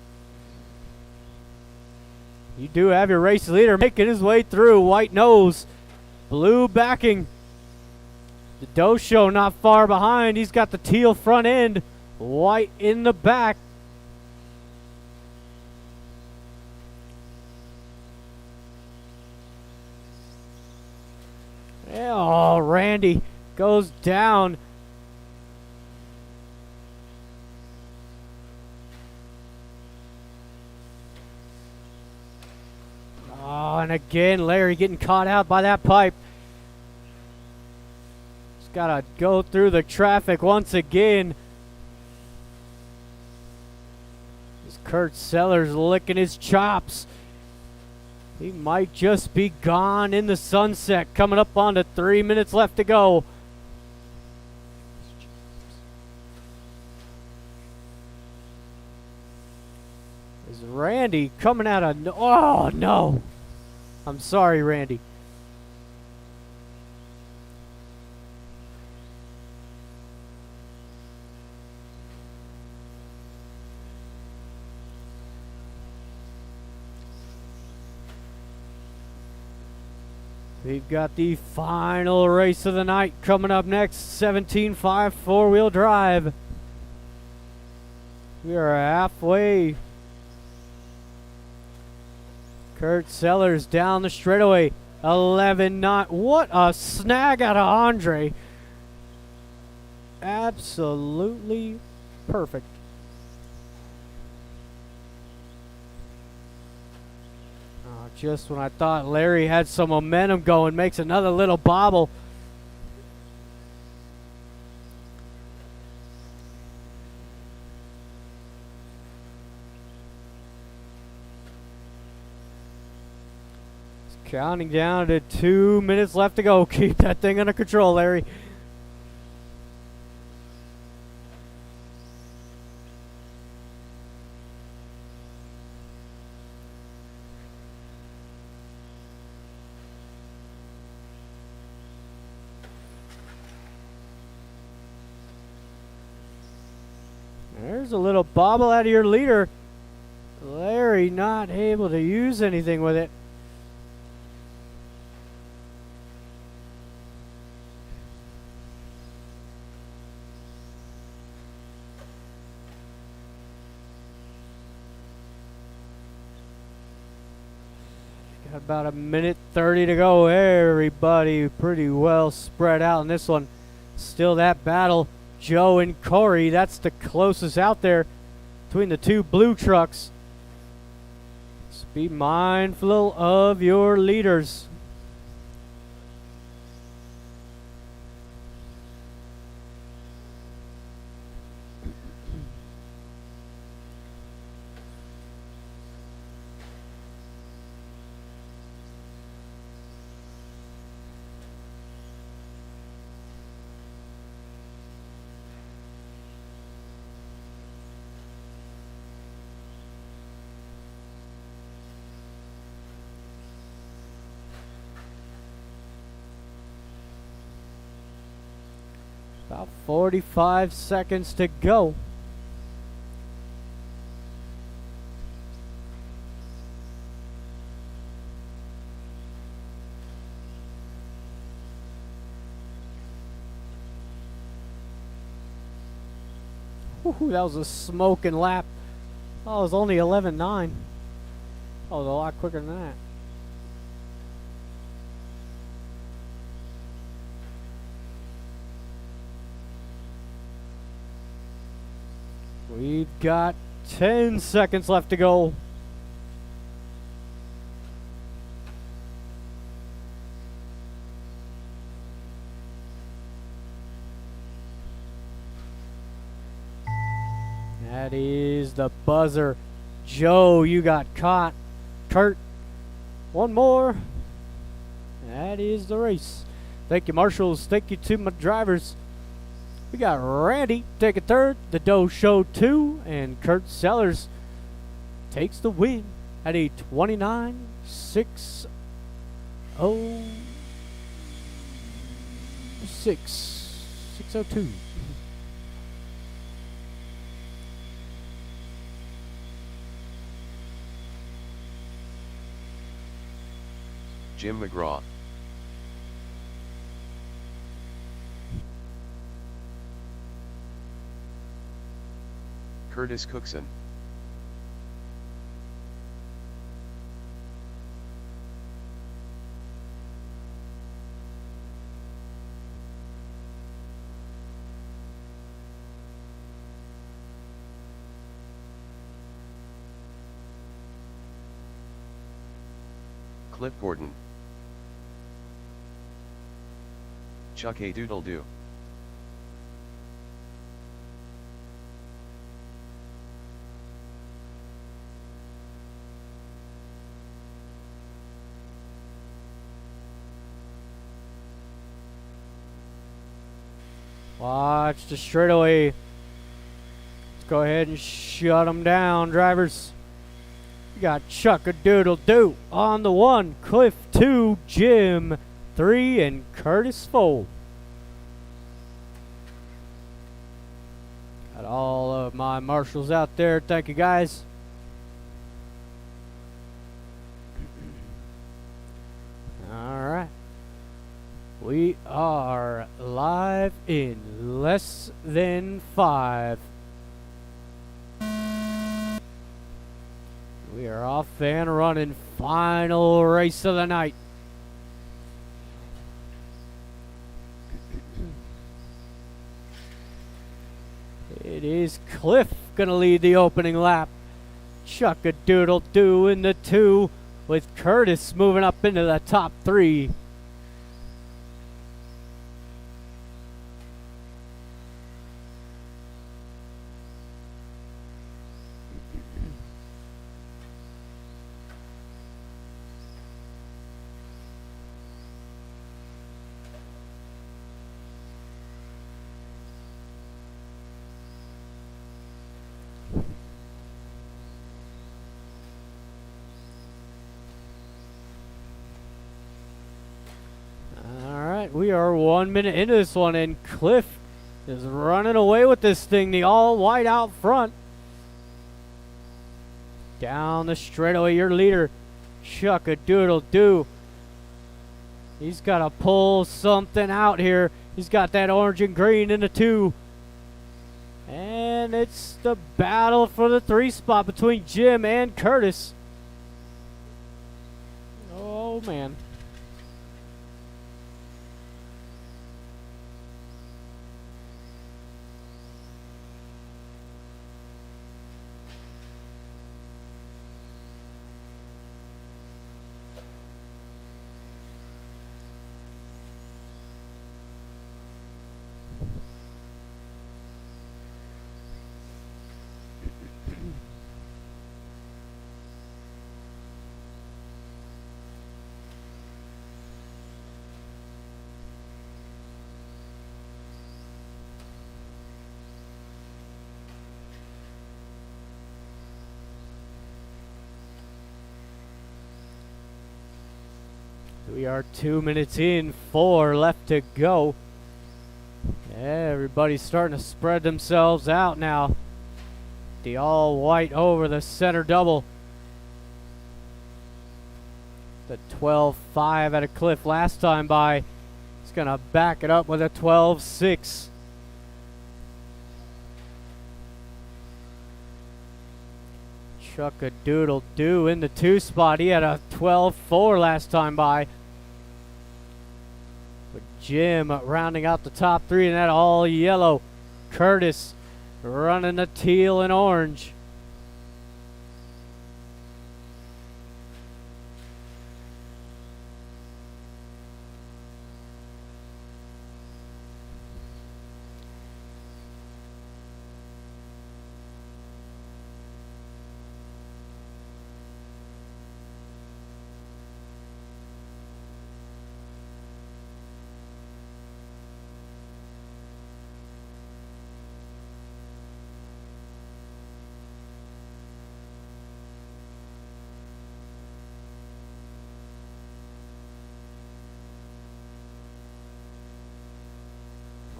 You do have your race leader making his way through. White nose, blue backing. The Dosho not far behind. He's got the teal front end. White in the back. Oh, Randy goes down. Oh, and again, Larry getting caught out by that pipe. He's got to go through the traffic once again. This Kurt Sellers licking his chops. He might just be gone in the sunset. Coming up on to 3 minutes left to go. Is Randy coming out of... Oh, no. I'm sorry, Randy. We've got the final race of the night coming up next. 17.5 four-wheel drive. We are halfway. Kurt Sellers down the straightaway. 11 knot. What a snag out of Andre. Absolutely perfect. Just when I thought Larry had some momentum going, makes another little bobble. It's counting down to 2 minutes left to go. Keep that thing under control, Larry. There's a little bobble out of your leader. Larry not able to use anything with it. Got about a minute 30 to go. Everybody pretty well spread out in this one. Still that battle. Joe and Corey, that's the closest out there between the two blue trucks. Just be mindful of your leaders. About 45 seconds to go. Whew, that was a smoking lap. Oh, it was only 11.9. Oh, it was a lot quicker than that. We've got 10 seconds left to go. That is the buzzer. Joe, you got caught. Kurt, one more. That is the race. Thank you, marshals. Thank you to my drivers. We got Randy taking third, the Doe Show 2, and Kurt Sellers takes the win at a 6:02. Jim McGraw. Curtis Cookson. Cliff Gordon. Chuck A. Doodle Doo. Watch the straightaway. Let's go ahead and shut them down, drivers. We got Chuck a Doodle Doo on the 1, Cliff 2, Jim 3, and Curtis 4. Got all of my marshals out there. Thank you, guys. All right. We are live in less than 5. We are off and running. Final race of the night. It is Cliff gonna lead the opening lap. Chuck a Doodle Doo in the 2, with Curtis moving up into the top 3. We are 1 minute into this one, and Cliff is running away with this thing. The all white out front. Down the straightaway, your leader, Chuck a Doodle Doo. He's got to pull something out here. He's got that orange and green in the 2. And it's the battle for the 3 spot between Jim and Curtis. Oh, man. We are 2 minutes in, 4 left to go. Everybody's starting to spread themselves out now. The all white over the center double. The 12.5 at a cliff last time by. He's going to back it up with a 12.6. Chuck-a-doodle-doo in the 2 spot. He had a 12.4 last time by. But Jim rounding out the top 3 in that all yellow. Curtis running the teal and orange.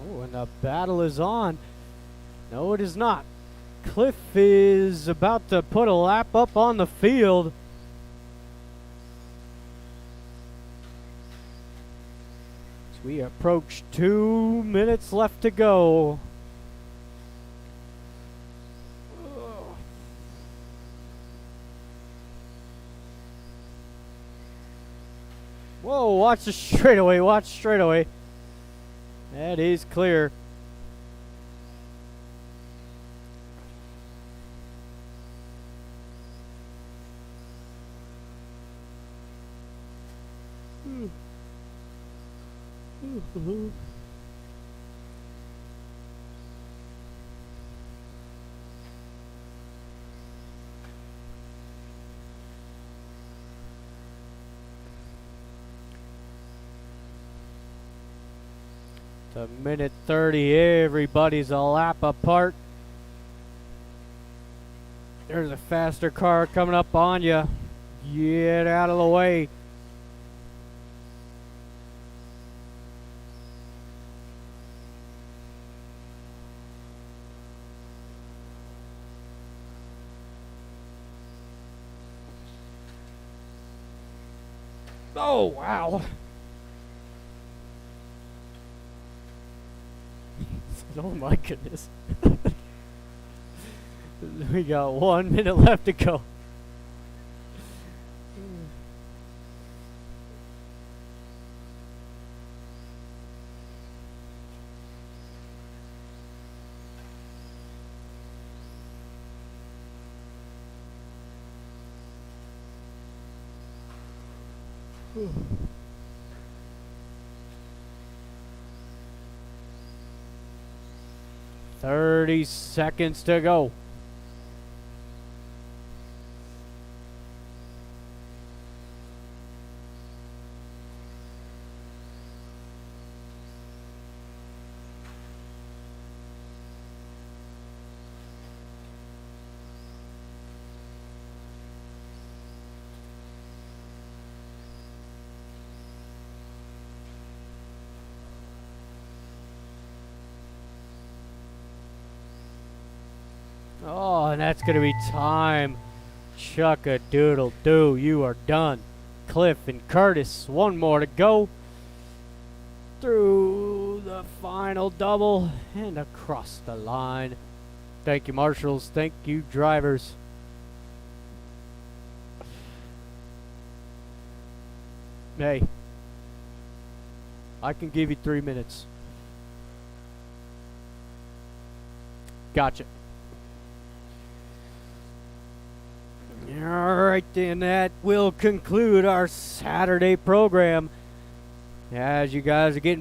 Oh, and the battle is on. No, it is not. Cliff is about to put a lap up on the field. As we approach 2 minutes left to go. Whoa, watch the straightaway, watch straightaway. That is clear. A minute 30, everybody's a lap apart. There's a faster car coming up on you. Get out of the way. Oh, wow. Oh my goodness. We got 1 minute left to go. Whew. 30 seconds to go. Oh, and that's going to be time. Chuck-a-doodle-doo, you are done. Cliff and Curtis, one more to go. Through the final double and across the line. Thank you, marshals. Thank you, drivers. Hey, I can give you 3 minutes. Gotcha. Alright, then that will conclude our Saturday program. As you guys are getting